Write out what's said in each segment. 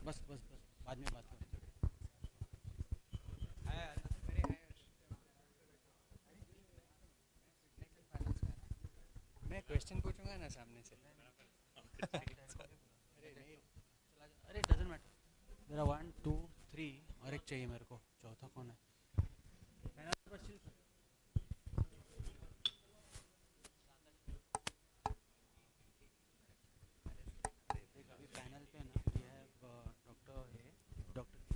बस बस बस बाद में बात करें। मैं क्वेश्चन पूछूंगा ना सामने से। अरे नहीं, अरे डजंट मैटर। मेरा 1 2 3 और एक चाहिए मेरे को, चौथा कौन है? अभी पैनल पे ना वी हैव डॉक्टर सी।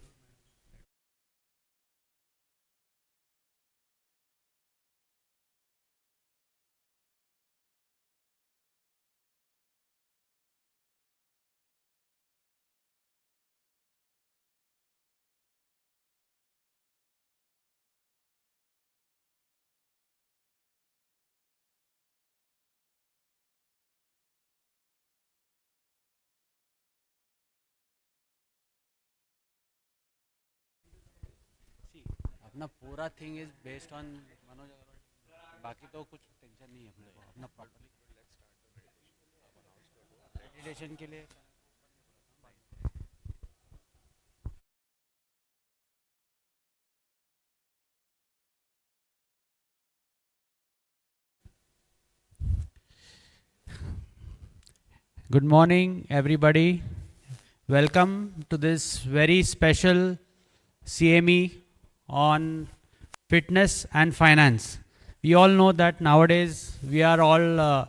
अपना पूरा thing is based on Manoj Agrawal, बाकी तो कुछ टेंशन नहीं है अपने को, अपना प्रॉपर्ली मेडिटेशन के लिए। Good morning, everybody. Welcome to this very special CME on fitness and finance. We all know that nowadays we are all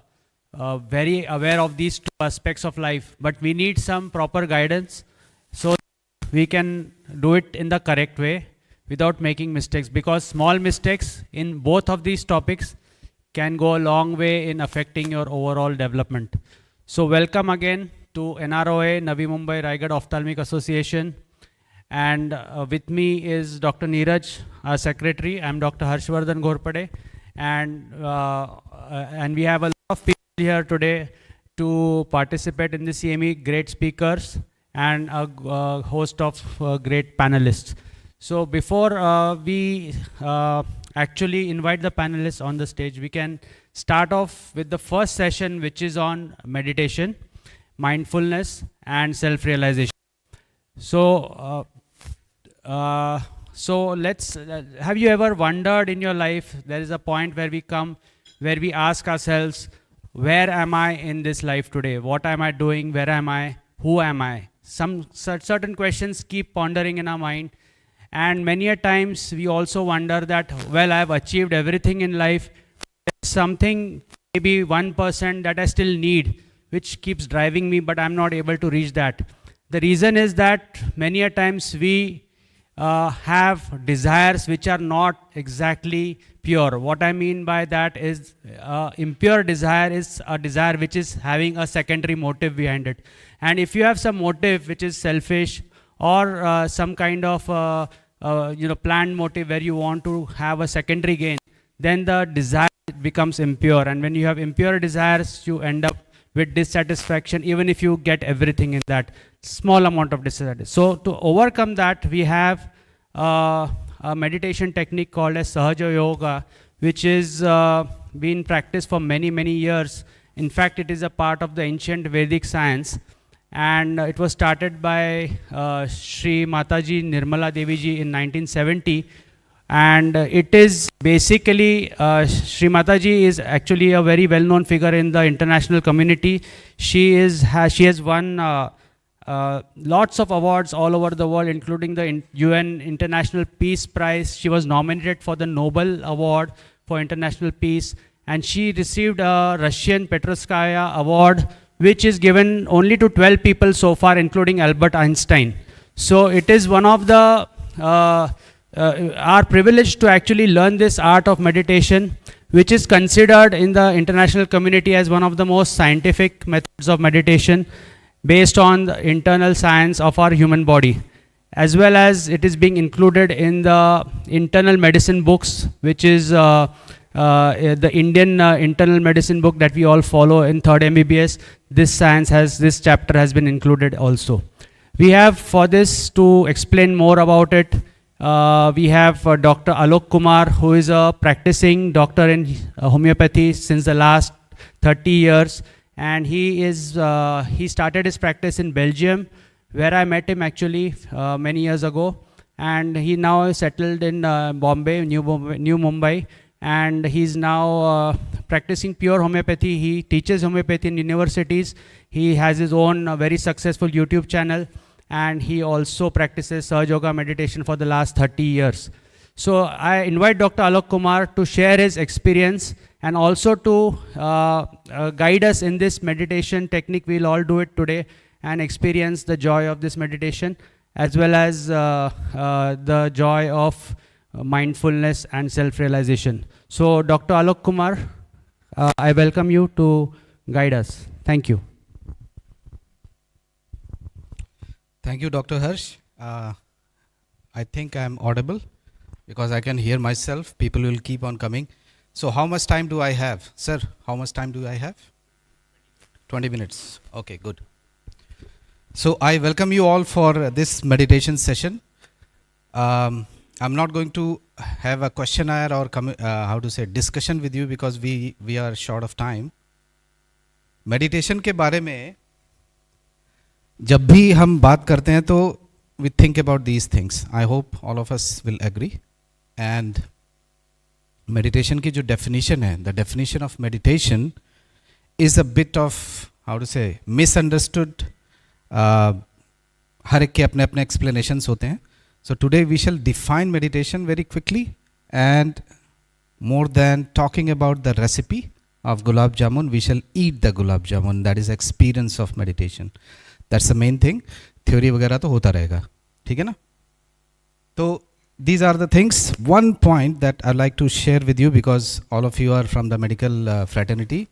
very aware of these two aspects of life, but we need some proper guidance so we can do it in the correct way without making mistakes, because small mistakes in both of these topics can go a long way in affecting your overall development. So welcome again to NROA, Navi Mumbai Raigad Ophthalmic Association. And with me is Dr. Neeraj, our secretary. I'm Dr. Harshvardhan Ghorpade. And we have a lot of people here today to participate in the CME, great speakers and a host of great panelists. So before we actually invite the panelists on the stage, we can start off with the first session, which is on meditation, mindfulness and self-realization. So let's have you ever wondered in your life, there is a point where we ask ourselves, where am I in this life today? What am I doing? Where am I? Who am I? Some certain questions keep pondering in our mind. And many a times we also wonder that, well, I have achieved everything in life. There's something, maybe 1% that I still need, which keeps driving me, but I'm not able to reach that. The reason is that many a times we have desires which are not exactly pure. What I mean by that is impure desire is a desire which is having a secondary motive behind it. And if you have some motive which is selfish, or some kind of planned motive where you want to have a secondary gain, then the desire becomes impure. And when you have impure desires, you end up with dissatisfaction, even if you get everything in that small amount of dissatisfaction. So to overcome that, we have a meditation technique called as Sahaja Yoga, which is been practiced for many, many years. In fact, it is a part of the ancient Vedic science. And it was started by Sri Mataji Nirmala Devi ji in 1970. And it is basically, Sri Mataji is actually a very well-known figure in the international community. She has won lots of awards all over the world, including the UN International Peace Prize. She was nominated for the Nobel Award for International Peace. And she received a Russian Petrosskaya Award, which is given only to 12 people so far, including Albert Einstein. So it is one of the our privilege to actually learn this art of meditation, which is considered in the international community as one of the most scientific methods of meditation, based on the internal science of our human body, as well as it is being included in the internal medicine books, which is the Indian internal medicine book that we all follow in 3rd MBBS. This chapter has been included also. We have, for this, to explain more about it, we have Dr. Alok Kumar, who is a practicing doctor in homeopathy since the last 30 years. And he started his practice in Belgium, where I met him actually many years ago. And he now is settled in Bombay, New Mumbai, and he's now practicing pure homeopathy. He teaches homeopathy in universities. He has his own very successful YouTube channel, and he also practices Sahaja Yoga meditation for the last 30 years. So I invite Dr. Alok Kumar to share his experience and also to guide us in this meditation technique. We'll all do it today and experience the joy of this meditation, as well as the joy of mindfulness and self-realization. So Dr. Alok Kumar, I welcome you to guide us. Thank you. Thank you, Dr. Harsh. I think I'm audible because I can hear myself. People will keep on coming. So how much time do I have? Sir, how much time do I have? 20 minutes. Okay, good. So I welcome you all for this meditation session. I'm not going to have a questionnaire or discussion with you because we are short of time. Meditation के बारे में जब भी हम बात करते हैं तो we think about these things. I hope all of us will agree. And meditation की जो definition है, the definition of meditation is a bit of misunderstood. हर एक के अपने अपने explanations होते हैं. So today we shall define meditation very quickly, and more than talking about the recipe of gulab jamun, we shall eat the gulab jamun. That is experience of meditation. That's the main thing. Theory वगैरह तो होता रहेगा, ठीक है ना? तो these are the things. One point that I'd like to share with you, because all of you are from the medical fraternity.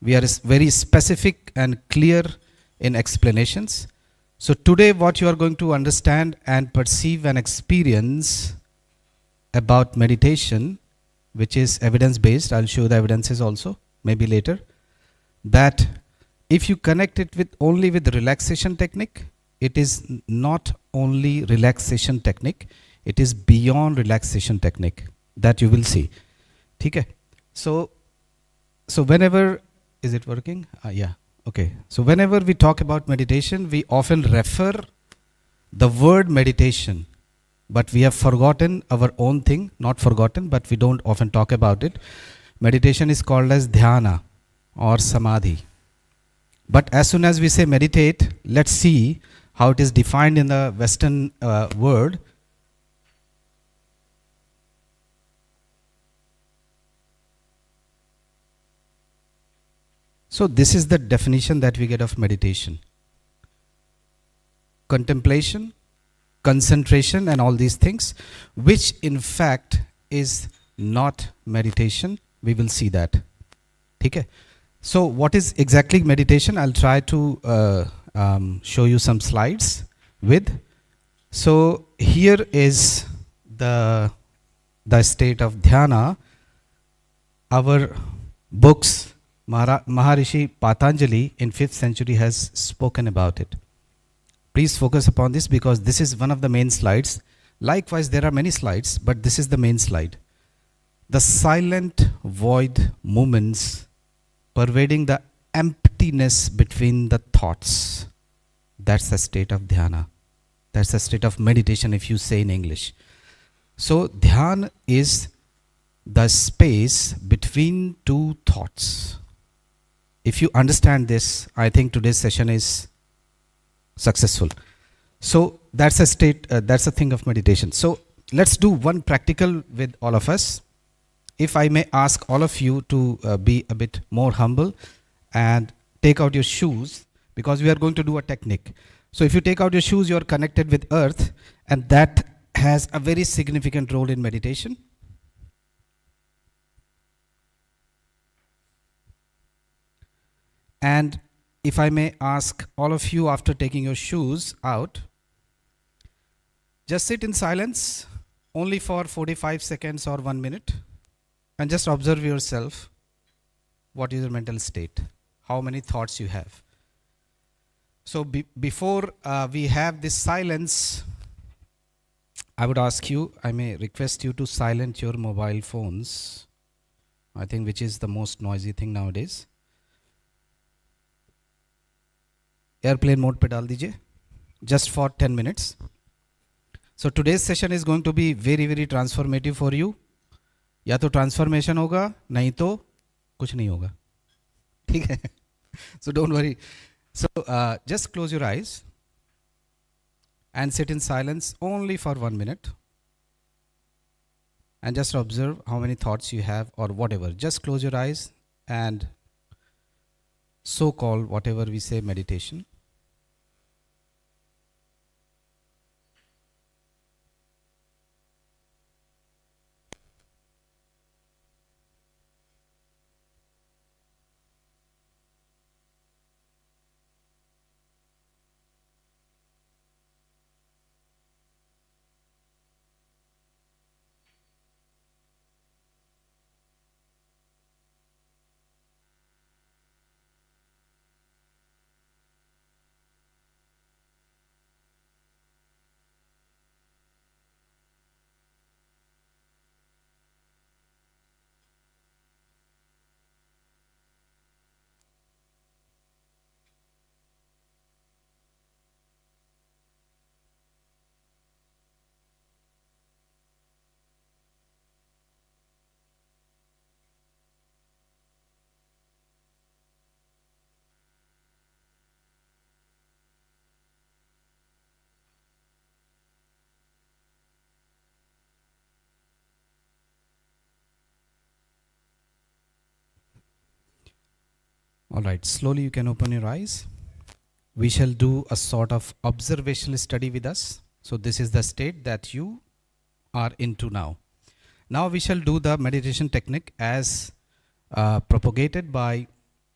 We are very specific and clear in explanations. So today what you are going to understand and perceive and experience about meditation, which is evidence based, I'll show the evidences also maybe later, that if you connect it with only with relaxation technique, it is not only relaxation technique, it is beyond relaxation technique, that you will see. Okay? So whenever, is it working? Yeah. Okay. So whenever we talk about meditation, we often refer the word meditation, but we have forgotten our own thing. Not forgotten, but we don't often talk about it. Meditation is called as dhyana or samadhi. But as soon as we say meditate, let's see how it is defined in the Western word. So this is the definition that we get of meditation. Contemplation, concentration and all these things, which in fact is not meditation. We will see that. Okay? So what is exactly meditation? I'll try to show you some slides with. So here is the state of dhyana. Our books, Maharishi Patanjali in 5th century has spoken about it. Please focus upon this because this is one of the main slides. Likewise, there are many slides, but this is the main slide. The silent void moments pervading the emptiness between the thoughts. That's the state of dhyana. That's the state of meditation if you say in English. So dhyan is the space between two thoughts. If you understand this, I think today's session is successful. So that's a state, that's a thing of meditation. So let's do one practical with all of us. If I may ask all of you to be a bit more humble and take out your shoes, because we are going to do a technique. So if you take out your shoes, you are connected with earth, and that has a very significant role in meditation. And if I may ask all of you, after taking your shoes out, just sit in silence only for 45 seconds or 1 minute and just observe yourself. What is your mental state? How many thoughts you have? So before we have this silence, I would ask you, I may request you to silence your mobile phones, I think, which is the most noisy thing nowadays. Airplane mode पे डाल दीजिए. just for 10 minutes. So today's session is going to be very, very transformative for you. या तो transformation होगा, नहीं तो कुछ नहीं होगा. ठीक है? So don't worry. So just close your eyes and sit in silence only for 1 minute. And just observe how many thoughts you have or whatever. Just close your eyes and so-called whatever we say meditation. All right, slowly you can open your eyes. We shall do a sort of observational study with us. So this is the state that you are into now. Now we shall do the meditation technique as propagated by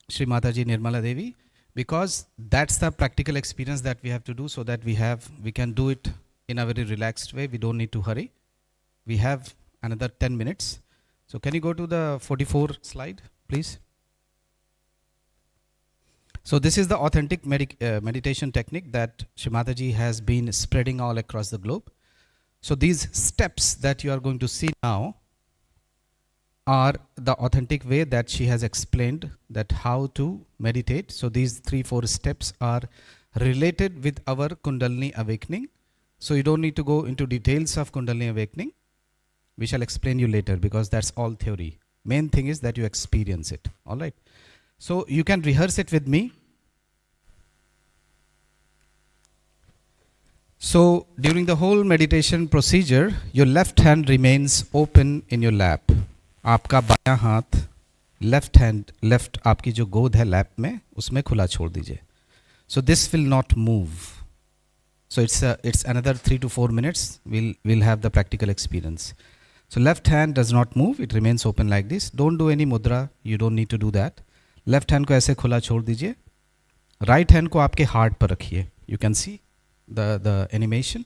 Sri Mataji Nirmala Devi, because that's the practical experience that we have to do, so that we can do it in a very relaxed way. We don't need to hurry. We have another 10 minutes. So can you go to the 44 slide, please? So this is the authentic meditation technique that Sri Mataji has been spreading all across the globe. So these steps that you are going to see now are the authentic way that she has explained that how to meditate. So these 3-4 steps are related with our Kundalini awakening. So you don't need to go into details of Kundalini awakening. We shall explain you later, because that's all theory. Main thing is that you experience it. All right. So you can rehearse it with me. So during the whole meditation procedure, your left hand remains open in your lap. आपका बायां हाथ left आपकी जो गोद है lap में उसमें खुला छोड़ दीजिए. So this will not move. So it's another 3 to 4 minutes. We'll have the practical experience. So left hand does not move. It remains open like this. Don't do any mudra. You don't need to do that. Left hand को ऐसे खुला छोड़ दीजिए. Right hand को आपके heart पर रखिए. You can see the animation.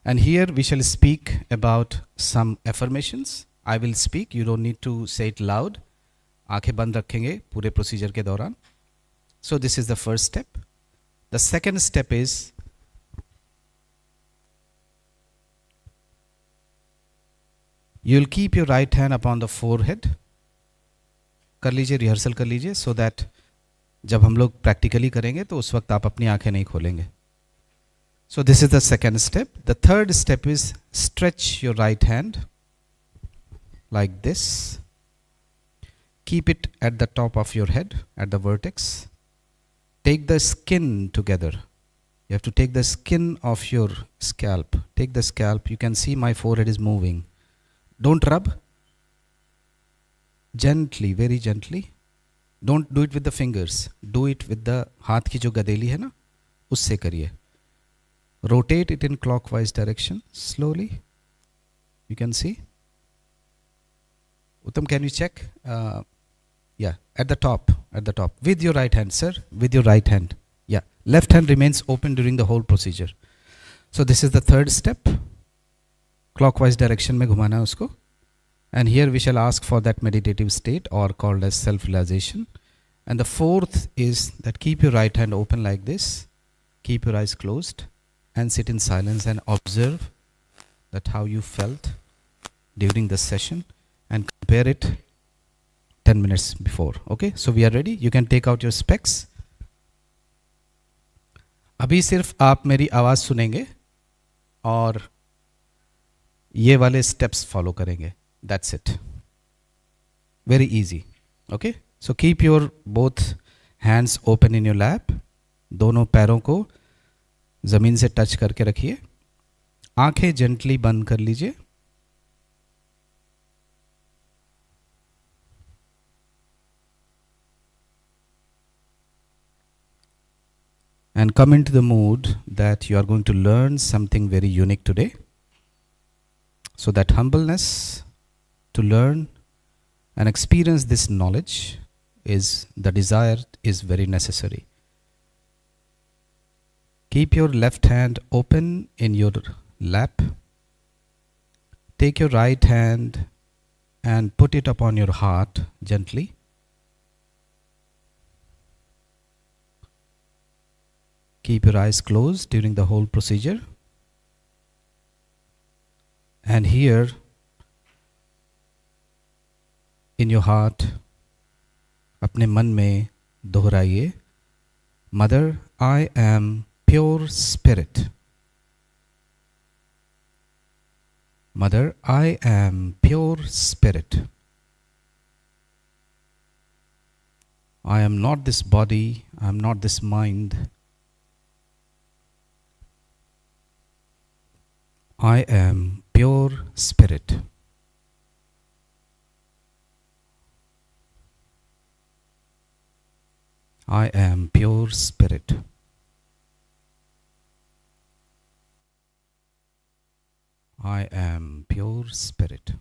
And here we shall speak about some affirmations. I will speak. You don't need to say it loud. आंखें बंद रखेंगे पूरे procedure के दौरान. So this is the first step. The second step is you'll keep your right hand upon the forehead. कर लीजिए, rehearsal कर लीजिए, so that जब हम लोग प्रैक्टिकली करेंगे तो उस वक्त आप अपनी आंखें नहीं खोलेंगे. So this is the second step. The third step is stretch your right hand like this. Keep it at the top of your head, at the vertex. Take the skin together. You have to take the skin of your scalp. Take the scalp. You can see my forehead is moving. Don't rub. Gently, very gently. Don't do it with the fingers. Do it with the हाथ की जो गदेली है ना, उससे करिए. Rotate it in clockwise direction slowly. You can see. Uttam, can you check? Yeah, at the top, with your right hand, sir, with your right hand. Yeah, left hand remains open during the whole procedure. So this is the third step. Clockwise direction में घुमाना है उसको. And here we shall ask for that meditative state, or called as self-realization. And the fourth is that keep your right hand open like this. Keep your eyes closed and sit in silence and observe that how you felt during the session, and compare it 10 minutes before. Okay, so we are ready. You can take out your specs. अभी सिर्फ आप मेरी आवाज़ सुनेंगे और ये वाले steps follow करेंगे. That's it. Very easy. Okay. So keep your both hands open in your lap. दोनों पैरों को ज़मीन से टच करके रखिए. आंखें जेंटली बंद कर लीजिए. And come into the mood that you are going to learn something very unique today. So that humbleness to learn and experience this knowledge is the desire is very necessary. Keep your left hand open in your lap. Take your right hand and put it upon your heart gently. Keep your eyes closed during the whole procedure. And here in your heart, अपने मन में दोहराइए, Mother, I am pure spirit. Mother, I am pure spirit. I am not this body, I am not this mind. I am pure spirit. I am pure spirit. I am pure spirit.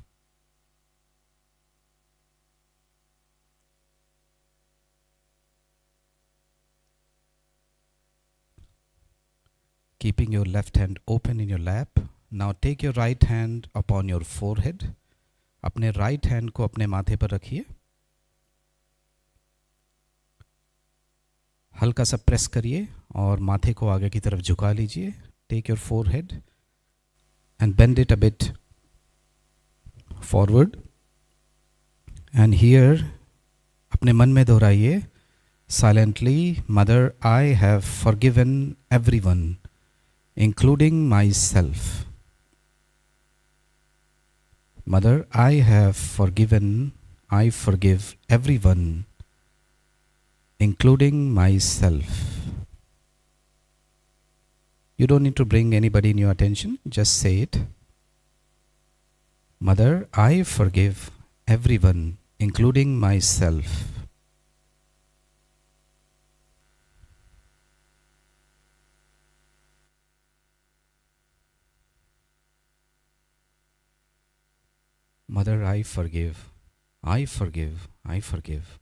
Keeping your left hand open in your lap. Now take your right hand upon your forehead. अपने right hand को अपने माथे पर रखिए. हल्का सा press करिए और माथे को आगे की तरफ झुका लीजिए. Take your forehead and bend it a bit forward. And here अपने मन में दोहराइए silently, Mother, I have forgiven everyone, including myself. Mother, I have forgiven, I forgive everyone, including myself. You don't need to bring anybody in your attention, just say it. Mother, I forgive everyone, including myself. Mother, I forgive, I forgive, I forgive.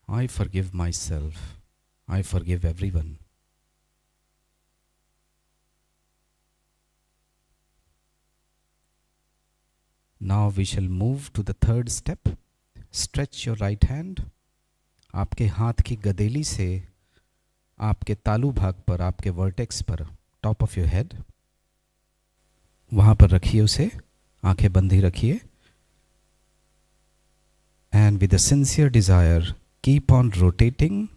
I forgive myself, I forgive everyone. Now we shall move to the third step. Stretch your right hand. आपके हाथ की गदेली से आपके तालू भाग पर, आपके vertex पर, टॉप ऑफ योर हेड, वहाँ पर रखिए उसे. आंखें बंद ही रखिए. And with a sincere desire, keep on rotating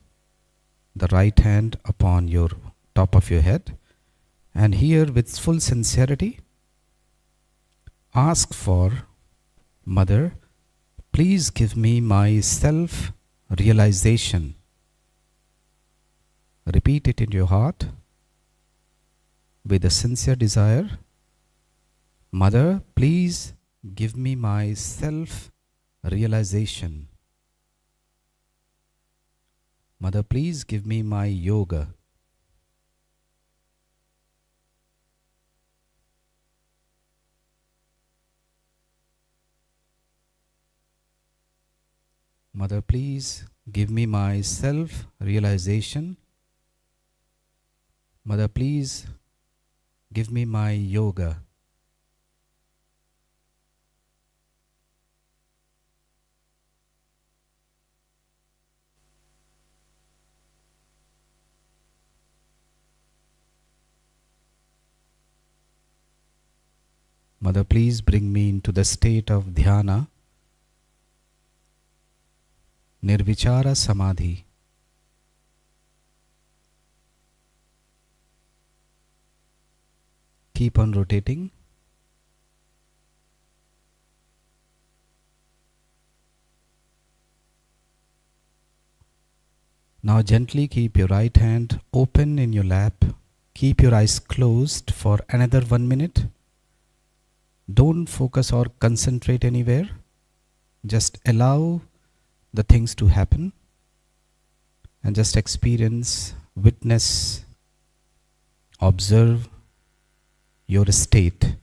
the right hand upon your top of your head. And here with full sincerity, ask for, Mother, please give me my self-realization. Repeat it in your heart with a sincere desire. Mother, please give me my self-realization. Mother, please give me my yoga. Mother, please give me my self-realization. Mother, please give me my yoga. Mother, please bring me into the state of dhyana, nirvichara samadhi. keep on rotating. Now gently keep your right hand open in your lap. Keep your eyes closed for another 1 minute. Don't focus or concentrate anywhere. Just allow the things to happen and just experience, witness, observe your state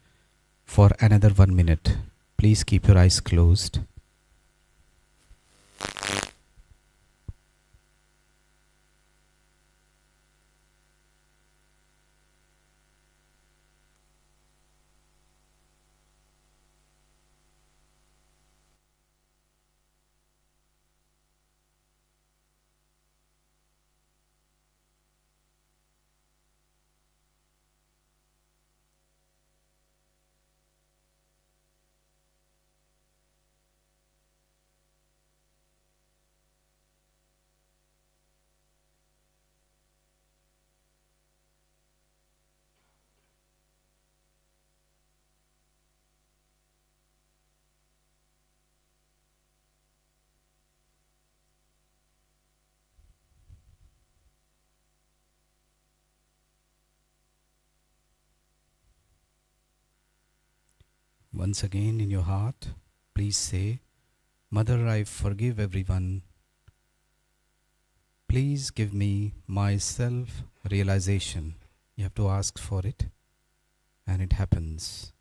for another 1 minute. Please keep your eyes closed. Once again in your heart, please say, Mother, I forgive everyone. Please give me my self-realization. You have to ask for it, and it happens.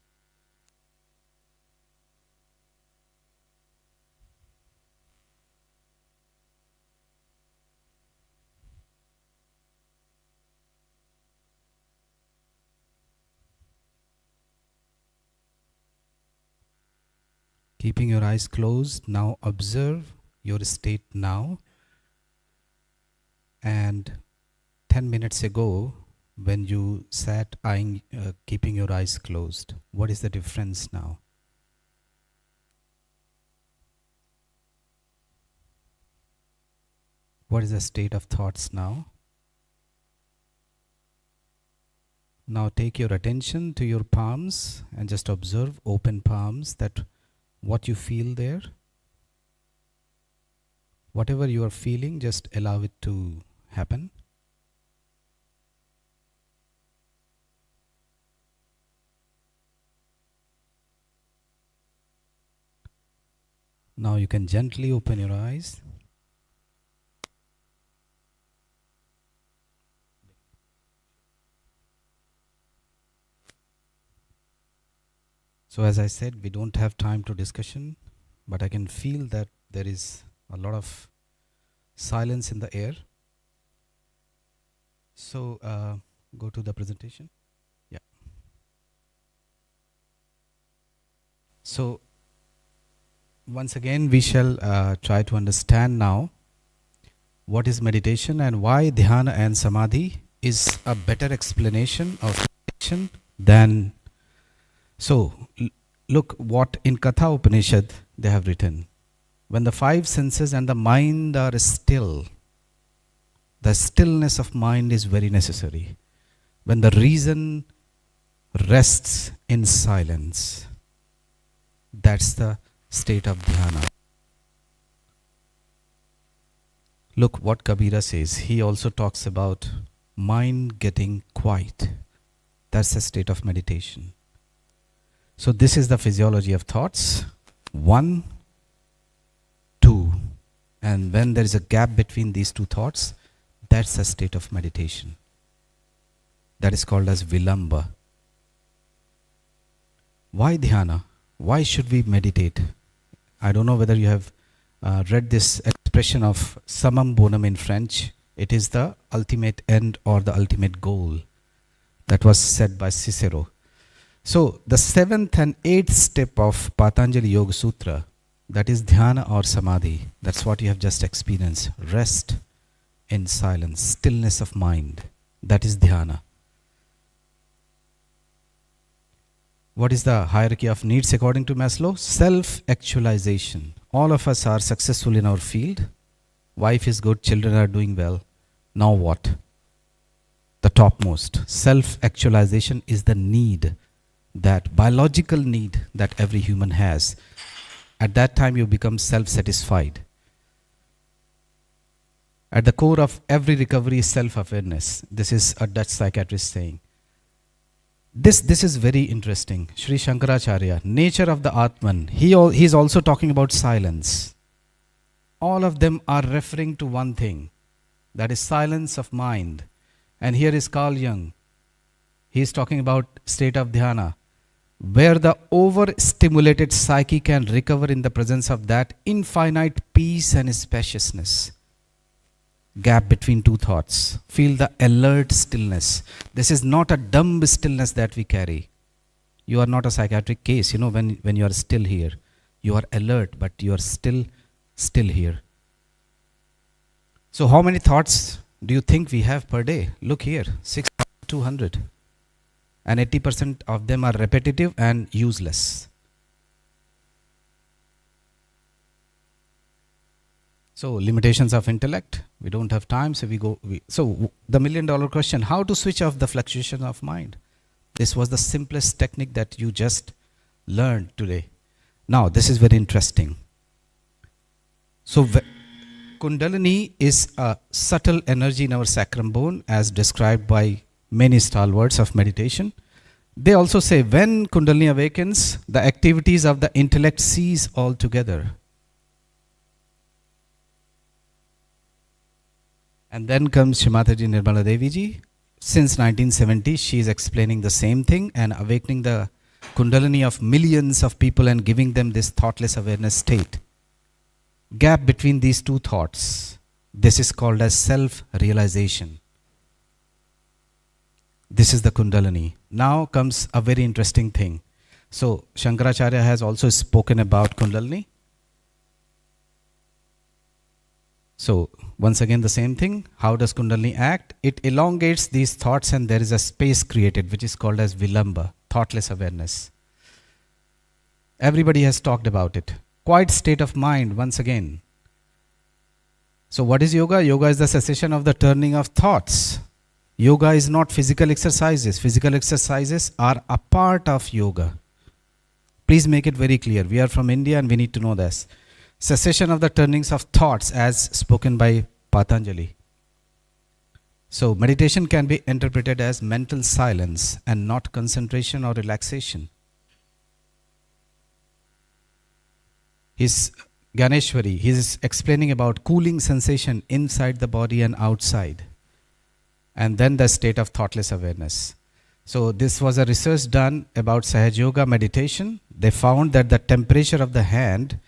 Keeping your eyes closed, now observe your state now. And 10 minutes ago, when you sat keeping your eyes closed, what is the difference now? What is the state of thoughts now? Now take your attention to your palms and just observe open palms, that what you feel there. Whatever you are feeling, just allow it to happen. Now you can gently open your eyes. So as I said, we don't have time to discussion, but I can feel that there is a lot of silence in the air. So go to the presentation. Yeah. So once again, we shall try to understand now what is meditation and why dhyana and samadhi is a better explanation of meditation than. So look what in Katha Upanishad they have written. When the five senses and the mind are still, the stillness of mind is very necessary. When the reason rests in silence, that's the state of dhyana. Look what Kabira says. He also talks about mind getting quiet. That's the state of meditation. So this is the physiology of thoughts. 1, 2. And when there is a gap between these two thoughts, that's a state of meditation. That is called as vilamba. Why dhyana? Why should we meditate? I don't know whether you have read this expression of summum bonum in French. It is the ultimate end or the ultimate goal. That was said by Cicero. So the 7th and 8th step of Patanjali Yoga Sutra, that is dhyana or samadhi. That's what you have just experienced. Rest in silence, stillness of mind. That is dhyana. What is the hierarchy of needs according to Maslow? Self-actualization. All of us are successful in our field. Wife is good, children are doing well. Now what? the topmost. Self-actualization is the need, that biological need that every human has. At that time, you become self-satisfied. At the core of every recovery is self-awareness. This is a Dutch psychiatrist saying. This is very interesting. Sri Shankaracharya, nature of the Atman. He is also talking about silence. All of them are referring to one thing, that is silence of mind. And here is Carl Jung. He is talking about state of dhyana, where the overstimulated psyche can recover in the presence of that infinite peace and spaciousness. Gap between two thoughts. Feel the alert stillness. This is not a dumb stillness that we carry. You are not a psychiatric case. You know, when you are still here, you are alert, but you are still here. So how many thoughts do you think we have per day? Look here, 6,200. And 80% of them are repetitive and useless. So limitations of intellect, we don't have time, so so the $1 million question, how to switch off the fluctuation of mind? This was the simplest technique that you just learned today. Now, this is very interesting. So Kundalini is a subtle energy in our sacrum bone, as described by many stalwarts of meditation. They also say when Kundalini awakens, the activities of the intellect cease altogether. And then comes Shrimataji Nirmala Devi ji. Since 1970, she is explaining the same thing and awakening the Kundalini of millions of people and giving them this thoughtless awareness state. Gap between these two thoughts. This is called as self-realization. This is the Kundalini. Now comes a very interesting thing. So Shankaracharya has also spoken about Kundalini. So once again the same thing. How does Kundalini act? It elongates these thoughts and there is a space created which is called as Vilamba, thoughtless awareness. Everybody has talked about it. Quiet state of mind once again. So what is yoga? Yoga is the cessation of the turning of thoughts. Yoga is not physical exercises. Physical exercises are a part of yoga. Please make it very clear. We are from India and we need to know this. Cessation of the turnings of thoughts as spoken by Patanjali. So meditation can be interpreted as mental silence and not concentration or relaxation. His Ganeshwari, he is explaining about cooling sensation inside the body and outside. And then the state of thoughtless awareness. So this was a research done about Sahaj Yoga meditation. They found that the temperature of the hand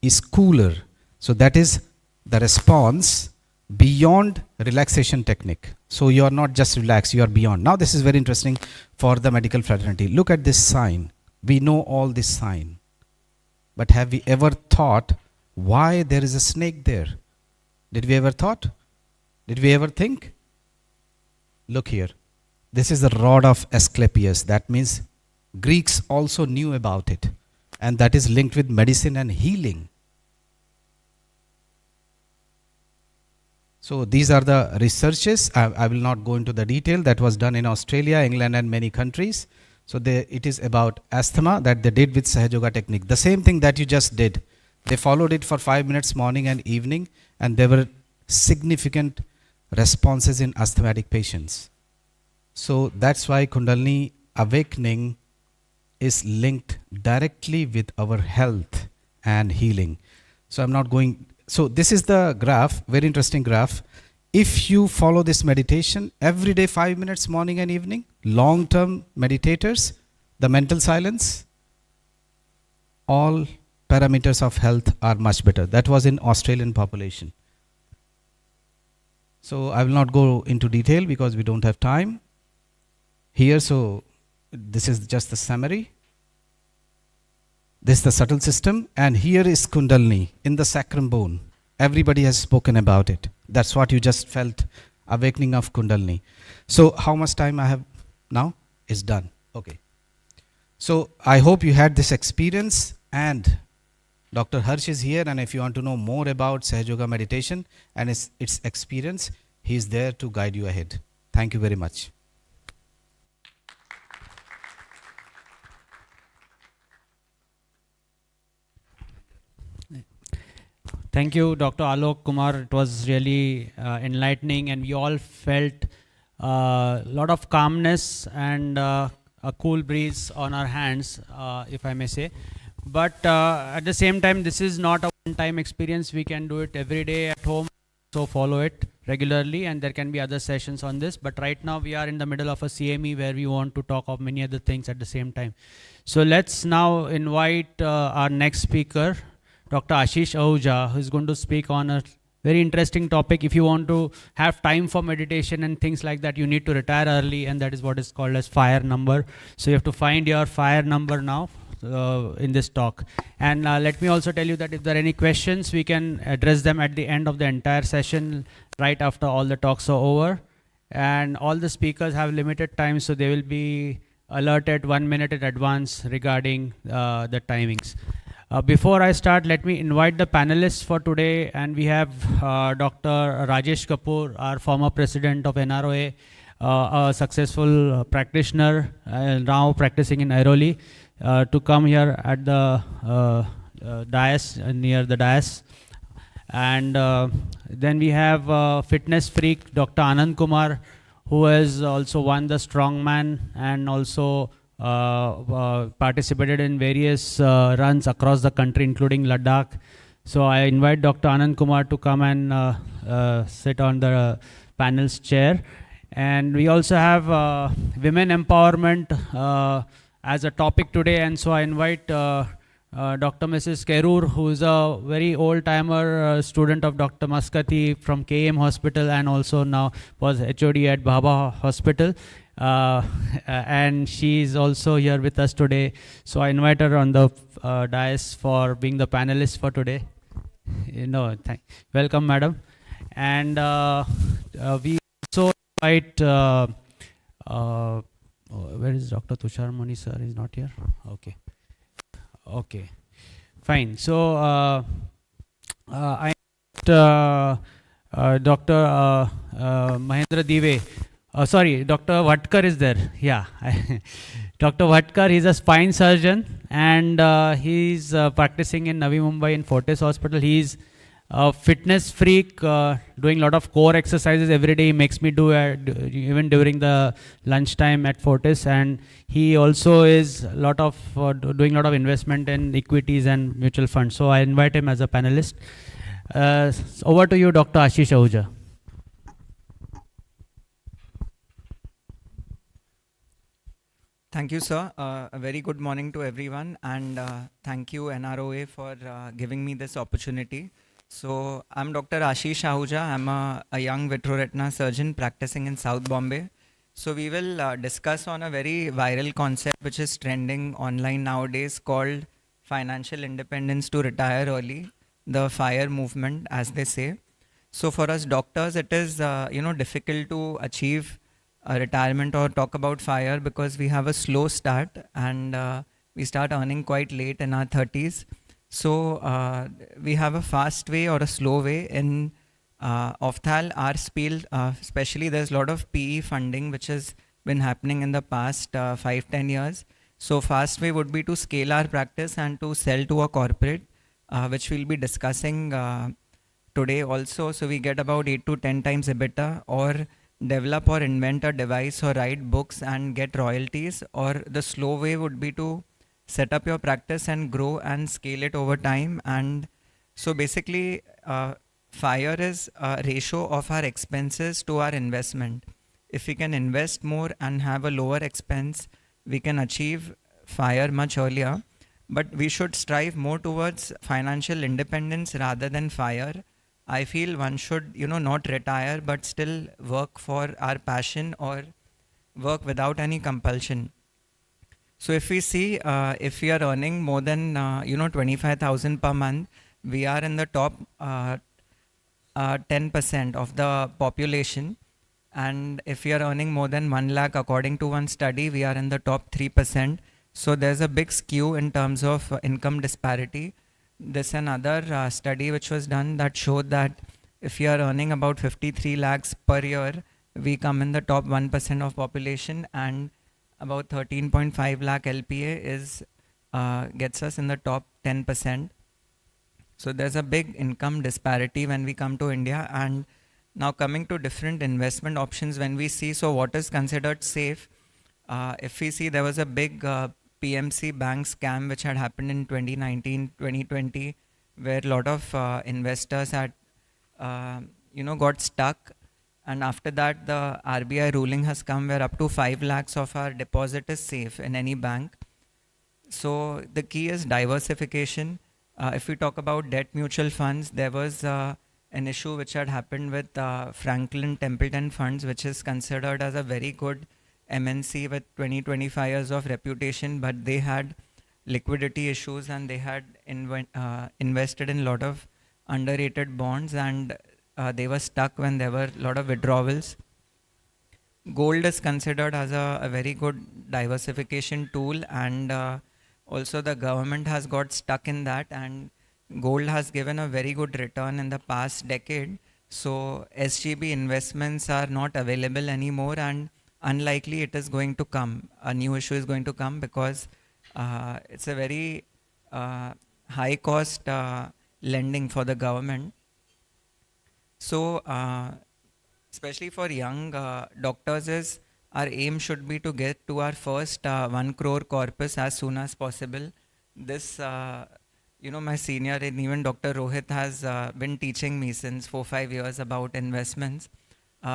is cooler. So that is the response beyond relaxation technique. So you are not just relaxed, you are beyond. Now this is very interesting for the medical fraternity. Look at this sign. We know all this sign. But have we ever thought why there is a snake there? Did we ever thought? Did we ever think? Look here. This is the rod of Asclepius. That means Greeks also knew about it. And that is linked with medicine and healing. So these are the researches. I will not go into the detail. That was done in Australia, England and many countries. So it is about asthma that they did with Sahaj Yoga technique. The same thing that you just did. They followed it for 5 minutes morning and evening and there were significant responses in asthmatic patients. So that's why Kundalini awakening is linked directly with our health and healing. So I'm not going, so this is the graph, very interesting graph. If you follow this meditation every day 5 minutes morning and evening, long-term meditators, the mental silence, all parameters of health are much better. That was in Australian population. So I will not go into detail because we don't have time here. So this is just the summary. This is the subtle system and here is Kundalini in the sacrum bone. Everybody has spoken about it. That's what you just felt, awakening of Kundalini. So how much time I have now? It's done. Okay. So I hope you had this experience and Dr. Harsh is here and if you want to know more about Sahaj Yoga meditation and its experience, he is there to guide you ahead. Thank Thank you very much. Thank you, Dr. Alok Kumar. It was really enlightening, and we all felt a lot of calmness and a cool breeze on our hands, if I may say. But at the same time, this is not a one-time experience. We can do it every day at home, so follow it regularly, and there can be other sessions on this. But right now, we are in the middle of a CME where we want to talk of many other things at the same time. So let's now invite our next speaker, Dr. Ashish Ahuja, who is going to speak on a very interesting topic. If you want to have time for meditation and things like that, you need to retire early, and that is what is called as fire number. So you have to find your fire number now in this talk. And let me also tell you that if there are any questions, we can address them at the end of the entire session, right after all the talks are over. And all the speakers have limited time, so they will be alerted 1 minute in advance regarding the timings. Before I start, let me invite the panelists for today, and we have Dr. Rajesh Kapoor, our former president of NROA, a successful practitioner, now practicing in Airoli, to come here at the dais, near the dais. And then we have fitness freak, Dr. Anand Kumar, who has also won the strongman and also participated in various runs across the country, including Ladakh. So I invite Dr. Anand Kumar to come and sit on the panel's chair. And we also have women empowerment as a topic today. And so I invite Dr. Mrs. Kerur, who is a very old-timer student of Dr. Maskati from KM Hospital, and also now was HOD at Bhabha Hospital. And she is also here with us today. So I invite her on the dais for being the panelist for today. Welcome, madam. And we also invite, where is Dr. Tushar Muni sir? Is not here? Okay, fine. So I invite Dr. Mahendra Dive. Sorry, Dr. Vatkar is there. Yeah, Dr. Vatkar, he's a spine surgeon, and he's practicing in Navi Mumbai in Fortis Hospital. He's a fitness freak, doing a lot of core exercises every day. He makes me do even during the lunchtime at Fortis, and he also is doing a lot of investment in equities and mutual funds. So I invite him as a panelist. Over to you, Dr. Ashish Ahuja. Thank you, sir. A very good morning to everyone, and thank you NROA for giving me this opportunity. So I'm Dr. Ashish Ahuja. I'm a young vitreoretina surgeon practicing in South Bombay. So we will discuss on a very viral concept which is trending online nowadays called financial independence to retire early, the FIRE movement, as they say. So for us doctors, it is difficult to achieve a retirement or talk about FIRE because we have a slow start, and we start earning quite late in our 30s. So we have a fast way or a slow way in Ophthal, our field, especially there's a lot of PE funding which has been happening in the past 5-10 years. So fast way would be to scale our practice and to sell to a corporate, which we'll be discussing today also. So we get about 8 to 10 times EBITDA, or develop or invent a device or write books and get royalties. Or the slow way would be to set up your practice and grow and scale it over time. And so basically FIRE is a ratio of our expenses to our investment. If we can invest more and have a lower expense, we can achieve FIRE much earlier. But we should strive more towards financial independence rather than FIRE. I feel one should, not retire, but still work for our passion or work without any compulsion. So if we see, if we are earning more than, 25,000 per month, we are in the top 10% of the population. And if we are earning more than 1 lakh, according to one study, we are in the top 3%. So there's a big skew in terms of income disparity. This another study which was done that showed that if you are earning about 53 lakhs per year, we come in the top 1% of population, and about 13.5 lakh LPA is gets us in the top 10%. So there's a big income disparity when we come to India. And now coming to different investment options, when we see, so what is considered safe? If we see, there was a big PMC bank scam which had happened in 2019, 2020, where a lot of investors had, got stuck. And after that, the RBI ruling has come where up to 5 lakhs of our deposit is safe in any bank. So the key is diversification. If we talk about debt mutual funds, there was an issue which had happened with Franklin Templeton Funds, which is considered as a very good MNC with 20-25 years of reputation, but they had liquidity issues and they had invested in a lot of underrated bonds, and they were stuck when there were a lot of withdrawals. Gold is considered as a very good diversification tool, and also the government has got stuck in that, and gold has given a very good return in the past decade. So SGB investments are not available anymore, and unlikely it is going to come. A new issue is going to come because it's a very high cost lending for the government. So especially for young doctors, is our aim should be to get to our first 1 crore corpus as soon as possible. This, my senior and even Dr. Rohit has been teaching me since 4-5 years about investments.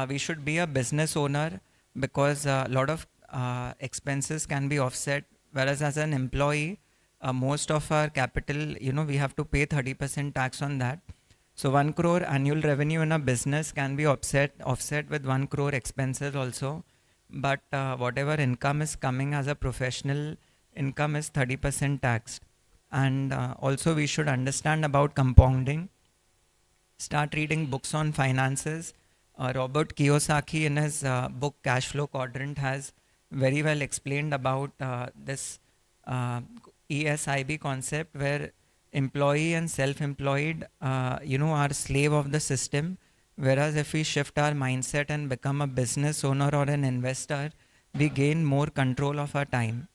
We should be a business owner because a lot of expenses can be offset, whereas as an employee, most of our capital, we have to pay 30% tax on that. So 1 crore annual revenue in a business can be offset with 1 crore expenses also. But whatever income is coming as a professional income is 30% taxed. And also we should understand about compounding. Start reading books on finances. Robert Kiyosaki in his book Cash Flow Quadrant has very well explained about this ESIB concept, where employee and self-employed, are slave of the system. Whereas if we shift our mindset and become a business owner or an investor, we gain more control of our time.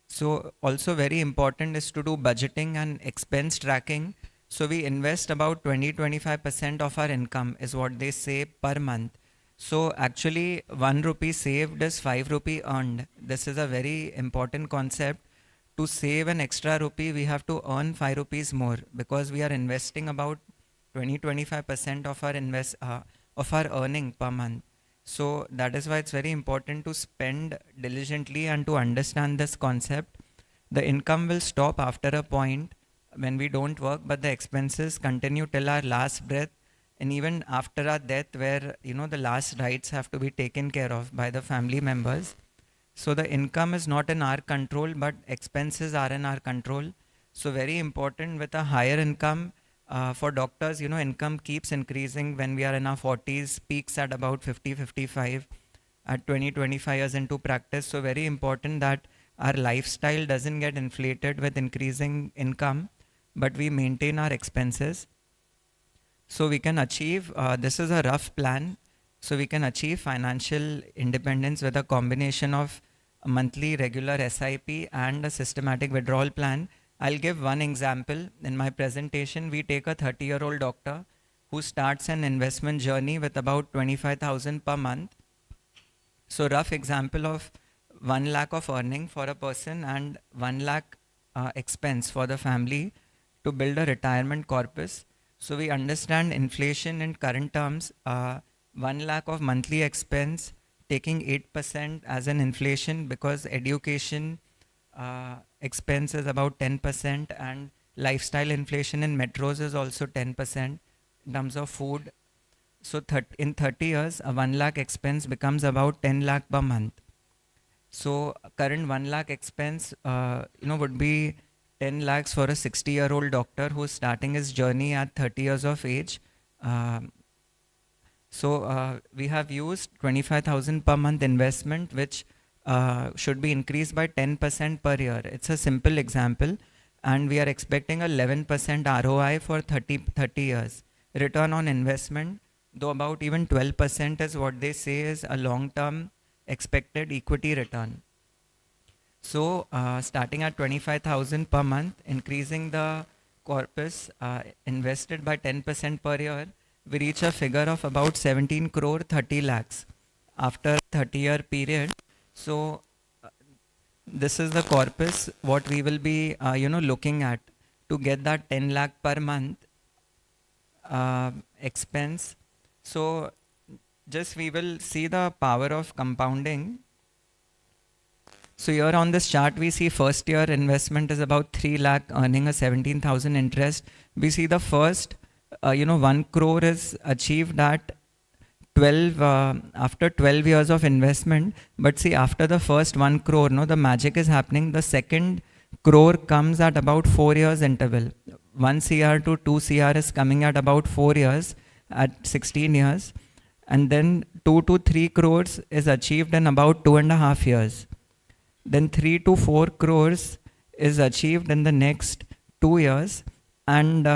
So also very important is to do budgeting and expense tracking. So we invest about 20-25% of our income is what they say per month. So actually 1 rupee saved is 5 rupee earned. This is a very important concept. To save an extra rupee, we have to earn 5 rupees more, because we are investing about 20-25% of our earning per month. So that is why it's very important to spend diligently and to understand this concept. The income will stop after a point when we don't work, but the expenses continue till our last breath, and even after our death, where the last rites have to be taken care of by the family members. So the income is not in our control, but expenses are in our control. So very important with a higher income. For doctors, income keeps increasing when we are in our 40s, peaks at about 50-55 at 20-25 years into practice. So very important that our lifestyle doesn't get inflated with increasing income, but we maintain our expenses. So we can achieve, this is a rough plan. So we can achieve financial independence with a combination of a monthly regular SIP and a systematic withdrawal plan. I'll give one example. In my presentation, we take a 30-year-old doctor who starts an investment journey with about 25,000 per month. So rough example of 1 lakh of earning for a person and 1 lakh expense for the family to build a retirement corpus. So we understand inflation in current terms, 1 lakh of monthly expense, taking 8% as an inflation, because education expense is about 10%, and lifestyle inflation in metros is also 10% in terms of food. So in 30 years, a 1 lakh expense becomes about 10 lakh per month. So current 1 lakh expense, would be 10 lakhs for a 60-year-old doctor who's starting his journey at 30 years of age. So we have used 25,000 per month investment, which should be increased by 10% per year. It's a simple example, and we are expecting 11% ROI for 30 years. Return on investment though about even 12% is what they say is a long-term expected equity return. So starting at 25,000 per month, increasing the corpus invested by 10% per year, we reach a figure of about 17 crore 30 lakhs after 30-year period. So this is the corpus what we will be looking at to get that 10 lakh per month expense. So just we will see the power of compounding. So here on this chart, we see first year investment is about 3 lakh earning a 17,000 interest. We see the first, 1 crore is achieved at 12, after 12 years of investment. But see, after the first 1 crore, no, the magic is happening. The second crore comes at about 4 years interval. 1 CR to 2 CR is coming at about 4 years at 16 years. And then 2 to 3 crores is achieved in about 2.5 years. Then 3 to 4 crores is achieved in the next 2 years. And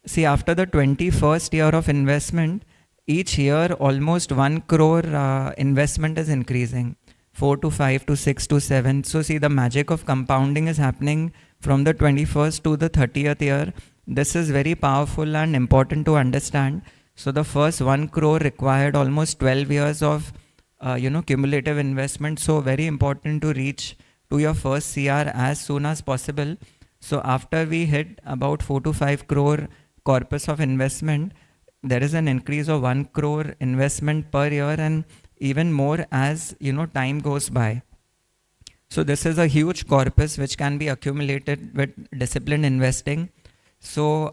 see, after the 21st year of investment, each year almost 1 crore investment is increasing. 4 to 5 to 6 to 7. So see, the magic of compounding is happening from the 21st to the 30th year. This is very powerful and important to understand. So the first 1 crore required almost 12 years of cumulative investment. So very important to reach to your first CR as soon as possible. So after we hit about 4 to 5 crore corpus of investment, there is an increase of 1 crore investment per year, and even more as time goes by. So this is a huge corpus which can be accumulated with disciplined investing. So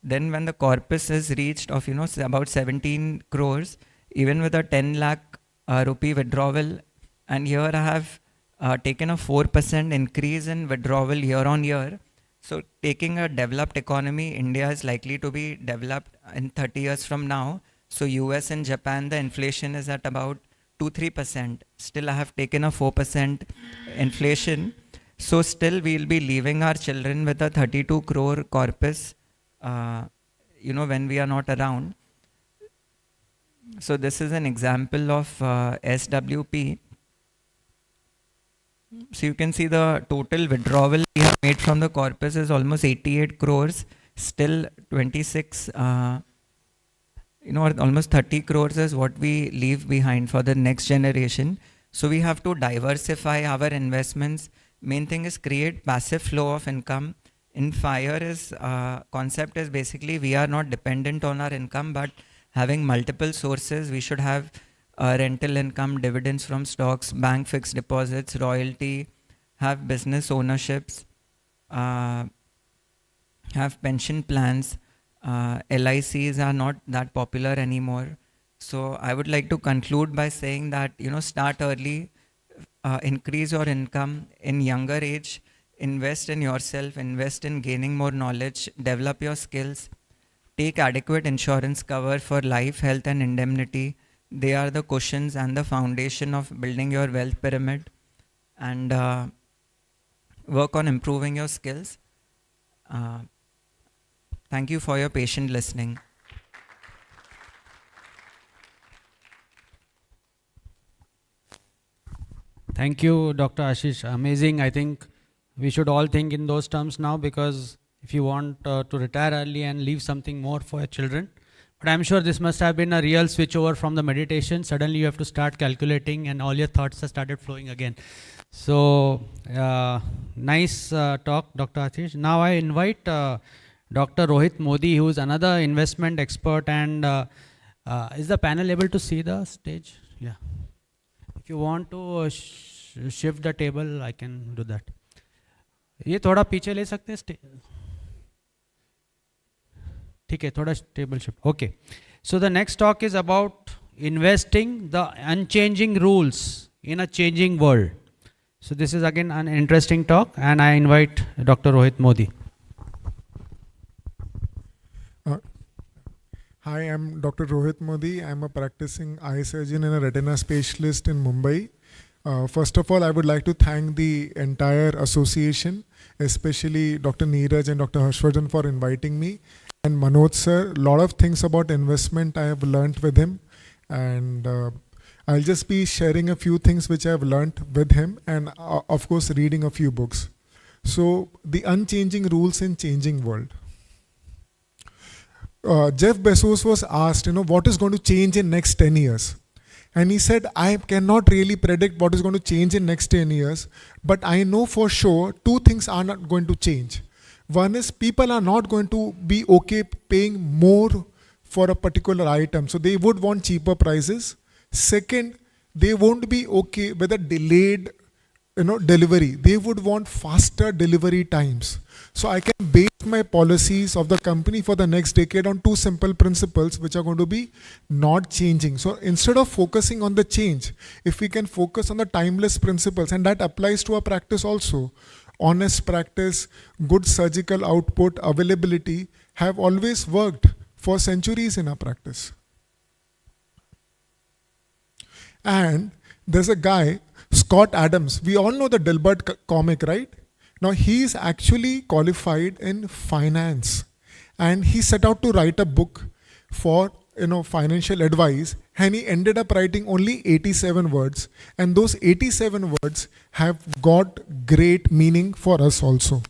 then when the corpus is reached of about 17 crores, even with a 10 lakh rupee withdrawal, and here I have taken a 4% increase in withdrawal year on year. So taking a developed economy, India is likely to be developed in 30 years from now. So US and Japan, the inflation is at about 2-3%. Still I have taken a 4% inflation. So still we'll be leaving our children with a 32 crore corpus, when we are not around. So this is an example of SWP. So you can see the total withdrawal we have made from the corpus is almost 88 crores. Still 26, almost 30 crores is what we leave behind for the next generation. So we have to diversify our investments. Main thing is create passive flow of income. In FIRE is concept is basically we are not dependent on our income, but having multiple sources. We should have rental income, dividends from stocks, bank fixed deposits, royalty, have business ownerships, have pension plans. LICs are not that popular anymore. So I would like to conclude by saying that, start early, increase your income in younger age, invest in yourself, invest in gaining more knowledge, develop your skills, take adequate insurance cover for life, health and indemnity. They are the cushions and the foundation of building your wealth pyramid, and work on improving your skills. Thank you for your patient listening. Thank you, Dr. Ashish. Amazing. I think we should all think in those terms now, because if you want to retire early and leave something more for your children. But I'm sure this must have been a real switch over from the meditation. Suddenly you have to start calculating and all your thoughts have started flowing again. So nice talk, Dr. Ashish. Now I invite Dr. Rohit Modi, who is another investment expert. And is the panel able to see the stage? Yeah. If you want to shift the table, I can do that. ये थोड़ा पीछे ले सकते हैं, ठीक है, थोड़ा table shift. Okay. So the next talk is about investing, the unchanging rules in a changing world. So this is again an interesting talk, and I invite Dr. Rohit Modi. Hi, I'm Dr. Rohit Modi. I'm a practicing eye surgeon and a retina specialist in Mumbai. First of all, I would like to thank the entire association, especially Dr. Neeraj and Dr. Harshvardhan for inviting me. and Manoj sir. A lot of things about investment I have learnt with him, and I'll just be sharing a few things which I have learnt with him, and of course reading a few books. So the unchanging rules in changing world. Jeff Bezos was asked, what is going to change in next 10 years? And he said, I cannot really predict what is going to change in next 10 years, but I know for sure two things are not going to change. One is people are not going to be okay paying more for a particular item. So they would want cheaper prices. Second, they won't be okay with a delayed delivery. They would want faster delivery times. So I can base my policies of the company for the next decade on two simple principles which are going to be not changing. So instead of focusing on the change, if we can focus on the timeless principles, and that applies to our practice also. Honest practice, good surgical output, availability have always worked for centuries in our practice. And there's a guy, Scott Adams. We all know the Dilbert comic, right? Now he is actually qualified in finance, and he set out to write a book for financial advice, and he ended up writing only 87 words, and those 87 words have got great meaning for us also.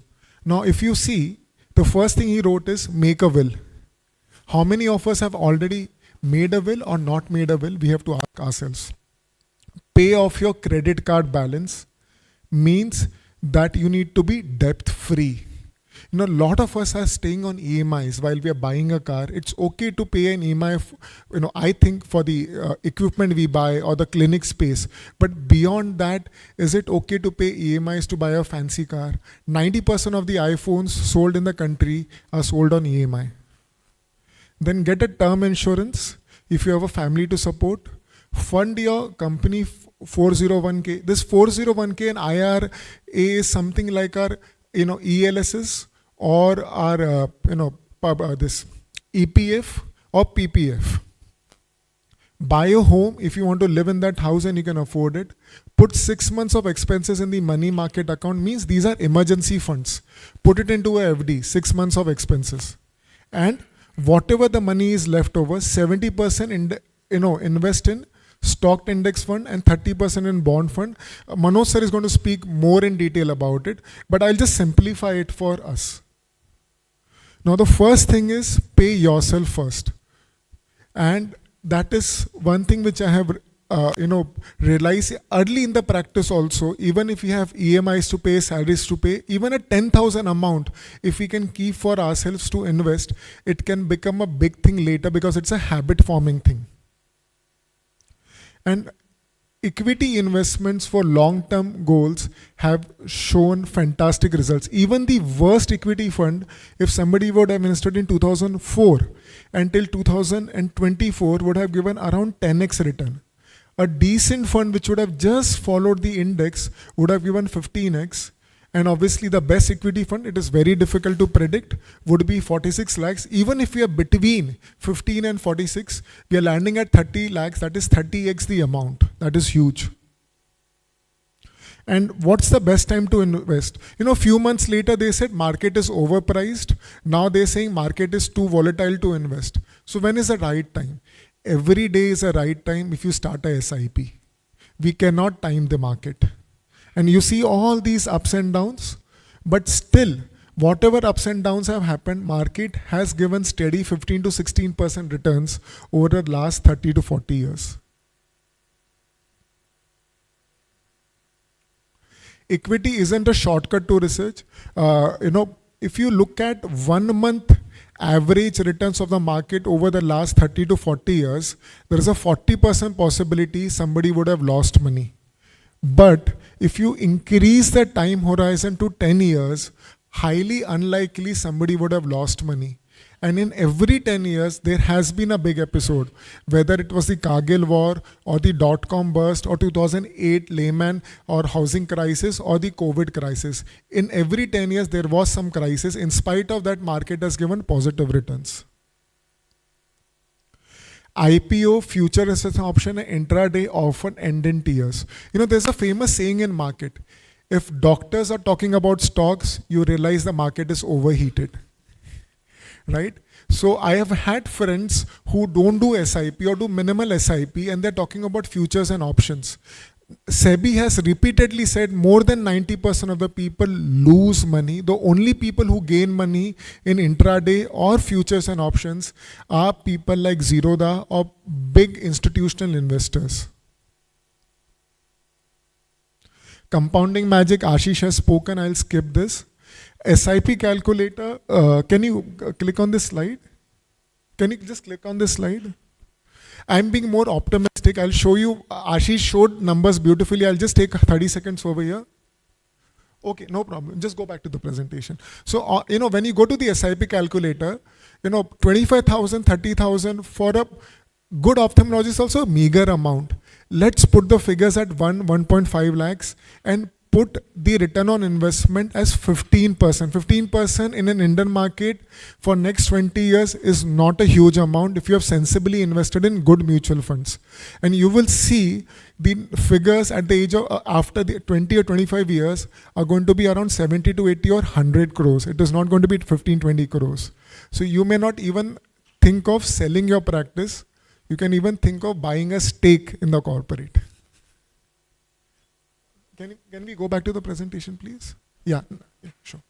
Now if you see, the first thing he wrote is make a will. How many of us have already made a will or not made a will? We have to ask ourselves. Pay off your credit card balance means that you need to be debt free. A lot of us are staying on EMIs while we are buying a car. It's okay to pay an EMI, I think for the equipment we buy or the clinic space. But beyond that, is it okay to pay EMIs to buy a fancy car? 90% of the iPhones sold in the country are sold on EMI. Then get a term insurance if you have a family to support. Fund your company 401k. This 401k and IRA is something like our ELSs or our this EPF or PPF. Buy a home if you want to live in that house and you can afford it. Put 6 months of expenses in the money market account, means these are emergency funds. Put it into a FD, 6 months of expenses. And whatever the money is left over, 70% invest in stock index fund and 30% in bond fund. Manoj sir is going to speak more in detail about it, but I'll just simplify it for us. Now the first thing is pay yourself first, and that is one thing which I have realized early in the practice also. Even if we have EMIs to pay, salaries to pay, even a 10,000 amount, if we can keep for ourselves to invest, it can become a big thing later because it's a habit forming thing. And equity investments for long-term goals have shown fantastic results. Even the worst equity fund, if somebody would have invested in 2004 until 2024, would have given around 10x return. A decent fund which would have just followed the index would have given 15x. And obviously the best equity fund, it is very difficult to predict, would be 46 lakhs. Even if we are between 15 and 46, we are landing at 30 lakhs, that is 30x the amount. That is huge. And what's the best time to invest? A few months later they said market is overpriced. Now they're saying market is too volatile to invest. So when is the right time? Every day is a right time if you start a SIP. We cannot time the market. And you see all these ups and downs, but still, whatever ups and downs have happened, market has given steady 15 to 16% returns over the last 30 to 40 years. Equity isn't a shortcut to research. If you look at 1 month average returns of the market over the last 30 to 40 years, there is a 40% possibility somebody would have lost money. But if you increase the time horizon to 10 years, highly unlikely somebody would have lost money. And in every 10 years, there has been a big episode, whether it was the Kargil war or the dot-com burst or 2008 Lehman or housing crisis or the COVID crisis. In every 10 years, there was some crisis. In spite of that, market has given positive returns. IPO, future research option, and intraday often end in tears. There's a famous saying in market. If doctors are talking about stocks, you realize the market is overheated. Right? So I have had friends who don't do SIP or do minimal SIP, and they're talking about futures and options. SEBI has repeatedly said more than 90% of the people lose money. The only people who gain money in intraday or futures and options are people like Zerodha or big institutional investors. Compounding magic, Ashish has spoken. I'll skip this. SIP calculator. Can you click on this slide? Can you just click on this slide? I'm being more optimistic. I'll show you. Ashish showed numbers beautifully. I'll just take 30 seconds over here. Okay, no problem. Just go back to the presentation. So, when you go to the SIP calculator, 25,000, 30,000 for a good ophthalmologist also a meager amount. Let's put the figures at 1.5 lakhs and put the return on investment as 15%. 15% in an Indian market for next 20 years is not a huge amount if you have sensibly invested in good mutual funds. And you will see the figures at the age of after the 20 or 25 years are going to be around 70 to 80 or 100 crores. It is not going to be 15, 20 crores. So you may not even think of selling your practice. You can even think of buying a stake in the corporate. Can we go back to the presentation, please? Yeah, sure.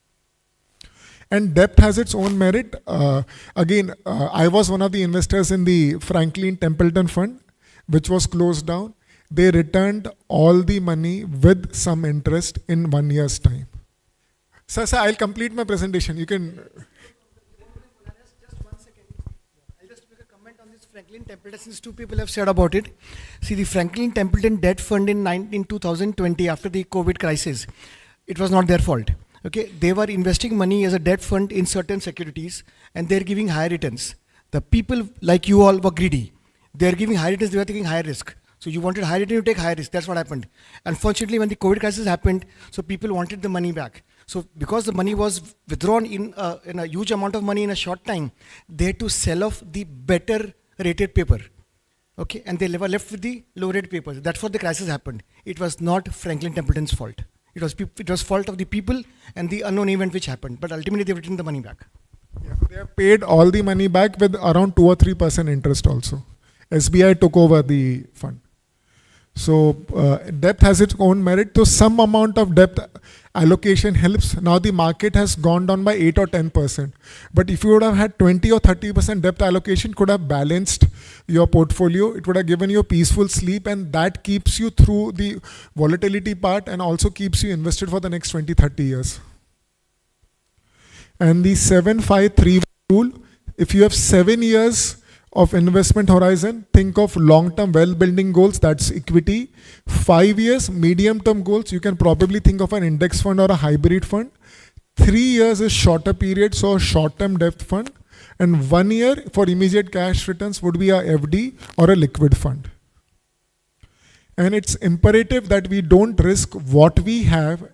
And depth has its own merit. I was one of the investors in the Franklin Templeton fund, which was closed down. They returned all the money with some interest in 1 year's time. Sir, I'll complete my presentation. You can... Just 1 second. I'll just make a comment on this Franklin Templeton, since two people have said about it. See, the Franklin Templeton debt fund in 2020, after the COVID crisis, it was not their fault. Okay, they were investing money as a debt fund in certain securities, and they're giving higher returns. The people like you all were greedy. They're giving high returns, they were taking higher risk. So you wanted high return, you take high risk. That's what happened. Unfortunately, when the COVID crisis happened, so people wanted the money back. So because the money was withdrawn in a huge amount of money in a short time, they had to sell off the better rated paper. Okay, and they were left with the low rated papers. That's what the crisis happened. It was not Franklin Templeton's fault. It was fault of the people and the unknown event which happened. But ultimately, they've returned the money back. Yeah, they have paid all the money back with around 2 or 3% interest also. SBI took over the fund. So depth has its own merit. So some amount of depth allocation helps. Now the market has gone down by 8 or 10%. But if you would have had 20 or 30% depth allocation, could have balanced your portfolio. It would have given you a peaceful sleep, and that keeps you through the volatility part and also keeps you invested for the next 20, 30 years. And the 7-5-3 rule, if you have 7 years of investment horizon, think of long-term wealth-building goals, that's equity. 5 years, medium-term goals, you can probably think of an index fund or a hybrid fund. 3 years is shorter period, so a short-term depth fund. And 1 year for immediate cash returns would be a FD or a liquid fund. And it's imperative that we don't risk what we have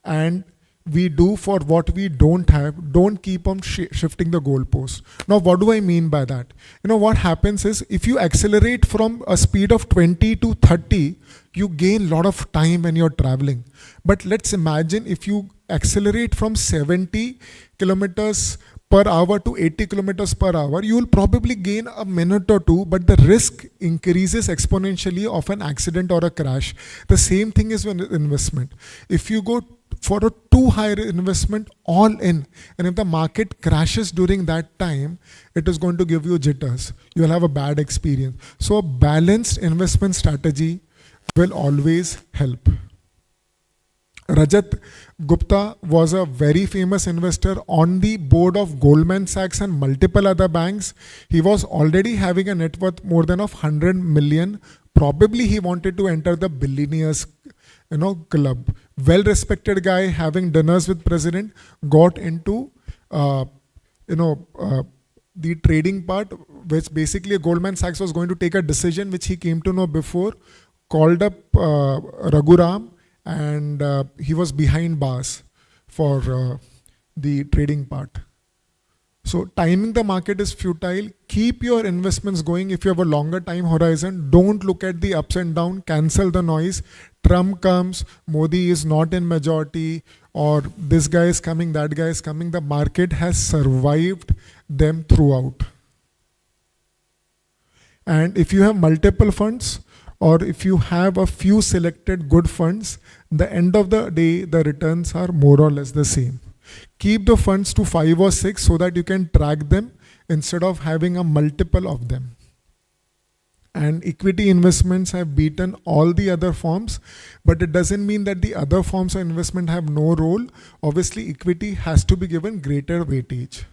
and we do for what we don't have. Don't keep on shifting the goalpost. Now, what do I mean by that? What happens is if you accelerate from a speed of 20 to 30, you gain a lot of time when you're traveling. But let's imagine if you accelerate from 70 kilometers per hour to 80 kilometers per hour, you will probably gain a minute or two, but the risk increases exponentially of an accident or a crash. The same thing is with investment. If you go for a too high investment all in, and if the market crashes during that time, it is going to give you jitters. You will have a bad experience. So a balanced investment strategy will always help. Rajat Gupta was a very famous investor on the board of Goldman Sachs and multiple other banks. He was already having a net worth more than of 100 million. Probably he wanted to enter the billionaires club. Well-respected guy, having dinners with president, got into the trading part, which basically Goldman Sachs was going to take a decision which he came to know before, called up Raghuram, and he was behind bars for the trading part. So timing the market is futile. Keep your investments going if you have a longer time horizon. Don't look at the ups and downs. Cancel the noise. Trump comes, Modi is not in majority, or this guy is coming, that guy is coming. The market has survived them throughout. And if you have multiple funds, or if you have a few selected good funds, the end of the day, the returns are more or less the same. Keep the funds to 5 or 6 so that you can track them instead of having a multiple of them. And equity investments have beaten all the other forms, but it doesn't mean that the other forms of investment have no role. Obviously, equity has to be given greater weightage.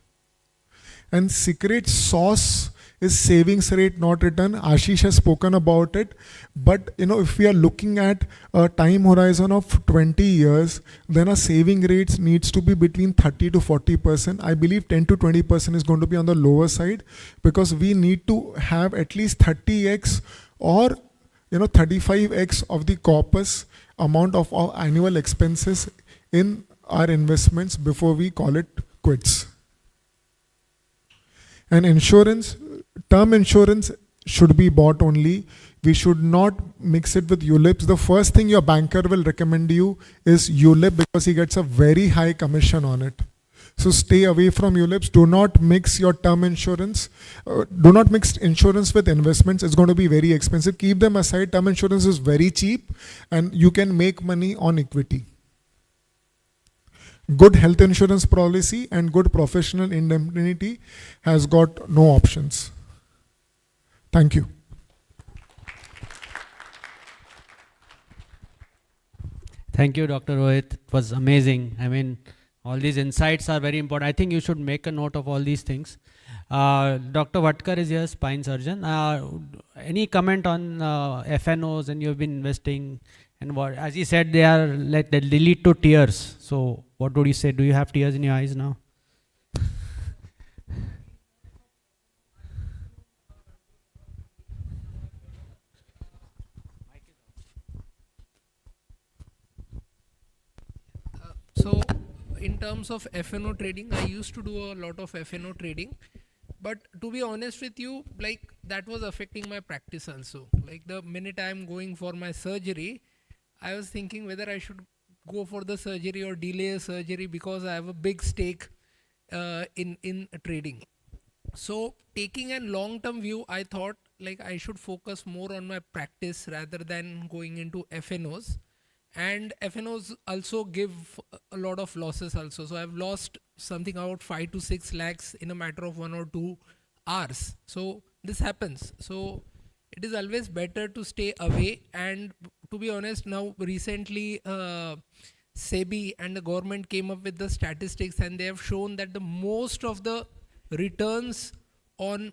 And secret sauce is savings rate, not return. Ashish has spoken about it. But if we are looking at a time horizon of 20 years, then our saving rates needs to be between 30 to 40%. I believe 10 to 20% is going to be on the lower side, because we need to have at least 30x or 35x of the corpus amount of our annual expenses in our investments before we call it quits. And insurance, term insurance should be bought only. We should not mix it with ULIPs. The first thing your banker will recommend you is ULIP, because he gets a very high commission on it. So stay away from ULIPs. Do not mix your term insurance. Do not mix insurance with investments. It's going to be very expensive. Keep them aside. Term insurance is very cheap and you can make money on equity. Good health insurance policy and good professional indemnity has got no options. Thank you. Thank you, Dr. Rohit. It was amazing. I mean, all these insights are very important. I think you should make a note of all these things. Dr. Vatkar is here, spine surgeon. Any comment on FNOs, and you've been investing, and what, as he said, they are like, they lead to tears. So what would you say? Do you have tears in your eyes now? So in terms of FNO trading, I used to do a lot of FNO trading, but to be honest with you, like that was affecting my practice also. Like the minute I'm going for my surgery, I was thinking whether I should go for the surgery or delay a surgery, because I have a big stake in trading. So taking a long-term view, I thought like I should focus more on my practice rather than going into FNOs. And FNOs also give a lot of losses also. So I've lost something about 5 to 6 lakhs in a matter of 1 or 2 hours. So this happens. So it is always better to stay away. And to be honest, now recently SEBI and the government came up with the statistics, and they have shown that the most of the returns on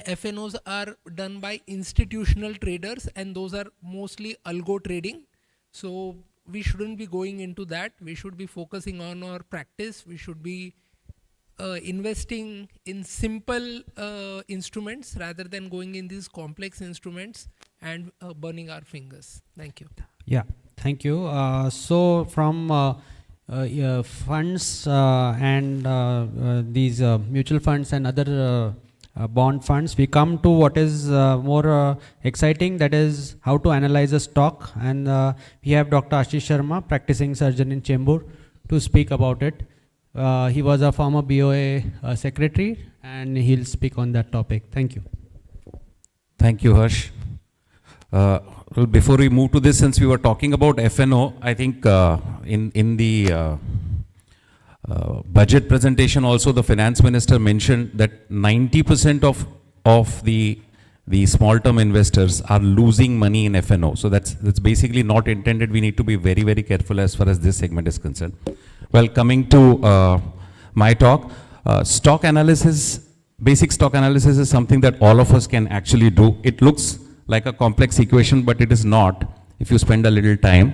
FNOs are done by institutional traders, and those are mostly algo trading. So we shouldn't be going into that. We should be focusing on our practice. We should be investing in simple instruments rather than going in these complex instruments and burning our fingers. Thank you. Yeah, thank you. So from funds and these mutual funds and other bond funds, we come to what is more exciting, that is how to analyze a stock. And we have Dr. Ashish Sharma, practicing surgeon in Chembur, to speak about it. He was a former BOA secretary, and he'll speak on that topic. Thank you. Thank you, Harsh. Well, before we move to this, since we were talking about FNO, I think in the budget presentation also, the finance minister mentioned that 90% of the small term investors are losing money in FNO. So that's basically not intended. We need to be very, very careful as far as this segment is concerned. Well, coming to my talk, stock analysis, basic stock analysis is something that all of us can actually do. It looks like a complex equation, but it is not if you spend a little time.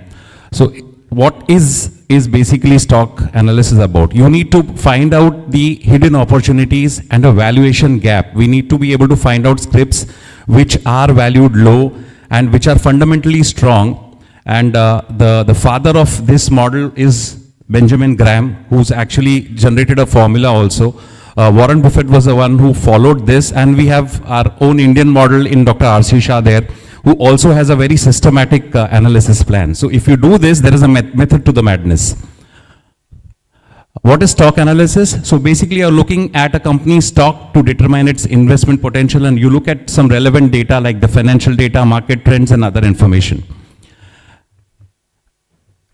So what is basically stock analysis about? You need to find out the hidden opportunities and a valuation gap. We need to be able to find out scripts which are valued low and which are fundamentally strong. And the father of this model is Benjamin Graham, who's actually generated a formula also. Warren Buffett was the one who followed this, and we have our own Indian model in Dr. R.C. Shah there, who also has a very systematic analysis plan. So if you do this, there is a method to the madness. What is stock analysis? So basically you're looking at a company's stock to determine its investment potential, and you look at some relevant data like the financial data, market trends and other information.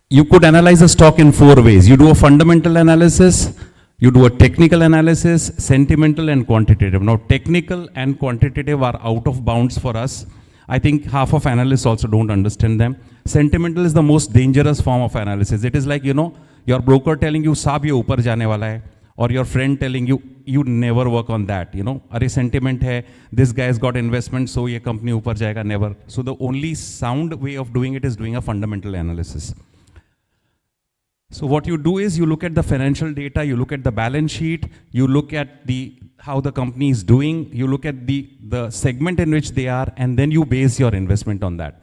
You could analyze a stock in 4 ways. You do a fundamental analysis, you do a technical analysis, sentimental and quantitative. Now technical and quantitative are out of bounds for us. I think half of analysts also don't understand them. Sentimental is the most dangerous form of analysis. It is like, your broker telling you, "Saab ye upar jane wala hai," or your friend telling you, "You never work on that." Are sentiment hai, this guy's got investment, so ye company upar jayega, never. So the only sound way of doing it is doing a fundamental analysis. So what you do is you look at the financial data, you look at the balance sheet, you look at how the company is doing, you look at the segment in which they are, and then you base your investment on that.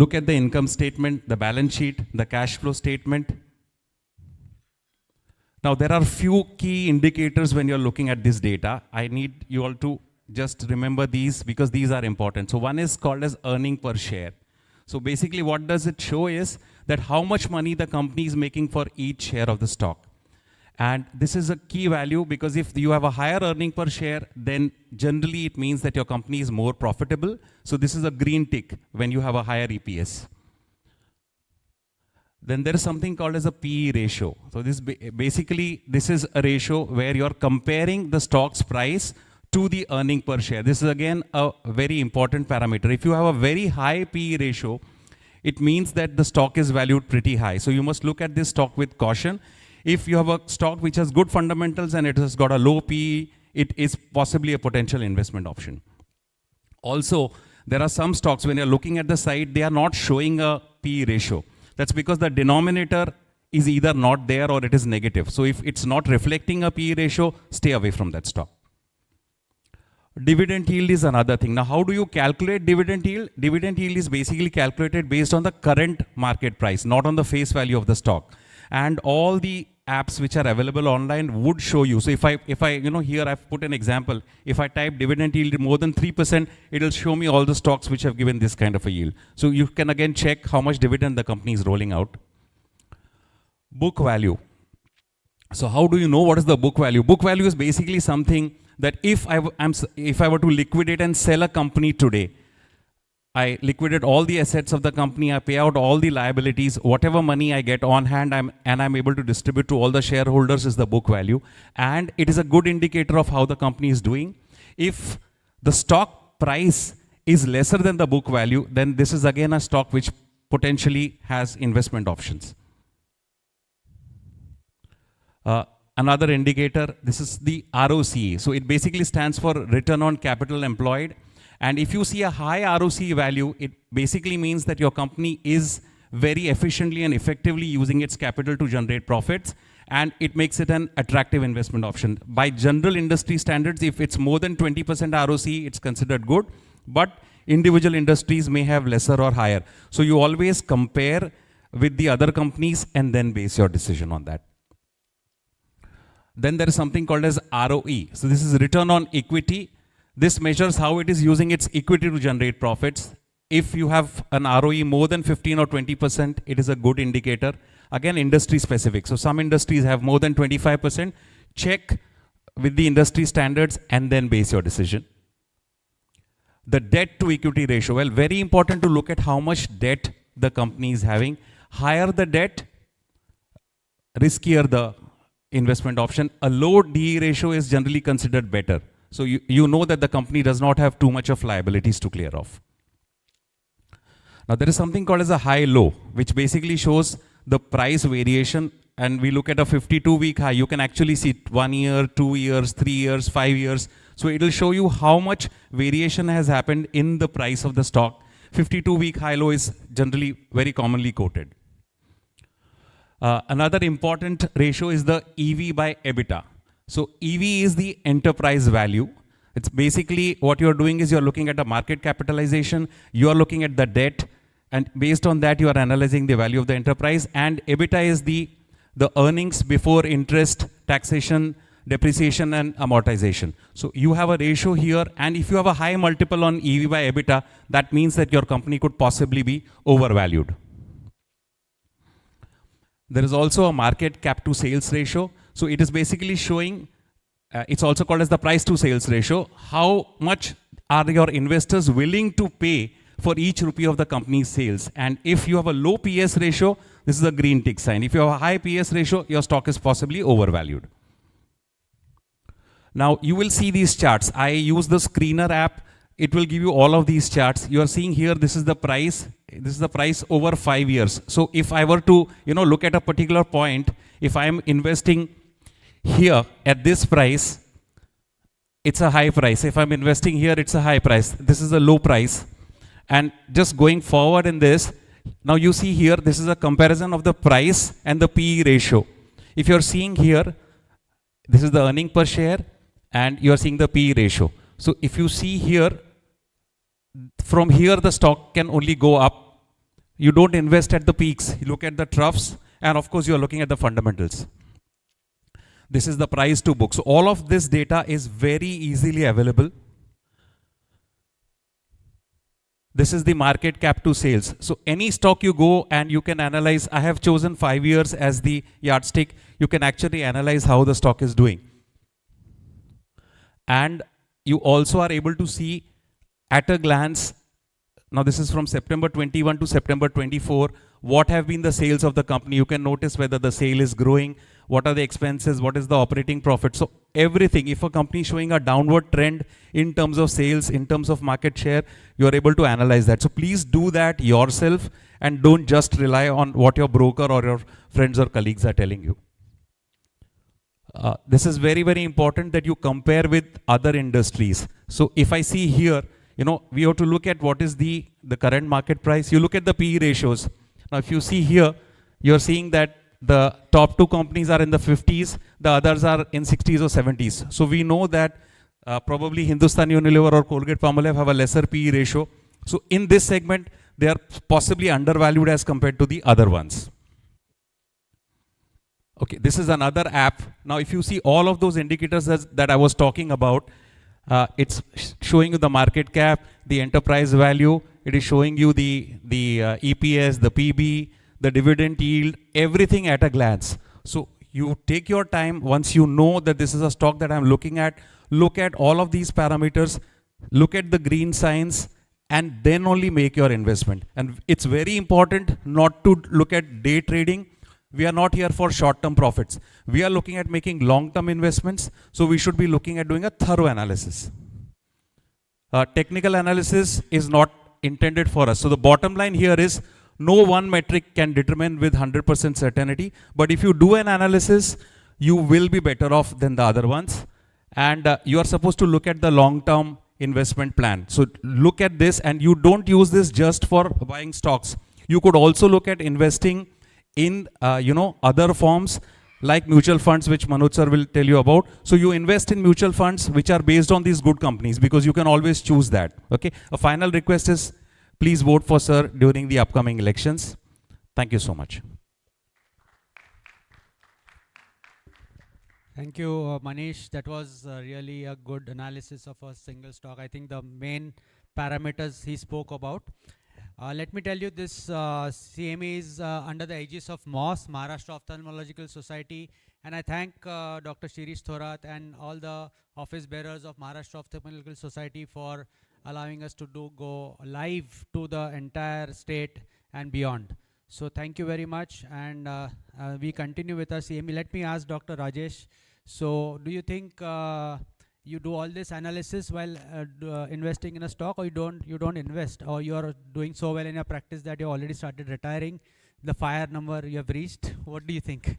Look at the income statement, the balance sheet, the cash flow statement. Now there are few key indicators when you're looking at this data. I need you all to just remember these because these are important. So one is called as earning per share. So basically what does it show is that how much money the company is making for each share of the stock. And this is a key value because if you have a higher earning per share, then generally it means that your company is more profitable. So this is a green tick when you have a higher EPS. Then there is something called as a PE ratio. So this this is a ratio where you're comparing the stock's price to the earning per share. This is again a very important parameter. If you have a very high PE ratio, it means that the stock is valued pretty high. So you must look at this stock with caution. If you have a stock which has good fundamentals and it has got a low PE, it is possibly a potential investment option. Also, there are some stocks when you're looking at the side, they are not showing a PE ratio. That's because the denominator is either not there or it is negative. So if it's not reflecting a PE ratio, stay away from that stock. Dividend yield is another thing. Now, how do you calculate dividend yield? Dividend yield is basically calculated based on the current market price, not on the face value of the stock. And all the apps which are available online would show you. So if I here I've put an example. If I type dividend yield more than 3%, it'll show me all the stocks which have given this kind of a yield. So you can again check how much dividend the company is rolling out. Book value. So how do you know what is the book value? Book value is basically something that if I were to liquidate and sell a company today, I liquidate all the assets of the company, I pay out all the liabilities, whatever money I get on hand, I'm able to distribute to all the shareholders is the book value. And it is a good indicator of how the company is doing. If the stock price is lesser than the book value, then this is again a stock which potentially has investment options. Another indicator, this is the ROCE. So it basically stands for return on capital employed. And if you see a high ROCE value, it basically means that your company is very efficiently and effectively using its capital to generate profits, and it makes it an attractive investment option. By general industry standards, if it's more than 20% ROCE, it's considered good, but individual industries may have lesser or higher. So you always compare with the other companies and then base your decision on that. Then there is something called as ROE. So this is return on equity. This measures how it is using its equity to generate profits. If you have an ROE more than 15 or 20%, it is a good indicator. Again, industry specific. So some industries have more than 25%. Check with the industry standards and then base your decision. The debt to equity ratio. Well, very important to look at how much debt the company is having. Higher the debt, riskier the investment option. A low DE ratio is generally considered better. So you know that the company does not have too much of liabilities to clear off. Now there is something called as a high-low, which basically shows the price variation. And we look at a 52-week high. You can actually see 1 year, 2 years, 3 years, 5 years. So it will show you how much variation has happened in the price of the stock. 52-week high-low is generally very commonly quoted. Another important ratio is the EV by EBITDA. So EV is the enterprise value. It's basically what you're doing is you're looking at the market capitalization, you're looking at the debt, and based on that you are analyzing the value of the enterprise. And EBITDA is the earnings before interest, taxation, depreciation and amortization. So you have a ratio here, and if you have a high multiple on EV by EBITDA, that means that your company could possibly be overvalued. There is also a market cap to sales ratio. So it is basically showing, it's also called as the price to sales ratio. How much are your investors willing to pay for each rupee of the company's sales? And if you have a low PS ratio, this is a green tick sign. If you have a high PS ratio, your stock is possibly overvalued. Now you will see these charts. I use the screener app. It will give you all of these charts. You are seeing here, this is the price. This is the price over 5 years. So if I were to, look at a particular point, if I am investing here at this price, it's a high price. If I'm investing here, it's a high price. This is a low price. And just going forward in this, now you see here, this is a comparison of the price and the PE ratio. If you're seeing here, this is the earning per share and you're seeing the PE ratio. So if you see here, from here the stock can only go up. You don't invest at the peaks. You look at the troughs and of course you're looking at the fundamentals. This is the price to book. So all of this data is very easily available. This is the market cap to sales. So any stock you go and you can analyze. I have chosen 5 years as the yardstick. You can actually analyze how the stock is doing. And you also are able to see at a glance. Now this is from September 21 to September 24. What have been the sales of the company? You can notice whether the sale is growing. What are the expenses? What is the operating profit? So everything, if a company is showing a downward trend in terms of sales, in terms of market share, you are able to analyze that. So please do that yourself and don't just rely on what your broker or your friends or colleagues are telling you. This is very, very important that you compare with other industries. So if I see here, we have to look at what is the current market price. You look at the PE ratios. Now if you see here, you're seeing that the top 2 companies are in the 50s, the others are in 60s or 70s. So we know that probably Hindustan Unilever or Colgate-Palmolive have a lesser PE ratio. So in this segment, they are possibly undervalued as compared to the other ones. Okay, this is another app. Now if you see all of those indicators that I was talking about, it's showing you the market cap, the enterprise value, it is showing you the EPS, the PB, the dividend yield, everything at a glance. So you take your time. Once you know that this is a stock that I'm looking at, look at all of these parameters, look at the green signs, and then only make your investment. And it's very important not to look at day trading. We are not here for short-term profits. We are looking at making long-term investments. So we should be looking at doing a thorough analysis. Technical analysis is not intended for us. So the bottom line here is, no one metric can determine with 100% certainty, but if you do an analysis, you will be better off than the other ones. And you are supposed to look at the long-term investment plan. So look at this, and you don't use this just for buying stocks. You could also look at investing in other forms like mutual funds, which Manoj sir will tell you about. So you invest in mutual funds which are based on these good companies, because you can always choose that. Okay. A final request is, please vote for sir during the upcoming elections. Thank you so much. Thank you, Manish. That was really a good analysis of a single stock. I think the main parameters he spoke about. Let me tell you, this CME is under the aegis of MOS, Maharashtra Ophthalmological Society, and I thank Dr. Shirish Thorat and all the office bearers of Maharashtra Ophthalmological Society for allowing us to go live to the entire state and beyond. So thank you very much, and we continue with our CME. Let me ask Dr. Rajesh, so do you think you do all this analysis while investing in a stock, or you don't invest, or you are doing so well in your practice that you already started retiring, the fire number you have reached? What do you think?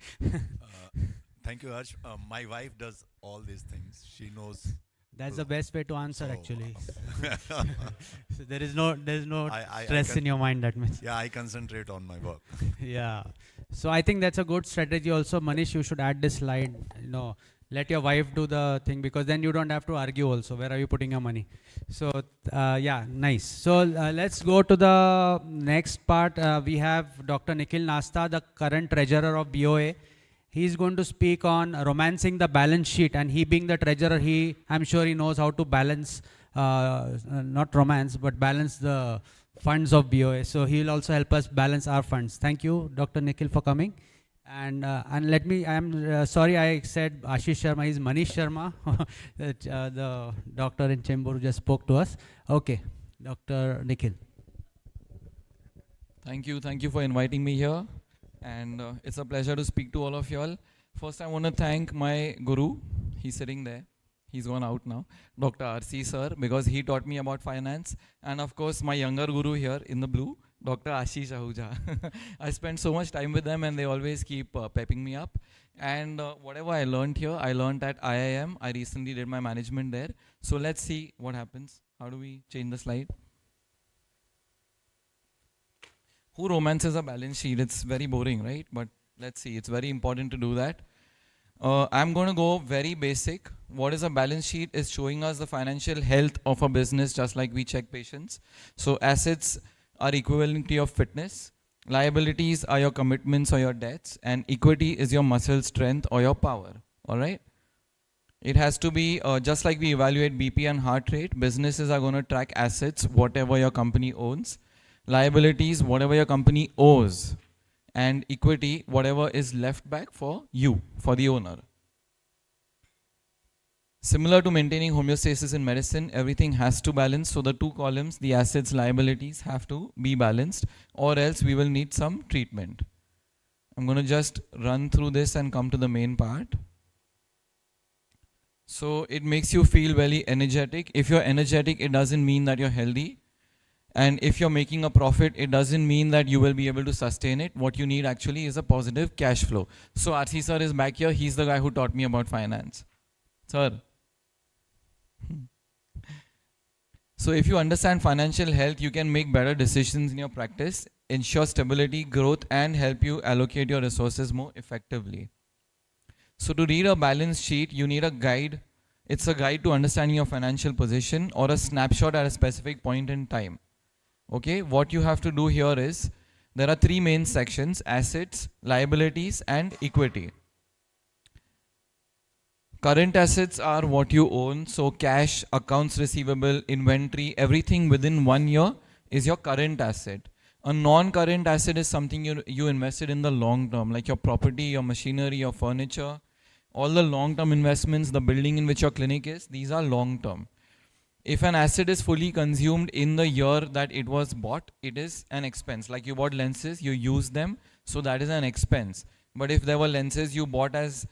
Thank you, Harsh. My wife does all these things. She knows. That's the best way to answer, So, actually. So there is no stress in your mind, that means. Yeah, I concentrate on my work. Yeah. So I think that's a good strategy also. Manish, you should add this slide, let your wife do the thing, because then you don't have to argue also, where are you putting your money? So yeah, nice. So let's go to the next part. We have Dr. Nikhil Nasta, the current treasurer of BOA. He's going to speak on romancing the balance sheet, and he being the treasurer, I'm sure he knows how to balance, not romance, but balance the funds of BOA. So he'll also help us balance our funds. Thank you, Dr. Nikhil, for coming. And let me, I'm sorry I said Ashish Sharma, he's Manish Sharma, the doctor in Chembur who just spoke to us. Okay, Dr. Nikhil. Thank you for inviting me here. And it's a pleasure to speak to all of y'all. First, I want to thank my guru. He's sitting there. He's gone out now. Dr. RC sir, because he taught me about finance. And of course, my younger guru here in the blue, Dr. Ashish Ahuja. I spent so much time with them and they always keep pepping me up. And whatever I learned here, I learned at IIM. I recently did my management there. So let's see what happens. How do we change the slide? Who romances a balance sheet? It's very boring, right? But let's see, it's very important to do that. I'm going to go very basic. What is a balance sheet? Is showing us the financial health of a business, just like we check patients. So assets are equivalent to your fitness. Liabilities are your commitments or your debts. And equity is your muscle strength or your power. All right? It has to be, just like we evaluate BP and heart rate, businesses are going to track assets, whatever your company owns. Liabilities, whatever your company owes, and equity, whatever is left back for you, for the owner. Similar to maintaining homeostasis in medicine, everything has to balance. So the two columns, the assets, liabilities, have to be balanced, or else we will need some treatment. I'm going to just run through this and come to the main part. So it makes you feel very energetic. If you're energetic, it doesn't mean that you're healthy. And if you're making a profit, it doesn't mean that you will be able to sustain it. What you need actually is a positive cash flow. So RC sir is back here. He's the guy who taught me about finance. Sir. So if you understand financial health, you can make better decisions in your practice, ensure stability, growth, and help you allocate your resources more effectively. So to read a balance sheet, you need a guide. It's a guide to understanding your financial position or a snapshot at a specific point in time. Okay, what you have to do here is, there are three main sections: assets, liabilities, and equity. Current assets are what you own, so cash, accounts receivable, inventory, everything within 1 year is your current asset. A non-current asset is something you invested in the long term, like your property, your machinery, your furniture, all the long-term investments, the building in which your clinic is, these are long-term. If an asset is fully consumed in the year that it was bought, it is an expense. Like you bought lenses, you use them, so that is an expense. But if there were lenses you bought as,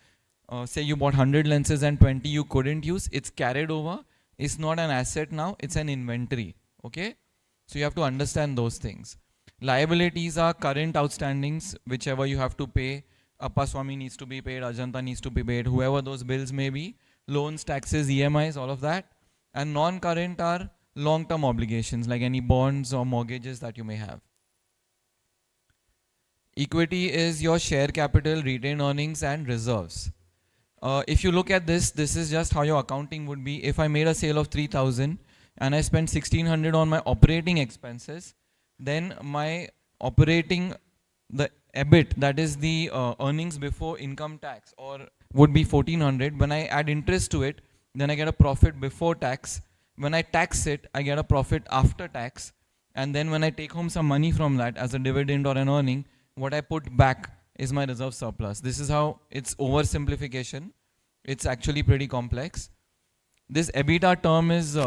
say you bought 100 lenses and 20 you couldn't use, it's carried over. It's not an asset now, it's an inventory. Okay? So you have to understand those things. Liabilities are current outstandings, whichever you have to pay. Appa Swami needs to be paid, Ajanta needs to be paid, whoever those bills may be. Loans, taxes, EMIs, all of that. And non-current are long-term obligations, like any bonds or mortgages that you may have. Equity is your share capital, retained earnings, and reserves. If you look at this, this is just how your accounting would be. If I made a sale of 3,000 and I spent 1,600 on my operating expenses, then my operating, the EBIT, that is the earnings before income tax, or would be 1,400. When I add interest to it, then I get a profit before tax. When I tax it, I get a profit after tax. And then when I take home some money from that as a dividend or an earning, what I put back is my reserve surplus. This is how it's oversimplification. It's actually pretty complex. This EBITDA term is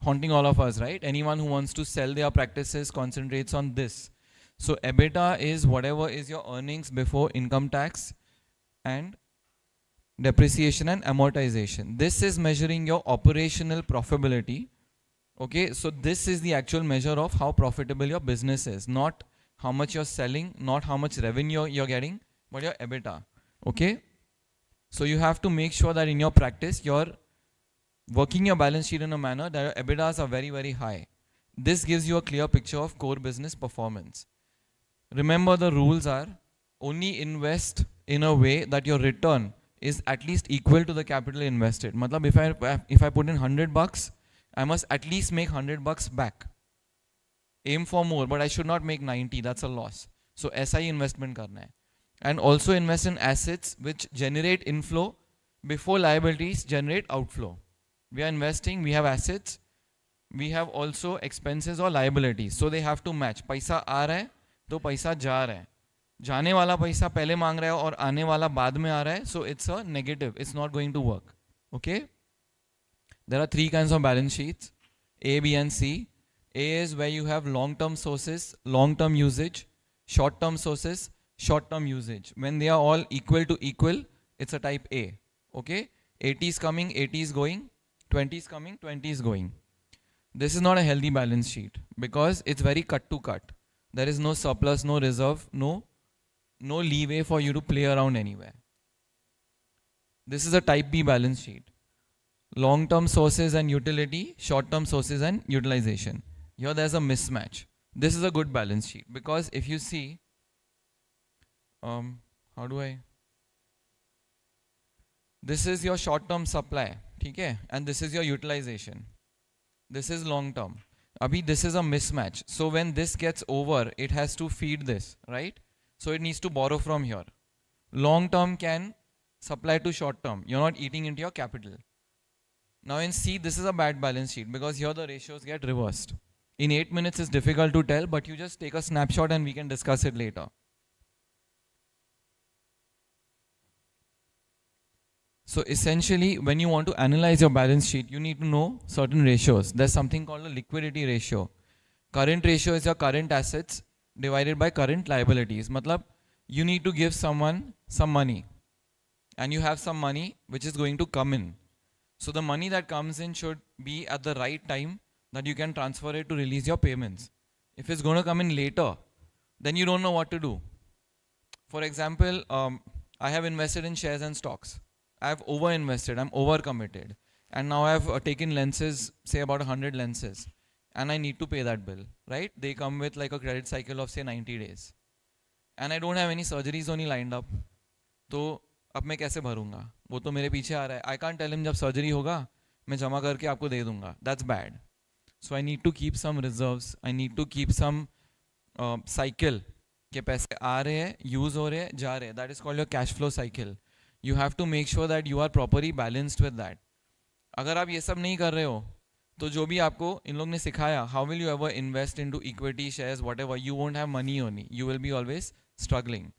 haunting all of us, right? Anyone who wants to sell their practices concentrates on this. So EBITDA is whatever is your earnings before income tax and depreciation and amortization. This is measuring your operational profitability. Okay, so this is the actual measure of how profitable your business is, not how much you're selling, not how much revenue you're getting, but your EBITDA. Okay, so you have to make sure that in your practice you're working your balance sheet in a manner that your EBITDAs are very, very high. This gives you a clear picture of core business performance. Remember, the rules are only invest in a way that your return is at least equal to the capital invested. Matlab, if I put in $100, I must at least make $100 back. Aim for more, but I should not make 90. That's a loss. So SI investment karna hai. And also invest in assets which generate inflow before liabilities generate outflow. We are investing, we have assets, we have also expenses or liabilities. So they have to match. Paisa aa raha hai, to paisa ja raha hai. जाने वाला पैसा पहले मांग रहा है और आने वाला बाद में आ रहा है, so it's a negative, it's not going to work. Okay, there are three kinds of balance sheets, A, B and C. A is where you have long term sources, long term usage, short term sources, short term usage. When they are all equal to equal, it's a type A. Okay, 80 is coming, 80 is going, 20 is coming, 20 is going. This is not a healthy balance sheet because it's very cut to cut. There is no surplus, no reserve, no leeway for you to play around anywhere. This is a type B balance sheet. Long-term sources and utility, short-term sources and utilization. Here there's a mismatch. This is a good balance sheet because if you see, this is your short-term supply, okay? And this is your utilization. This is long-term. Abhi, this is a mismatch. So when this gets over, it has to feed this, right? So it needs to borrow from here. Long-term can supply to short-term. You're not eating into your capital. Now in C, this is a bad balance sheet because here the ratios get reversed. In 8 minutes, it's difficult to tell, but you just take a snapshot and we can discuss it later. So essentially, when you want to analyze your balance sheet, you need to know certain ratios. There's something called a liquidity ratio. Current ratio is your current assets divided by current liabilities. Matlab, you need to give someone some money and you have some money which is going to come in. So the money that comes in should be at the right time that you can transfer it to release your payments. If it's going to come in later, then you don't know what to do. For example, I have invested in shares and stocks. I've over-invested, I'm over-committed. And now I've taken lenses, say about 100 lenses. And I need to pay that bill, right? They come with like a credit cycle of say 90 days. And I don't have any surgeries only lined up. तो अब मैं कैसे भरूंगा? वो तो मेरे पीछे आ रहा है. I can't tell him जब सर्जरी होगा मैं जमा करके आपको दे दूंगा. That's bad. So I need to keep some reserves. I need to keep some cycle के पैसे आ रहे हैं, use हो रहे हैं, जा रहे हैं. That is called your cash flow cycle. You have to make sure that you are properly balanced with that. अगर आप ये सब नहीं कर रहे हो तो जो भी आपको इन लोग ने सिखाया, how will you ever invest into equity shares, whatever, you won't have money only. You will be always struggling.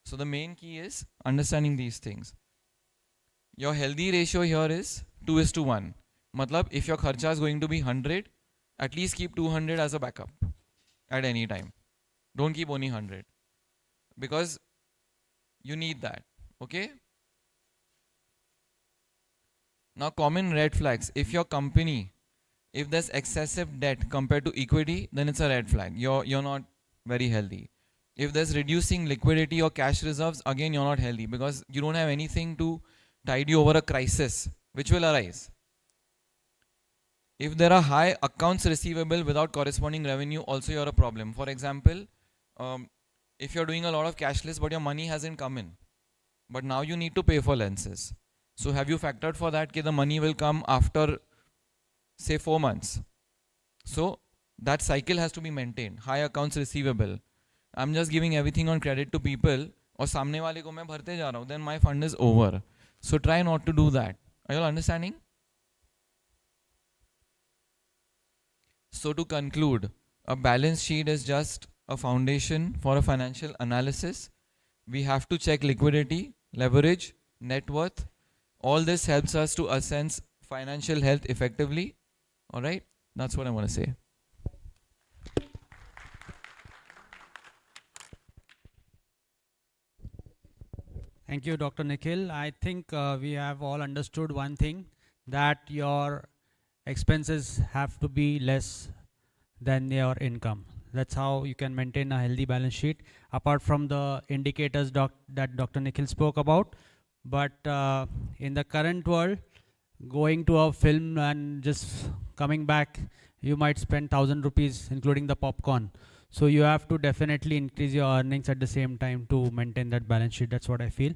So the main key is understanding these things. Your healthy ratio here is 2:1. Matlab, if your kharcha is going to be 100, at least keep 200 as a backup at any time. Don't keep only 100 because you need that. Okay? Now common red flags. If your company, if there's excessive debt compared to equity, then it's a red flag. You're not very healthy. If there's reducing liquidity or cash reserves, again you're not healthy because you don't have anything to tide you over a crisis which will arise. If there are high accounts receivable without corresponding revenue, also you're a problem. For example, if you're doing a lot of cashless but your money hasn't come in, but now you need to pay for lenses. So have you factored for that that the money will come after say 4 months? So that cycle has to be maintained. High accounts receivable. I'm just giving everything on credit to people और सामने वाले को मैं भरते जा रहा हूँ, then my fund is over. So try not to do that. Are you all understanding? So to conclude, a balance sheet is just a foundation for a financial analysis. We have to check liquidity, leverage, net worth. All this helps us to assess financial health effectively. All right, that's what I want to say. Thank you, Dr. Nikhil. I think we have all understood one thing, that your expenses have to be less than your income. That's how you can maintain a healthy balance sheet, apart from the indicators that Dr. Nikhil spoke about. But in the current world, going to a film and just coming back, you might spend 1,000 rupees, including the popcorn. So you have to definitely increase your earnings at the same time to maintain that balance sheet. That's what I feel.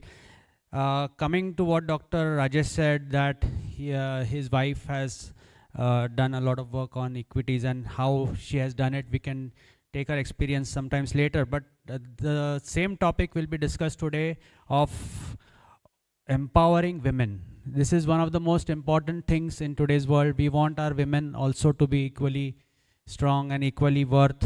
Coming to what Dr. Rajesh said, that his wife has done a lot of work on equities and how she has done it, we can take her experience sometimes later. But the same topic will be discussed today of empowering women. This is one of the most important things in today's world. We want our women also to be equally strong and equally worth,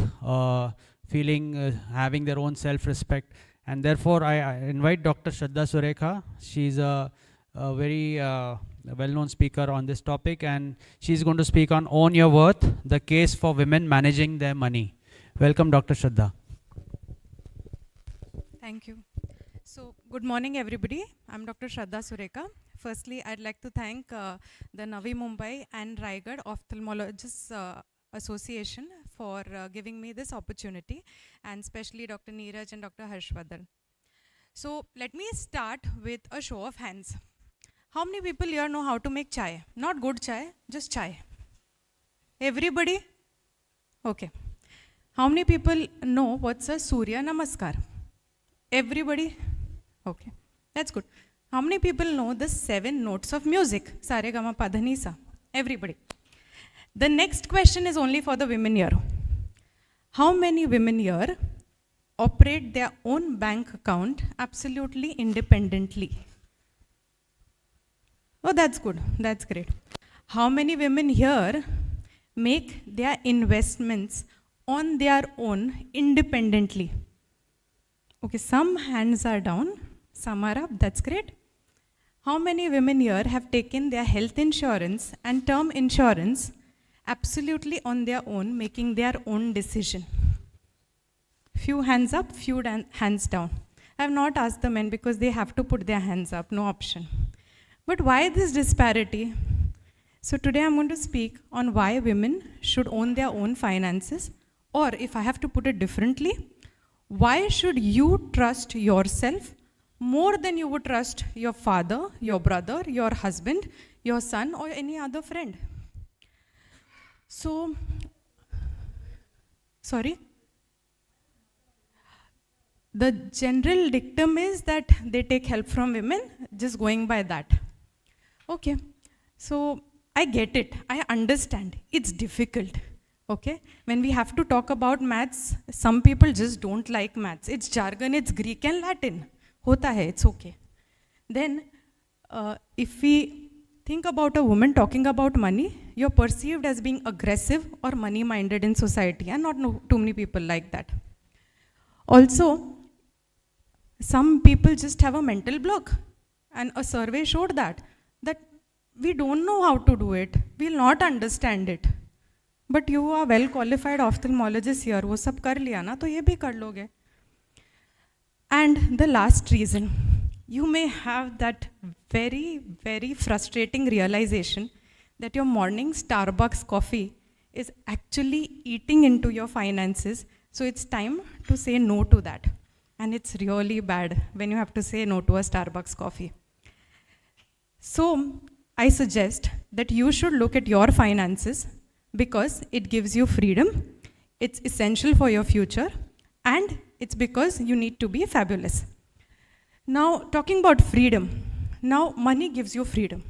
feeling, having their own self-respect. And therefore, I invite Dr. Shraddha Surekha. She's a very well-known speaker on this topic, and she's going to speak on Own Your Worth, the case for women managing their money. Welcome, Dr. Shraddha. Thank you. So, good morning, everybody. I'm Dr. Shraddha Surekha. Firstly, I'd like to thank the Navi Mumbai and Raigad Ophthalmologists Association for giving me this opportunity, and especially Dr. Neeraj and Dr. Harshvardhan. So, let me start with a show of hands. How many people here know how to make chai? Not good chai, just chai. Everybody? Okay. How many people know what's a Surya Namaskar? Everybody? Okay, that's good. How many people know the 7 notes of music? Sa re ga ma pa dha ni sa. Everybody. The next question is only for the women here. How many women here operate their own bank account absolutely independently? Oh, that's good. That's great. How many women here make their investments on their own independently? Okay, some hands are down, some are up, that's great. How many women here have taken their health insurance and term insurance absolutely on their own, making their own decision? Few hands up, few hands down. I have not asked the men because they have to put their hands up, no option. But why this disparity? So today I'm going to speak on why women should own their own finances, or if I have to put it differently, why should you trust yourself more than you would trust your father, your brother, your husband, your son, or any other friend? So, sorry? The general dictum is that they take help from women, just going by that. Okay, so I get it, I understand, it's difficult. Okay, when we have to talk about maths, some people just don't like maths. It's jargon, it's Greek and Latin. Hota hai, it's okay. Then, if we think about a woman talking about money, you're perceived as being aggressive or money-minded in society, and not too many people like that. Also, some people just have a mental block, and a survey showed that we don't know how to do it, we'll not understand it. But you are well qualified ophthalmologist here, वो सब कर लिया ना, तो ये भी कर लोगे. And the last reason, you may have that very, very frustrating realization that your morning Starbucks coffee is actually eating into your finances, so it's time to say no to that. And it's really bad when you have to say no to a Starbucks coffee. So I suggest that you should look at your finances, because it gives you freedom, it's essential for your future, and it's because you need to be fabulous. Now, talking about freedom, now money gives you freedom.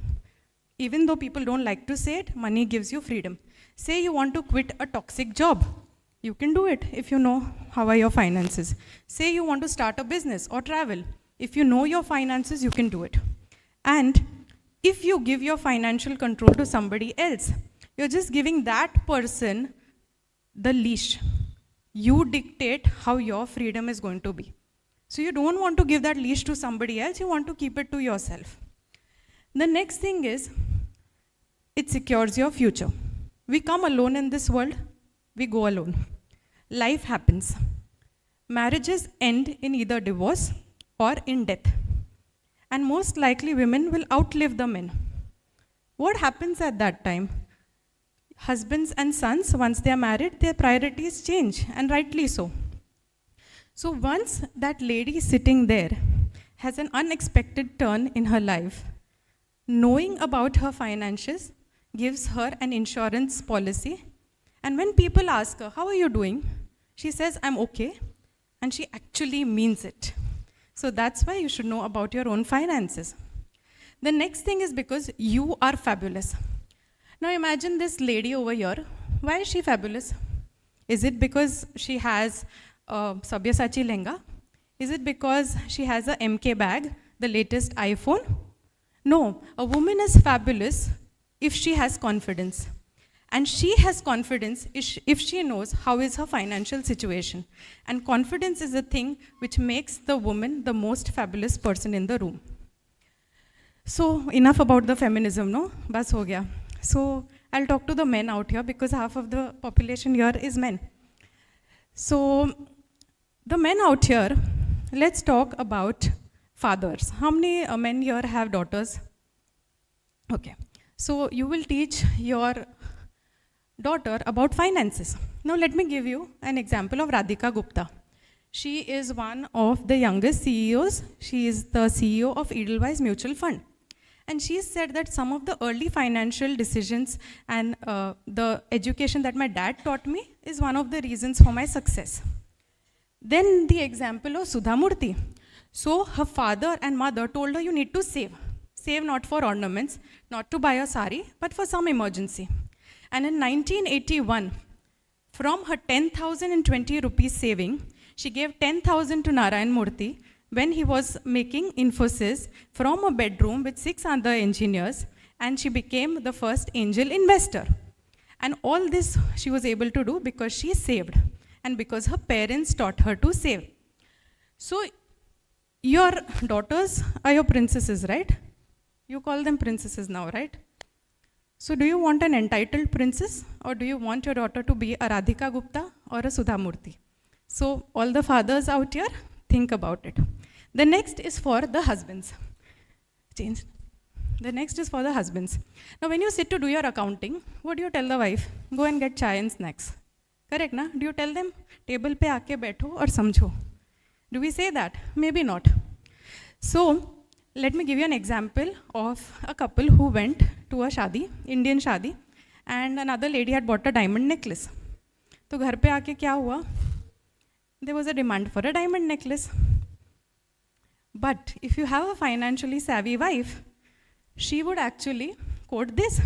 Even though people don't like to say it, money gives you freedom. Say you want to quit a toxic job, you can do it if you know how are your finances. Say you want to start a business or travel, if you know your finances, you can do it. And if you give your financial control to somebody else, you're just giving that person the leash. You dictate how your freedom is going to be. So you don't want to give that leash to somebody else, you want to keep it to yourself. The next thing is, it secures your future. We come alone in this world, we go alone. Life happens. Marriages end in either divorce or in death. And most likely women will outlive the men. What happens at that time? Husbands and sons, once they are married, their priorities change, and rightly so. So once that lady sitting there has an unexpected turn in her life, knowing about her finances gives her an insurance policy, and when people ask her, how are you doing? She says, I'm okay, and she actually means it. So that's why you should know about your own finances. The next thing is because you are fabulous. Now imagine this lady over here. Why is she fabulous? Is it because she has Sabyasachi Lehenga? Is it because she has a MK bag, the latest iPhone? No, a woman is fabulous if she has confidence. And she has confidence if she knows how is her financial situation. And confidence is a thing which makes the woman the most fabulous person in the room. So enough about the feminism, no? Bas ho gaya. So I'll talk to the men out here because half of the population here is men. So the men out here, let's talk about fathers. How many men here have daughters? Okay. So you will teach your daughter about finances. Now let me give you an example of Radhika Gupta. She is one of the youngest CEOs. She is the CEO of Edelweiss Mutual Fund. And she said that some of the early financial decisions and the education that my dad taught me is one of the reasons for my success. Then the example of Sudha Murthy. So her father and mother told her, you need to save. Save not for ornaments, not to buy a sari, but for some emergency. And in 1981, from her 10,020 rupees saving, she gave 10,000 to Narayan Murthy when he was making Infosys from a bedroom with 6 other engineers, and she became the first angel investor. And all this she was able to do because she saved and because her parents taught her to save. So your daughters are your princesses, right? You call them princesses now, right? So do you want an entitled princess, or do you want your daughter to be a Radhika Gupta or a Sudha Murthy? So all the fathers out here, think about it. The next is for the husbands. Change. The next is for the husbands. Now when you sit to do your accounting, what do you tell the wife? Go and get chai and snacks. Correct, na? Do you tell them, table pe aake baitho aur samjho? Do we say that? Maybe not. So let me give you an example of a couple who went to a shadi, Indian shadi, and another lady had bought a diamond necklace. तो घर पे आके क्या हुआ? There was a demand for a diamond necklace. But if you have a financially savvy wife, she would actually quote this.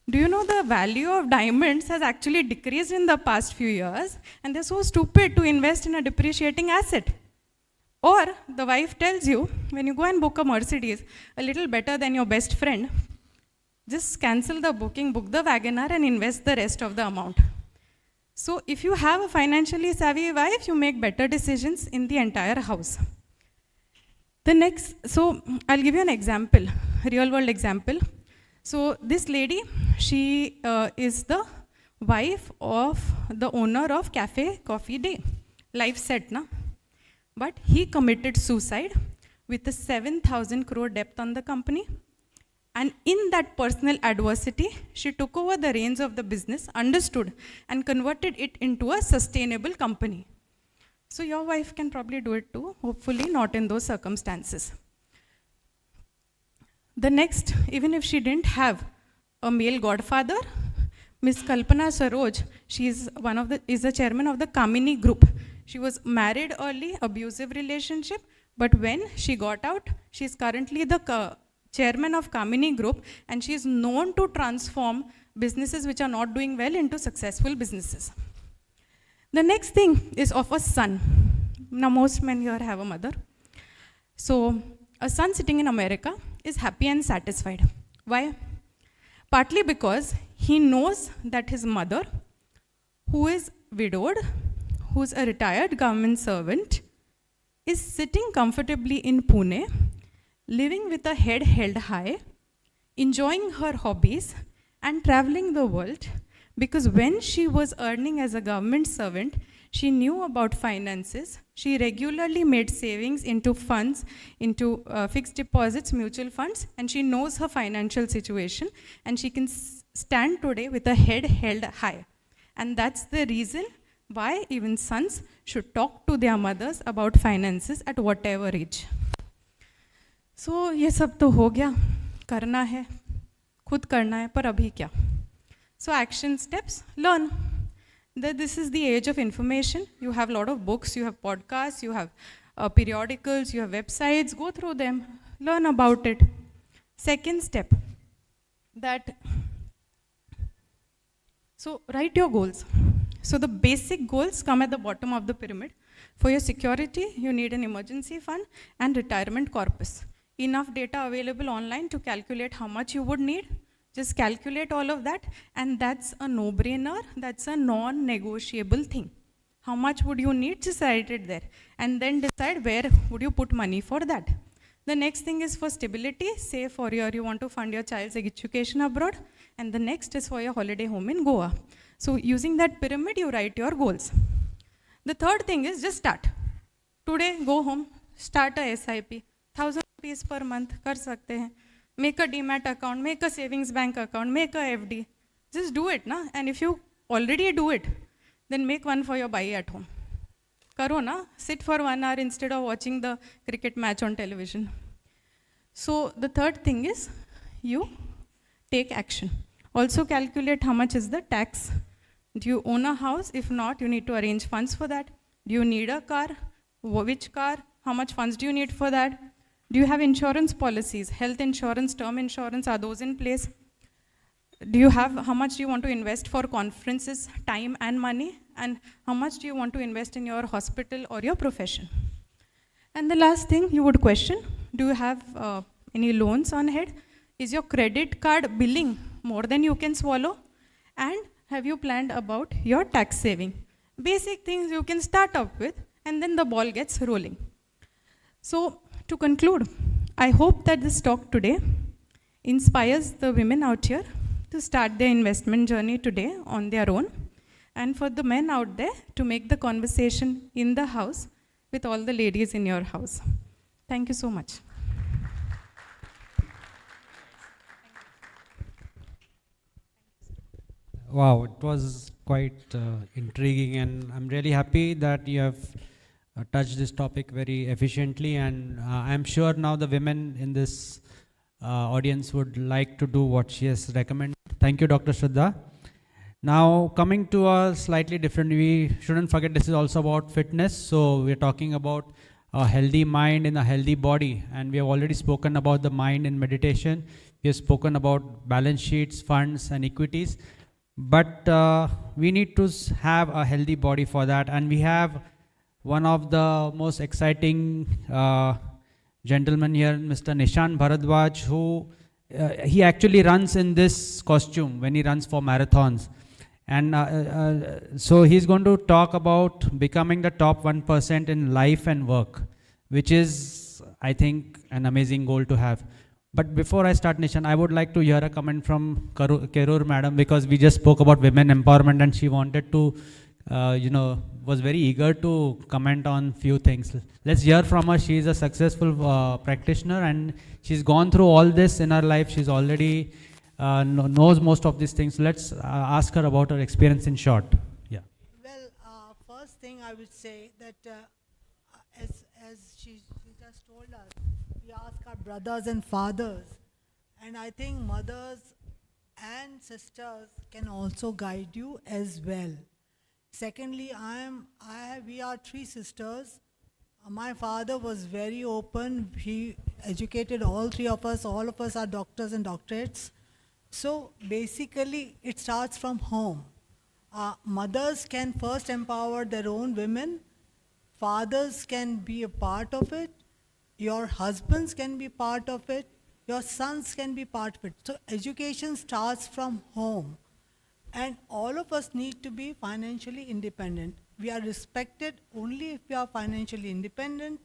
Do you know the value of diamonds has actually decreased in the past few years, and they're so stupid to invest in a depreciating asset? Or the wife tells you, when you go and book a Mercedes, a little better than your best friend, just cancel the booking, book the WagonR and invest the rest of the amount. So if you have a financially savvy wife, you make better decisions in the entire house. The next, so I'll give you an example, real world example. So this lady, she is the wife of the owner of Cafe Coffee Day, life set, na? But he committed suicide with a 7,000 crore debt on the company. And in that personal adversity, she took over the reins of the business, understood, and converted it into a sustainable company. So your wife can probably do it too, hopefully not in those circumstances. The next, even if she didn't have a male godfather, Miss Kalpana Saroj, she is the chairman of the Kamini Group. She was married early, abusive relationship, but when she got out, she is currently the chairman of Kamini Group, and she is known to transform businesses which are not doing well into successful businesses. The next thing is of a son. Now most men here have a mother. So a son sitting in America is happy and satisfied. Why? Partly because he knows that his mother, who is widowed, who's a retired government servant, is sitting comfortably in Pune, living with a head held high, enjoying her hobbies and traveling the world, because when she was earning as a government servant, she knew about finances. She regularly made savings into funds, into fixed deposits, mutual funds, and she knows her financial situation, and she can stand today with a head held high. And that's the reason why even sons should talk to their mothers about finances at whatever age. So ये सब तो हो गया, करना है, खुद करना है, पर अभी क्या? So action steps, learn. This is the age of information. You have a lot of books, you have podcasts, you have periodicals, you have websites, go through them, learn about it. Second step, so write your goals. So the basic goals come at the bottom of the pyramid. For your security, you need an emergency fund and retirement corpus. Enough data available online to calculate how much you would need. Just calculate all of that, and that's a no-brainer, that's a non-negotiable thing. How much would you need? Just write it there. And then decide where would you put money for that. The next thing is for stability, say for you want to fund your child's education abroad, and the next is for your holiday home in Goa. So using that pyramid, you write your goals. The third thing is just start. Today, go home, start a SIP, 1,000 rupees per month, kar sakte hain. Make a demat account, make a savings bank account, make a FD. Just do it, na? And if you already do it, then make one for your buy at home. Karo na, sit for 1 hour instead of watching the cricket match on television. So the third thing is you take action. Also calculate how much is the tax. Do you own a house? If not, you need to arrange funds for that. Do you need a car? Which car? How much funds do you need for that? Do you have insurance policies? Health insurance, term insurance, are those in place? Do you have, how much do you want to invest for conferences, time and money? And how much do you want to invest in your hospital or your profession? And the last thing you would question, do you have any loans on head? Is your credit card billing more than you can swallow? And have you planned about your tax saving? Basic things you can start up with, and then the ball gets rolling. So to conclude, I hope that this talk today inspires the women out here to start their investment journey today on their own, and for the men out there to make the conversation in the house with all the ladies in your house. Thank you so much. Wow, it was quite intriguing, and I'm really happy that you have touched this topic very efficiently, and I'm sure now the women in this audience would like to do what she has recommended. Thank you, Dr. Shraddha. Now, coming to a slightly different, we shouldn't forget this is also about fitness. So we're talking about a healthy mind in a healthy body, and we have already spoken about the mind in meditation. We have spoken about balance sheets, funds, and equities. But we need to have a healthy body for that, and we have one of the most exciting gentlemen here, Mr. Nishan Bharadwaj, who he actually runs in this costume when he runs for marathons. And so he's going to talk about becoming the top 1% in life and work, which is, I think, an amazing goal to have. But before I start, Nishan, I would like to hear a comment from Kerur madam, because we just spoke about women empowerment, and she wanted to, was very eager to comment on few things. Let's hear from her. She is a successful practitioner, and she's gone through all this in her life. She's already knows most of these things. Let's ask her about her experience in short. Yeah. Well, first thing I would say that as she just told us, we ask our brothers and fathers, and I think mothers and sisters can also guide you as well. Secondly, we are three sisters. My father was very open. He educated all three of us. All of us are doctors and doctorates. So basically, it starts from home. Mothers can first empower their own women. Fathers can be a part of it. Your husbands can be part of it. Your sons can be part of it. So education starts from home. And all of us need to be financially independent. We are respected only if we are financially independent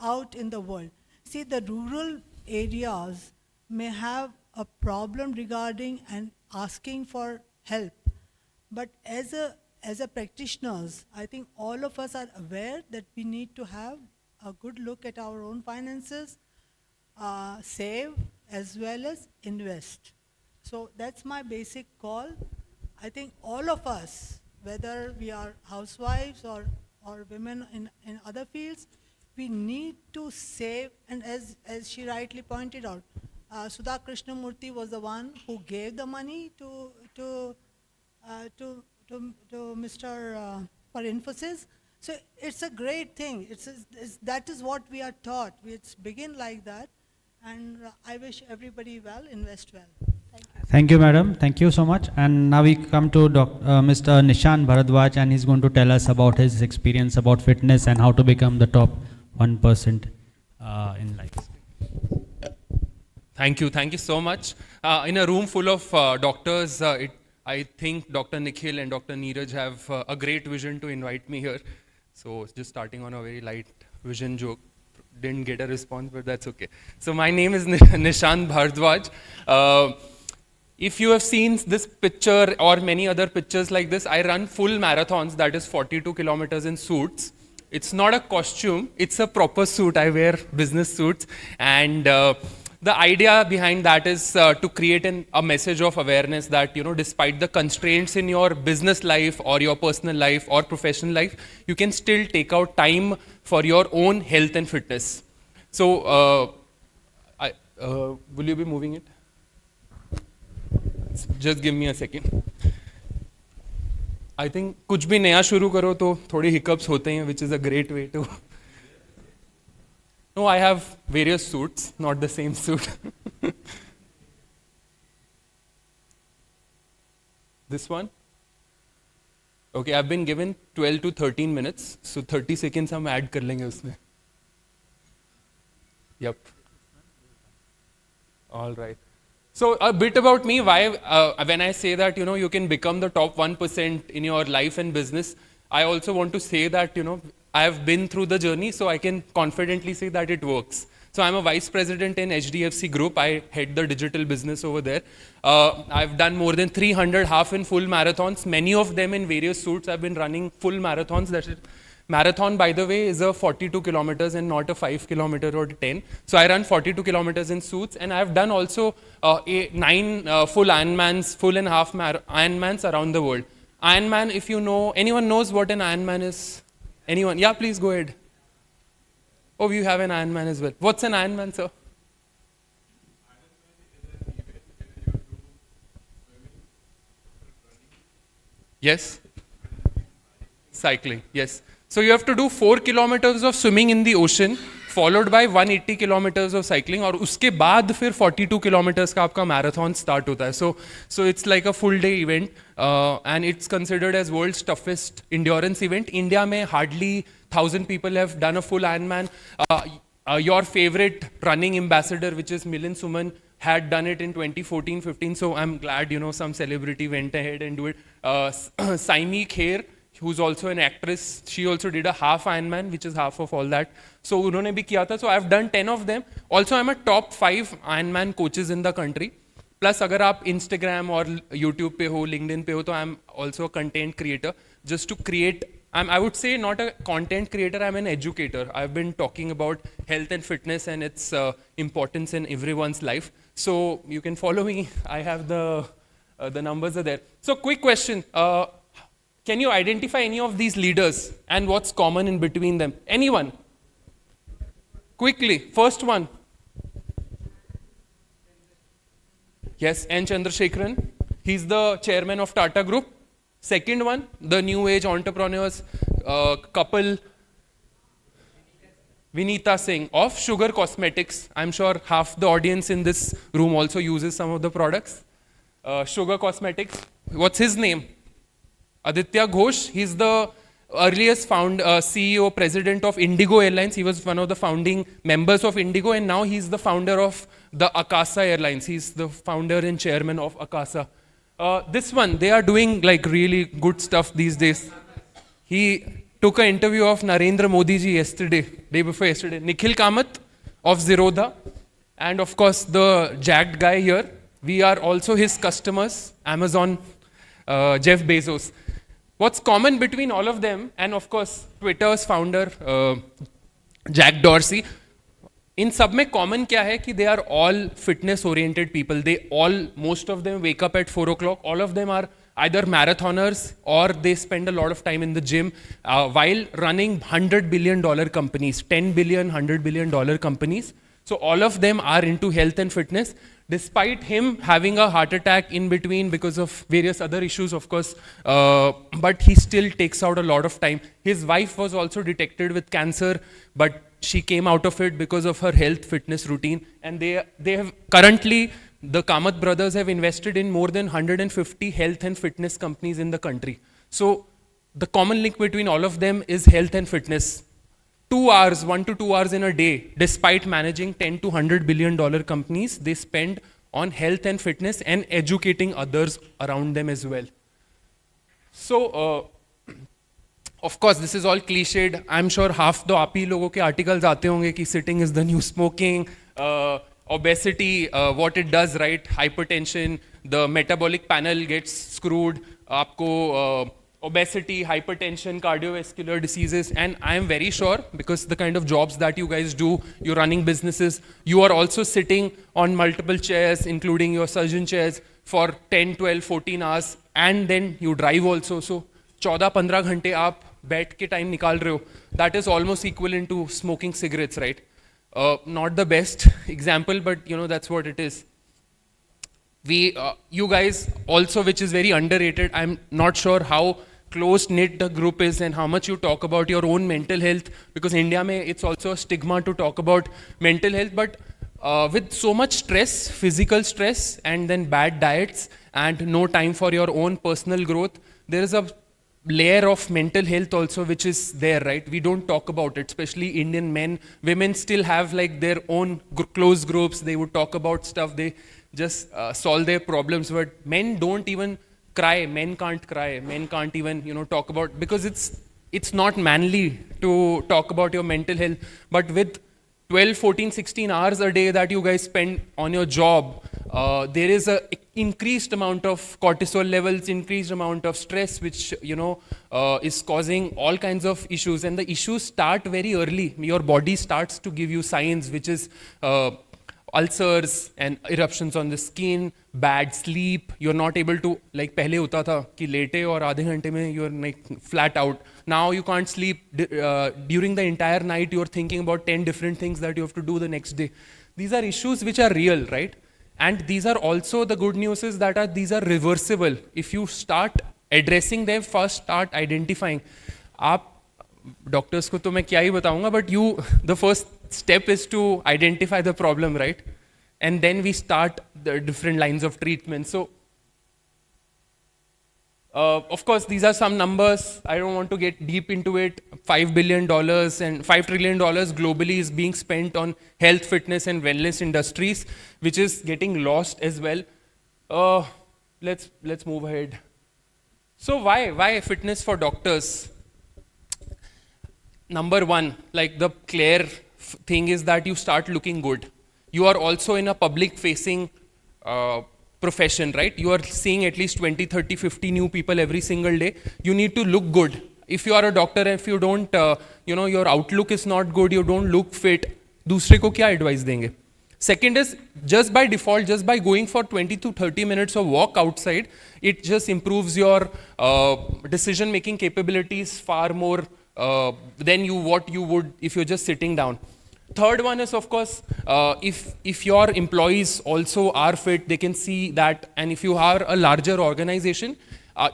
out in the world. See, the rural areas may have a problem regarding and asking for help. But as a practitioners, I think all of us are aware that we need to have a good look at our own finances, save as well as invest. So that's my basic call. I think all of us, whether we are housewives or women in other fields, we need to save. And as she rightly pointed out, Sudha Krishnamurti was the one who gave the money to Mr. for Infosys. So it's a great thing. That is what we are taught. It's begin like that. And I wish everybody well, invest well. Thank you, madam. Thank you so much. And now we come to Mr. Nishan Bharadwaj, and he's going to tell us about his experience about fitness and how to become the top 1% in life. Thank you. Thank you so much. In a room full of doctors, I think Dr. Nikhil and Dr. Neeraj have a great vision to invite me here. So just starting on a very light vision joke. Didn't get a response, but that's okay. So my name is Nishant Bhardwaj. If you have seen this picture or many other pictures like this, I run full marathons, that is 42 kilometers in suits. It's not a costume, it's a proper suit. I wear business suits. And the idea behind that is to create a message of awareness that, you know, despite the constraints in your business life or your personal life or professional life, you can still take out time for your own health and fitness. So, will you be moving it? Just give me a second. I think कुछ भी नया शुरू करो तो थोड़ी hiccups होते हैं, which is a great way to. No, I have various suits, not the same suit. This one? Okay, I've been given 12 to 13 minutes, so 30 seconds हम add कर लेंगे उसमें. Yep. All right. So a bit about me, why when I say that, you know, you can become the top 1% in your life and business, I also want to say that, you know, I have been through the journey, so I can confidently say that it works. So I'm a vice president in HDFC Group. I head the digital business over there. I've done more than 300 half and full marathons, many of them in various suits. I've been running full marathons. That is, marathon, by the way, is a 42 kilometers and not a 5 kilometer or 10. So I run 42 kilometers in suits, and I've done also 9 full Ironmans, full and half Ironmans around the world. Ironman, if you know, anyone knows what an Ironman is? Anyone? Yeah, please go ahead. Oh, you have an Ironman as well. What's an Ironman, sir? Yes? Cycling, yes. So you have to do 4 kilometers of swimming in the ocean, followed by 180 kilometers of cycling, और उसके बाद फिर 42 kilometers का आपका marathon start होता है. So it's like a full day event, and it's considered as world's toughest endurance event. India में hardly 1,000 people have done a full Ironman. Your favorite running ambassador, which is Milind Suman, had done it in 2014-15. So I'm glad, you know, some celebrity went ahead and do it. Saimi Kher, who's also an actress, she also did a half Ironman, which is half of all that. So उन्होंने भी किया था. So I've done 10 of them. Also, I'm a top 5 Ironman coaches in the country. Plus, अगर आप Instagram और YouTube पे हो, LinkedIn पे हो, तो I'm also a content creator. Just to create, I would say not a content creator, I'm an educator. I've been talking about health and fitness and its importance in everyone's life. So you can follow me. I have the numbers are there. So quick question. Can you identify any of these leaders and what's common in between them? Anyone? Quickly, first one. Yes, N. Chandrasekharan. He's the chairman of Tata Group. Second one, the new age entrepreneurs couple, Vinita Singh of Sugar Cosmetics. I'm sure half the audience in this room also uses some of the products. Sugar Cosmetics. What's his name? Aditya Ghosh. He's the earliest CEO, president of Indigo Airlines. He was one of the founding members of Indigo, and now he's the founder of the Akasa Airlines. He's the founder and chairman of Akasa. This one, they are doing like really good stuff these days. He took an interview of Narendra Modi ji day before yesterday. Nikhil Kamath of Zerodha, and of course the jacked guy here. We are also his customers, Amazon, Jeff Bezos. What's common between all of them, and of course Twitter's founder, Jack Dorsey, in सब में common क्या है कि they are all fitness oriented people. Most of them wake up at 4 o'clock. All of them are either marathoners or they spend a lot of time in the gym while running $100 billion companies, 10 billion, $100 billion companies. So all of them are into health and fitness. Despite him having a heart attack in between because of various other issues, of course, but he still takes out a lot of time. His wife was also detected with cancer, but she came out of it because of her health fitness routine. And they have currently, the Kamath brothers have invested in more than 150 health and fitness companies in the country. So the common link between all of them is health and fitness. 2 hours, 1 to 2 hours in a day, despite managing 10 to $100 billion companies, they spend on health and fitness and educating others around them as well. So, of course, this is all cliched. I'm sure half the आप ही लोगों के articles आते होंगे कि sitting is the new smoking, obesity, what it does, right? Hypertension, the metabolic panel gets screwed. आपको obesity, hypertension, cardiovascular diseases, and I am very sure because the kind of jobs that you guys do, you're running businesses, you are also sitting on multiple chairs, including your surgeon chairs, for 10, 12, 14 hours, and then you drive also. So 14-15 घंटे आप बैठ के time निकाल रहे हो. That is almost equivalent to smoking cigarettes, right? Not the best example, but that's what it is. You guys also, which is very underrated, I'm not sure how close-knit the group is and how much you talk about your own mental health, because India mein, it's also a stigma to talk about mental health, but with so much stress, physical stress, and then bad diets, and no time for your own personal growth, there is a layer of mental health also which is there, right? We don't talk about it, especially Indian men. Women still have like their own close groups, they would talk about stuff, they just solve their problems, but men don't even cry, men can't cry, men can't even talk about, because it's not manly to talk about your mental health. But with 12, 14, 16 hours a day that you guys spend on your job, there is a increased amount of cortisol levels, increased amount of stress, which is causing all kinds of issues, and the issues start very early. Your body starts to give you signs, which is ulcers and eruptions on the skin, bad sleep, you're not able to, like पहले होता था कि लेटे और आधे घंटे में you're like flat out. Now you can't sleep during the entire night, you're thinking about 10 different things that you have to do the next day. These are issues which are real, right? And these are also, the good news is that these are reversible. If you start addressing them, first start identifying. आप doctors को तो मैं क्या ही बताऊंगा, but the first step is to identify the problem, right? And then we start the different lines of treatment. So, of course, these are some numbers. I don't want to get deep into it. $5 billion and $5 trillion globally is being spent on health, fitness, and wellness industries, which is getting lost as well. Let's move ahead. So why fitness for doctors? Number one, like the clear thing is that you start looking good. You are also in a public facing profession, right? You are seeing at least 20, 30, 50 new people every single day. You need to look good. If you are a doctor, if you don't, your outlook is not good, you don't look fit, दूसरे को क्या advice देंगे? Second is, just by default, just by going for 20 to 30 minutes of walk outside, it just improves your decision making capabilities far more than what you would if you're just sitting down. Third one is, of course, if your employees also are fit, they can see that, and if you are a larger organization,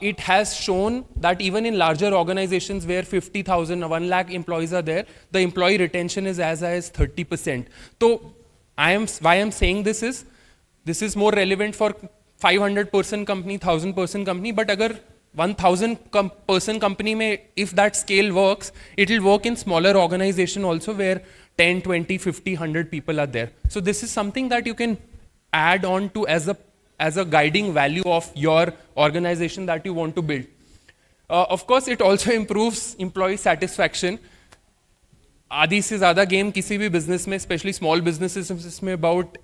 it has shown that even in larger organizations where 50,000 or 1 lakh employees are there, the employee retention is as high as 30%. So why I'm saying this is more relevant for 500-person company, 1,000-person company, but agar 1,000-person company mein, if that scale works, it will work in smaller organization also where 10, 20, 50, 100 people are there. So this is something that you can add on to as a guiding value of your organization that you want to build. Of course, it also improves employee satisfaction. आधी से ज़्यादा game किसी भी business में, especially small businesses में, about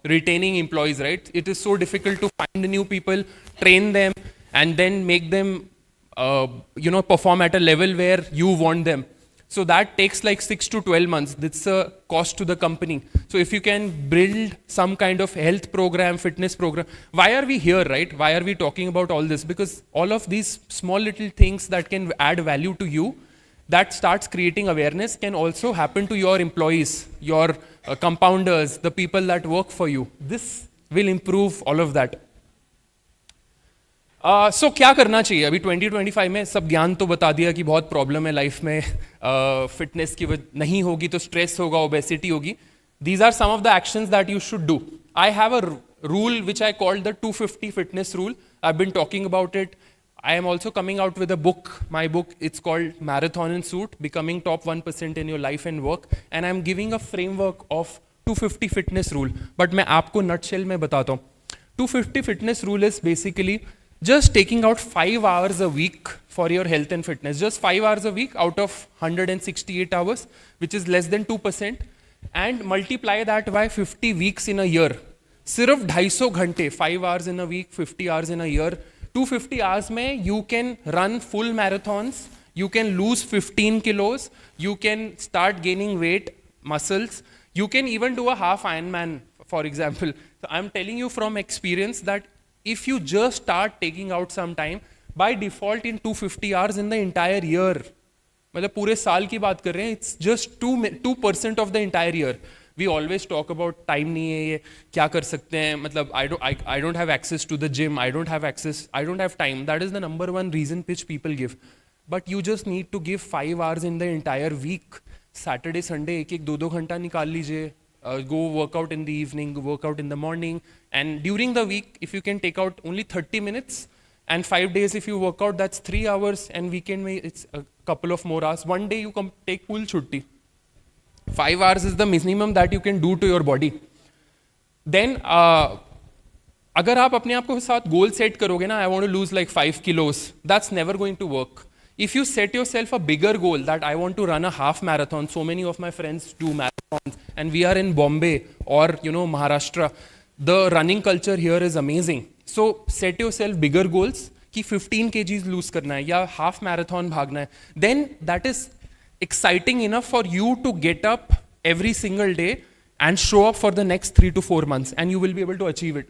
retaining employees, right? It is so difficult to find new people, train them, and then make them, perform at a level where you want them. So that takes like 6 to 12 months. That's a cost to the company. So if you can build some kind of health program, fitness program, why are we here, right? Why are we talking about all this? Because all of these small little things that can add value to you, that starts creating awareness, can also happen to your employees, your compounders, the people that work for you. This will improve all of that. So क्या करना चाहिए? अभी 2025 में सब ज्ञान तो बता दिया कि बहुत प्रॉब्लम है लाइफ में, फिटनेस की नहीं होगी तो स्ट्रेस होगा, ओबेसिटी होगी. These are some of the actions that you should do. I have a rule which I called the 250 fitness rule. I've been talking about it. I am also coming out with a book. My book, it's called Marathon in Suit, Becoming Top 1% in Your Life and Work. And I'm giving a framework of 250 fitness rule. But मैं आपको nutshell में बताता हूँ. 250 fitness rule is basically just taking out 5 hours a week for your health and fitness. Just 5 hours a week out of 168 hours, which is less than 2%. And multiply that by 50 weeks in a year. सिर्फ 250 घंटे, 5 hours in a week, 50 hours in a year. 250 hours में you can run full marathons, you can lose 15 kilos, you can start gaining weight, muscles, you can even do a half Ironman, for example. So I'm telling you from experience that if you just start taking out some time, by default in 250 hours in the entire year, मतलब पूरे साल की बात कर रहे हैं, it's just 2% of the entire year. We always talk about time नहीं है ये क्या कर सकते हैं मतलब I don't have access to the gym, I don't have time. That is the number one reason which people give. But you just need to give 5 hours in the entire week. Saturday, Sunday एक 2 घंटा निकाल लीजिए. Go work out in the evening, work out in the morning, and during the week if you can take out only 30 minutes and 5 days if you work out, that's 3 hours, and weekend it's a couple of more hours. One day you come take full chutti. 5 hours is the minimum that you can do to your body. Then अगर आप अपने आप को साथ goal set करोगे ना, I want to lose like 5 kilos, that's never going to work. If you set yourself a bigger goal that I want to run a half marathon, so many of my friends do marathons, and we are in Bombay or Maharashtra, the running culture here is amazing. So set yourself bigger goals कि 15 kgs lose करना है या half marathon भागना है. Then that is exciting enough for you to get up every single day and show up for the next 3 to 4 months, and you will be able to achieve it.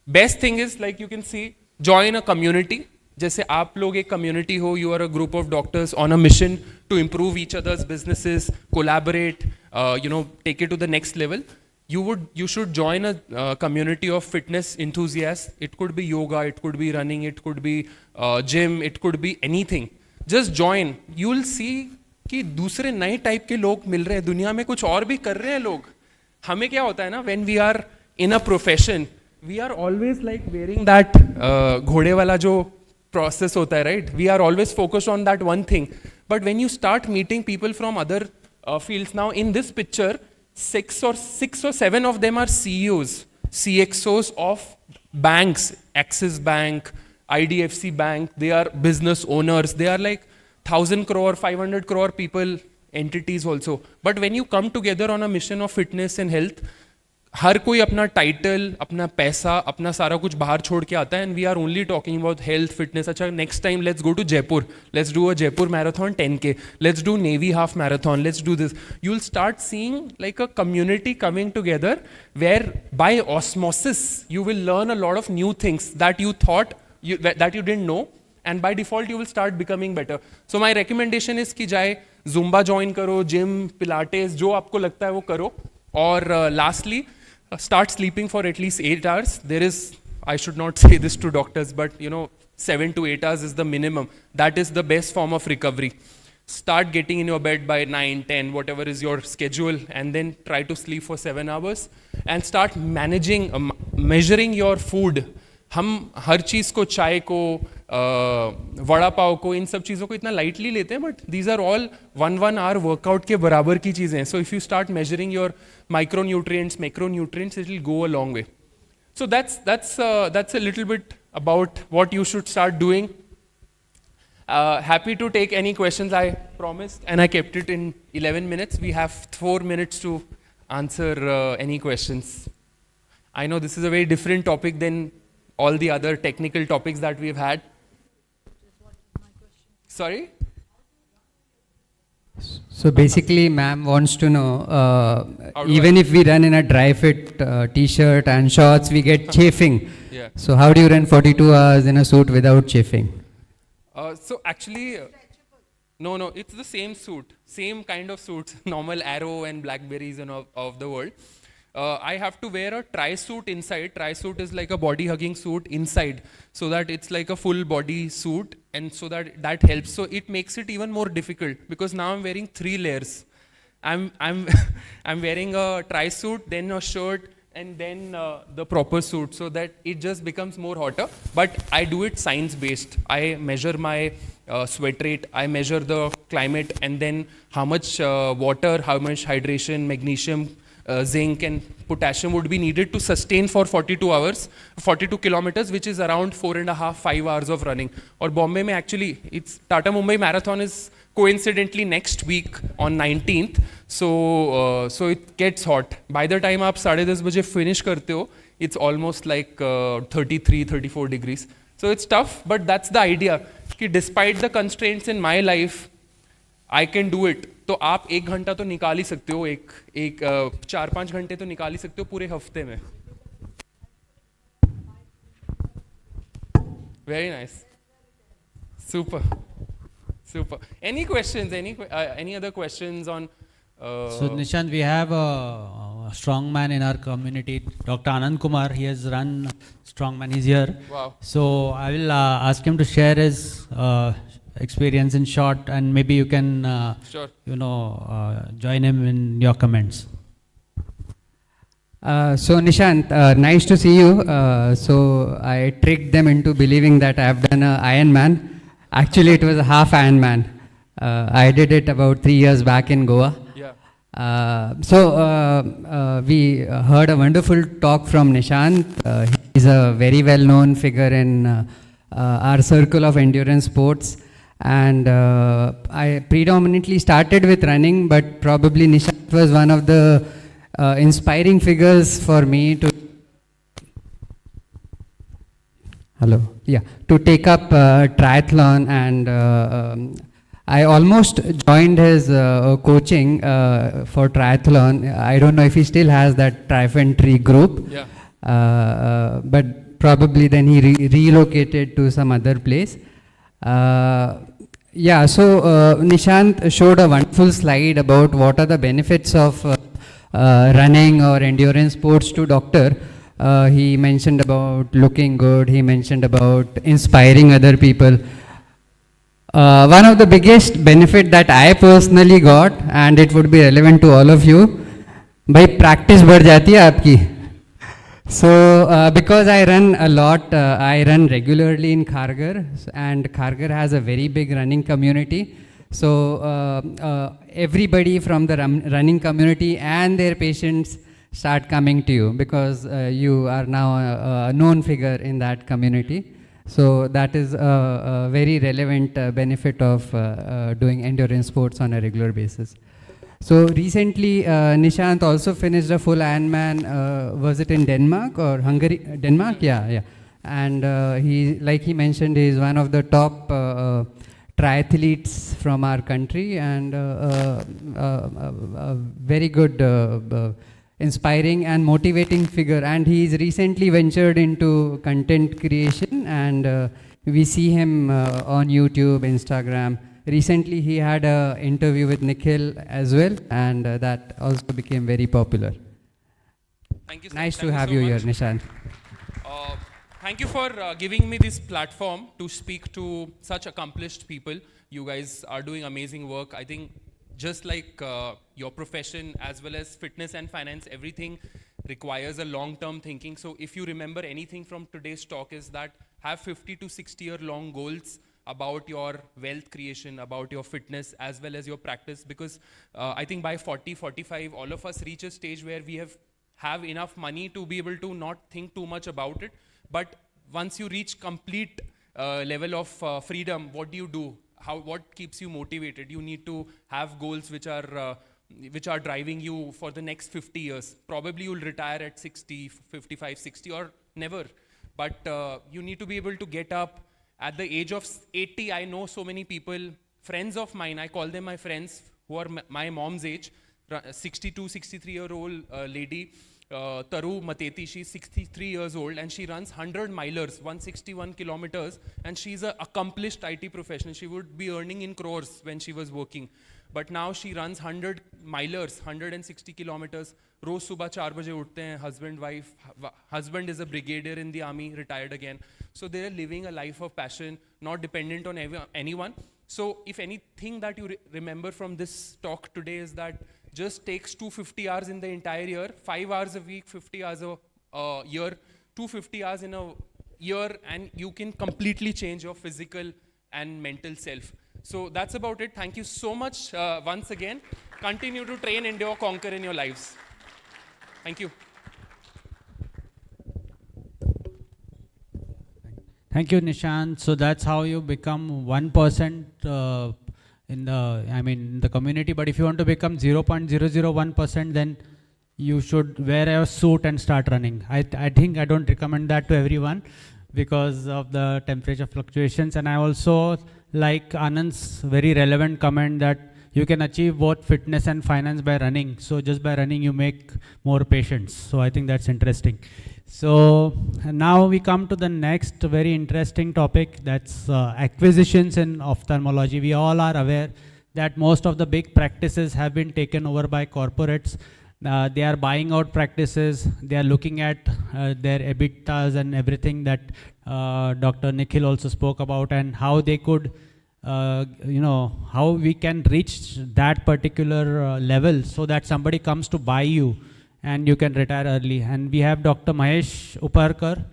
Best thing is, like you can see, join a community. जैसे आप लोग एक community हो, you are a group of doctors on a mission to improve each other's businesses, collaborate, take it to the next level. You should join a community of fitness enthusiasts. It could be yoga, it could be running, it could be gym, it could be anything. Just join. You will see कि दूसरे नए type के लोग मिल रहे हैं, दुनिया में कुछ और भी कर रहे हैं लोग. हमें क्या होता है ना, when we are in a profession, we are always like wearing that घोड़े वाला जो process होता है, right? We are always focused on that one thing. But when you start meeting people from other fields, now in this picture, 6 or 7 of them are CEOs, CXOs of banks, Axis Bank, IDFC Bank. They are business owners. They are like 1,000 crore, 500 crore people, entities also. But when you come together on a mission of fitness and health, हर कोई अपना title, अपना पैसा, अपना सारा कुछ बाहर छोड़ के आता है, and we are only talking about health, fitness. अच्छा, next time let's go to Jaipur. Let's do a Jaipur marathon 10K. Let's do Navy half marathon. Let's do this. You'll start seeing like a community coming together where by osmosis you will learn a lot of new things that you thought that you didn't know, and by default you will start becoming better. So my recommendation is कि जाए Zumba join करो, gym, Pilates, जो आपको लगता है वो करो. और lastly, start sleeping for at least 8 hours. There is, I should not say this to doctors, but 7 to 8 hours is the minimum. That is the best form of recovery. Start getting in your bed by 9, 10, whatever is your schedule, and then try to sleep for 7 hours and start measuring your food. हम हर चीज़ को, चाय को, वड़ा पाव को, इन सब चीज़ों को इतना lightly लेते हैं, but these are all 1 hour workout के बराबर की चीज़ें हैं. So if you start measuring your micronutrients, macronutrients, it will go a long way. So that's a little bit about what you should start doing. Happy to take any questions. I promised, and I kept it in 11 minutes. We have 4 minutes to answer any questions. I know this is a very different topic than all the other technical topics that we've had. Sorry? So basically, ma'am wants to know, even if we run in a dry fit t-shirt and shorts, we get chafing. Yeah. So how do you run 42 hours in a suit without chafing? So actually, no, it's the same suit, same kind of suits, normal Arrow and Blackberries and of the world. I have to wear a tri-suit inside. Tri-suit is like a body-hugging suit inside, so that it's like a full body suit, and so that helps. So it makes it even more difficult because now I'm wearing 3 layers. I'm wearing a tri-suit, then a shirt, and then the proper suit, so that it just becomes more hotter. But I do it science based. I measure my sweat rate, I measure the climate, and then how much water, how much hydration, magnesium, zinc and potassium would be needed to sustain for 42 hours, 42 kilometers, which is around 4.5-5 hours of running. Or Bombay mein actually, it's Tata Mumbai Marathon is coincidentally next week on 19th. So it gets hot. By the time aap 10:30 baje finish karte ho, it's almost like 33-34 degrees. So it's tough, but that's the idea. Ki despite the constraints in my life, I can do it. तो आप 1 घंटा तो निकाल ही सकते हो, एक 4-5 घंटे तो निकाल ही सकते हो पूरे हफ्ते में. Very nice. Super. Any questions? Any other questions on? So Nishant, we have a strongman in our community, Dr. Anand Kumar. He has run strongman. He's here. Wow. So I will ask him to share his experience in short, and maybe you can, sure. join him in your comments. So Nishant, nice to see you. So I tricked them into believing that I have done an Ironman. Actually, it was a half Ironman. I did it about 3 years back in Goa. Yeah. We heard a wonderful talk from Nishant. He's a very well-known figure in our circle of endurance sports. And I predominantly started with running, but probably Nishant was one of the inspiring figures for me to to take up triathlon, and I almost joined his coaching for triathlon. I don't know if he still has that Trifentry group, but probably then he relocated to some other place. So Nishant showed a wonderful slide about what are the benefits of running or endurance sports to doctor. He mentioned about looking good, he mentioned about inspiring other people. One of the biggest benefit that I personally got, and it would be relevant to all of you, by practice बढ़ जाती है आपकी. So because I run a lot, I run regularly in Kharghar, and Kharghar has a very big running community. So everybody from the running community and their patients start coming to you, because you are now a known figure in that community. So that is a very relevant benefit of doing endurance sports on a regular basis. So recently, Nishant also finished a full Ironman. Was it in Denmark or Hungary? Denmark, yeah. And he, like he mentioned, he is one of the top triathletes from our country, and a very good, inspiring and motivating figure. And he is recently ventured into content creation, and we see him on YouTube, Instagram. Recently, he had an interview with Nikhil as well, and that also became very popular. Thank you. Nice Thank to have so you much. here, Nishant. Thank you for giving me this platform to speak to such accomplished people. You guys are doing amazing work. I think just like your profession, as well as fitness and finance, everything requires a long-term thinking. So if you remember anything from today's talk, is that have 50 to 60-year-long goals about your wealth creation, about your fitness, as well as your practice. Because I think by 40, 45, all of us reach a stage where we have enough money to be able to not think too much about it. But once you reach complete level of freedom, what do you do? What keeps you motivated? You need to have goals which are driving you for the next 50 years. Probably you'll retire at 60, 55, 60, or never. But you need to be able to get up. At the age of 80, I know so many people, friends of mine, I call them my friends, who are my mom's age, 62, 63-year-old lady, Taru Mateti, she's 63 years old, and she runs 100 milers, 161 kilometers, and she's an accomplished IT professional. She would be earning in crores when she was working. But now she runs 100 milers, 160 kilometers. रोज सुबह 4 बजे उठते हैं, husband, wife. Husband is a brigadier in the army, retired again. So they're living a life of passion, not dependent on anyone. So if anything that you remember from this talk today is that just takes 250 hours in the entire year, 5 hours a week, 50 hours a year, 250 hours in a year, and you can completely change your physical and mental self. So that's about it. Thank you so much once again. Continue to train, endure, conquer in your lives. Thank you. Thank you, Nishant. So that's how you become 1% in the community. But if you want to become 0.001%, then you should wear a suit and start running. I think I don't recommend that to everyone because of the temperature fluctuations. And I also like Anand's very relevant comment that you can achieve both fitness and finance by running. So just by running, you make more patients. So I think that's interesting. So now we come to the next very interesting topic, that's acquisitions in ophthalmology. We all are aware that most of the big practices have been taken over by corporates. They are buying out practices. They are looking at their EBITDAs and everything that Dr. Nikhil also spoke about, and how they could, how we can reach that particular level so that somebody comes to buy you and you can retire early. And we have Dr. Mahesh Uparkar.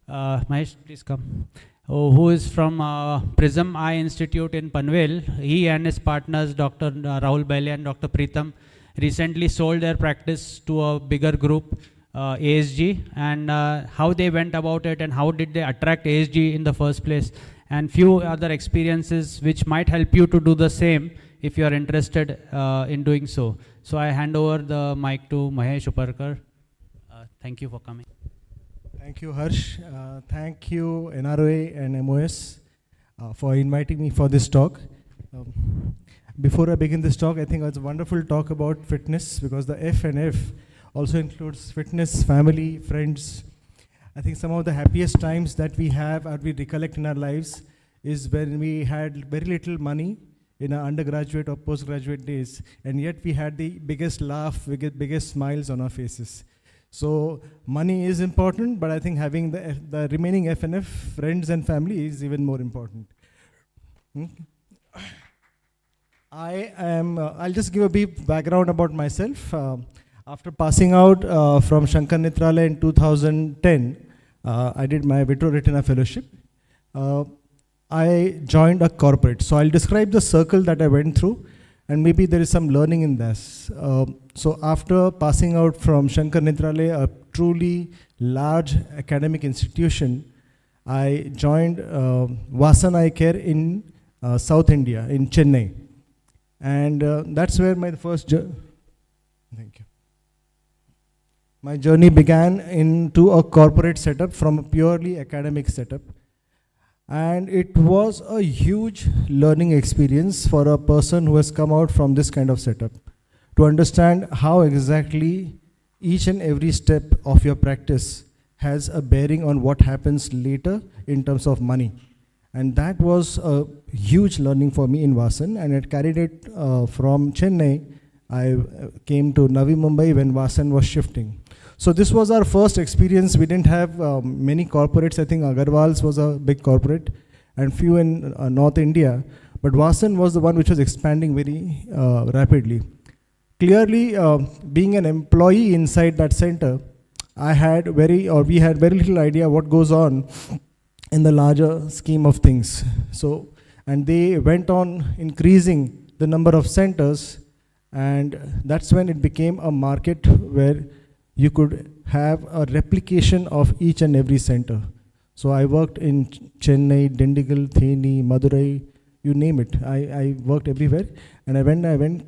Mahesh, please come. Who is from Prism Eye Institute in Panvel. He and his partners, Dr. Rahul Bailey and Dr. Preetham, recently sold their practice to a bigger group, ASG, and how they went about it and how did they attract ASG in the first place, and few other experiences which might help you to do the same if you are interested in doing so. So I hand over the mic to Mahesh Uparkar. Thank you for coming. Thank you, Harsh. Thank you, NROA and MOS, for inviting me for this talk. Before I begin this talk, I think it's a wonderful talk about fitness, because the F and F also includes fitness, family, friends. I think some of the happiest times that we have or we recollect in our lives is when we had very little money in our undergraduate or postgraduate days, and yet we had the biggest laugh, biggest smiles on our faces. So money is important, but I think having the remaining F and F, friends and family, is even more important. I'll just give a brief background about myself. After passing out from Shankar Nitralaya in 2010, I did my Vitro-Retina fellowship. I joined a corporate. So I'll describe the circle that I went through, and maybe there is some learning in this. So after passing out from Shankar Nitralaya, a truly large academic institution, I joined Vasan Eye Care in South India, in Chennai. And that's where my my journey began into a corporate setup from a purely academic setup. And it was a huge learning experience for a person who has come out from this kind of setup, to understand how exactly each and every step of your practice has a bearing on what happens later in terms of money. And that was a huge learning for me in Vasan, and I carried it from Chennai. I came to Navi Mumbai when Vasan was shifting. So this was our first experience. We didn't have many corporates. I think Agarwal's was a big corporate and few in North India. But Vasan was the one which was expanding very rapidly. Clearly, being an employee inside that center, we had very little idea what goes on in the larger scheme of things. So, and they went on increasing the number of centers, and that's when it became a market where you could have a replication of each and every center. So I worked in Chennai, Dindigul, Theni, Madurai, you name it. I worked everywhere. And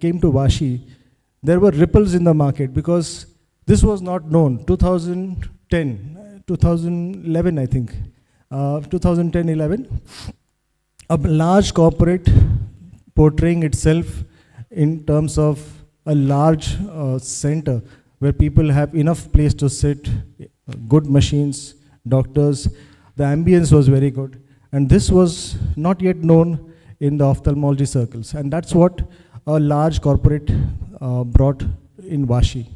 came to Vashi, there were ripples in the market because this was not known. 2011, I think. 2010-11, a large corporate portraying itself in terms of a large center where people have enough place to sit, good machines, doctors. The ambience was very good. And this was not yet known in the ophthalmology circles. And that's what a large corporate brought in Vashi.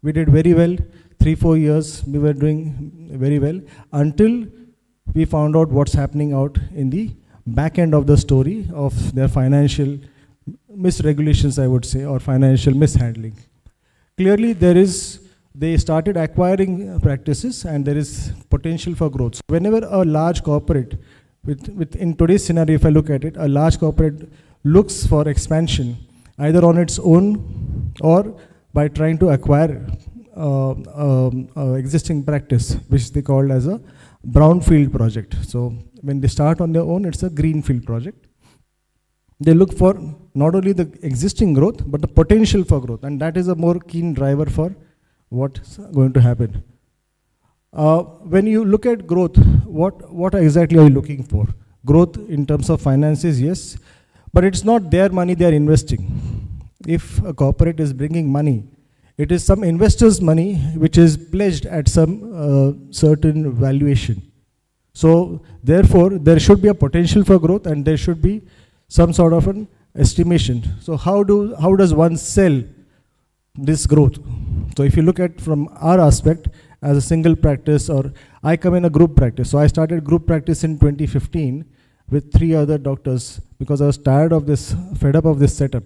We did very well. 3-4 years, we were doing very well until we found out what's happening out in the back end of the story of their financial misregulations, I would say, or financial mishandling. clearly they started acquiring practices and there is potential for growth. So whenever a large corporate, in today's scenario, if I look at it, a large corporate looks for expansion either on its own or by trying to acquire existing practice, which they call as a brownfield project. So when they start on their own, it's a greenfield project. They look for not only the existing growth, but the potential for growth. And that is a more keen driver for what's going to happen. When you look at growth, what exactly are you looking for? Growth in terms of finances, yes, but it's not their money they are investing. If a corporate is bringing money, it is some investor's money which is pledged at some certain valuation. So therefore, there should be a potential for growth and there should be some sort of an estimation. So how does one sell this growth? So if you look at from our aspect as a single practice, or I come in a group practice. So I started group practice in 2015 with 3 other doctors because I was tired of this, fed up of this setup.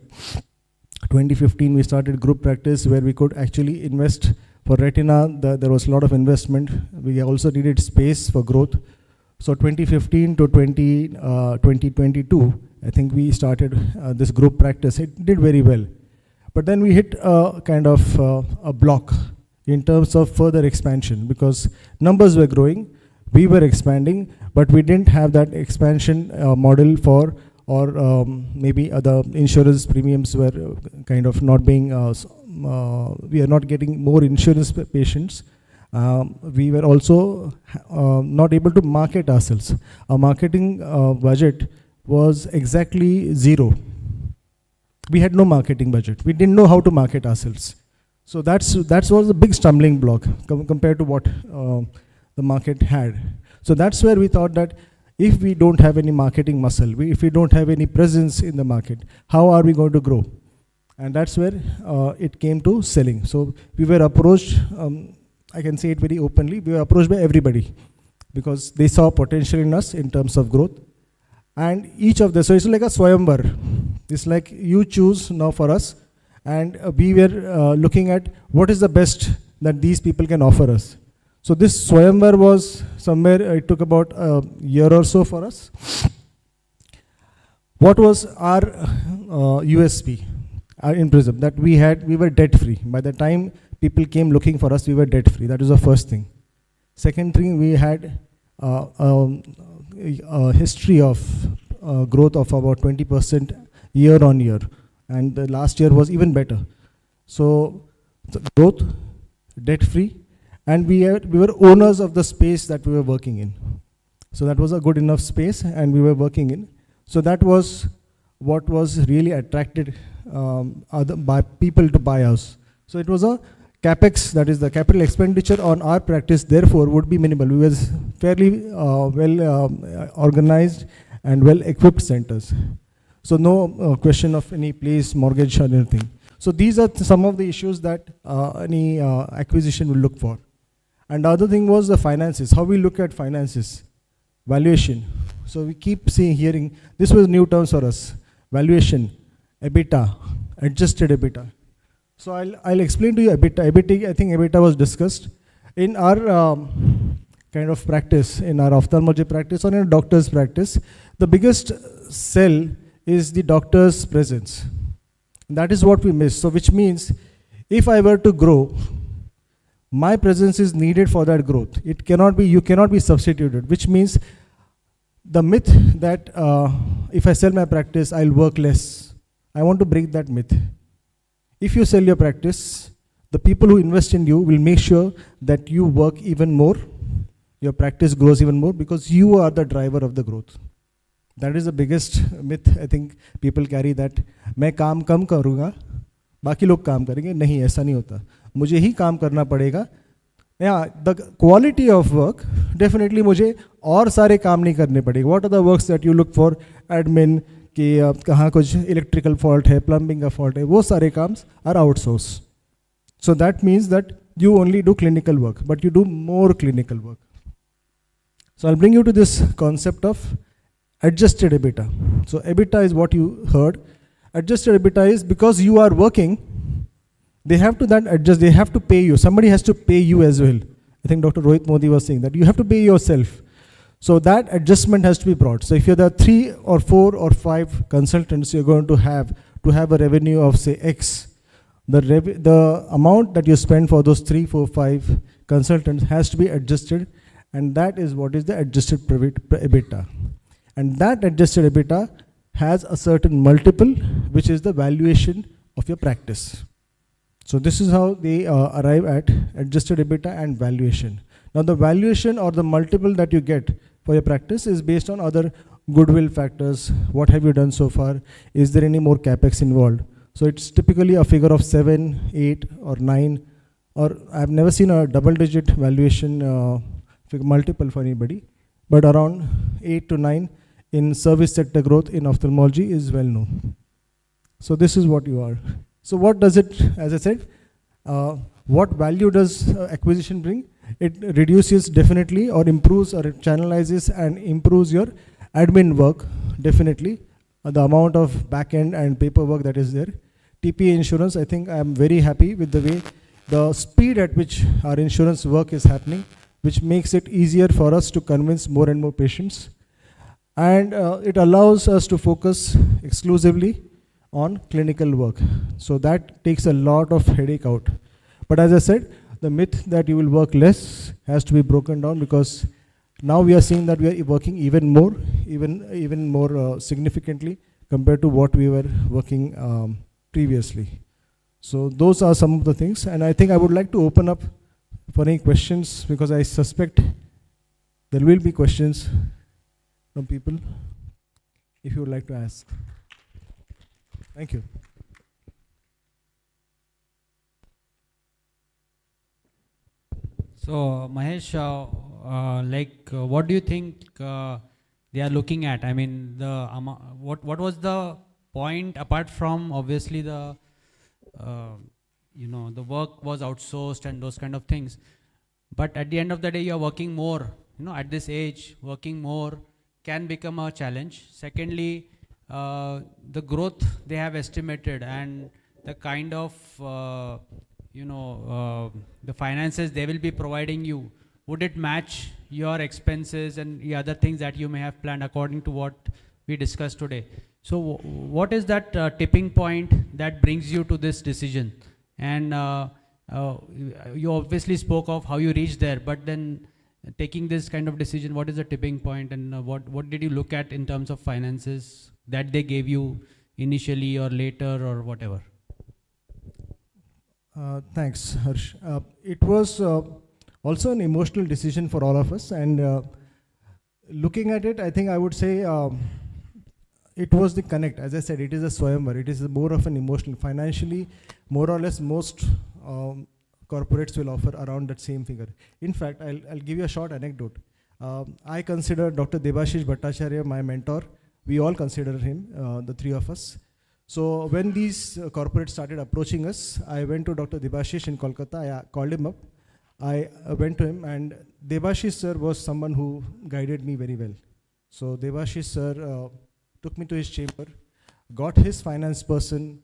2015 we started group practice where we could actually invest for retina. There was a lot of investment. We also needed space for growth. So 2015 to 2022, I think we started this group practice. It did very well. But then we hit a kind of a block in terms of further expansion because numbers were growing, we were expanding, but we didn't have that expansion model for, or maybe other insurance premiums were kind of not being, we are not getting more insurance patients. We were also not able to market ourselves. Our marketing budget was exactly 0. We had no marketing budget. We didn't know how to market ourselves. So that was a big stumbling block compared to what the market had. So that's where we thought that if we don't have any marketing muscle, if we don't have any presence in the market, how are we going to grow? And that's where it came to selling. So we were approached, I can say it very openly, we were approached by everybody because they saw potential in us in terms of growth. And each of them, so it's like a swayamvar. It's like you choose now for us. And we were looking at what is the best that these people can offer us. So this swayamvar was somewhere, it took about a year or so for us. What was our USP in Prism? That we were debt free. By the time people came looking for us, we were debt free. That was the first thing. Second thing, we had a history of growth of about 20% year on year. And the last year was even better. So growth, debt free, and we were owners of the space that we were working in. So that was a good enough space and we were working in. So that was what was really attracted by people to buy us. So it was a capex, that is the capital expenditure on our practice, therefore would be minimal. We were fairly well organized and well equipped centers. So no question of any place, mortgage or anything. So these are some of the issues that any acquisition will look for. And the other thing was the finances, how we look at finances, valuation. So we keep hearing, this was new terms for us, valuation, EBITDA, adjusted EBITDA. So I'll explain to you EBITDA. I think EBITDA was discussed. In our kind of practice, in our ophthalmology practice or in a doctor's practice, the biggest sell is the doctor's presence. That is what we miss. So which means if I were to grow, my presence is needed for that growth. It cannot be, you cannot be substituted, which means the myth that if I sell my practice, I'll work less. I want to break that myth. If you sell your practice, the people who invest in you will make sure that you work even more, your practice grows even more because you are the driver of the growth. That is the biggest myth I think people carry, that मैं काम कम करूँगा, बाकी लोग काम करेंगे. नहीं, ऐसा नहीं होता. मुझे ही काम करना पड़ेगा. Yeah, the quality of work, definitely मुझे और सारे काम नहीं करने पड़ेंगे. What are the works that you look for? Admin, कि कहाँ कुछ electrical fault है, plumbing का fault है, वो सारे काम are outsourced. So that means that you only do clinical work, but you do more clinical work. So I'll bring you to this concept of adjusted EBITDA. So EBITDA is what you heard. Adjusted EBITDA is because you are working, they have to then adjust, they have to pay you. Somebody has to pay you as well. I think Dr. Rohit Modi was saying that you have to pay yourself. So that adjustment has to be brought. So if you're the 3 or 4 or 5 consultants you're going to have a revenue of say X, the amount that you spend for those 3, 4, 5 consultants has to be adjusted, and that is what is the adjusted EBITDA. And that adjusted EBITDA has a certain multiple, which is the valuation of your practice. So this is how they arrive at adjusted EBITDA and valuation. Now the valuation or the multiple that you get for your practice is based on other goodwill factors. What have you done so far? Is there any more capex involved? So it's typically a figure of 7, 8 or 9, or I've never seen a double-digit valuation multiple for anybody, but around 8 to 9 in service sector growth in ophthalmology is well known. So this is what you are. So what does it, as I said, what value does acquisition bring? It reduces definitely, or improves, or it channelizes and improves your admin work, definitely. The amount of back end and paperwork that is there. TPA insurance, I think I'm very happy with the way, the speed at which our insurance work is happening, which makes it easier for us to convince more and more patients. And it allows us to focus exclusively on clinical work. So that takes a lot of headache out. But as I said, the myth that you will work less has to be broken down, because now we are seeing that we are working even more significantly compared to what we were working previously. So those are some of the things, and I think I would like to open up for any questions, because I suspect there will be questions from people if you would like to ask. Thank you. So Mahesh, what do you think they are looking at? I mean, what was the point, apart from obviously the the work was outsourced and those kind of things, but at the end of the day you are working more. At this age, working more can become a challenge. Secondly, the growth they have estimated and the kind of the finances they will be providing you, would it match your expenses and the other things that you may have planned according to what we discussed today? So what is that tipping point that brings you to this decision? And you obviously spoke of how you reached there, but then taking this kind of decision, what is the tipping point, and what did you look at in terms of finances that they gave you initially or later or whatever? Thanks, Harsh. It was also an emotional decision for all of us, and looking at it, I think I would say it was the connect. As I said, it is a swayamvar. It is more of an emotional. Financially, more or less, most corporates will offer around that same figure. In fact, I'll give you a short anecdote. I consider Dr. Debashish Bhattacharya my mentor. We all consider him, the three of us. So when these corporates started approaching us, I went to Dr. Debashish in Kolkata. I called him up. I went to him, and Debashish sir was someone who guided me very well. So Debashish sir took me to his chamber, got his finance person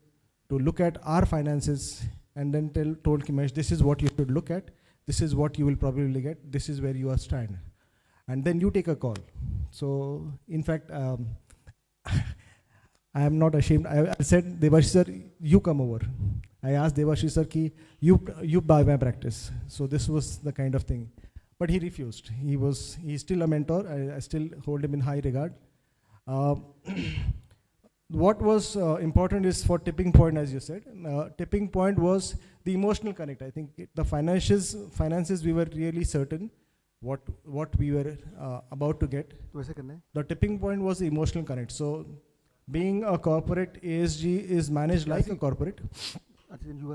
to look at our finances, and then told Kimesh, this is what you should look at, this is what you will probably get, this is where you are stand. And then you take a call. So in fact, I am not ashamed. I said, Debashish sir, you come over. I asked Debashish sir, you buy my practice. So this was the kind of thing. But he refused. He's still a mentor. I still hold him in high regard. What was important is for tipping point, as you said. Tipping point was the emotional connect. I think the finances we were really certain what we were about to get. The tipping point was the emotional connect. So being a corporate, ASG is managed like a corporate.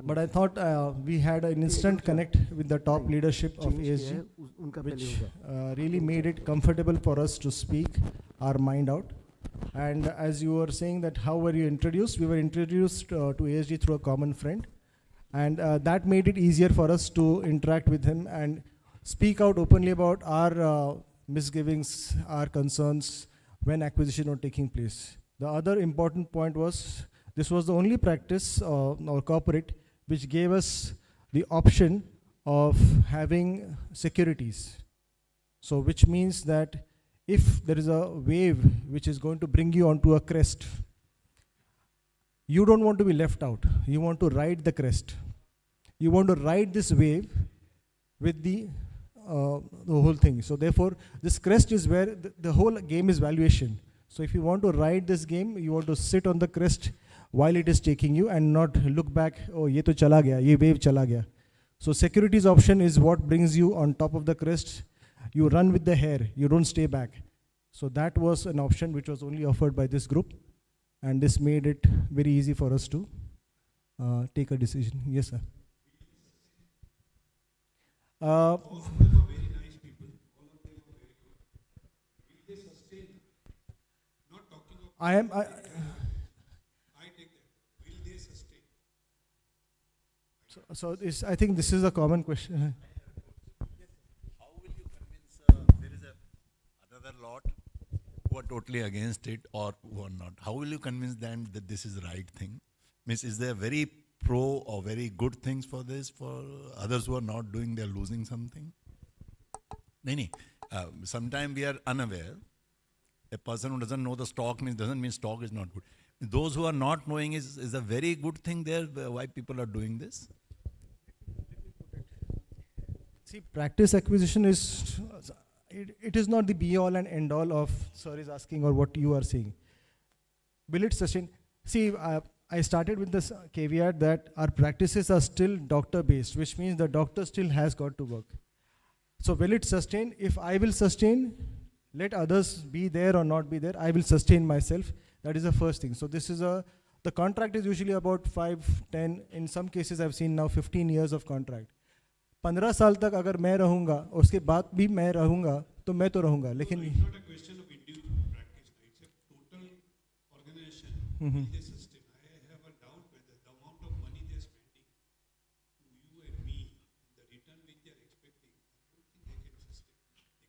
But I thought we had an instant connect with the top leadership of ASG, which really made it comfortable for us to speak our mind out. And as you were saying that how were you introduced, we were introduced to ASG through a common friend. And that made it easier for us to interact with him and speak out openly about our misgivings, our concerns when acquisition was taking place. The other important point was, this was the only practice or corporate which gave us the option of having securities. So which means that if there is a wave which is going to bring you onto a crest, you don't want to be left out. You want to ride the crest. You want to ride this wave with the whole thing. So therefore, this crest is where the whole game is valuation. So if you want to ride this game, you want to sit on the crest while it is taking you and not look back, oh, ye to chala gaya, ye wave chala gaya. So securities option is what brings you on top of the crest. You run with the hair, you don't stay back. So that was an option which was only offered by this group, and this made it very easy for us to take a decision. Yes, sir. So this, I think this is a common question. How will you convince there is another lot who are totally against it or who are not? How will you convince them that this is the right thing? Means, is there very pro or very good things for this? For others who are not doing, they are losing something? No. Sometimes we are unaware. A person who doesn't know the stock doesn't mean stock is not good. Those who are not knowing is a very good thing there, why people are doing this. See, practice acquisition is, it is not the be all and end all of sir is asking or what you are saying. Will it sustain? See, I started with this caveat that our practices are still doctor based, which means the doctor still has got to work. So will it sustain? If I will sustain, let others be there or not be there, I will sustain myself. That is the first thing. So this is the contract is usually about 5, 10, in some cases I've seen now 15 years of contract. 15 साल तक अगर मैं रहूँगा और उसके बाद भी मैं रहूँगा तो मैं तो रहूँगा लेकिन it's not a question of individual practice, it's a total organization. Will they sustain? I have a doubt whether the amount of money they are spending to you and me, the return which they are expecting, I don't think they can sustain.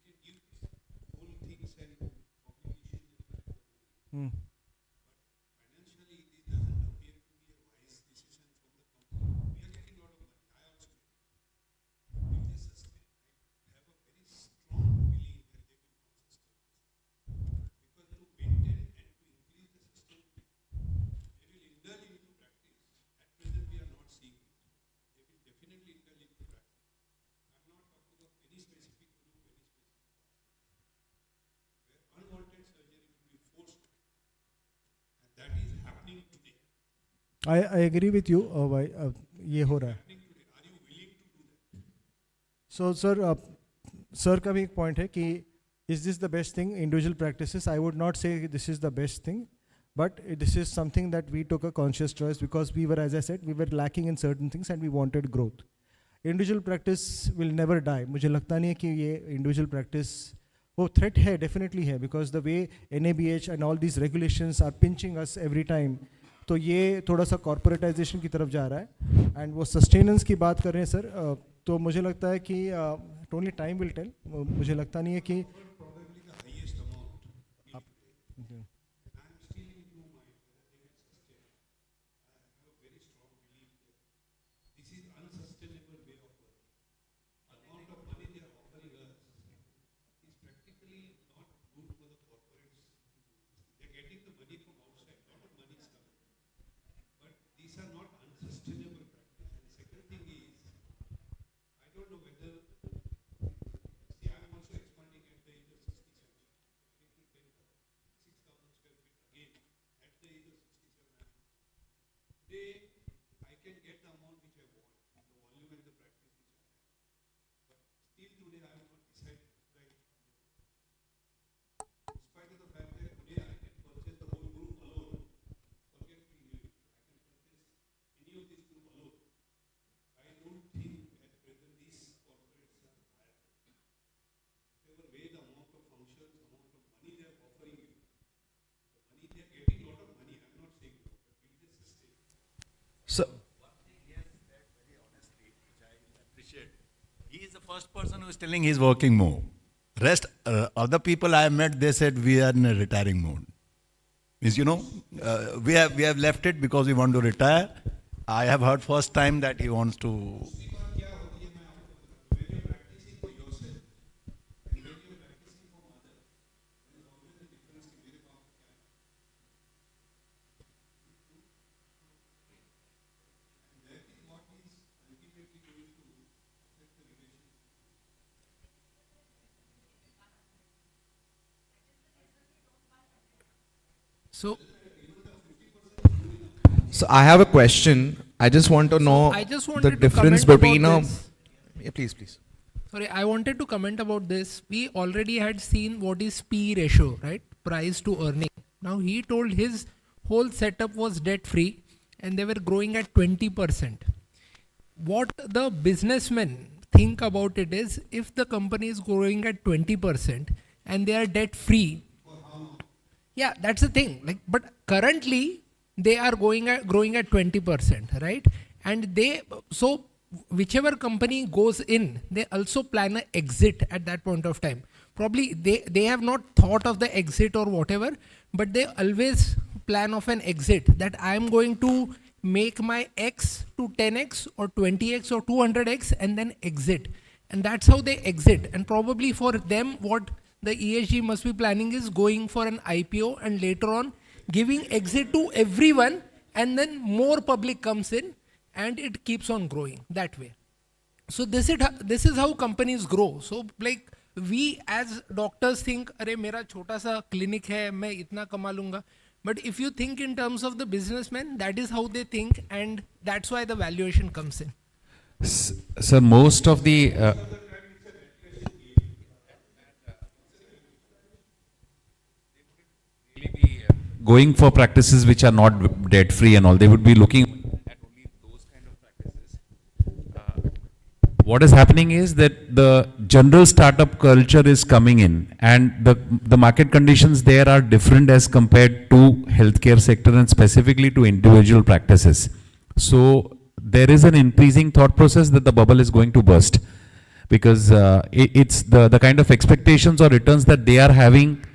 They can give whole things and complications. I agree with you. ये हो रहा है. So sir का भी एक point है कि is this the best thing? Individual practices, I would not say this is the best thing, but this is something that we took a conscious choice because we were, as I said, we were lacking in certain things and we wanted growth. Individual practice will never die. मुझे लगता नहीं है कि ये individual practice वो threat है, definitely है, because the way NABH and all these regulations are pinching us every time. तो ये थोड़ा सा कॉर्पोरेटाइजेशन की तरफ जा रहा है एंड वो सस्टेनेंस की बात कर रहे हैं सर. तो मुझे लगता है कि ओनली टाइम विल टेल. मुझे लगता नहीं है कि First person who is telling he's working more. Rest, other people I met, they said we are in a retiring mode. Means, we have left it because we want to retire. I have heard first time that he wants to. So So I have a question. I just want to know I just the wanted to difference comment between about a. this. Yeah, please, please. Sorry, I wanted to comment about this. We already had seen what is P ratio, right? Price to earning. Now he told his whole setup was debt free and they were growing at 20%. What the businessmen think about it is if the company is growing at 20% and they are debt free. Yeah, that's the thing. Like, but currently they are growing at 20%, right? And so whichever company goes in, they also plan an exit at that point of time. Probably they have not thought of the exit or whatever, but they always plan of an exit that I am going to make my X to 10x or 20x or 200x and then exit. And that's how they exit. And probably for them, what the ESG must be planning is going for an IPO and later on giving exit to everyone, and then more public comes in and it keeps on growing that way. So this is how companies grow. So like we as doctors think, अरे मेरा छोटा सा clinic है, मैं इतना कमा लूँगा. But if you think in terms of the businessmen, that is how they think, and that's why the valuation comes in. Sir, most of the going for practices which are not debt free and all, they would be looking at only those kind of practices. What is happening is that the general startup culture is coming in, and the market conditions there are different as compared to healthcare sector and specifically to individual practices. So there is an increasing thought process that the bubble is going to burst, because it's the kind of expectations or returns that they are having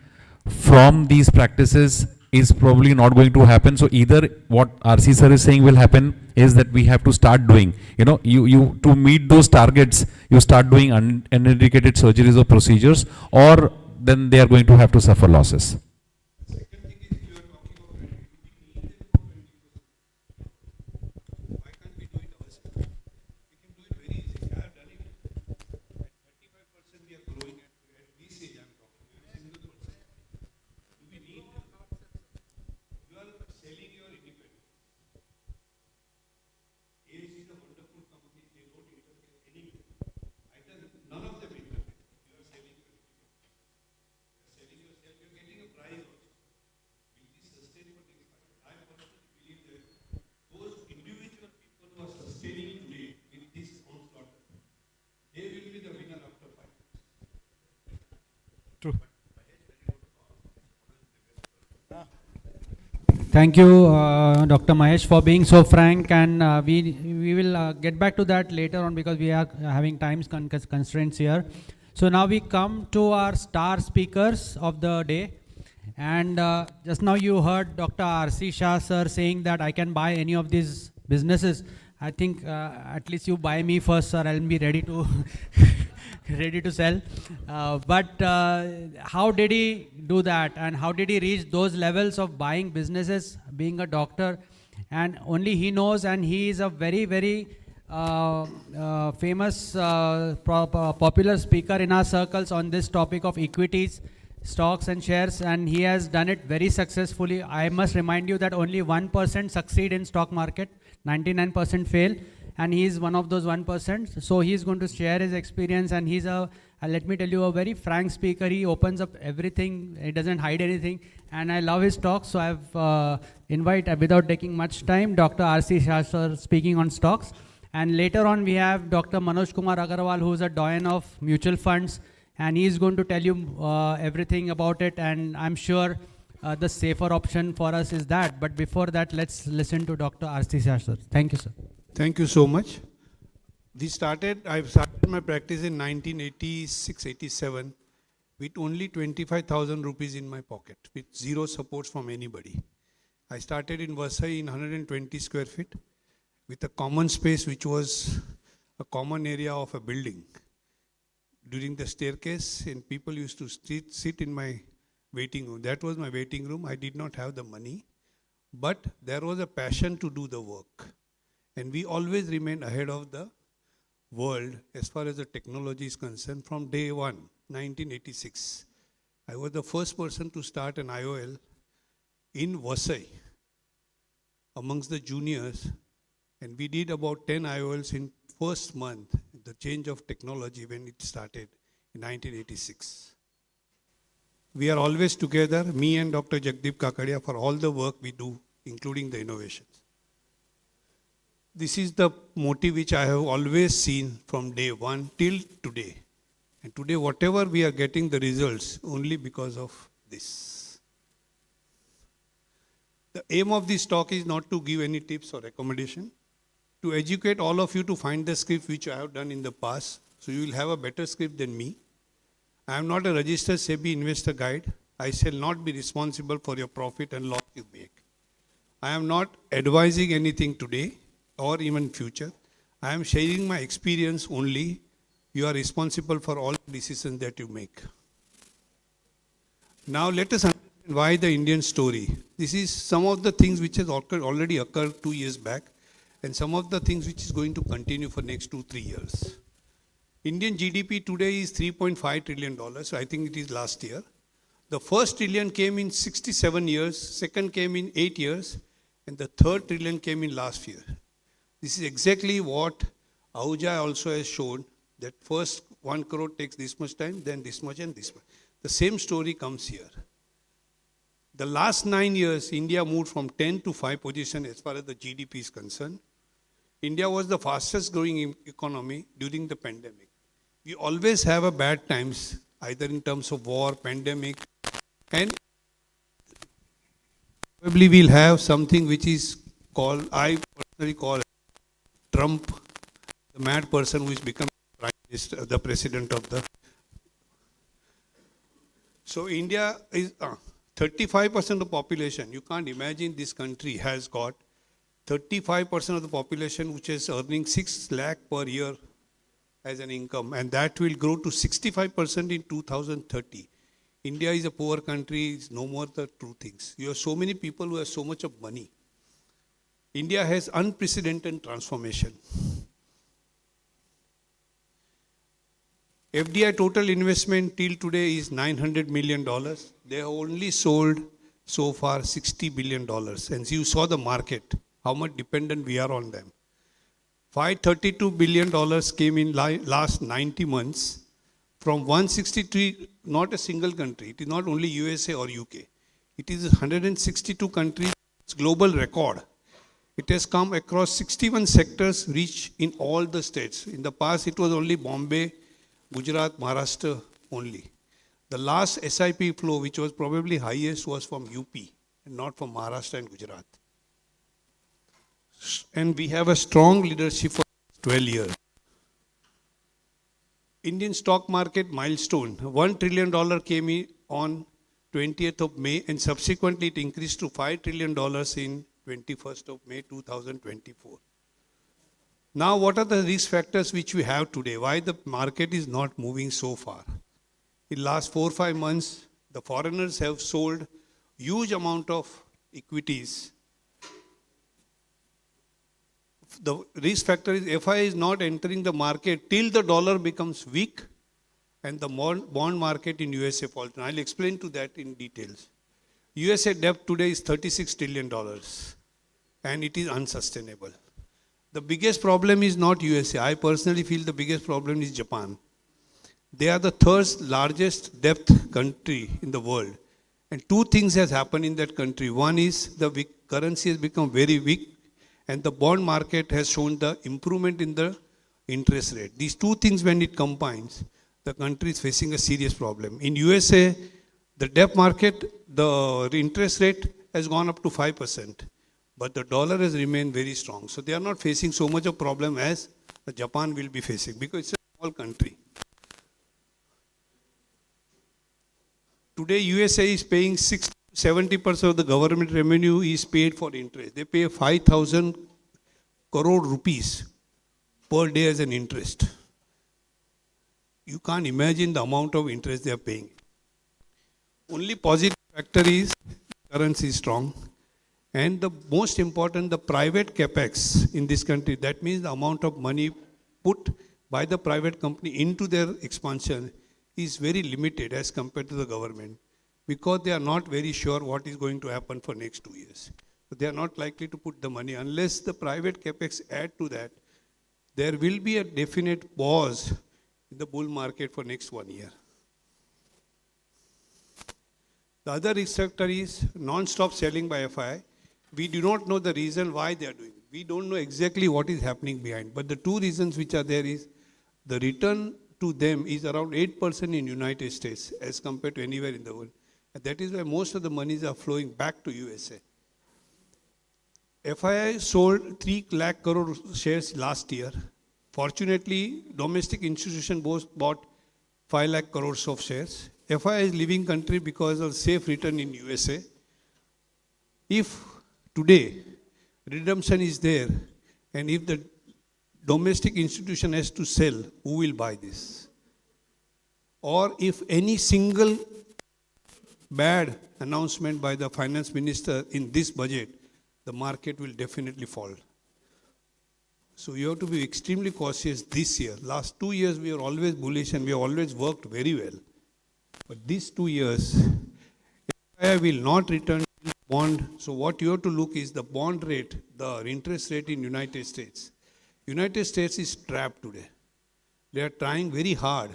from these practices is probably not going to happen. So either what RC sir is saying will happen is that we have to start doing, you to meet those targets, you start doing unindicated surgeries or procedures, or then they are going to have to suffer losses. Thank you, Dr. Mahesh, for being so frank, and we will get back to that later on because we are having time constraints here. So now we come to our star speakers of the day, and just now you heard Dr. RC Shah sir saying that I can buy any of these businesses. I think at least you buy me first, sir. I'll be ready to ready to sell. But how did he do that, and how did he reach those levels of buying businesses, being a doctor? And only he knows, and he is a very, very famous, popular speaker in our circles on this topic of equities, stocks and shares, and he has done it very successfully. I must remind you that only 1% succeed in stock market, 99% fail, and he is one of those 1%. So he is going to share his experience, and he's let me tell you, a very frank speaker. He opens up everything, he doesn't hide anything, and I love his talk. So I've invited, without taking much time, Dr. RC Shah sir speaking on stocks. And later on we have Dr. Manoj Kumar Agarwal, who is a doyen of mutual funds, and he is going to tell you everything about it, and I'm sure the safer option for us is that. But before that, let's listen to Dr. RC Shah sir. Thank you, sir. Thank you so much. I've started my practice in 1986-87 with only 25,000 rupees in my pocket, with zero support from anybody. I started in Vasai in 120 square feet, with a common space which was a common area of a building. During the staircase, and people used to sit in my waiting room. That was my waiting room. I did not have the money, but there was a passion to do the work. And we always remained ahead of the world as far as the technology is concerned from day one, 1986. I was the first person to start an IOL in Vasai amongst the juniors, and we did about 10 IOLs in first month, the change of technology when it started in 1986. We are always together, me and Dr. Jagdeep Kakadia, for all the work we do, including the innovations. This is the motive which I have always seen from day one till today. And today, whatever we are getting the results, only because of this. The aim of this talk is not to give any tips or recommendation, to educate all of you to find the script which I have done in the past, so you will have a better script than me. I am not a registered SEBI investor guide. I shall not be responsible for your profit and loss you make. I am not advising anything today or even future. I am sharing my experience only. You are responsible for all decisions that you make. Now let us understand why the Indian story. This is some of the things which has already occurred 2 years back, and some of the things which is going to continue for next 2-3 years. Indian GDP today is $3.5 trillion. So I think it is last year. The first trillion came in 67 years, second came in 8 years, and the third trillion came in last year. This is exactly what Ahuja also has shown, that first 1 crore takes this much time, then this much and this much. The same story comes here. The last 9 years, India moved from 10 to 5 position as far as the GDP is concerned. India was the fastest growing economy during the pandemic. We always have a bad times, either in terms of war, pandemic, and probably we'll have something which is called, I personally call Trump, the mad person who is become Prime Minister, the President of the. So India is 35% of the population. You can't imagine this country has got 35% of the population which is earning 6 lakh per year as an income, and that will grow to 65% in 2030. India is a poor country, it's no more the true things. You have so many people who have so much of money. India has unprecedented transformation. FDI total investment till today is $900 million. They have only sold so far $60 billion. And you saw the market, how much dependent we are on them. $532 billion came in last 90 months from 163, not a single country. It is not only USA or UK. It is 162 countries. It's global record. It has come across 61 sectors, reached in all the states. In the past, it was only Bombay, Gujarat, Maharashtra only. The last SIP flow, which was probably highest, was from UP and not from Maharashtra and Gujarat. And we have a strong leadership for 12 years. Indian stock market milestone, $1 trillion came in on 20th of May, and subsequently it increased to $5 trillion in 21st of May 2024. Now, what are the risk factors which we have today? Why the market is not moving so far? In last 4 or 5 months, the foreigners have sold huge amount of equities. The risk factor is FI is not entering the market till the dollar becomes weak and the bond market in USA falls. And I'll explain to that in details. USA debt today is $36 trillion and it is unsustainable. The biggest problem is not USA. I personally feel the biggest problem is Japan. They are the third largest debt country in the world. And 2 things has happened in that country. One is the currency has become very weak, and the bond market has shown the improvement in the interest rate. These 2 things, when it combines, the country is facing a serious problem. In USA, the debt market, the interest rate has gone up to 5%, but the dollar has remained very strong. So they are not facing so much of problem as Japan will be facing, because it's a small country. Today, USA is paying 70% of the government revenue is paid for interest. They pay 5,000 crore rupees per day as an interest. You can't imagine the amount of interest they are paying. Only positive factor is currency is strong. And the most important, the private capex in this country, that means the amount of money put by the private company into their expansion is very limited as compared to the government, because they are not very sure what is going to happen for next 2 years. So they are not likely to put the money unless the private capex add to that. There will be a definite pause in the bull market for next 1 year. The other risk factor is non-stop selling by FI. We do not know the reason why they are doing it. We don't know exactly what is happening behind. But the two reasons which are there is the return to them is around 8% in United States as compared to anywhere in the world. And that is why most of the monies are flowing back to USA. FII sold 3 lakh crore shares last year. Fortunately, domestic institution bought 5 lakh crores of shares. FII is leaving country because of safe return in USA. If today redemption is there, and if the domestic institution has to sell, who will buy this? Or if any single bad announcement by the finance minister in this budget, the market will definitely fall. So you have to be extremely cautious this year. Last 2 years we are always bullish and we have always worked very well. But these 2 years, I will not return bond. So what you have to look is the bond rate, the interest rate in United States. United States is trapped today. They are trying very hard,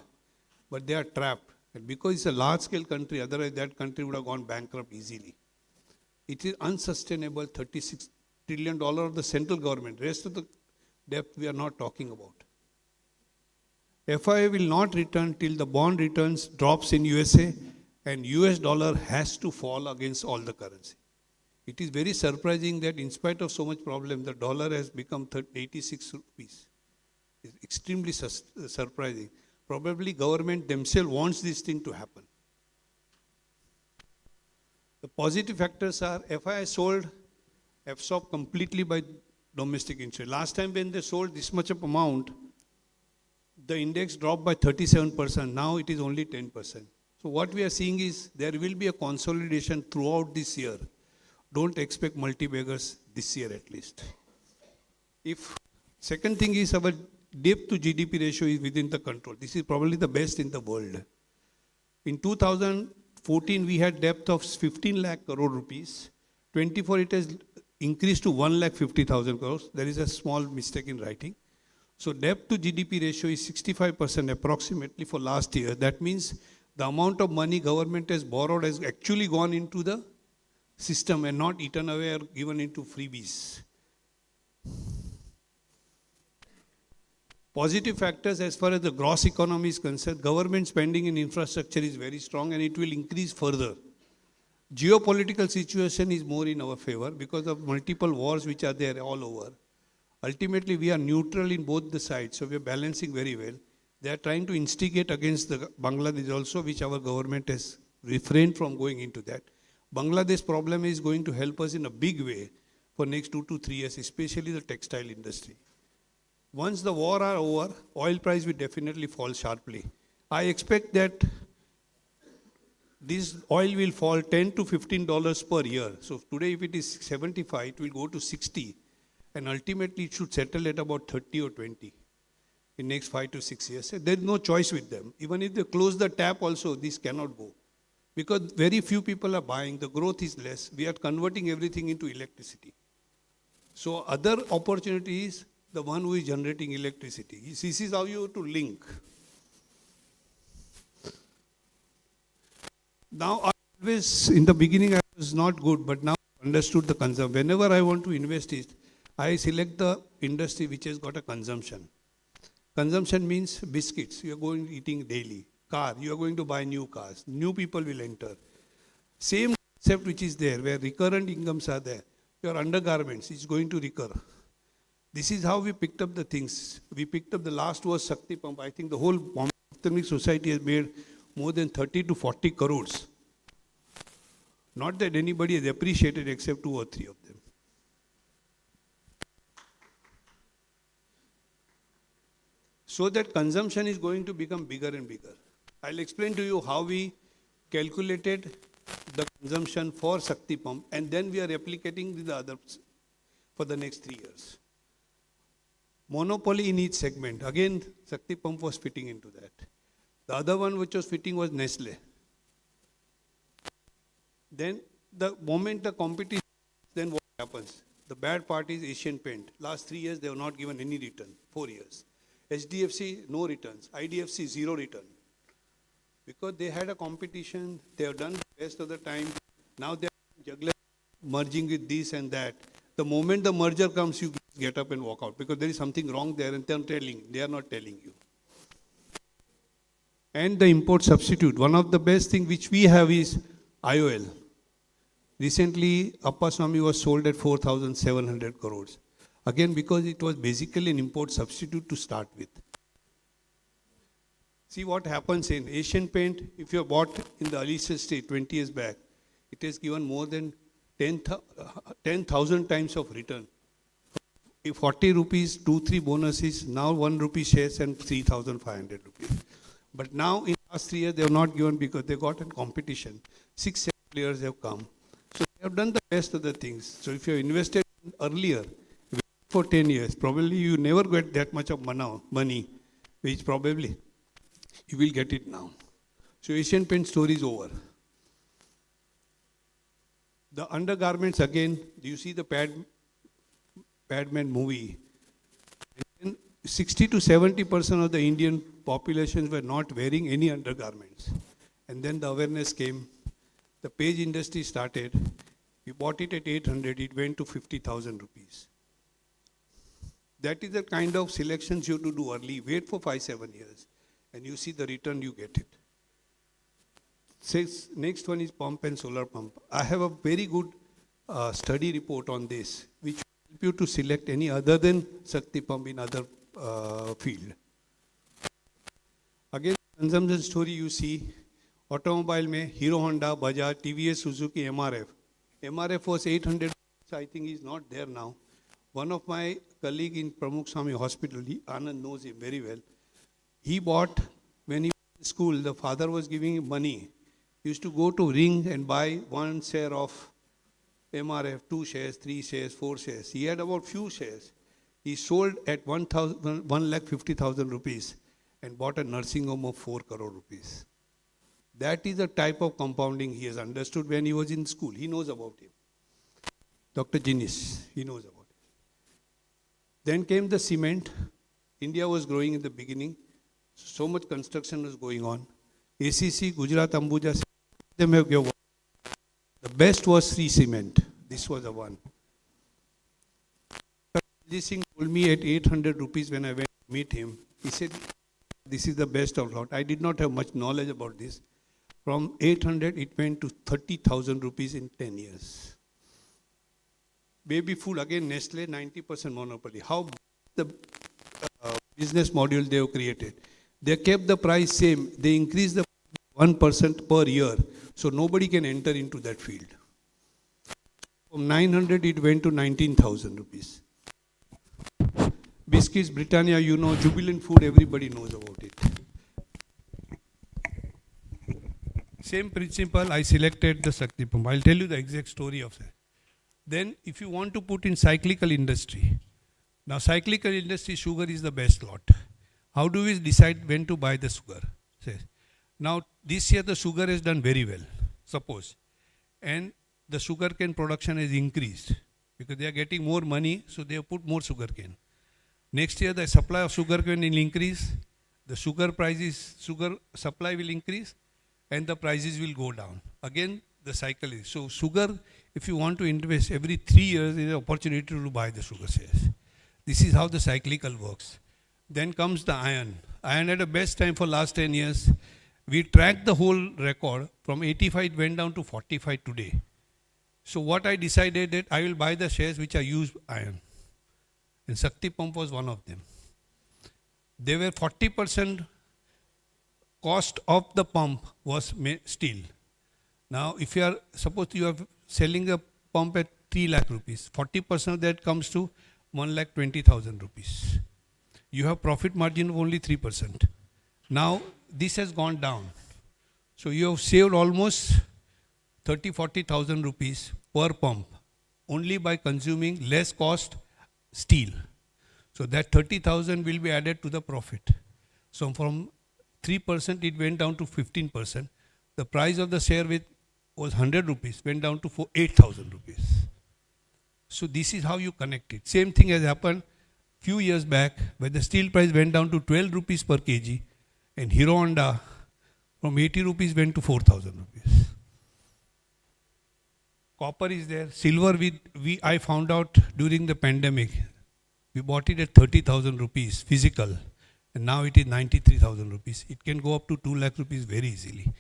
but they are trapped. And because it's a large-scale country, otherwise that country would have gone bankrupt easily. It is unsustainable, $36 trillion of the central government. Rest of the debt we are not talking about. FII will not return till the bond returns drops in USA, and US dollar has to fall against all the currency. It is very surprising that in spite of so much problem, the dollar has become 86 rupees. It's extremely surprising. Probably government themselves wants this thing to happen. The positive factors are FII sold FSOP completely by domestic institutions. Last time when they sold this much of amount, the index dropped by 37%. Now it is only 10%. So what we are seeing is there will be a consolidation throughout this year. Don't expect multi-baggers this year at least. Second thing is our debt to GDP ratio is within the control. This is probably the best in the world. In 2014, we had debt of 15 lakh crore rupees. 24, it has increased to 1 lakh 50,000 crores. There is a small mistake in writing. So debt to GDP ratio is 65% approximately for last year. That means the amount of money government has borrowed has actually gone into the system and not eaten away or given into freebies. Positive factors as far as the gross economy is concerned, government spending in infrastructure is very strong and it will increase further. Geopolitical situation is more in our favor because of multiple wars which are there all over. Ultimately, we are neutral in both the sides, so we are balancing very well. They are trying to instigate against the Bangladesh also, which our government has refrained from going into that. Bangladesh problem is going to help us in a big way for next 2 to 3 years, especially the textile industry. Once the war are over, oil price will definitely fall sharply. I expect that this oil will fall $10 to $15 per year. So today if it is 75, it will go to 60. And ultimately it should settle at about 30 or 20 in next 5 to 6 years. There is no choice with them. Even if they close the tap also, this cannot go. Because very few people are buying, the growth is less. We are converting everything into electricity. So other opportunity is the one who is generating electricity. This is how you have to link. Now, always in the beginning I was not good, but now I understood the consumption. Whenever I want to invest it, I select the industry which has got a consumption. Consumption means biscuits, you are going eating daily. Car, you are going to buy new cars. New people will enter. Same concept which is there, where recurrent incomes are there. Your undergarments is going to recur. This is how we picked up the things. We picked up the last was Shakti Pump. I think the whole Ophthalmic Society has made more than 30 to 40 crores. Not that anybody has appreciated except 2 or 3 of them. So that consumption is going to become bigger and bigger. I'll explain to you how we calculated the consumption for Shakti Pump, and then we are replicating the others for the next 3 years. Monopoly in each segment. Again, Shakti Pump was fitting into that. The other one which was fitting was Nestle. Then the moment the competition, then what happens? The bad part is Asian Paint. Last 3 years, they have not given any return. 4 years. HDFC, no returns. IDFC, 0 return. Because they had a competition, they have done the best of the time. Now they are juggling, merging with this and that. The moment the merger comes, you get up and walk out because there is something wrong there and they are not telling you. And the import substitute. One of the best things which we have is IOL. Recently, Appa Swami was sold at 4,700 crores. Again, because it was basically an import substitute to start with. See what happens in Asian Paint. If you have bought in the Alicia State 20 years back, it has given more than 10,000 times of return. If 40 rupees, 2-3 bonuses, now 1 rupee shares and 3,500 rupees. But now in the last 3 years, they have not given because they got in competition. 6-7 players have come. So they have done the best of the things. So if you have invested earlier, for 10 years, probably you never get that much of money, which probably you will get it now. So Asian Paint story is over. The undergarments again, you see the Padman movie. And 60 to 70% of the Indian populations were not wearing any undergarments. And then the awareness came. The page industry started. We bought it at 800, it went to 50,000 rupees. That is the kind of selections you have to do early. Wait for 5-7 years. And you see the return, you get it. Next one is pump and solar pump. I have a very good study report on this, which will help you to select any other than Shakti Pump in other field. Again, consumption story you see, automobile mein Hero Honda, Bajaj, TVS, Suzuki, MRF. MRF was 800, I think is not there now. One of my colleague in Pramukh Swami Hospital, Anand knows him very well. He bought, when he was in school, the father was giving him money. He used to go to Ring and buy 1 share of MRF, 2 shares, 3 shares, 4 shares. He had about few shares. He sold at 1,50,000 rupees and bought a nursing home of 4 crore rupees. That is the type of compounding he has understood when he was in school. He knows about it. Dr. Jinis, he knows about it. Then came the cement. India was growing in the beginning. So much construction was going on. ACC, Gujarat, Ambuja, them have given. The best was Sri Cement. This was the one. This thing told me at 800 rupees when I went to meet him. He said, this is the best of lot. I did not have much knowledge about this. From 800, it went to 30,000 rupees in 10 years. Baby food, again, Nestle, 90% monopoly. How the business model they have created. They kept the price same. They increased the 1% per year. So nobody can enter into that field. From 900, it went to 19,000 rupees. Biscuits, Britannia, you know, Jubilant Food, everybody knows about it. Same principle, I selected the Shakti Pump. I'll tell you the exact story of that. Then, if you want to put in cyclical industry, now cyclical industry, sugar is the best lot. How do we decide when to buy the sugar? Now, this year the sugar has done very well, suppose. And the sugarcane production has increased because they are getting more money, so they have put more sugarcane. Next year, the supply of sugarcane will increase, the sugar prices, sugar supply will increase, and the prices will go down. Again, the cycle is. So sugar, if you want to invest every 3 years, is an opportunity to buy the sugar shares. This is how the cyclical works. Then comes the iron. Iron had the best time for last 10 years. We tracked the whole record. From 85, it went down to 45 today. So what I decided that I will buy the shares which are used iron. And Shakti Pump was one of them. They were 40% cost of the pump was steel. Now, if you are, suppose you are selling a pump at 3 lakh rupees, 40% of that comes to 1,20,000 rupees. you have profit margin of only 3%. Now this has gone down. So you have saved almost 40,000 rupees per pump only by consuming less cost steel. So that 30,000 will be added to the profit. So from 3% it went down to 15%. The price of the share was 100 rupees, went down to 8,000 rupees. So this is how you connect it. Same thing has happened few years back where the steel price went down to 12 rupees per kg and Hero Honda from 80 rupees went to 4,000 rupees. Copper is there. Silver, I found out during the pandemic, we bought it at 30,000 rupees physical and now it is 93,000 rupees. It can go up to 2 lakh rupees very easily.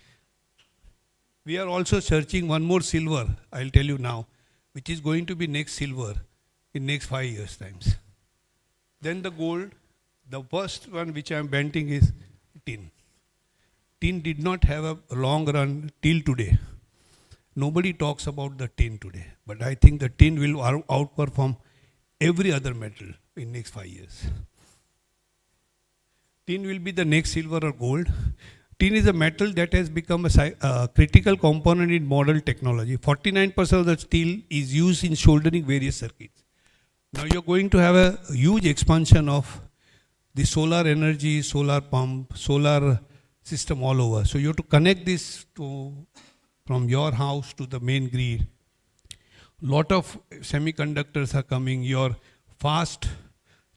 We are also searching one more silver, I'll tell you now, which is going to be next silver in next 5 years times. Then the gold, the first one which I am banting is tin. Tin did not have a long run till today. Nobody talks about the tin today, but I think the tin will outperform every other metal in next 5 years. Tin will be the next silver or gold. Tin is a metal that has become a critical component in modern technology. 49% of the steel is used in soldering various circuits. Now you're going to have a huge expansion of the solar energy, solar pump, solar system all over. So you have to connect this from your house to the main grid. Lot of semiconductors are coming, your fast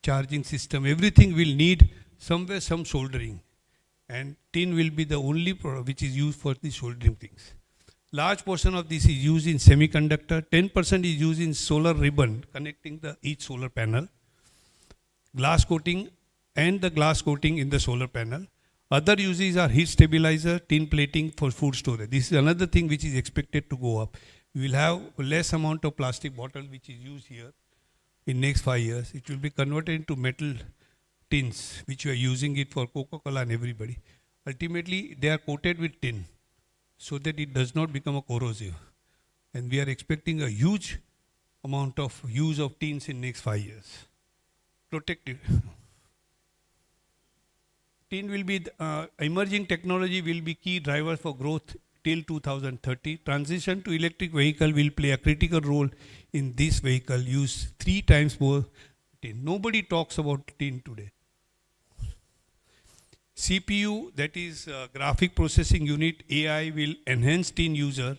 charging system, everything will need somewhere some soldering. And tin will be the only product which is used for the soldering things. Large portion of this is used in semiconductor, 10% is used in solar ribbon connecting each solar panel, glass coating and the glass coating in the solar panel. Other uses are heat stabilizer, tin plating for food storage. This is another thing which is expected to go up. We will have less amount of plastic bottle which is used here in next 5 years. It will be converted into metal tins which we are using it for Coca-Cola and everybody. Ultimately they are coated with tin so that it does not become a corrosive. And we are expecting a huge amount of use of tins in next 5 years. Protective. Tin will be, emerging technology will be key driver for growth till 2030. Transition to electric vehicle will play a critical role in this vehicle, use 3 times more tin. Nobody talks about tin today. CPU, that is graphic processing unit, AI will enhance tin user.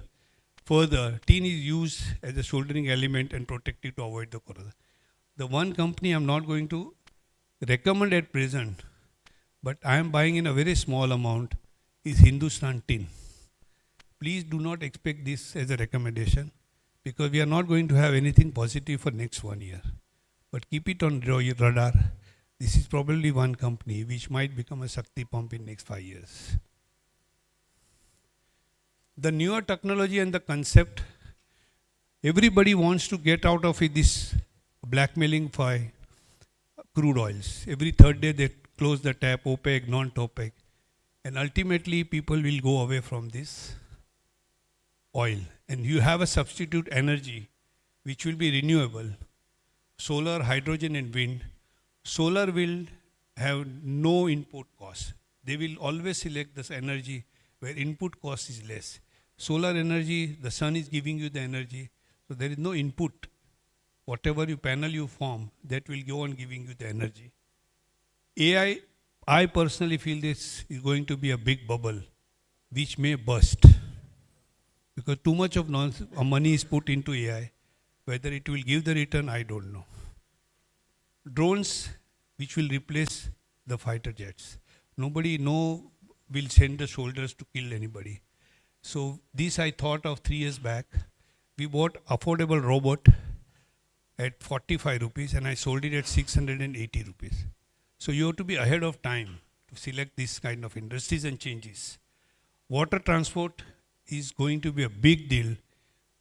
Further, tin is used as a soldering element and protective to avoid the corrosion. The one company I'm not going to recommend at present, but I am buying in a very small amount, is Hindustan Tin. Please do not expect this as a recommendation because we are not going to have anything positive for next 1 year. But keep it on your radar. This is probably one company which might become a Shakti pump in next 5 years. The newer technology and the concept, everybody wants to get out of it, this blackmailing for crude oils. Every third day they close the tap, OPEC, non-OPEC. And ultimately people will go away from this oil. And you have a substitute energy which will be renewable. Solar, hydrogen and wind. Solar will have no input cost. They will always select this energy where input cost is less. Solar energy, the sun is giving you the energy. So there is no input. Whatever panel you form, that will go on giving you the energy. AI, I personally feel this is going to be a big bubble which may burst. Because too much of money is put into AI. Whether it will give the return, I don't know. Drones which will replace the fighter jets. Nobody will send the soldiers to kill anybody. So this I thought of 3 years back. We bought affordable robot at 45 rupees and I sold it at 680 rupees. So you have to be ahead of time to select this kind of industries and changes. Water transport is going to be a big deal.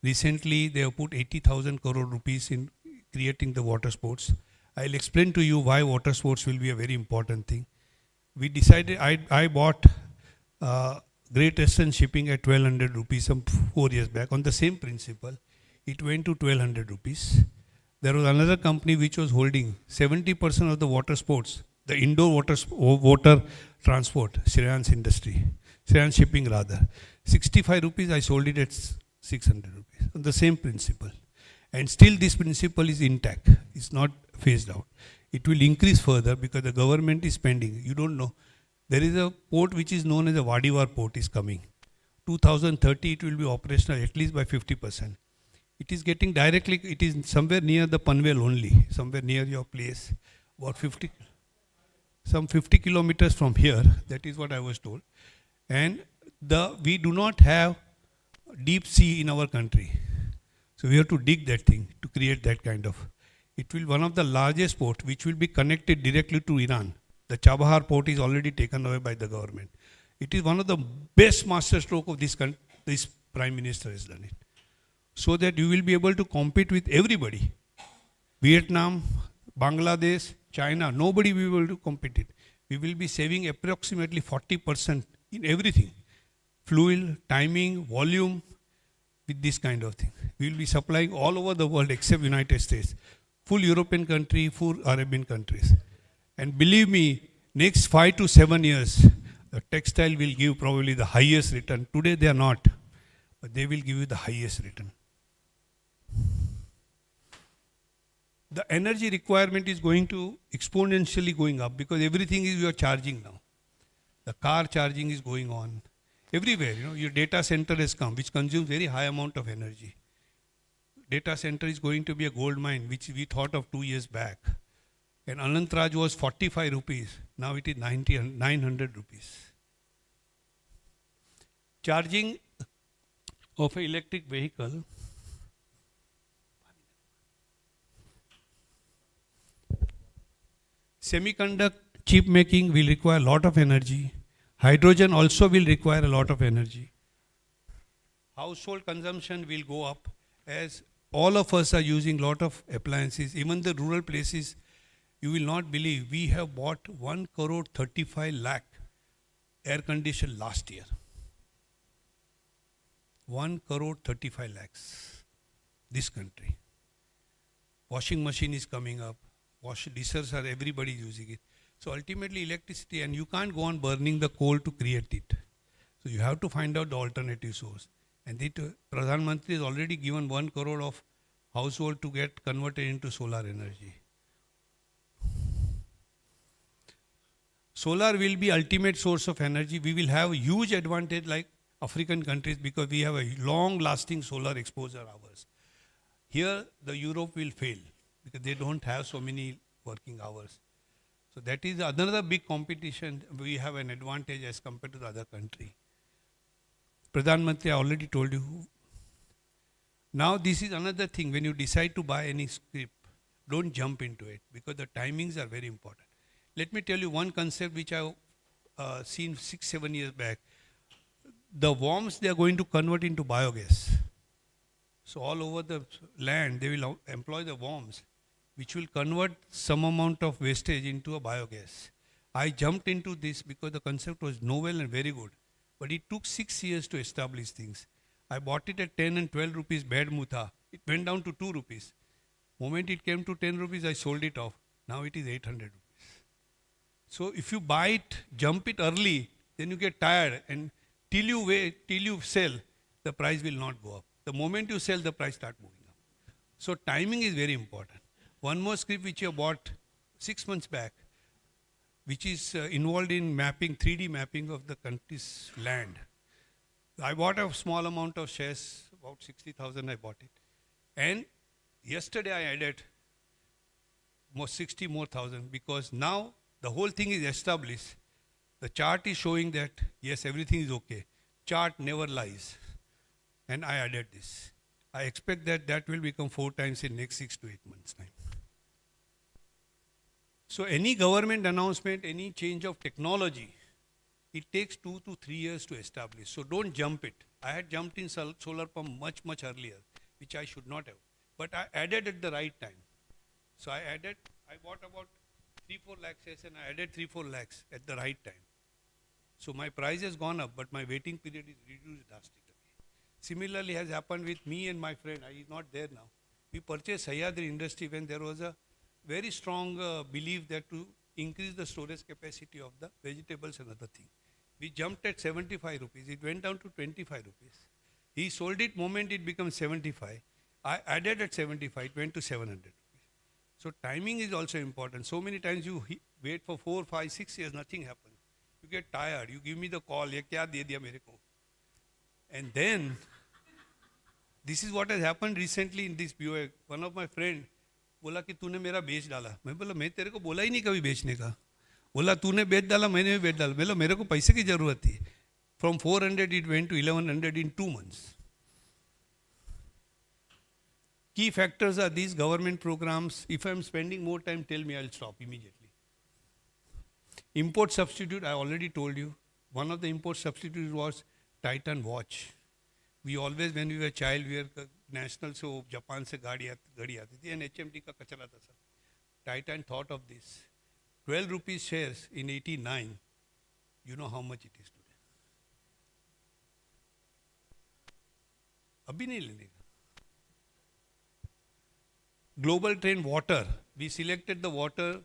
Recently they have put 80,000 crore rupees in creating the water sports. I'll explain to you why water sports will be a very important thing. We decided, I bought Great Eastern Shipping at 1200 rupees some 4 years back on the same principle. It went to 1200 rupees. There was another company which was holding 70% of the water sports the indoor water transport, Shriyan's industry, Shriyan's shipping rather. 65 rupees, I sold it at 600 rupees. The same principle. And still this principle is intact. It's not phased out. It will increase further because the government is spending. You don't know. There is a port which is known as a Wadiwar port is coming. 2030 it will be operational at least by 50%. It is getting directly, it is somewhere near the Panvel only, somewhere near your place, about 50 kilometers from here. That is what I was told. And we do not have deep sea in our country. So we have to dig that thing to create that kind of. It will be one of the largest ports which will be connected directly to Iran. The Chabahar port is already taken away by the government. It is one of the best masterstroke of this country. This Prime Minister has done it. So that you will be able to compete with everybody. Vietnam, Bangladesh, China, nobody will be able to compete it. We will be saving approximately 40% in everything. Fuel, timing, volume, with this kind of thing. We will be supplying all over the world except United States. Full European country, full Arabian countries. And believe me, next 5 to 7 years, the textile will give probably the highest return. Today they are not, but they will give you the highest return. The energy requirement is going to exponentially going up because everything is you are charging now. The car charging is going on. Everywhere, your data center has come, which consumes very high amount of energy. Data center is going to be a gold mine, which we thought of 2 years back. And Anantraj was 45 rupees. Now it is 900 rupees. Charging of an electric vehicle. Semiconductor chip making will require a lot of energy. Hydrogen also will require a lot of energy. Household consumption will go up as all of us are using a lot of appliances. Even the rural places, you will not believe, we have bought 1 crore 35 lakh air conditioned last year. 1 crore 35 lakhs. This country. Washing machine is coming up. Dishers are everybody using it. So ultimately electricity, and you can't go on burning the coal to create it. So you have to find out the alternative source. And the Pradhan Mantri has already given 1 crore of household to get converted into solar energy. Solar will be ultimate source of energy. We will have a huge advantage like African countries because we have a long lasting solar exposure hours. Here the Europe will fail because they don't have so many working hours. So that is another big competition. We have an advantage as compared to the other country. Pradhan Mantri, I already told you. Now this is another thing. When you decide to buy any script, don't jump into it because the timings are very important. Let me tell you one concept which I have seen 6-7 years back. The worms they are going to convert into biogas. So all over the land they will employ the worms which will convert some amount of wastage into a biogas. I jumped into this because the concept was novel and very good. But it took 6 years to establish things. I bought it at 10 and 12 rupees bed mutha. It went down to 2 rupees. Moment it came to 10 rupees, I sold it off. Now it is 800 rupees. So if you buy it, jump it early, then you get tired. And till you wait, till you sell, the price will not go up. The moment you sell, the price start moving up. So timing is very important. One more script which I bought 6 months back, which is involved in mapping, 3D mapping of the country's land. I bought a small amount of shares, about 60,000 I bought it. And yesterday I added 60 more thousand because now the whole thing is established. The chart is showing that yes, everything is okay. Chart never lies. And I added this. I expect that that will become 4 times in next 6 to 8 months time. So any government announcement, any change of technology, it takes 2 to 3 years to establish. So don't jump it. I had jumped in solar pump much earlier, which I should not have. But I added at the right time. So I bought about 3-4 lakhs shares and I added 3-4 lakhs at the right time. So my price has gone up, but my waiting period is reduced drastically. Similarly has happened with me and my friend. He is not there now. We purchased Sahyadri Industry when there was a very strong belief that to increase the storage capacity of the vegetables and other thing. We jumped at 75 rupees. It went down to 25 rupees. He sold it moment it becomes 75. I added at 75, it went to 700 rupees. So timing is also important. So many times you wait for 4, 5, 6 years, nothing happens. You get tired. You give me the call, ye kya de diya mere ko? And then, this is what has happened recently in this BOA. One of my friend बोला कि तूने मेरा बेच डाला. मैं बोला मैं तेरे को बोला ही नहीं कभी बेचने का. बोला तूने बेच डाला, मैंने भी बेच डाला. बोला मेरे को पैसे की जरूरत थी. From 400 it went to 1100 in 2 months. Key factors are these government programs. If I am spending more time, tell me, I'll stop immediately. Import substitute, I already told you. One of the import substitutes was Titan watch. We always, when we were child, we were national, so Japan se gaadi aati thi, and HMT ka kachara tha sab. Titan thought of this. 12 rupees shares in 89. You know how much it is today. Abhi nahi lene ka. Global trend water. We selected the water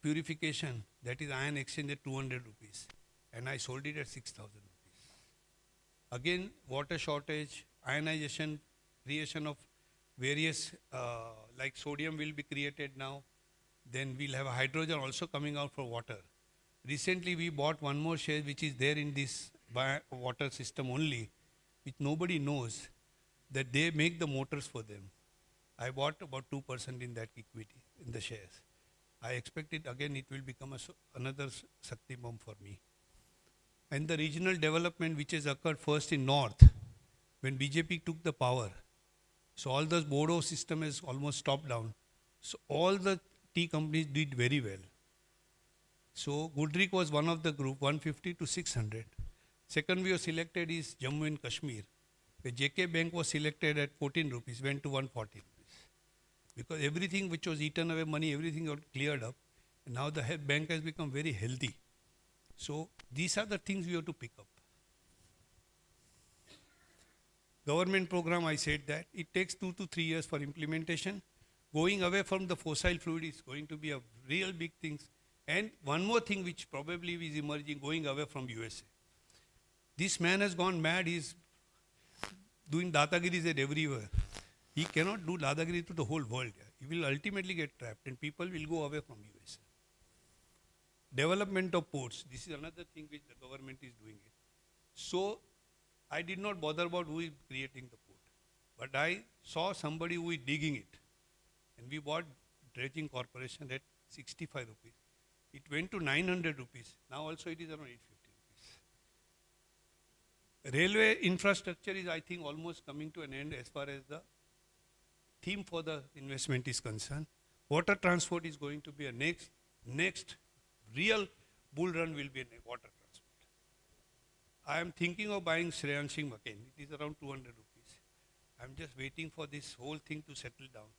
purification, that is ion exchange at 200 rupees. And I sold it at 6,000 rupees. Again, water shortage, ionization, creation of various, like sodium will be created now. Then we'll have hydrogen also coming out for water. Recently, we bought one more share which is there in this water system only, which nobody knows, that they make the motors for them. I bought about 2% in that equity, in the shares. I expect it again, it will become another Shakti bomb for me. And the regional development which has occurred first in North, when BJP took the power. So all the Bodo system has almost stopped down. So all the tea companies did very well. So Goodrick was one of the group, 150 to 600. Second we were selected is Jammu and Kashmir, where JK Bank was selected at 14 rupees, went to 140 rupees. Because everything which was eaten away money, everything got cleared up. And now the bank has become very healthy. So these are the things we have to pick up. Government program, I said that it takes 2 to 3 years for implementation. Going away from the fossil fluid is going to be a real big thing. And one more thing which probably is emerging, going away from USA. This man has gone mad. He's doing datagiris at everywhere. He cannot do dadagiri to the whole world. He will ultimately get trapped and people will go away from USA. Development of ports. This is another thing which the government is doing it. So I did not bother about who is creating the port. But I saw somebody who is digging it. And we bought dredging corporation at 65 rupees. It went to 900 rupees. Now also it is around 850 rupees. Railway infrastructure is, I think, almost coming to an end as far as the theme for the investment is concerned. Water transport is going to be a next real bull run will be in water transport. I am thinking of buying Shreyansing again. It is around 200 rupees. I am just waiting for this whole thing to settle down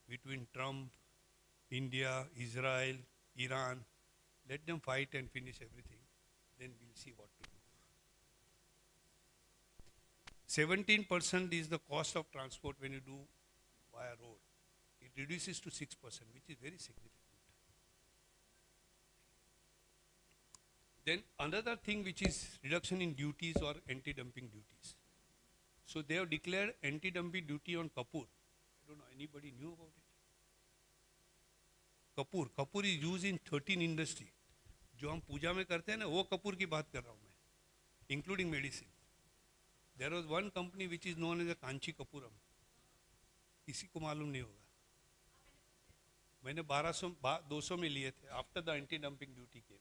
between Trump, India, Israel, Iran. Let them fight and finish everything. Then we'll see what to do. 17% is the cost of transport when you do via road. It reduces to 6%, which is very significant. Then another thing which is reduction in duties or anti-dumping duties. So they have declared anti-dumping duty on Kapoor. I don't know, anybody knew about it? Kapoor is used in 13 industry. जो हम पूजा में करते हैं ना, वो कपूर की बात कर रहा हूँ मैं, including medicine. There was one company which is known as a Kanchi Kapuram. किसी को मालूम नहीं होगा. मैंने 200 में लिए थे after the anti-dumping duty came.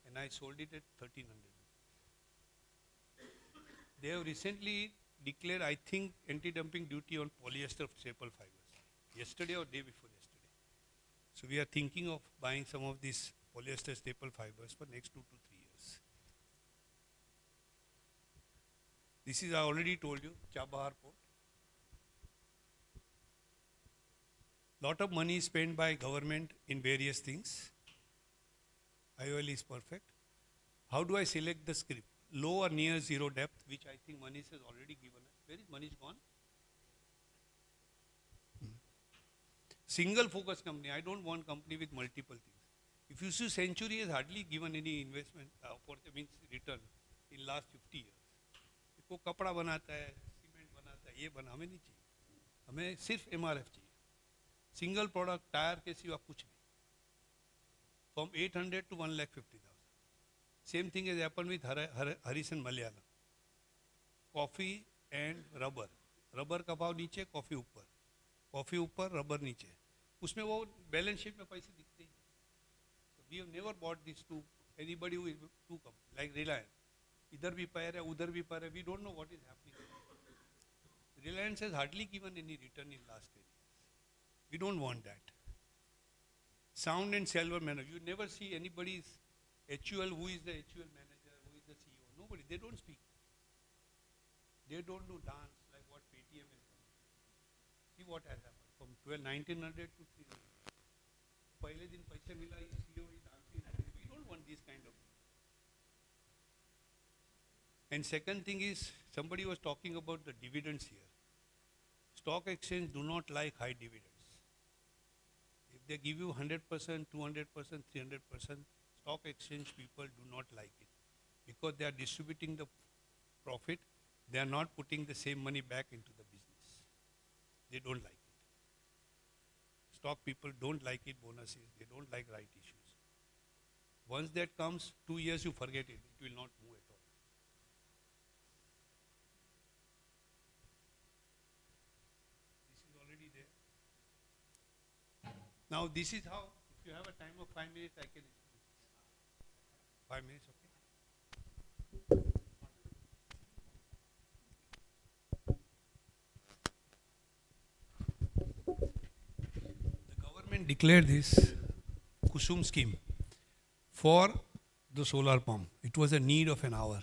And I sold it at 1,300. They have recently declared, I think, anti-dumping duty on polyester staple fibers. Yesterday or day before yesterday. So we are thinking of buying some of these polyester staple fibers for next 2 to 3 years. This is, I already told you, Chabahar port. Lot of money is spent by government in various things. IOL is perfect. How do I select the script? Low or near zero depth, which I think Manish has already given us. Where is Manish gone? Single focus company. I don't want company with multiple things. If you see, Century has hardly given any investment means return in last 50 years. वो कपड़ा बनाता है, cement बनाता है, ये बना हमें नहीं चाहिए. हमें सिर्फ MRF चाहिए. Single product टायर के सिवा कुछ नहीं. From 800 to 1,50,000. Same thing has happened with Harrison Malayalam. Coffee and rubber. Rubber का भाव नीचे, कॉफी ऊपर. कॉफी ऊपर, रबर नीचे. उसमें वो बैलेंस शीट में पैसे दिखते ही. So we have never bought this to anybody who is too company like Reliance. इधर भी पैर है, उधर भी पैर है. We don't know what is happening. Reliance has hardly given any return in last 10 years. We don't want that. Sound and silver manner. You never see anybody's HUL, who is the HUL manager, who is the CEO. Nobody. They don't speak. They don't do dance like what Paytm has done. See what has happened from 1900 to 300. पहले दिन पैसे मिला, CEO is dancing. We don't want this kind of thing. And second thing is, somebody was talking about the dividends here. Stock exchange do not like high dividends. If they give you 100%, 200%, 300%, stock exchange people do not like it. Because they are distributing the profit, they are not putting the same money back into the business. They don't like it. Stock people don't like it, bonuses, they don't like right issues. Once that comes, 2 years you forget it, it will not move at all. This is already there. Now this is how, if you have a time of 5 minutes, I can explain. 5 minutes, okay? The government declared this Kusum scheme for the solar pump. It was a need of an hour.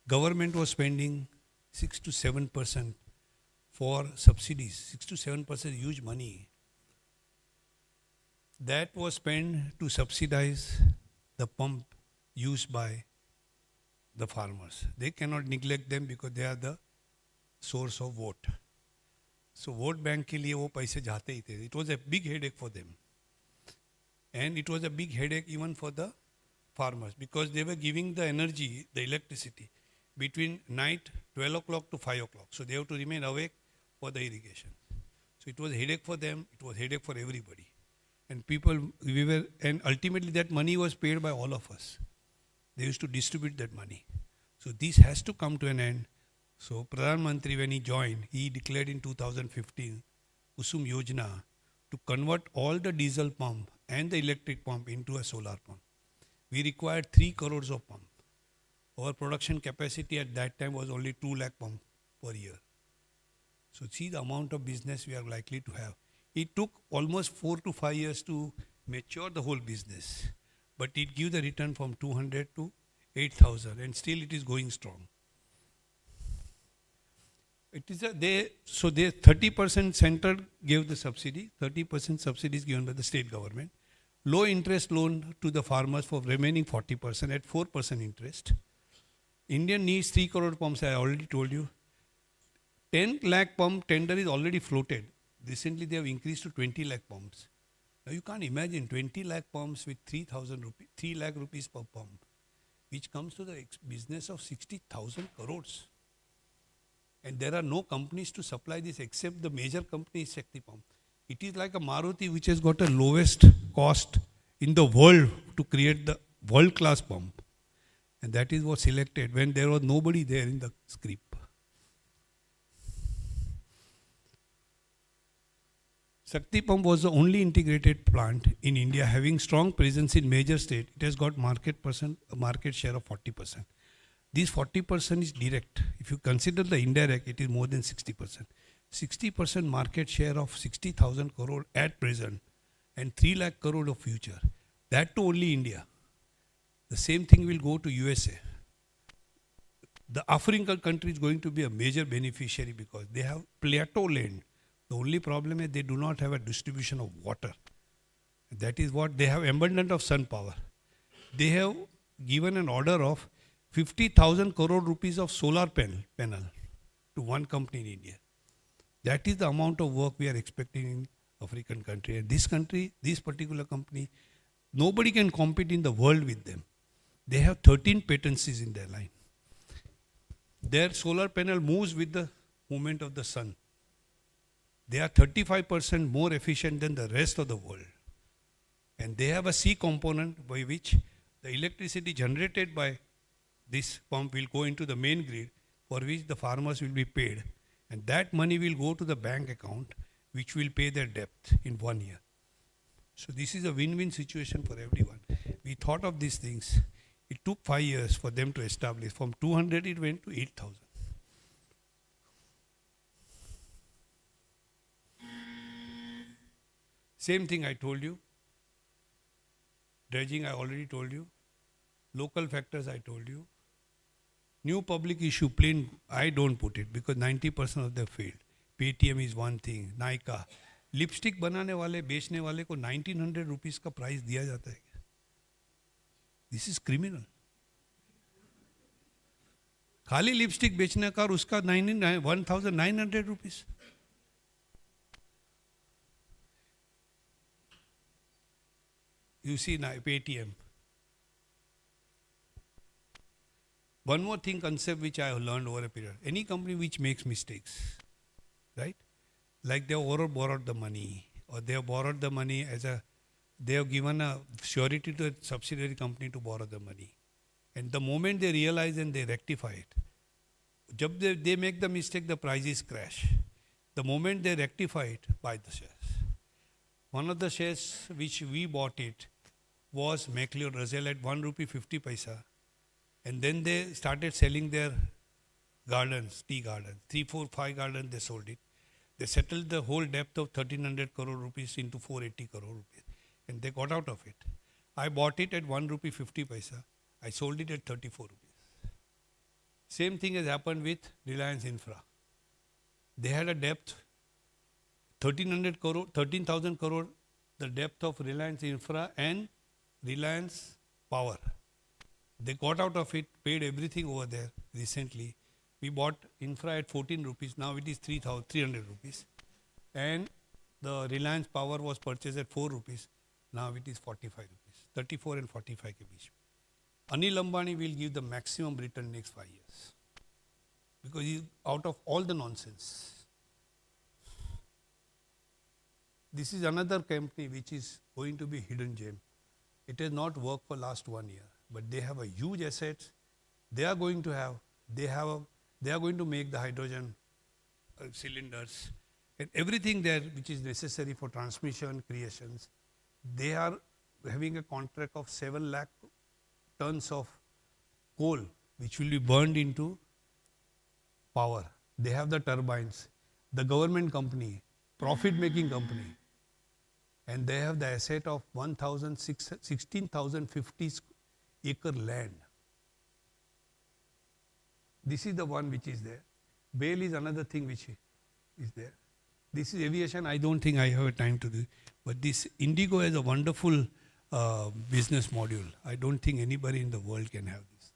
Government was spending 6 to 7% for subsidies. 6 to 7% huge money. That was spent to subsidize the pump used by the farmers. They cannot neglect them because they are the source of vote. So vote bank के लिए वो पैसे जाते ही थे. It was a big headache for them. And it was a big headache even for the farmers because they were giving the energy, the electricity, between night 12 o'clock to 5 o'clock. So they have to remain awake for the irrigation. So it was a headache for them, it was a headache for everybody. And and ultimately that money was paid by all of us. They used to distribute that money. So this has to come to an end. So Pradhan Mantri, when he joined, he declared in 2015 Kusum Yojana to convert all the diesel pump and the electric pump into a solar pump. We required 3 crores of pump. Our production capacity at that time was only 2 lakh pump per year. So see the amount of business we are likely to have. It took almost 4 to 5 years to mature the whole business. But it gave the return from 200 to 8,000 and still it is going strong. It is so they 30% center gave the subsidy, 30% subsidy is given by the state government. Low interest loan to the farmers for remaining 40% at 4% interest. India needs 3 crore pumps, I already told you. 10 lakh pump tender is already floated. Recently they have increased to 20 lakh pumps. Now you can't imagine 20 lakh pumps with 3 lakh rupees per pump, which comes to the business of 60,000 crores. And there are no companies to supply this except the major company is Shakti Pump. It is like a Maruti which has got the lowest cost in the world to create the world-class pump. And that is what selected when there was nobody there in the script. Shakti Pump was the only integrated plant in India having strong presence in major state. It has got a market share of 40%. This 40% is direct. If you consider the indirect, it is more than 60%. 60% market share of 60,000 crore at present and 3 lakh crore of future. That to only India. The same thing will go to USA. The African country is going to be a major beneficiary because they have plateau land. The only problem is they do not have a distribution of water. That is what they have abundance of sun power. They have given an order of 50,000 crore rupees of solar panel to one company in India. That is the amount of work we are expecting in African country. And this country, this particular company, Nobody can compete in the world with them. They have 13 patents in their line. Their solar panel moves with the movement of the sun. They are 35% more efficient than the rest of the world. And they have a C component by which the electricity generated by this pump will go into the main grid, for which the farmers will be paid. And that money will go to the bank account, which will pay their debt in 1 year. So this is a win-win situation for everyone. We thought of these things. It took 5 years for them to establish. From 200 it went to 8,000. Same thing I told you. Dredging I already told you. Local factors I told you. New public issue, plain, I don't put it because 90% of them failed. Paytm is one thing, Nykaa. Lipstick बनाने वाले बेचने वाले को 1900 rupees का price दिया जाता है. This is criminal. खाली लिपस्टिक बेचने का और उसका 1900 rupees. You see now Paytm. One more thing, concept which I have learned over a period. Any company which makes mistakes, right? Like they have borrowed the money, or they have borrowed the money they have given a surety to a subsidiary company to borrow the money. And the moment they realize and they rectify it, jab they make the mistake, the prices crash. The moment they rectify it, buy the shares. One of the shares which we bought it was McLeod Russell at 1 rupee 50 paisa. And then they started selling their gardens, tea gardens. 3, 4, 5 gardens they sold it. They settled the whole debt of 1300 crore rupees into 480 crore rupees. And they got out of it. I bought it at 1 rupee 50 paisa. I sold it at 34 rupees. Same thing has happened with Reliance Infra. They had a depth 13,000 crore, the depth of Reliance Infra and Reliance Power. They got out of it, paid everything over there recently. We bought Infra at 14 rupees, now it is 300 rupees. And the Reliance Power was purchased at 4 rupees, now it is 45 rupees. 34 and 45 ke beech. Anil Ambani will give the maximum return next 5 years. Because he is out of all the nonsense. This is another company which is going to be hidden gem. It has not worked for last 1 year, but they have a huge assets. They are going to make the hydrogen cylinders and everything there which is necessary for transmission creations. They are having a contract of 7 lakh tons of coal which will be burned into power. They have the turbines, the government company, profit-making company, and they have the asset of 16,050 acre land. This is the one which is there. BAIL is another thing which is there. This is aviation. I don't think I have time to do, but this Indigo has a wonderful business module. I don't think anybody in the world can have this.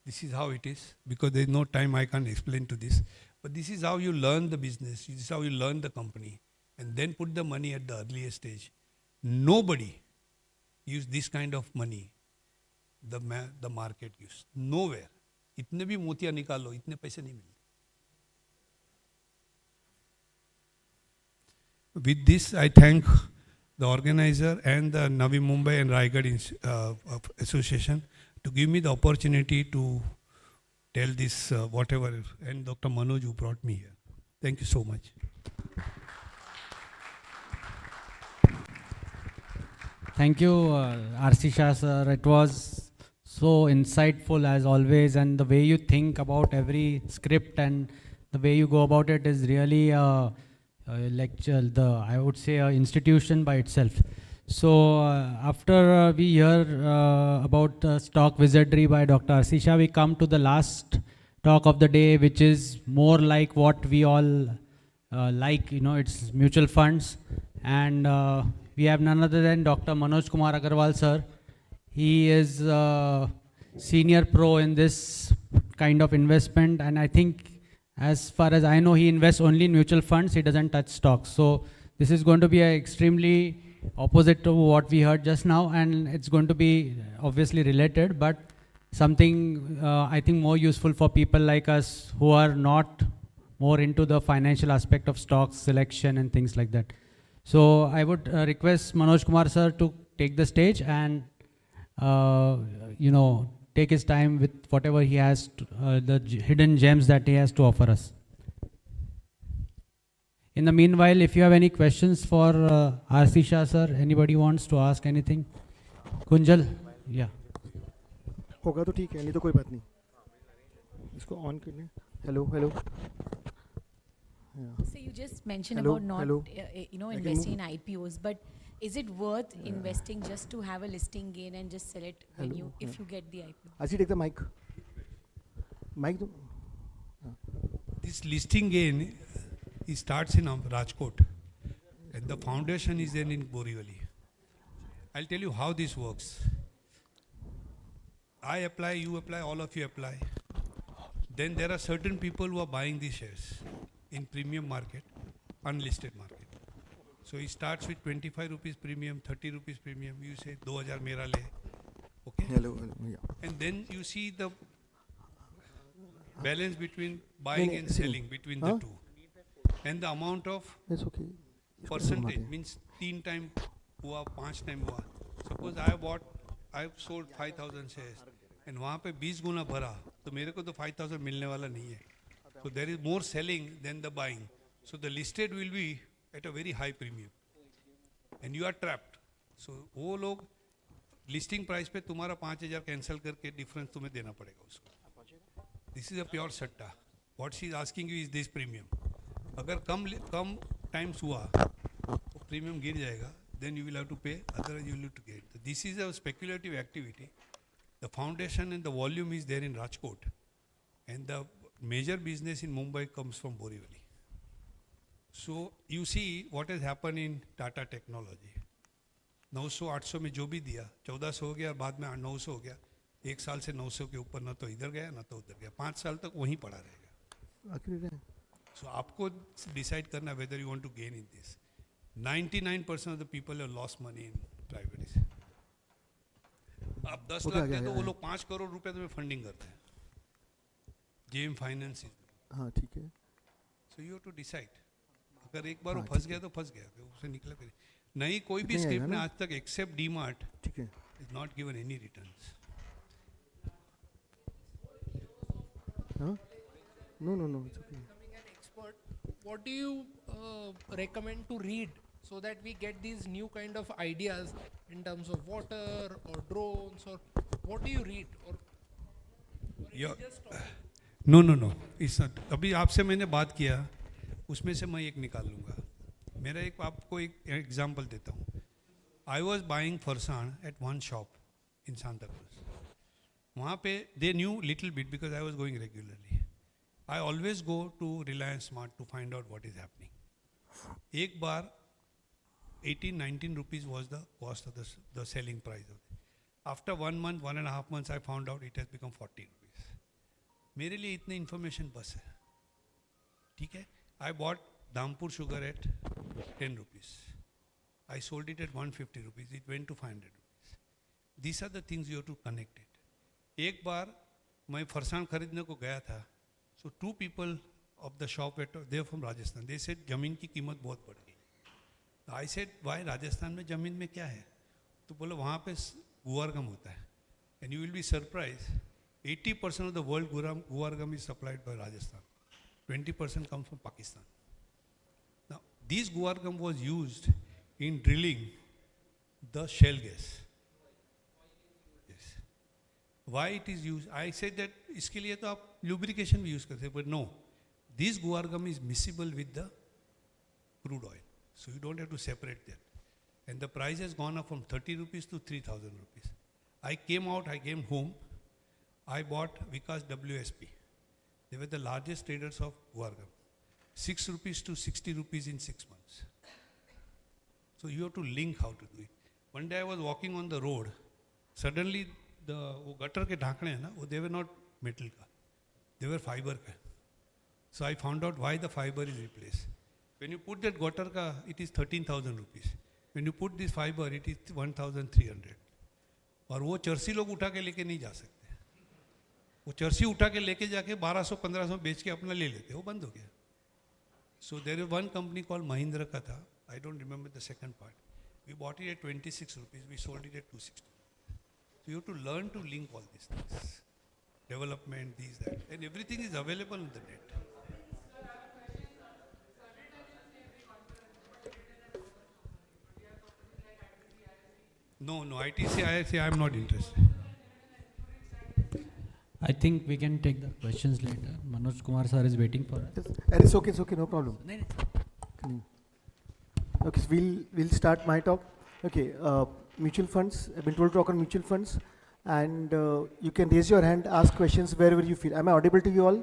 This is how it is. Because there is no time, I can't explain to this. But this is how you learn the business. This is how you learn the company. And then put the money at the earliest stage. Nobody use this kind of money the market gives. Nowhere. इतने भी मोतिया निकालो, इतने पैसे नहीं मिलते. With this, I thank the organizer and the Navi Mumbai and Raigad Association to give me the opportunity to tell this whatever, and Dr. Manoj who brought me here. Thank you so much. Thank you, R.C. Shah sir. It was so insightful as always, and the way you think about every script and the way you go about it is really a lecture, I would say an institution by itself. So after we hear about stock wizardry by Dr. R.C. Shah, we come to the last talk of the day, which is more like what we all like, it's mutual funds. And we have none other than Dr. Manoj Kumar Agarwal sir. He is senior pro in this kind of investment, and I think as far as I know, he invests only in mutual funds, he doesn't touch stocks. So this is going to be an extremely opposite to what we heard just now, and it's going to be obviously related, but something I think more useful for people like us who are not more into the financial aspect of stocks selection and things like that. So I would request Manoj Kumar sir to take the stage and take his time with whatever he has, hidden gems that he has to offer us. In the meanwhile, if you have any questions for R.C. Shah sir, anybody wants to ask anything? Kunjal? Yeah. होगा तो ठीक है, नहीं तो कोई बात नहीं. इसको ऑन कर लें. Hello. So you just mentioned about not investing in IPOs, but is it worth investing just to have a listing gain and just sell it when if you get the IPO? As you take the mic. This listing gain, it starts in Rajkot, and the foundation is then in Borivali. I'll tell you how this works. I apply, you apply, all of you apply. Then there are certain people who are buying these shares in premium market, unlisted market. So it starts with 25 rupees premium, 30 rupees premium. You say 2000 mera le. Okay? Hello. Yeah. And then you see the balance between buying and selling between the two. And the amount of percentage means 3 times hua, 5 times hua. Suppose I've sold 5,000 shares and वहाँ पे 20 गुना भरा, तो मेरे को तो 5,000 मिलने वाला नहीं है. So there is more selling than the buying. So the listed will be at a very high premium. And you are trapped. So वो लोग listing price पे तुम्हारा 5,000 cancel करके difference तुम्हें देना पड़ेगा उसको. This is a pure satta. What she is asking you is this premium. अगर कम times हुआ, वो premium गिर जाएगा, then you will have to pay, otherwise you will have to get. So this is a speculative activity. The foundation and the volume is there in Rajkot. And the major business in Mumbai comes from Borivali. So you see what has happened in Tata Technology. 900-800 में जो भी दिया, 1400 हो गया और बाद में 900 हो गया. एक साल से 900 के ऊपर ना तो इधर गया ना तो उधर गया. 5 साल तक वहीं पड़ा रहेगा. So आपको decide करना whether you want to gain in this. 99% of the people have lost money in private. आप 10 लाख दे तो वो लोग 5 करोड़ रुपए तुम्हें फंडिंग करते हैं. JM Finance is. हाँ ठीक है. So you have to decide. अगर एक बार वो फंस गया तो फंस गया, उससे निकला करें. नहीं कोई भी स्टेप में आज तक except DMart is not given any returns. No. It's okay. Becoming an expert, what do you recommend to read so that we get these new kind of ideas in terms of water or drones, or what do you read? Or No. It's not. अभी आपसे मैंने बात किया, उसमें से मैं एक निकाल लूँगा. मेरा आपको एक एग्जांपल देता हूँ. I was buying farsan at one shop in Santa Cruz. वहाँ पे they knew little bit because I was going regularly. I always go to Reliance Smart to find out what is happening. एक बार 18-19 rupees was the cost of the selling price of it. After 1 month, 1.5 months, I found out it has become 40 rupees. मेरे लिए इतने information बस है. ठीक है? I bought Dhampur sugar at 10 rupees. I sold it at 150 rupees. It went to 500 rupees. These are the things you have to connect it. एक बार मैं फरसान खरीदने को गया था. So 2 people of the shop, they are from Rajasthan. They said जमीन की कीमत बहुत बढ़ गई. I said why राजस्थान में जमीन में क्या है? तो बोलो वहाँ पे गुआर गम होता है. And you will be surprised. 80% of the world guar gum is supplied by Rajasthan. 20% comes from Pakistan. Now, this guar gum was used in drilling the shale gas. Yes. Why it is used? I said that इसके लिए तो आप lubrication भी use करते हैं, but no. This guar gum is miscible with the crude oil. So you don't have to separate that. And the price has gone up from 30 rupees to 3,000 rupees. I came home, I bought Vikas WSP. They were the largest traders of guar gum. 6 rupees to 60 rupees in 6 months. So you have to link how to do it. One day I was walking on the road. Suddenly the gutter के ढाकने हैं ना, they were not metal का. They were fiber का. So I found out why the fiber is replaced. When you put that gutter ka, it is 13,000 rupees. When you put this fiber, it is 1,300. और वो चर्सी लोग उठा के लेके नहीं जा सकते, वो चर्सी उठा के लेके जाके 1200-1500 बेच के अपना ले लेते, वो बंद हो गया. So there is one company called Mahindra का था, I don't remember the second part. We bought it at 26 rupees, we sold it at 260. So you have to learn to link all these things. Development, these, that, and everything is available on the net. No, ITC, IIC, I am not interested. I think we can take the questions later. Manoj Kumar sir is waiting for us. It's okay, no problem. Okay, so we'll start my talk. Okay, mutual funds. I've been told to talk on mutual funds, and you can raise your hand, ask questions wherever you feel. Am I audible to you all?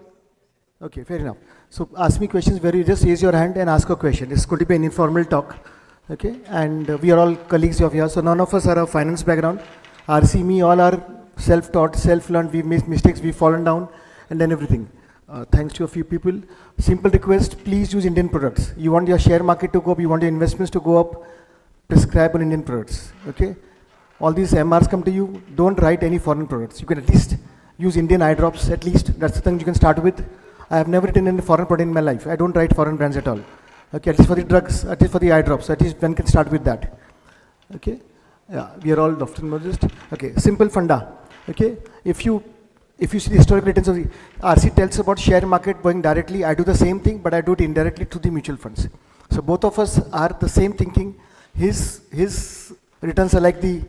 Okay, fair enough. So ask me questions where you just raise your hand and ask a question. It's going to be an informal talk. Okay, and we are all colleagues of yours, so none of us are a finance background. Me, all are self-taught, self-learned. We've made mistakes, we've fallen down, and then everything. Thanks to a few people. Simple request, please use Indian products. You want your share market to go up, you want your investments to go up, prescribe on Indian products. Okay, all these MRs come to you, don't write any foreign products. You can at least use Indian eye drops, at least. That's the thing you can start with. I have never written any foreign product in my life. I don't write foreign brands at all. Okay, at least for the drugs, at least for the eye drops, at least one can start with that. Okay, yeah, we are all ophthalmologists. Okay, simple funda. Okay, if you see the historical returns of the RC tells about share market going directly, I do the same thing, but I do it indirectly through the mutual funds. So both of us are the same thinking. His returns are like the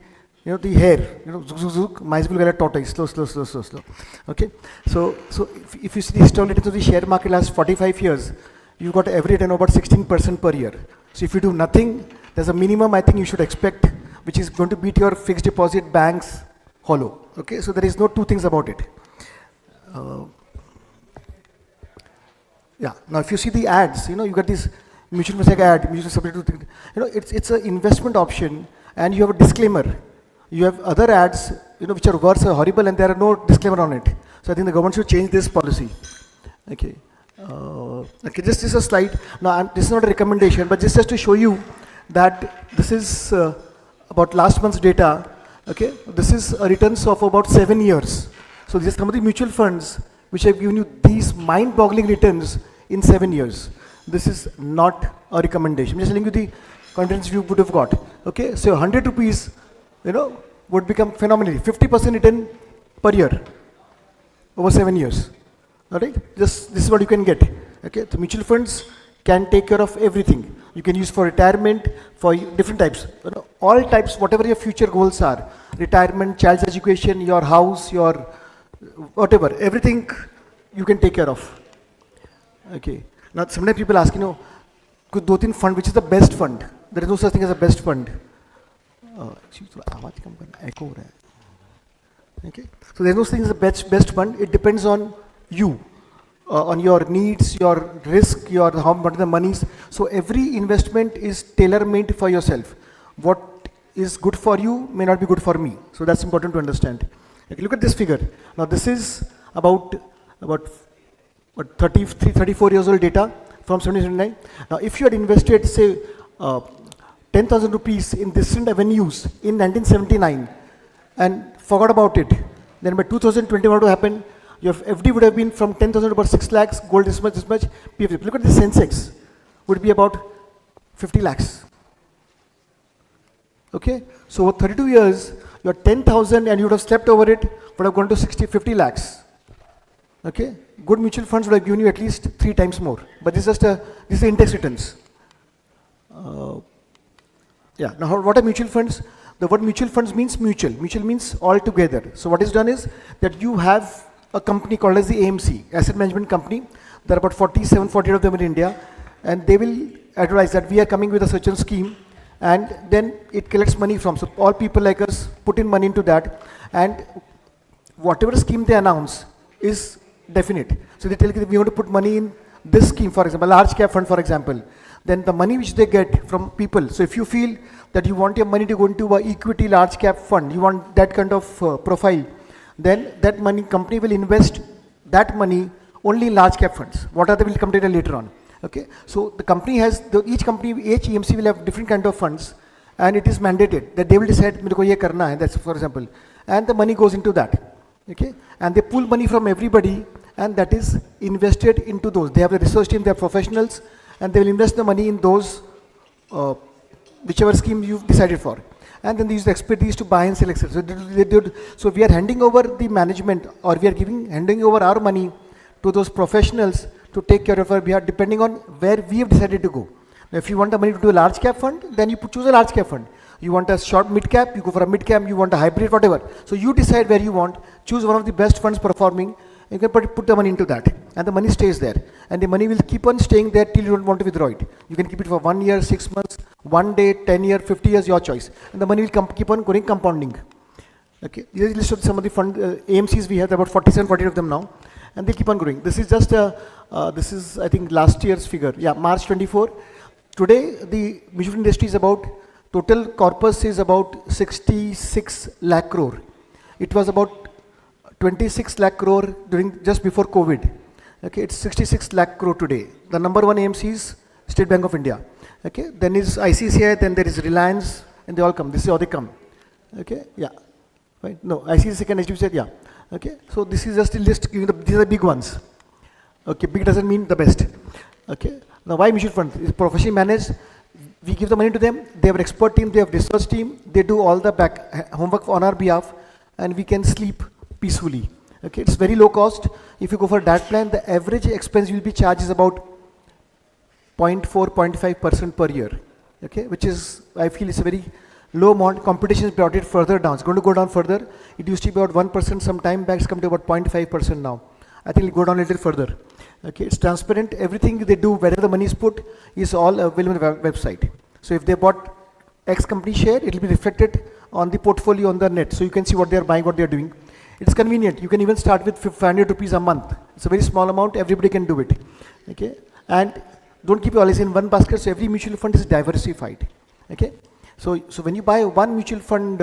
hair, zook, zook, zook, mice will get a tortoise, slow. Okay, so if you see the historical returns of the share market last 45 years, you got every return about 16% per year. So if you do nothing, there's a minimum I think you should expect, which is going to beat your fixed deposit banks hollow. Okay, so there is no two things about it. Yeah, now if you see the ads, you got this mutual fund ad, mutual substitute, it's an investment option, and you have a disclaimer. You have other ads, which are worse or horrible, and there are no disclaimer on it. So I think the government should change this policy. Okay. Okay, just this is a slide. Now, this is not a recommendation, but just to show you that this is about last month's data. Okay, this is a returns of about 7 years. So these are some of the mutual funds which have given you these mind-boggling returns in 7 years. This is not a recommendation. I'm just telling you the contents you would have got. Okay, so 100 rupees, would become phenomenally 50% return per year over 7 years. All right, this is what you can get. Okay, the mutual funds can take care of everything. You can use for retirement, for different types, all types, whatever your future goals are. Retirement, child's education, your house, your whatever, everything you can take care of. Okay, now sometimes people ask, could do fund, which is the best fund? There is no such thing as a best fund. Okay, so there is no such thing as a best fund. It depends on you. On your needs, your risk, how much the money is. So every investment is tailor-made for yourself. What is good for you may not be good for me. So that's important to understand. Okay, look at this figure. Now this is about 33, 34 years old data from 1779. Now if you had invested, say, 10,000 rupees in different avenues in 1979 and forgot about it, then by 2020 what would happen? Your FD would have been from 10,000 to about 6 lakhs, gold this much, PFD. Look at the Sensex, would be about 50 lakhs. Okay, so over 32 years, your 10,000 and you would have stepped over it, would have gone to 50 lakhs. Okay, good mutual funds would have given you at least 3 times more. But this is just this is index returns. Yeah, now what are mutual funds? The word mutual funds means mutual. Mutual means all together. So what is done is that you have a company called as the AMC, Asset Management Company. There are about 48 of them in India, and they will advise that we are coming with a certain scheme, and then it collects money from. So all people like us put in money into that, and whatever scheme they announce is definite. So they tell you that we want to put money in this scheme, for example, a large cap fund, for example. Then the money which they get from people. So if you feel that you want your money to go into a equity large cap fund, you want that kind of profile, then that money company will invest that money only in large cap funds. What are they will come to later on. Okay, so the company has each EMC will have different kind of funds, and it is mandated that they will decide मेरे को ये करना है, that's for example, and the money goes into that, okay, and they pull money from everybody, and that is invested into those. They have a research team, they are professionals, and they will invest the money in those whichever scheme you've decided for. And then they use the expertise to buy and sell, etc. So we are handing over the management, or we are handing over our money to those professionals to take care of our behalf, depending on where we have decided to go. Now, if you want the money to do a large cap fund, then you choose a large cap fund. You want a short mid cap, you go for a mid cap. You want a hybrid, whatever. So you decide where you want. Choose one of the best funds performing. You can put the money into that, and the money stays there, and the money will keep on staying there till you don't want to withdraw it. You can keep it for 1 year, 6 months, 1 day, 10 years, 50 years, your choice, and the money will keep on going compounding. Okay, this is a list of some of the fund AMCs we have, about 47, 48 of them now, and they keep on growing. This is just this is I think last year's figure. Yeah, March 24. Today the mutual industry is about, total corpus is about 66 lakh crore. It was about 26 lakh crore during just before COVID. Okay, it's 66 lakh crore today. The number one AMC is State Bank of India. Okay, then is ICICI, then there is Reliance, and they all come. This is how they come. Okay, yeah. Right? No, ICICI second, HDFC said, yeah. Okay, so this is just a list giving these are the big ones. Okay, big doesn't mean the best. Okay, now why mutual fund? It's professionally managed. We give the money to them. They have an expert team, they have research team. They do all the back homework on our behalf, and we can sleep peacefully. Okay, it's very low cost. If you go for that plan, the average expense you will be charged is about 0.4, 0.5% per year. Okay, which is, I feel, it's a very low amount. Competition has brought it further down. It's going to go down further. It used to be about 1% some time back. It's come to about 0.5% now. I think it'll go down a little further. Okay, it's transparent. Everything they do, wherever the money is put, is all available on the website. So if they bought X company share, it will be reflected on the portfolio on the net. So you can see what they are buying, what they are doing. It's convenient. You can even start with 500 rupees a month. It's a very small amount. Everybody can do it. Okay, and don't keep it always in one basket. So every mutual fund is diversified. Okay, so when you buy one mutual fund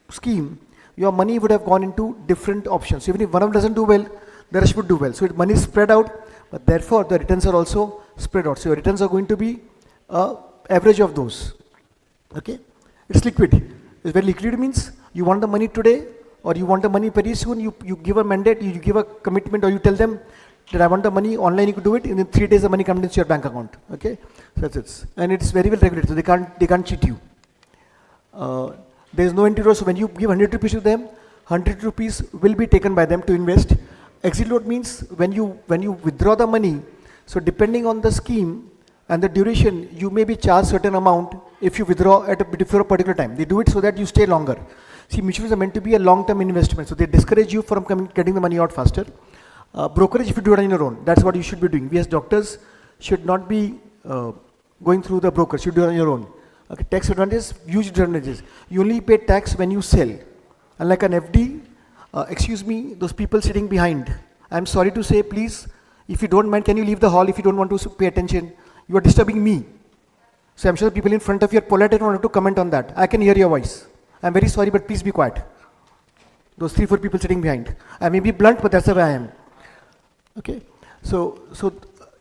scheme, your money would have gone into different options. So even if one of them doesn't do well, the rest would do well. So money is spread out, but therefore the returns are also spread out. So your returns are going to be average of those. Okay, it's liquid. It's very liquid means you want the money today, or you want the money very soon. You give a mandate, you give a commitment, or you tell them that I want the money online. You could do it in 3 days. The money comes into your bank account. Okay, so that's it, and it's very well regulated. So they can't cheat you. There is no entry. So when you give 100 rupees to them, 100 rupees will be taken by them to invest. Exit load means when you withdraw the money. So depending on the scheme and the duration, you may be charged certain amount if you withdraw at a particular time. They do it so that you stay longer. See, mutual funds are meant to be a long-term investment, so they discourage you from getting the money out faster. Brokerage, if you do it on your own, that's what you should be doing. We as doctors should not be going through the brokers. You do it on your own. Okay, tax advantages, huge advantages. You only pay tax when you sell. Unlike an FD, excuse me, those people sitting behind, I'm sorry to say, please, if you don't mind, can you leave the hall if you don't want to pay attention? You are disturbing me. So I'm sure the people in front of you are polite and want to comment on that. I can hear your voice. I'm very sorry, but please be quiet. Those 3-4 people sitting behind. I may be blunt, but that's the way I am. Okay. So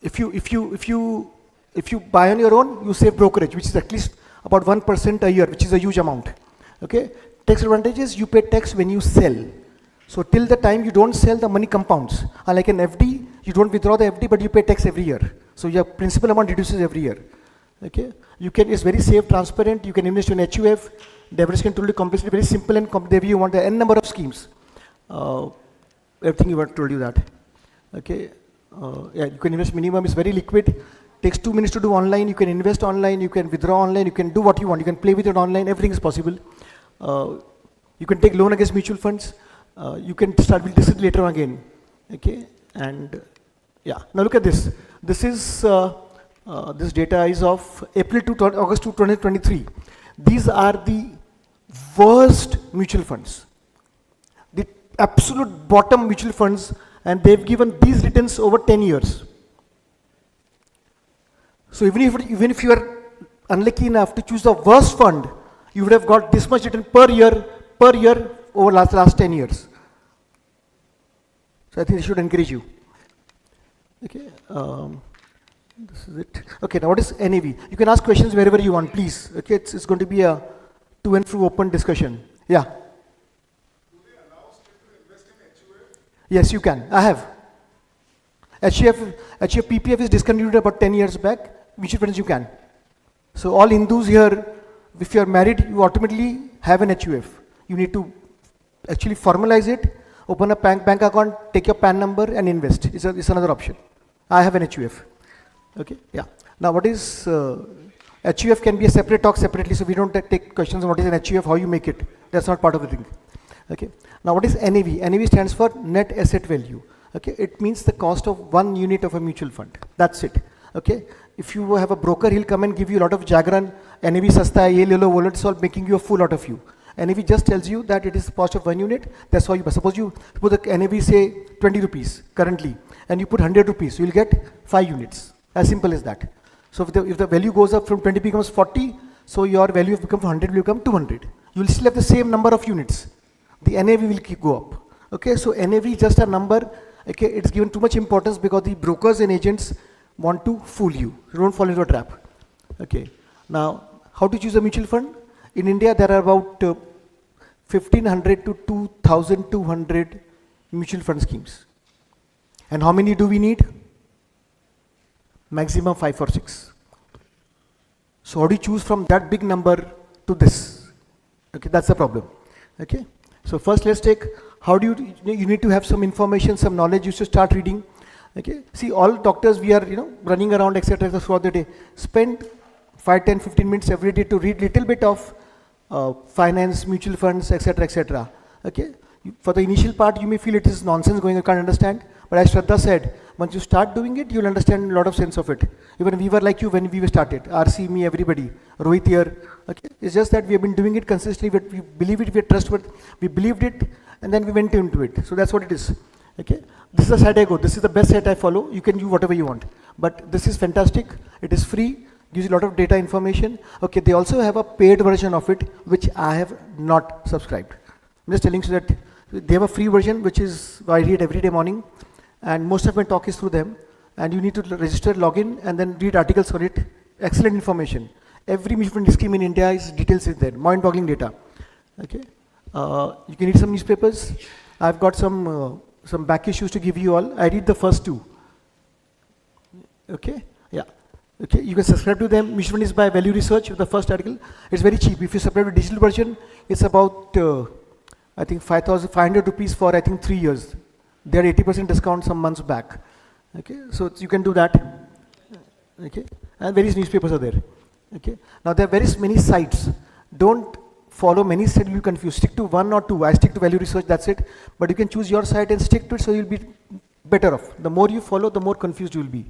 if you buy on your own, you save brokerage, which is at least about 1% a year, which is a huge amount. Okay. Tax advantages, you pay tax when you sell. So till the time you don't sell, the money compounds. Unlike an FD, you don't withdraw the FD, but you pay tax every year. So your principal amount reduces every year. Okay. It's very safe, transparent. You can invest in HUF. Diversity control complexity, very simple and there you want the n number of schemes. Everything you told you that. Okay. Yeah, you can invest minimum, is very liquid. Takes 2 minutes to do online. You can invest online. You can withdraw online. You can do what you want. You can play with it online. Everything is possible. You can take loan against mutual funds. You can start with this later on again. Okay. And yeah. Now look at this. This is this data is of April to August 2023. These are the worst mutual funds, the absolute bottom mutual funds, and they've given these returns over 10 years. So even if you are unlucky enough to choose the worst fund, you would have got this much return per year over last 10 years. So I think it should encourage you. Okay. This is it. Okay, now what is NAV? You can ask questions wherever you want, please. Okay, it's going to be a to and fro open discussion. Yeah. Yes, you can. I have. HUF PPF is discontinued about 10 years back. Mutual funds you can. So all Hindus here, if you are married, you automatically have an HUF. You need to actually formalize it, open a bank account, take your PAN number and invest. It's another option. I have an HUF. Okay, yeah. Now what is HUF can be a separate talk separately, so we don't take questions on what is an HUF, how you make it. That's not part of the thing. Okay. Now what is NAV? NAV stands for net asset value. Okay, it means the cost of 1 unit of a mutual fund. That's it. Okay. If you have a broker, he'll come and give you a lot of jargon. NAV sasta hai, ye le lo, wo lo, it's all making you a fool out of you. NAV just tells you that it is cost of 1 unit. That's how you, suppose you put the NAV say 20 rupees currently, and you put 100 rupees, you'll get 5 units. As simple as that. So if the value goes up from 20 becomes 40, so your value of become 100 will become 200. You will still have the same number of units. The NAV will go up. Okay, so NAV is just a number. Okay, it's given too much importance because the brokers and agents want to fool you. You don't fall into a trap. Okay, now how to choose a mutual fund? In India, there are about 1500 to 2200 mutual fund schemes. And how many do we need? Maximum 5 or 6. So how do you choose from that big number to this? Okay, that's the problem. Okay, so first let's take, how do you need to have some information, some knowledge, you should start reading. Okay, see all doctors, we are running around etc. throughout the day. Spend 5, 10, 15 minutes every day to read little bit of finance, mutual funds, etc. etc. Okay, for the initial part you may feel it is nonsense going, you can't understand. But as Shraddha said, once you start doing it, you'll understand a lot of sense of it. Even we were like you when we started. RC, me, everybody. Rohit here. Okay? It's just that we have been doing it consistently. We believe it, we are trustworthy. We believed it, and then we went into it. So that's what it is. Okay? This is the site I go. This is the best site I follow. You can do whatever you want. But this is fantastic. It is free. Gives you a lot of data information. Okay, they also have a paid version of it, which I have not subscribed. I'm just telling you that they have a free version, which is I read every day morning. And most of my talk is through them, and you need to register, log in, and then read articles on it. Excellent information. Every mutual fund scheme in India is details in there, mind-boggling data. Okay, you can read some newspapers. I've got some back issues to give you all. I read the first 2. Okay, yeah. Okay, you can subscribe to them. Mutual fund is by Value Research. The first article, it's very cheap. If you subscribe to digital version, it's about I think 5,500 rupees for I think 3 years. They had 80% discount some months back. Okay, so you can do that. Okay, and various newspapers are there. Okay, now there are very many sites. Don't follow many sites, you'll be confused. Stick to 1 or 2. I stick to Value Research, that's it. But you can choose your site and stick to it, so you'll be better off. The more you follow, the more confused you will be.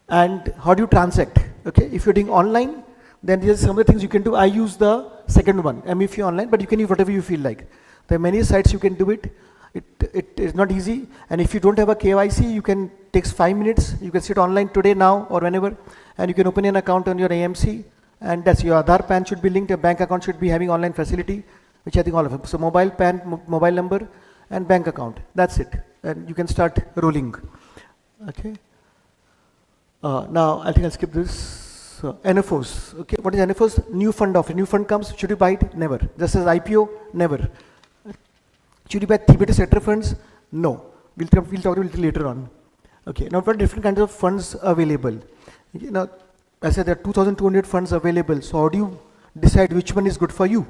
And how do you transact? Okay, if you're doing online, then there's some other things you can do. I use the second one, MEF online, but you can use whatever you feel like. There are many sites you can do it. It is not easy, and if you don't have a KYC, you can takes 5 minutes. You can sit online today, now, or whenever, and you can open an account on your AMC, and that's your Aadhaar PAN should be linked. Your bank account should be having online facility, which I think all of them. So mobile PAN, mobile number, and bank account. That's it, and you can start rolling. Okay. Now I think I'll skip this. NFOs. Okay, what is NFOs? New fund offer. New fund comes. Should you buy it? Never. Just as IPO? Never. Should you buy T-bill sector funds? No. We'll talk a little later on. Okay. Now, what are different kinds of funds available? Okay, now, I said there are 2,200 funds available. So, how do you decide which one is good for you?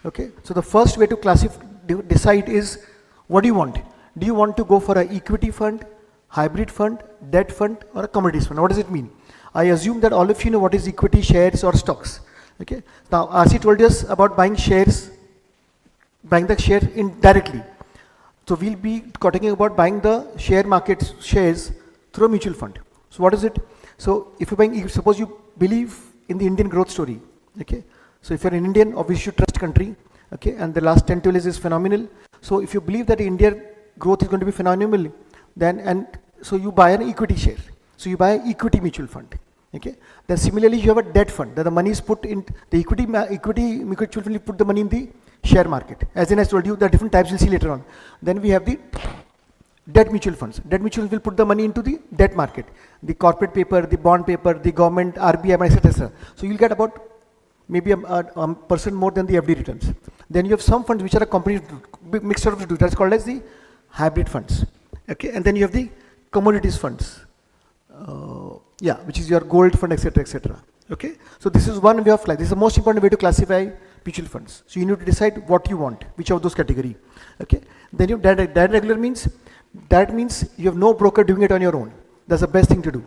Okay. So, the first way to decide is what do you want? Do you want to go for an equity fund, hybrid fund, debt fund, or a commodities fund? What does it mean? I assume that all of you know what is equity, shares, or stocks. Okay. Now, RC told us about buying shares. Buying the share indirectly. So we'll be talking about buying the share market shares through a mutual fund. So what is it? So if you're buying, suppose you believe in the Indian growth story. Okay. So if you're an Indian, obviously you should trust country. Okay. And the last 10 12 years is phenomenal. So if you believe that Indian growth is going to be phenomenal, then so you buy an equity share. So you buy an equity mutual fund. Okay. Then similarly you have a debt fund. That the money is put in the equity mutual fund. You put the money in the share market. As I told you, there are different types we'll see later on. Then we have the Debt mutual funds. Debt mutual funds will put the money into the debt market, the corporate paper, the bond paper, the government, RBI, etc. etc. So you'll get about maybe a percent more than the FD returns. Then you have some funds which are a complete mixture of the two. That's called as the hybrid funds. Okay, and then you have the commodities funds. Which is your gold fund, etc. etc. Okay, so this is one way of life. This is the most important way to classify mutual funds. So you need to decide what you want, which of those category. Okay, then you have direct regular means. That means you have no broker doing it on your own. That's the best thing to do.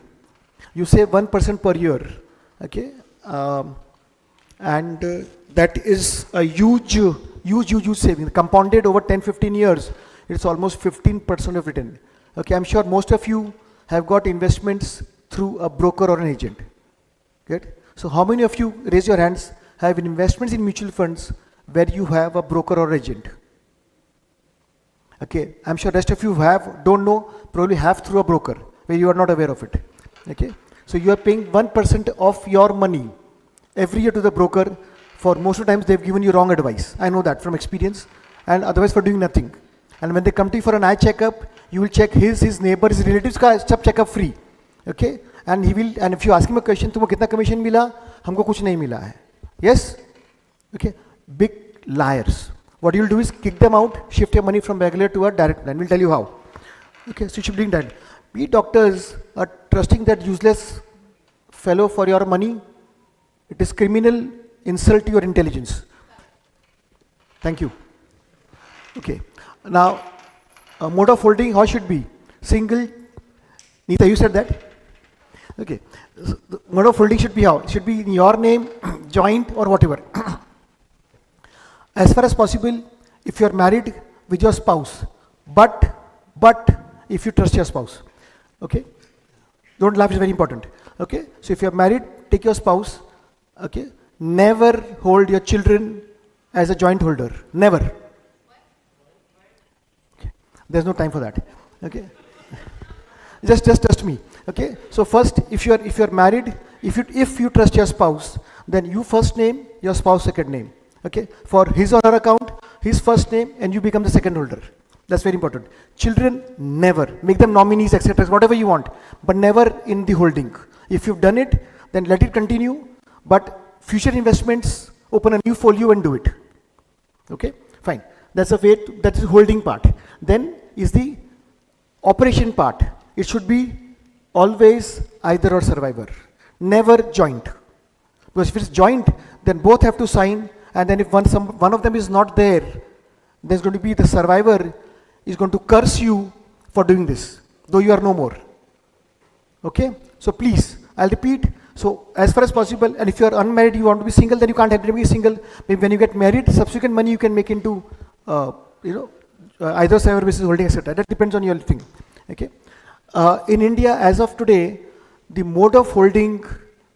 You save 1% per year. Okay, that is a huge saving. Compounded over 10-15 years, it's almost 15% of return. Okay, I'm sure most of you have got investments through a broker or an agent. Good. So how many of you, raise your hands, have investments in mutual funds where you have a broker or agent? Okay, I'm sure rest of you have, don't know, probably have through a broker where you are not aware of it. Okay, so you are paying 1% of your money every year to the broker. For most of the times they've given you wrong advice. I know that from experience, and otherwise for doing nothing. And when they come to you for an eye checkup, you will check his neighbor, his relatives का सब checkup free. Okay, and he will, and if you ask him a question, तुमको कितना commission मिला? हमको कुछ नहीं मिला है. Yes? Okay, big liars. What you'll do is kick them out, shift your money from regular to a direct plan. We'll tell you how. Okay, so you should be doing that. We doctors are trusting that useless fellow for your money. It is criminal insult to your intelligence. Thank you. Okay. Now, mode of holding, how should be? Single. Neeta, you said that? Okay. So the mode of holding should be how? It should be in your name, joint or whatever. As far as possible, if you are married with your spouse, but if you trust your spouse, okay? Don't laugh, it's very important. Okay? So if you are married, take your spouse, okay? Never hold your children as a joint holder. Never. Okay. There's no time for that. Okay? Just trust me. Okay? So first, if you are married, if you trust your spouse, then you first name, your spouse second name. Okay, for his or her account, his first name, and you become the second holder. That's very important. Children, never. Make them nominees, etc., whatever you want, but never in the holding. If you've done it, then let it continue, but future investments, open a new folio and do it. Okay, fine. That's a way, that is holding part. Then is the operation part. It should be always either or survivor. Never joint. Because if it's joint, then both have to sign. And then if one of them is not there, there's going to be the survivor is going to curse you for doing this, though you are no more. Okay? So please, I'll repeat. So as far as possible, and if you are unmarried, you want to be single, then you can't have to be single. Maybe when you get married, subsequent money you can make into, either survivor basis holding, etc. That depends on your thing. Okay? In India, as of today, the mode of holding,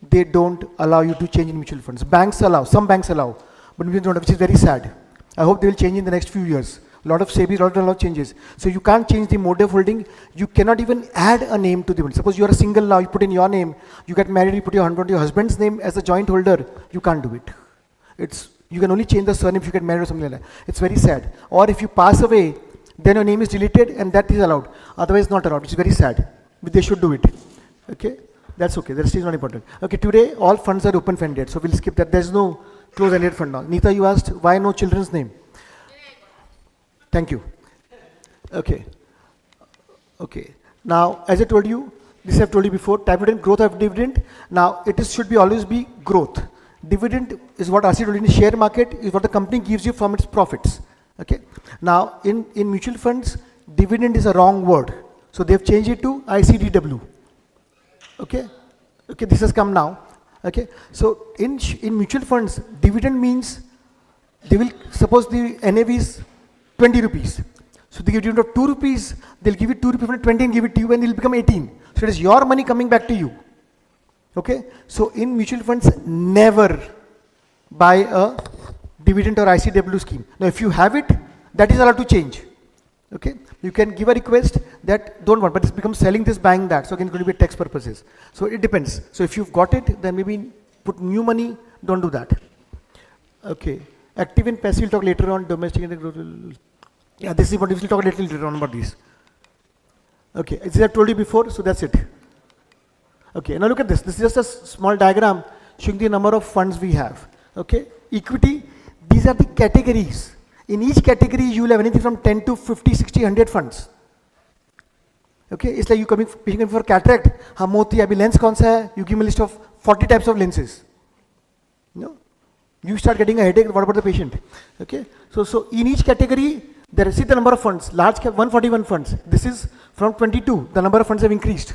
they don't allow you to change in mutual funds. Banks allow, some banks allow. But we don't, which is very sad. I hope they will change in the next few years. A lot of SEBI, a lot of changes. So you can't change the mode of holding. You cannot even add a name to the one. Suppose you are a single now, you put in your name, you get married, you put your husband's name as a joint holder, you can't do it. You can only change the surname if you get married or something like that. It's very sad. Or if you pass away, then your name is deleted and that is allowed. Otherwise not allowed, which is very sad. But they should do it. Okay? That's okay, the rest is not important. Okay, today all funds are open-ended, so we'll skip that. There's no closed-ended fund now. Neeta, you asked why no children's name? Thank you. Okay. Okay. Now, as I told you, this I've told you before, dividend, growth of dividend. Now, should be always be growth. Dividend is what RC told you in the share market, is what the company gives you from its profits. Okay. Now, in mutual funds, dividend is a wrong word. So they've changed it to ICDW. Okay. Okay, this has come now. Okay, so in mutual funds, dividend means they will, suppose the NAV is 20 rupees. So they give you 2 rupees, they'll give you 2 rupees from 20 and give it to you and it will become 18. So it is your money coming back to you. Okay, so in mutual funds, never buy a dividend or ICW scheme. Now if you have it, that is allowed to change. Okay, you can give a request that don't want, but it becomes selling this, buying that. So again, it's going to be tax purposes. So it depends. So if you've got it, then maybe put new money, don't do that. Okay, active and passive, we'll talk later on, domestic and the global. Yeah, this is what we'll talk later on about these. Okay, as I told you before, so that's it. Okay, now look at this. This is just a small diagram showing the number of funds we have. Okay, equity, these are the categories. In each category, you will have anything from 10 to 50, 60, 100 funds. Okay, it's like you coming for cataract. हाँ मोती अभी lens कौन सा है? You give me a list of 40 types of lenses. No, you start getting a headache. What about the patient? Okay, so in each category, there is the number of funds. Large cap 141 funds. This is from 22. The number of funds have increased.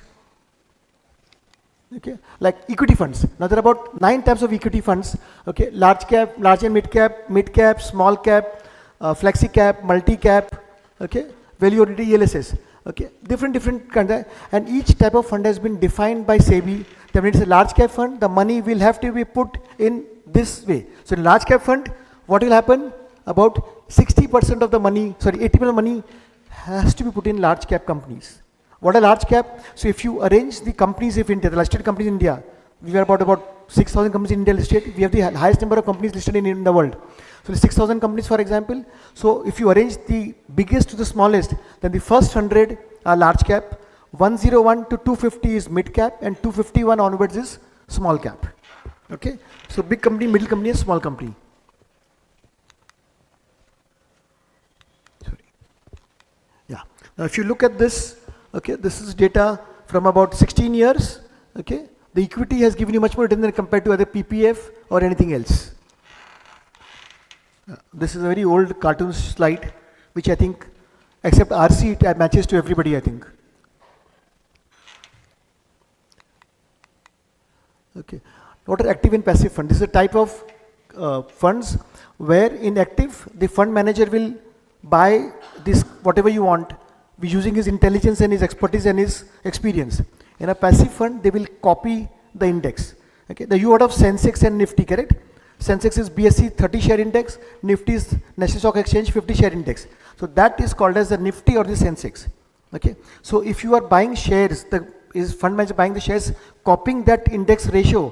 Okay, like equity funds. Now there are about 9 types of equity funds. Okay, large cap, large and mid cap, small cap, flexi cap, multi cap. Okay, value oriented ELSS. Okay, different kinds, and each type of fund has been defined by SEBI. That means it's a large cap fund, the money will have to be put in this way. So in large cap fund, what will happen? About 60% of the money, 80% of the money has to be put in large cap companies. What are large cap? So if you arrange the companies of India, the listed companies in India, we are about 6,000 companies in India listed. We have the highest number of companies listed in the world. So the 6,000 companies, for example. So if you arrange the biggest to the smallest, then the first 100 are large cap, 101 to 250 is mid cap, and 251 onwards is small cap. Okay. So big company, middle company, and small company. Sorry. Yeah. Now if you look at this, okay, this is data from about 16 years. Okay. The equity has given you much more return than compared to other PPF or anything else. This is a very old cartoon slide, which I think, except RC, it matches to everybody, I think. Okay. What are active and passive funds? This is a type of funds where in active, the fund manager will buy this, whatever you want, using his intelligence and his expertise and his experience. In a passive fund, they will copy the index. Okay. You heard of Sensex and Nifty, correct? Sensex is BSE 30 share index, Nifty is National Stock Exchange 50 share index. So that is called as the Nifty or the Sensex. Okay. So if you are buying shares, is fund manager buying the shares, copying that index ratio,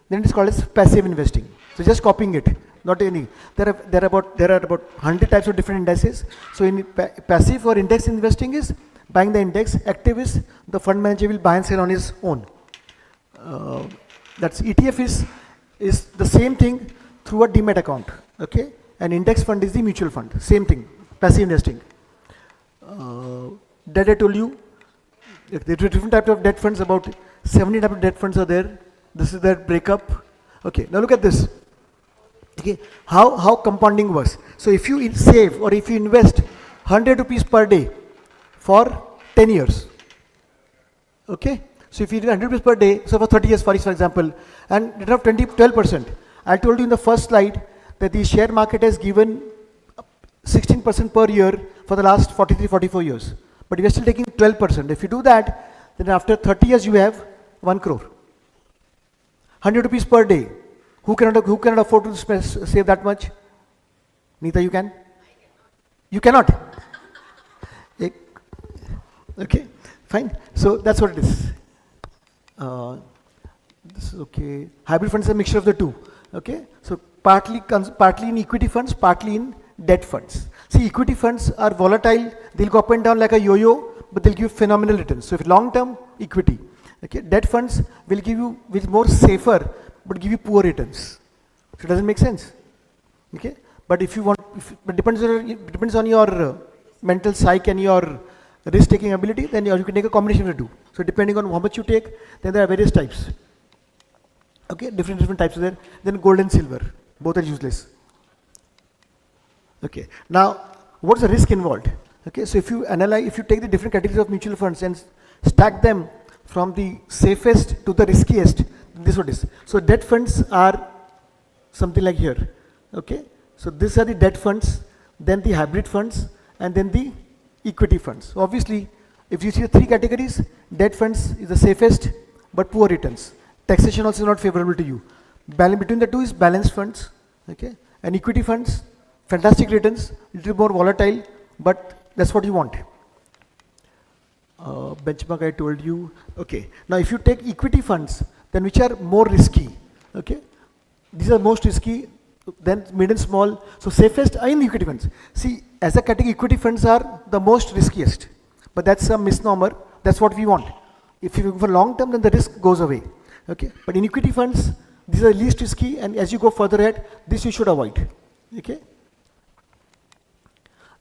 then it is called as passive investing. So just copying it, not any. There are about 100 types of different indices. So in passive or index investing is buying the index. Active is the fund manager will buy and sell on his own. That's ETF is the same thing through a demat account. Okay, and index fund is the mutual fund. Same thing, passive investing. Debt I told you. There are different types of debt funds. About 70 types of debt funds are there. This is their breakup. Okay, now look at this. Okay, how compounding works. So if you save or if you invest 100 rupees per day for 10 years. Okay, so if you do 100 rupees per day, so for 30 years, for example, and return of 12%. I told you in the first slide that the share market has given 16% per year for the last 44 years. But we are still taking 12%. If you do that, then after 30 years you have 1 crore. 100 rupees per day. Who cannot afford to save that much? Neeta, you can? You cannot? Okay, fine. So that's what it is. This is okay. Hybrid funds is a mixture of the two. Okay, so partly in equity funds, partly in debt funds. See, equity funds are volatile. They'll go up and down like a yo-yo, but they'll give phenomenal returns. So if long-term, equity. Okay, debt funds will give you more safer, but give you poor returns. So it doesn't make sense. Okay, but if you want, it depends on your mental psyche and your risk-taking ability. Then you can take a combination of the two. So depending on how much you take, then there are various types. Okay, different types are there. Then gold and silver, both are useless. Okay, now what's the risk involved? Okay, so if you take the different categories of mutual funds and stack them from the safest to the riskiest, this is what it is. So debt funds are something like here. Okay, so these are the debt funds, then the hybrid funds, and then the equity funds. So obviously, if you see the three categories, debt funds is the safest but poor returns. Taxation also is not favorable to you. Between the two is balanced funds. Okay, and equity funds, fantastic returns, little more volatile, but that's what you want. Benchmark I told you. Okay, now if you take equity funds, then which are more risky. Okay, these are most risky, then mid and small. So safest are in equity funds. See, as a category, equity funds are the most riskiest, but that's a misnomer. That's what we want. If you go for long term, then the risk goes away. Okay, but in equity funds, these are least risky, and as you go further ahead, this you should avoid. Okay.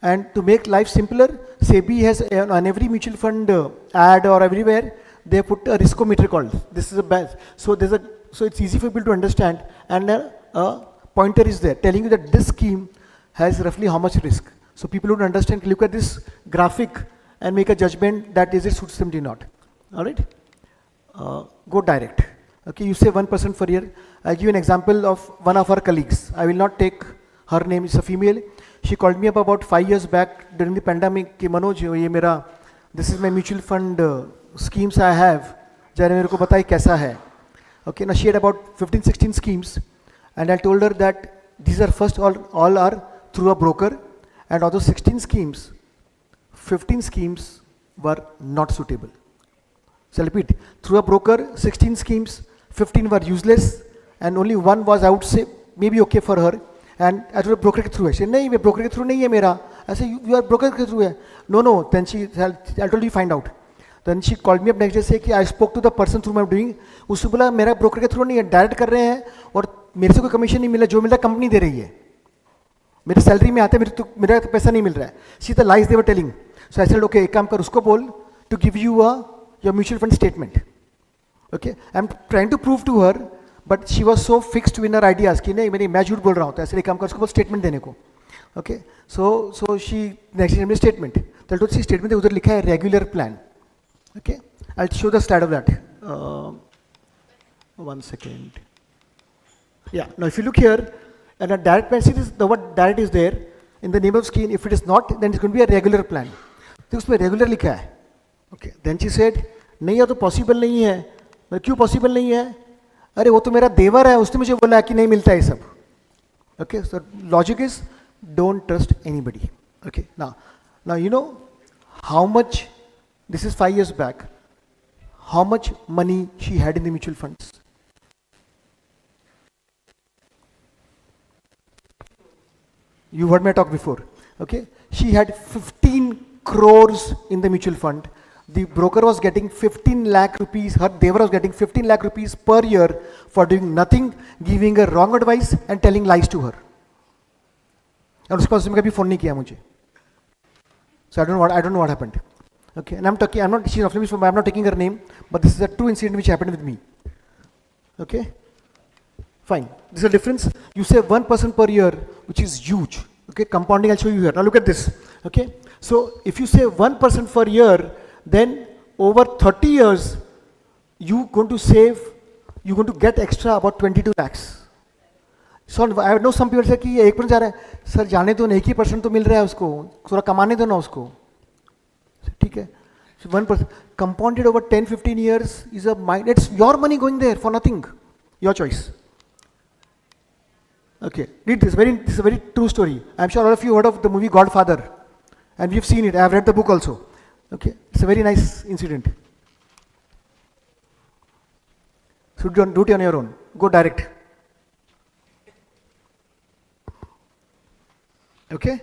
And to make life simpler, SEBI has on every mutual fund ad or everywhere, they put a riskometer called. This is a bad. So it's easy for people to understand, and a pointer is there telling you that this scheme has roughly how much risk. So people who understand can look at this graphic and make a judgment that is it suits them or not. All right. Go direct. Okay, you say 1% per year. I'll give you an example of one of our colleagues. I will not take her name. It's a female. She called me up about 5 years back during the pandemic. Ki Manoj, this is my mutual fund schemes I have. Jara mere ko batai kaisa hai. Okay, now she had about 15-16 schemes, and I told her that these are first all are through a broker, and of those 16 schemes, 15 schemes were not suitable. So I'll repeat, through a broker, 16 schemes, 15 were useless, and only one was, I would say, maybe okay for her. And I told her broker ke through hai. She said, nahi, broker ke through nahi hai mera. I said, you are broker ke through hai. No. Then I told you find out. Then she called me up next day say कि I spoke to the person through I'm doing. उससे बोला मेरा broker के through नहीं है, direct कर रहे हैं और मेरे से कोई commission नहीं मिला, जो मिलता company दे रही है. मेरे salary में आते मेरा पैसा नहीं मिल रहा है. See the lies they were telling. So I said, okay, एक काम कर उसको बोल to give you your mutual fund statement. Okay, I'm trying to prove to her, but she was so fixed in her ideas कि नहीं मैं झूठ बोल रहा हूँ. तो ऐसे एक काम कर उसको बोल statement देने को. Okay, so she next gave me statement. तो see statement उधर लिखा है regular plan. Okay, I'll show the slide of that. 1 second. Yeah, now if you look here, and a direct plan, see this, the word direct is there in the name of scheme. If it is not, then it's going to be a regular plan. तो उसमें regular लिखा है. Okay, then she said, नहीं ये तो possible नहीं है. मैं क्यों possible नहीं है? अरे वो तो मेरा देवर है, उसने मुझे बोला कि नहीं मिलता है सब. Okay, so logic is don't trust anybody. Okay, now you know how much. This is 5 years back. How much money she had in the mutual funds? You heard me talk before. Okay, she had 15 crores in the mutual fund. The broker was getting 15 lakh rupees. Her dever was getting 15 lakh rupees per year for doing nothing, giving her wrong advice and telling lies to her. और उसके बाद उसने कभी phone नहीं किया मुझे. So I don't know what happened. Okay, and she's offering me, I'm not taking her name, but this is a true incident which happened with me. Okay, fine. This is a difference. You say 1% per year, which is huge. Okay, compounding, I'll show you here. Now look at this. Okay, so if you say 1% per year, then over 30 years, you're going to get extra about 22 lakhs. So I know some people say कि ये 1% जा रहा है, sir जाने दो, 1% तो मिल रहा है उसको, थोड़ा कमाने दो ना उसको. ठीक है, 1% compounded over 10-15 years is it's your money going there for nothing, your choice. Okay, read this. This is a very true story. I'm sure all of you heard of the movie Godfather, and we've seen it. I've read the book also. Okay, it's a very nice incident. So do it on your own. Go direct. Okay.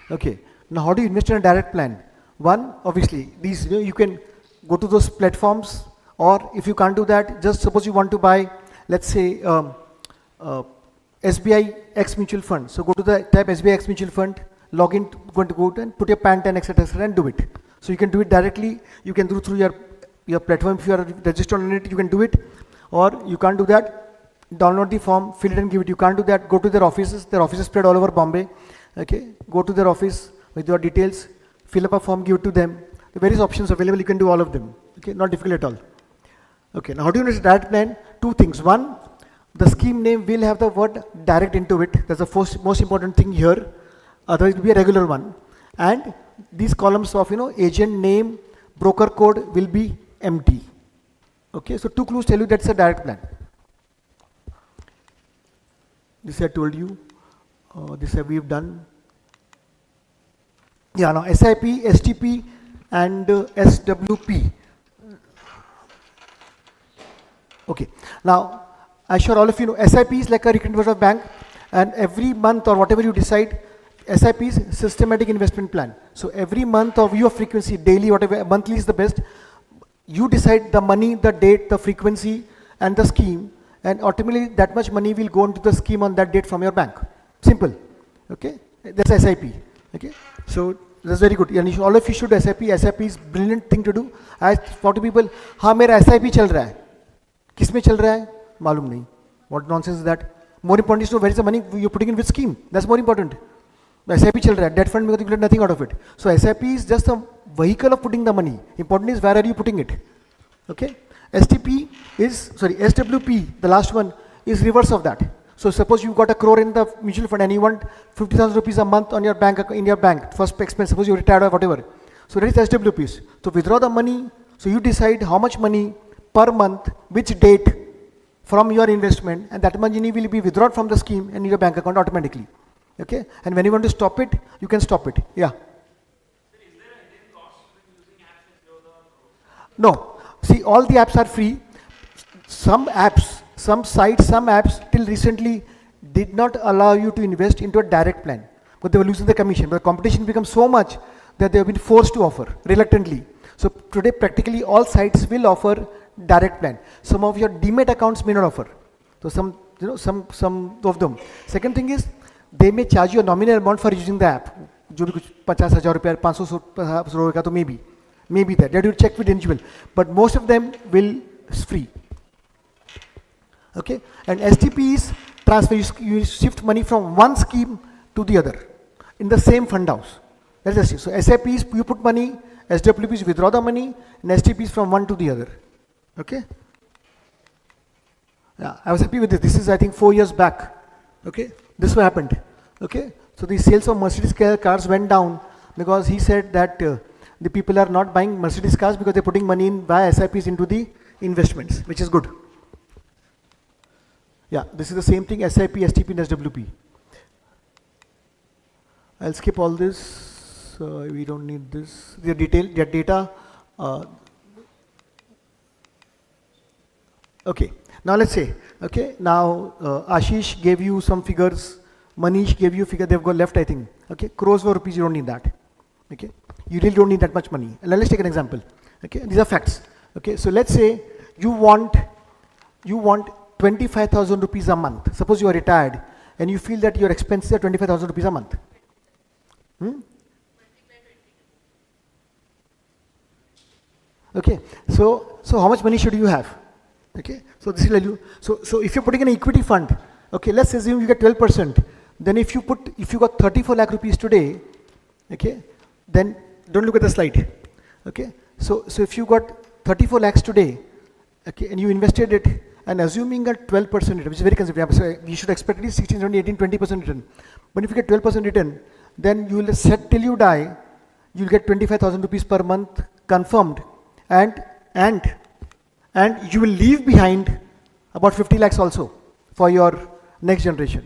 Okay, now how do you invest in a direct plan? One, obviously, these you can go to those platforms, or if you can't do that, just suppose you want to buy, let's say, SBI X mutual fund. So go to the type SBI X mutual fund, log in, go and put your PAN 10, etc., and do it. So you can do it directly. You can do through your platform. If you are registered on it, you can do it, or you can't do that. Download the form, fill it and give it. You can't do that. Go to their offices. Their offices spread all over Bombay. Okay, go to their office with your details, fill up a form, give it to them. The various options available, you can do all of them. Okay, not difficult at all. Okay, now how do you invest direct plan? Two things. One, the scheme name will have the word direct into it. That's the most important thing here. Otherwise, it will be a regular one. And these columns of agent name, broker code will be empty. Okay, so 2 clues tell you that's a direct plan. This I told you. This we've done. Yeah, now SIP, STP, and SWP. Okay, now I'm sure all of you know SIP is like a recurring deposit of bank, and every month or whatever you decide, SIP is systematic investment plan. So every month of your frequency, daily, whatever, monthly is the best. You decide the money, the date, the frequency, and the scheme, and ultimately that much money will go into the scheme on that date from your bank. Simple. Okay, that's SIP. Okay, so that's very good. And all of you should SIP. SIP is brilliant thing to do. I talk to people, हाँ मेरा SIP चल रहा है. किसमें चल रहा है? मालूम नहीं. What nonsense is that? More important is to know where is the money you're putting in which scheme. That's more important. The SIP चल रहा है. Debt fund में you get nothing out of it. So SIP is just a vehicle of putting the money. Important is where are you putting it. Okay. SWP, the last one, is reverse of that. So suppose you got 1 crore in the mutual fund and you want 50,000 rupees a month on your bank, in your bank, first expense, suppose you retired or whatever. So that is SWPs. So withdraw the money, so you decide how much money per month, which date from your investment, and that money will be withdrawn from the scheme and in your bank account automatically. Okay? And when you want to stop it, you can stop it. Yeah. No. See, all the apps are free. Some apps, some sites, some apps till recently did not allow you to invest into a direct plan, but they were losing the commission. But the competition becomes so much that they have been forced to offer reluctantly. So today practically all sites will offer direct plan. Some of your demat accounts may not offer. So some of them. Second thing is they may charge you a nominal amount for using the app. जो भी कुछ 50,000 रुपया 500 रुपये का तो maybe that. That you check with individual. But most of them will free. Okay, and STP is transfer. You shift money from one scheme to the other in the same fund house. That's STP. So SIP is you put money, SWP is withdraw the money, and STP is from one to the other. Okay. Yeah, I was happy with this. This is I think 4 years back. Okay, this what happened. Okay, so the sales of Mercedes cars went down because he said that the people are not buying Mercedes cars because they're putting money in via SIPs into the investments, which is good. Yeah, this is the same thing, SIP, STP and SWP. I'll skip all this. We don't need this. Their data. Okay, now let's say, okay, now Ashish gave you some figures, Manish gave you a figure, they've got left I think. Okay, crores for rupees, you don't need that. Okay, you really don't need that much money. And let's take an example. Okay, these are facts. Okay, so let's say you want 25,000 rupees a month. Suppose you are retired and you feel that your expenses are 25,000 rupees a month. Okay, so how much money should you have? Okay, so this will tell you. So if you're putting in an equity fund, okay, let's assume you get 12%. Then if you got 34 lakh rupees today, okay, then don't look at the slide. Okay, so if you got 34 lakhs today, okay, and you invested it, and assuming a 12% return, which is very conservative, so you should expect at least 16, 17, 18, 20% return. But if you get 12% return, then you will set till you die, you will get 25,000 rupees per month confirmed, and you will leave behind about 50 lakhs also for your next generation.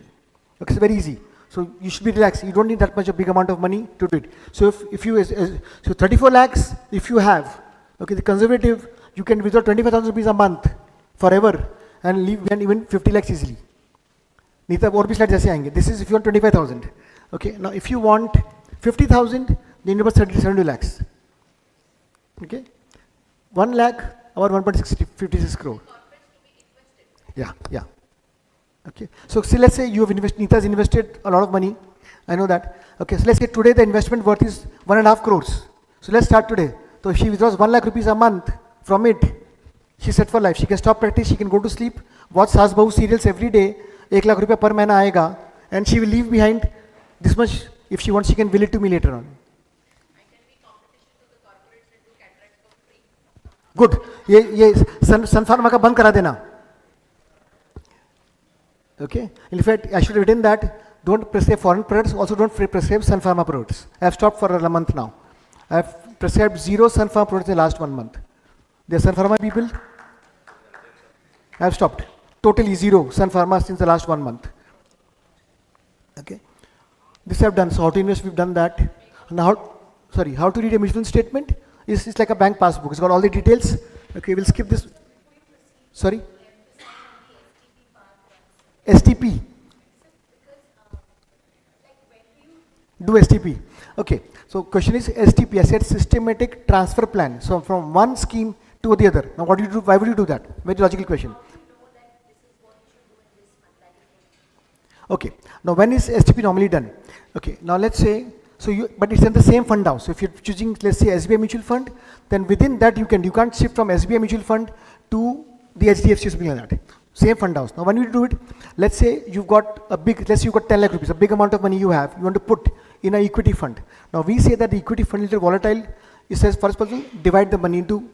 Okay, it's very easy. So you should be relaxed. You don't need that much a big amount of money to do it. So if you so 34 lakhs, if you have, okay, the conservative, you can withdraw 25,000 rupees a month forever and leave behind even 50 lakhs easily. Nita, और भी slides ऐसे आएंगे. This is if you want 25,000. Okay, now if you want 50,000, then you need about 70 lakhs. Okay, 1 lakh about 1.56 crore. Yeah. Okay, so let's say you have invested, Nita has invested a lot of money. I know that. Okay, so let's say today the investment worth is 1.5 crores. So let's start today. So if she withdraws 1 lakh rupees a month from it, she's set for life. She can stop practice, she can go to sleep, watch Saas Bahu serials every day, 1 lakh rupees per mahina aayega, and she will leave behind this much. If she wants, she can will it to me later on. Good. ये Sun Pharma का बंद करा देना. Okay. In fact, I should have written that don't prescribe foreign products. Also, don't prescribe Sun Pharma products. I have stopped for a month now. I have prescribed 0 Sun Pharma products in the last 1 month. There are Sun Pharma people. I have stopped. Totally 0 Sun Pharma since the last 1 month. Okay. This I have done. So how to invest? We've done that. Now, how to read a mutual statement? It's like a bank passbook. It's got all the details. Okay, we'll skip this. Sorry. STP. STP. Okay, so question is STP, I said systematic transfer plan. So from one scheme to the other. Now what do you do, why would you do that? Very logical question. Okay, now when is STP normally done? Okay, now let's say, so you, but it's in the same fund house. So if you're choosing, let's say SBI mutual fund, then within that you can't shift from SBI mutual fund to the HDFC or something like that. Same fund house. Now when you do it, let's say you've got a big, let's say you've got 10 lakh rupees, a big amount of money you have, you want to put in an equity fund. Now we say that the equity fund is volatile. It says first person, divide the money into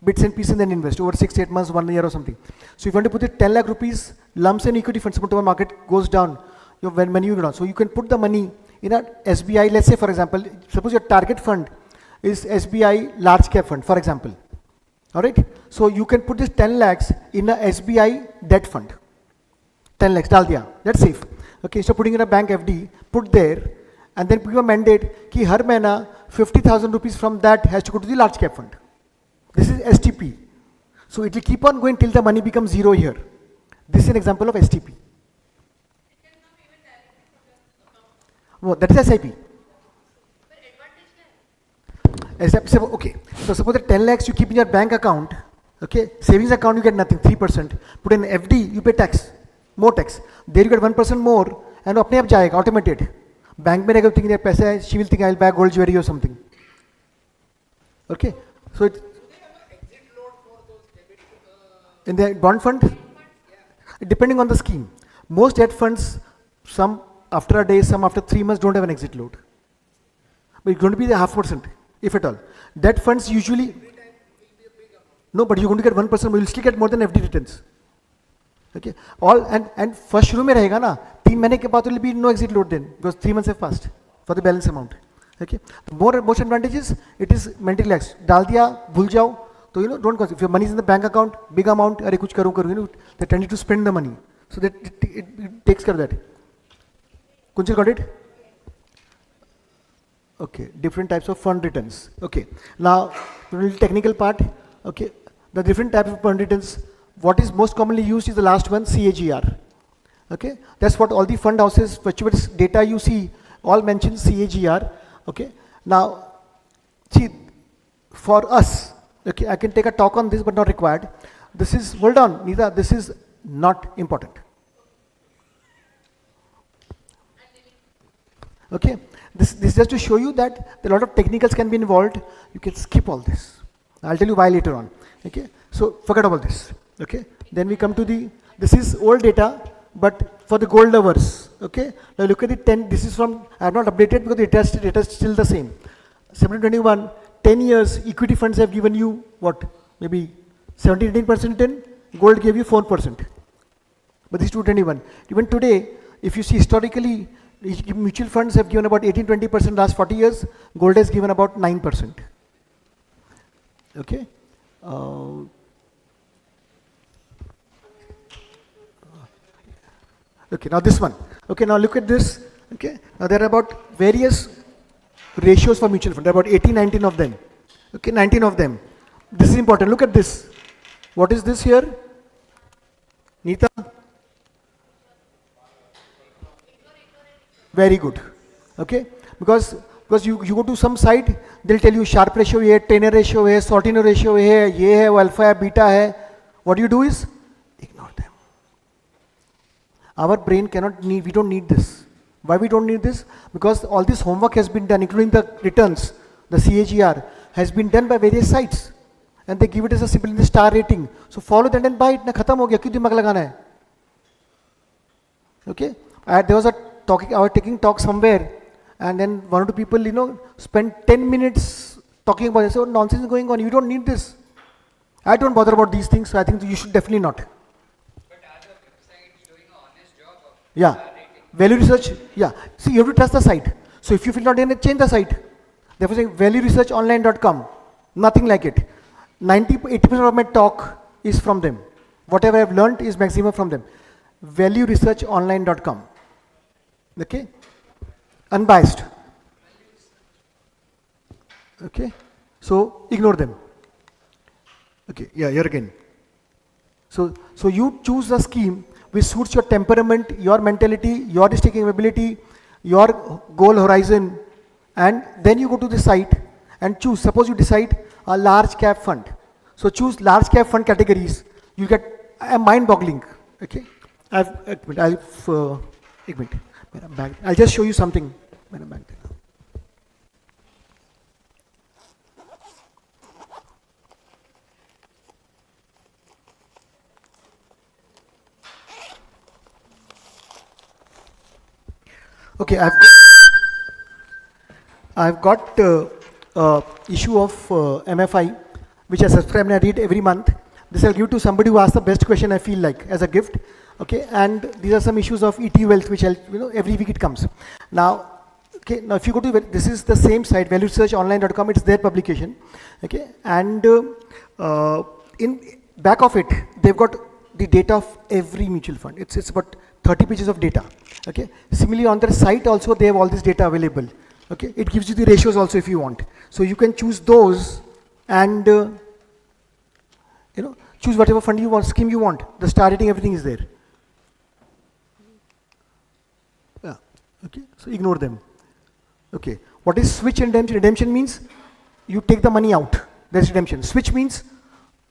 bits and pieces and then invest over 6-8 months, 1 year or something. So if you want to put the 10 lakh rupees lumps in equity fund, suppose the market goes down, when money goes down. So you can put the money in a SBI, let's say for example, suppose your target fund is SBI large cap fund, for example. All right. So you can put this 10 lakhs in a SBI debt fund. 10 lakhs, dal diya. That's safe. Okay. So putting in a bank FD, put there, and then put a mandate ki har mahina 50,000 rupees from that has to go to the large cap fund. This is STP. So it will keep on going till the money becomes zero here. This is an example of STP. Oh, that is SIP. Okay, so suppose the 10 lakhs you keep in your bank account, okay, savings account you get nothing, 3%. Put in FD, you pay tax, more tax. There you get 1% more, and apne aap jayega, automated. Bank mein रहेगा thinking paisa hai, she will think I'll buy gold jewelry or something. Okay, so it in the bond fund, depending on the scheme. Most debt funds, some after a day, some after 3 months don't have an exit load. But it's going to be the 0.5%, if at all. Debt funds usually, no, but you're going to get 1%, but you'll still get more than FD returns. Okay, all and first शुरू में रहेगा ना, 3 महीने के बाद will be no exit load then, because 3 months have passed for the balance amount. Okay, the most advantages, it is mentally relaxed. डाल दिया, भूल जाओ, so don't consider. If your money is in the bank account, big amount, अरे कुछ करूँ, they tend to spend the money, so that it takes care of that. Kunjal got it? Okay, different types of fund returns. Okay, now a little technical part. Okay, the different types of fund returns. What is most commonly used is the last one, CAGR. Okay, that's what all the fund houses, whichever data you see, all mention CAGR. Okay, now see, for us, okay, I can take a talk on this, but not required. This is, hold on, Nita, this is not important. Okay, this is just to show you that a lot of technicals can be involved. You can skip all this. I'll tell you why later on. Okay, so forget about this. Okay, then we come to this is old data, but for the gold lovers. Okay, now look at the 10, this is from, I have not updated because the data is still the same. 721, 10 years, equity funds have given you what? Maybe 17-18% in, gold gave you 4%. But this is 221. Even today, if you see historically, mutual funds have given about 18-20% last 40 years, gold has given about 9%. Okay. Okay, now this one. Okay, now look at this. Okay, now there are about various ratios for mutual fund. There are about 18, 19 of them. Okay, 19 of them. This is important. Look at this. What is this here? Neeta? Very good. Okay, because you go to some site, they'll tell you Sharpe ratio है, Tenor ratio है, Sortino ratio है, ये है, वो alpha है, beta है. What do you do is ignore them. Our brain cannot need, we don't need this. Why we don't need this? Because all this homework has been done, including the returns, the CAGR, has been done by various sites. And they give it as a simple star rating. So follow that and buy it, na khatam ho gaya, kyun dimag lagana hai? Okay, there was a talking, I was taking talk somewhere, and then one or two people, spend 10 minutes talking about it. So nonsense is going on. You don't need this. I don't bother about these things, so I think you should definitely not. Yeah, value research. Yeah, see, you have to trust the site. So if you feel not in it, change the site. Therefore, say valueresearchonline.com. Nothing like it. 80% of my talk is from them. Whatever I've learned is maximum from them. Valueresearchonline.com. Okay, unbiased. Okay, so ignore them. Okay, yeah, here again. So you choose a scheme which suits your temperament, your mentality, your risk-taking ability, your goal horizon, and then you go to the site and choose. Suppose you decide a large cap fund. So choose large cap fund categories. You get a mind-boggling. Okay, I'll just show you something. Okay, I've got issue of MFI, which I subscribe and I read every month. This I'll give to somebody who asks the best question I feel like as a gift. Okay, and these are some issues of ET wealth, which I'll, every week it comes. Now, okay, now if you go to, this is the same site, valuesearchonline.com, it's their publication. Okay, and in back of it, they've got the data of every mutual fund. It's about 30 pages of data. Okay, similarly on their site also they have all this data available. Okay, it gives you the ratios also if you want. So you can choose those and choose whatever fund you want, scheme you want. The star rating, everything is there. Yeah. Okay, so ignore them. Okay, what is switch and redemption? Redemption means you take the money out. That's redemption. Switch means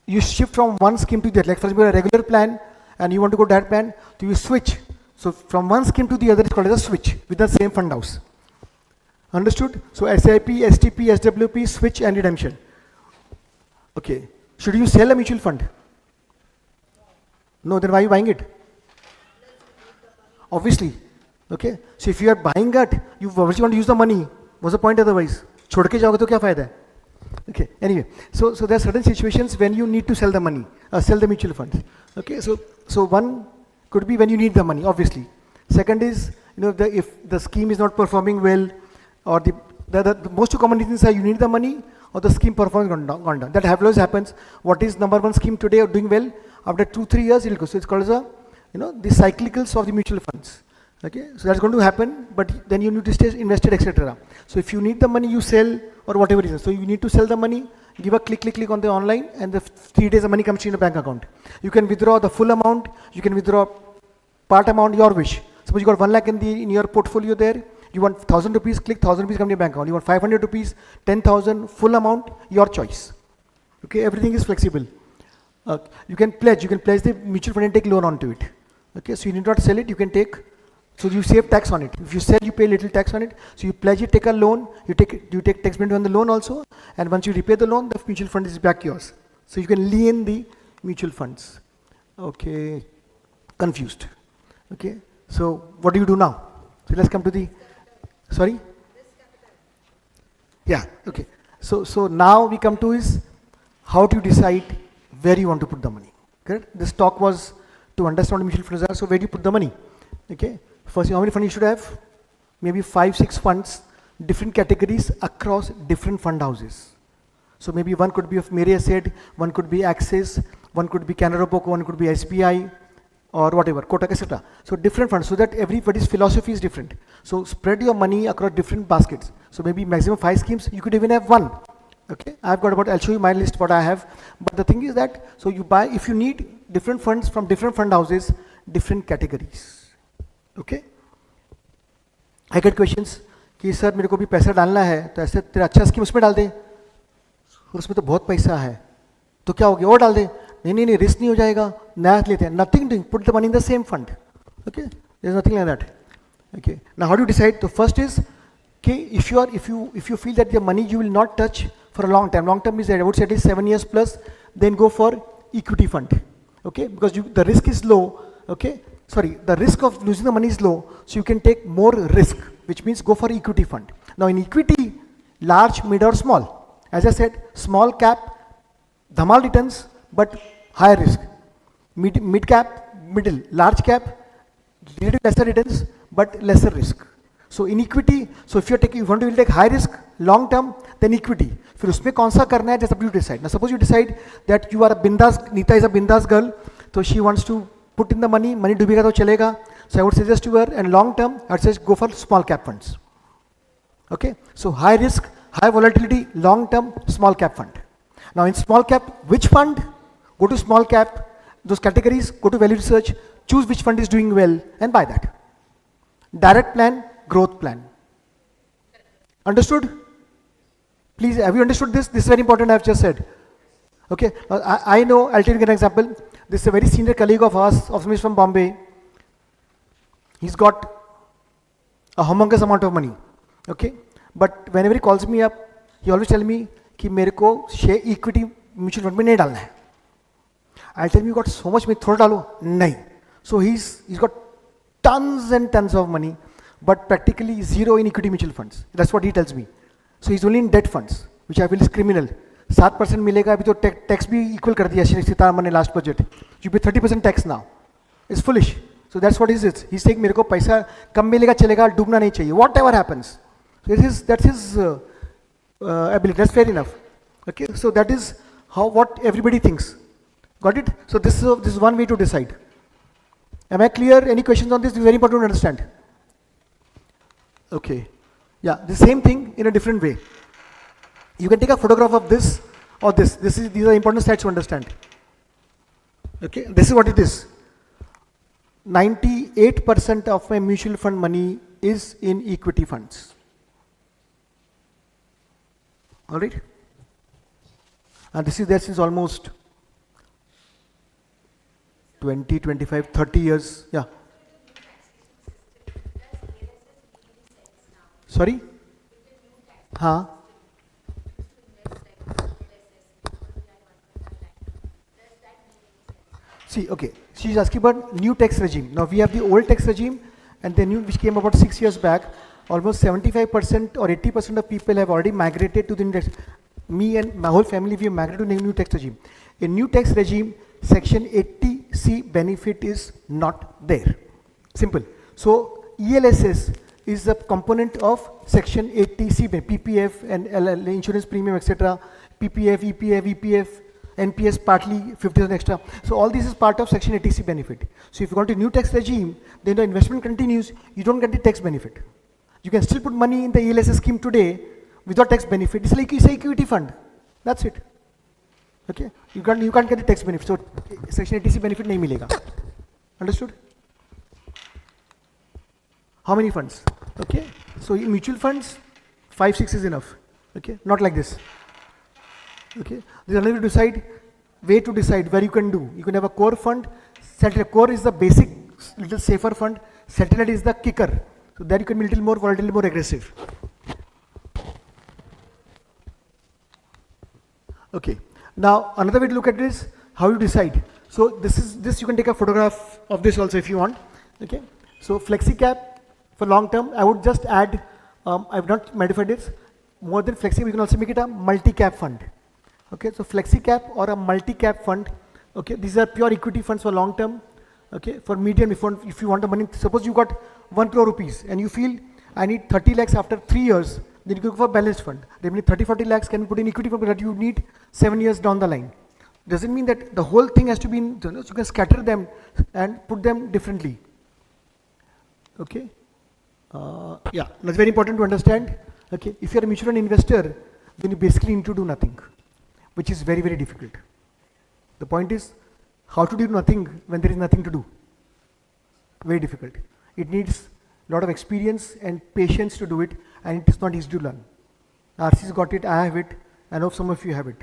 you shift from one scheme to the other. Like for example, a regular plan and you want to go that plan, so you switch. So from one scheme to the other is called as a switch with the same fund house. Understood? So SIP, STP, SWP, switch and redemption. Okay. Should you sell a mutual fund? No, then why are you buying it? Obviously. Okay. So if you are buying it, you obviously want to use the money. What's the point otherwise? छोड़ के जाओगे तो क्या फायदा है? Okay. Anyway, so there are certain situations when you need to sell the money, sell the mutual funds. Okay. So one could be when you need the money, obviously. Second is, if the scheme is not performing well, or the most common reasons are you need the money or the scheme performance gone down. That always happens. What is number one scheme today or doing well? After 2-3 years, it will go. So it's called as the cyclicals of the mutual funds. Okay, so that's going to happen, but then you need to stay invested, etc. So if you need the money, you sell or whatever reason. So you need to sell the money, give a click on the online, and the 3 days the money comes to your bank account. You can withdraw the full amount, you can withdraw part amount, your wish. Suppose you got 1 lakh in your portfolio there, you want 1,000 rupees, click 1,000 rupees come to your bank account. You want 500 rupees, 10,000, full amount, your choice. Okay, everything is flexible. You can pledge the mutual fund and take loan onto it. Okay, so you need not sell it, you can take. So you save tax on it. If you sell, you pay little tax on it. So you pledge it, take a loan, you take tax benefit on the loan also, and once you repay the loan, the mutual fund is back yours. So you can lien the mutual funds. Okay, confused. Okay, so what do you do now? So let's come to the, sorry? Yeah, okay. So now we come to is how to decide where you want to put the money. Correct? This talk was to understand what mutual funds are. So where do you put the money? Okay. First, how many funds you should have? Maybe 5-6 funds, different categories across different fund houses. So maybe one could be of Mary Asset, one could be Axis, one could be Canara Robeco, one could be SBI, or whatever, Kotak, etc. So different funds, so that everybody's philosophy is different. So spread your money across different baskets. So maybe maximum 5 schemes, you could even have 1. Okay, I'll show you my list what I have. But the thing is that, so you buy, if you need different funds from different fund houses, different categories. Okay, I get questions कि sir मेरे को भी पैसा डालना है तो ऐसे तेरा अच्छा स्कीम उसमें डाल दे और उसमें तो बहुत पैसा है तो क्या हो गया और डाल दे नहीं रिस्क नहीं हो जाएगा नया लेते हैं nothing doing put the money in the same fund. Okay, there is nothing like that. Okay, now how do you decide? So first is okay, if you feel that the money you will not touch for a long term is I would say at least 7 years plus, then go for equity fund. Okay, because the risk is low. Okay, the risk of losing the money is low, so you can take more risk, which means go for equity fund. Now in equity, large, mid or small. As I said, small cap, dhamal returns, but higher risk. Mid cap, middle. Large cap, little lesser returns, but lesser risk. So in equity, so if you want to take high risk, long term, then equity. फिर उसमें कौन सा करना है, just up to you decide. Now suppose you decide that you are a bindas, Neeta is a bindas girl, so she wants to put in the money डूबेगा तो चलेगा. So I would suggest to her, and long term, I would suggest go for small cap funds. Okay, so high risk, high volatility, long term, small cap fund. Now in small cap, which fund? Go to small cap, those categories, go to value research, choose which fund is doing well and buy that. Direct plan, growth plan. Understood? Please, have you understood this? This is very important, I've just said. Okay, I know, I'll take an example. This is a very senior colleague of ours, of me from Bombay. He's got a humongous amount of money. Okay, but whenever he calls me up, he always tells me कि मेरे को share equity mutual fund में नहीं डालना है. I'll tell him you got so much money, थोड़ा डालो नहीं. So he's got tons and tons of money, but practically zero in equity mutual funds. That's what he tells me. So he's only in debt funds, which I feel is criminal. 7% मिलेगा, अभी तो tax भी equal कर दिया सीतारमण ने last budget. You pay 30% tax now. It's foolish. So that's what it is. He's saying मेरे को पैसा कम मिलेगा चलेगा, डूबना नहीं चाहिए. Whatever happens. So that's his ability. That's fair enough. Okay. So that is what everybody thinks. Got it? So this is one way to decide. Am I clear? Any questions on this? This is very important to understand. Okay. Yeah, the same thing in a different way. You can take a photograph of this or this. These are important stats to understand. Okay, this is what it is. 98% of my mutual fund money is in equity funds. All right? And this is there since almost 20, 25, 30 years. Yeah. Sorry? Huh? See, okay, she's asking about new tax regime. Now we have the old tax regime and the new which came about 6 years back. Almost 75% or 80% of people have already migrated to the new tax. Me and my whole family, we have migrated to the new tax regime. In new tax regime, section 80C benefit is not there. Simple. So ELSS is a component of section 80C, PPF and insurance premium, etc. PPF, EPF, EPF, NPS partly 50% extra. So all this is part of section 80C benefit. So if you go to new tax regime, then the investment continues, you don't get the tax benefit. You can still put money in the ELSS scheme today without tax benefit. It's like equity fund. That's it. Okay? You can't get the tax benefit. So section 80C benefit nahi milega. Understood? How many funds? Okay? So in mutual funds, 5, 6 is enough. Okay? Not like this. Okay? There's another way to decide where you can do. You can have a core fund. Core is the basic, little safer fund. Satellite is the kicker. So there you can be a little more volatile, more aggressive. Okay. Now another way to look at it is how you decide. So this you can take a photograph of this also if you want. Okay. So flexi cap for long term, I would just add, I've not modified this. More than flexi, we can also make it a multi-cap fund. Okay, so flexi cap or a multi-cap fund. Okay, these are pure equity funds for long term. Okay, for medium, if you want the money, suppose you got 1 crore rupees and you feel I need 30 lakhs after 3 years, then you go for balanced fund. Then 30-40 lakhs can be put in equity fund that you need 7 years down the line. Doesn't mean that the whole thing has to be in, so you can scatter them and put them differently. Okay. Yeah, that's very important to understand. Okay, if you're a mutual fund investor, then you basically need to do nothing, which is very, very difficult. The point is, how to do nothing when there is nothing to do? Very difficult. It needs a lot of experience and patience to do it, and it is not easy to learn. RC's got it, I have it, I know some of you have it.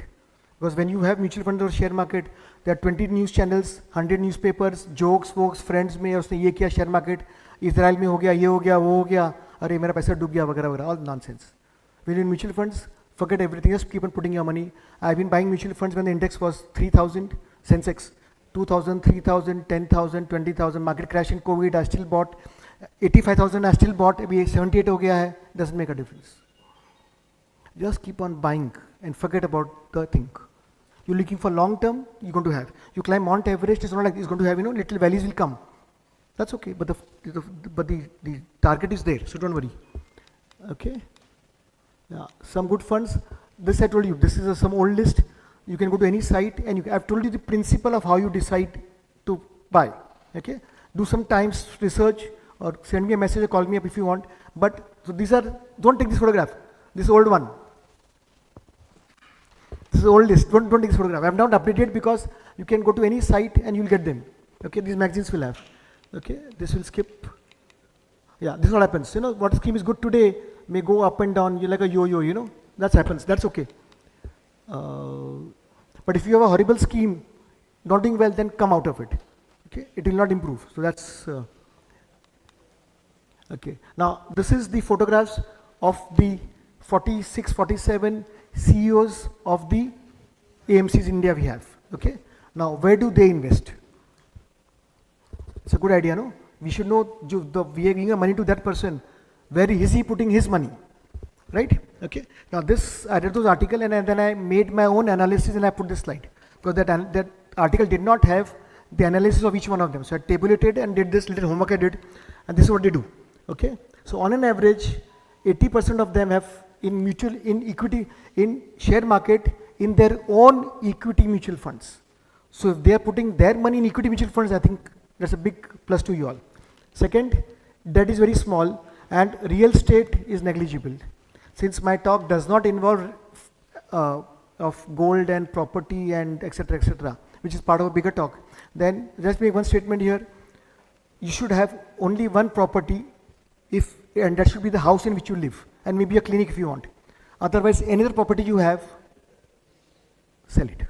Because when you have mutual fund or share market, there are 20 news channels, 100 newspapers, jokes, folks, friends में उसने ये किया share market, Israel में हो गया, ये हो गया, वो हो गया, अरे मेरा पैसा डूब गया वगैरह वगैरह, all nonsense. When in mutual funds, forget everything, just keep on putting your money. I've been buying mutual funds when the index was 3,000, Sensex, 2,000, 3,000, 10,000, 20,000, market crash in COVID, I still bought, 85,000 I still bought, अभी 78 हो गया है, doesn't make a difference. Just keep on buying and forget about the thing. You're looking for long term, you're going to have. You climb Mount Everest, it's not like it's going to have, little valleys will come. That's okay, but the target is there, so don't worry. Okay. Yeah, some good funds. This I told you, this is some old list. You can go to any site and I've told you the principle of how you decide to buy. Okay. Do some times research or send me a message or call me up if you want. But so these are, don't take this photograph. This old one. This is old list. Don't take this photograph. I have not updated because you can go to any site and you'll get them. Okay, these magazines will have. Okay, this will skip. Yeah, this is what happens. What scheme is good today, may go up and down, you're like a yo-yo, you know, that happens, that's okay. But if you have a horrible scheme, not doing well, then come out of it. Okay, it will not improve. So that's okay. Now this is the photographs of the 46, 47 CEOs of the AMCs in India we have. Okay. Now where do they invest? It's a good idea, no? We should know we are giving money to that person. Where is he putting his money? Right? Okay. Now this, I read those article and then I made my own analysis and I put this slide. Because that article did not have the analysis of each one of them. So I tabulated and did this little homework I did, and this is what they do. Okay. So on an average, 80% of them have in equity, in share market, in their own equity mutual funds. So if they are putting their money in equity mutual funds, I think that's a big plus to you all. Second, debt is very small and real estate is negligible. Since my talk does not involve of gold and property and etc., which is part of a bigger talk, then just make one statement here. You should have only one property, and that should be the house in which you live, and maybe a clinic if you want. Otherwise, any other property you have, sell it.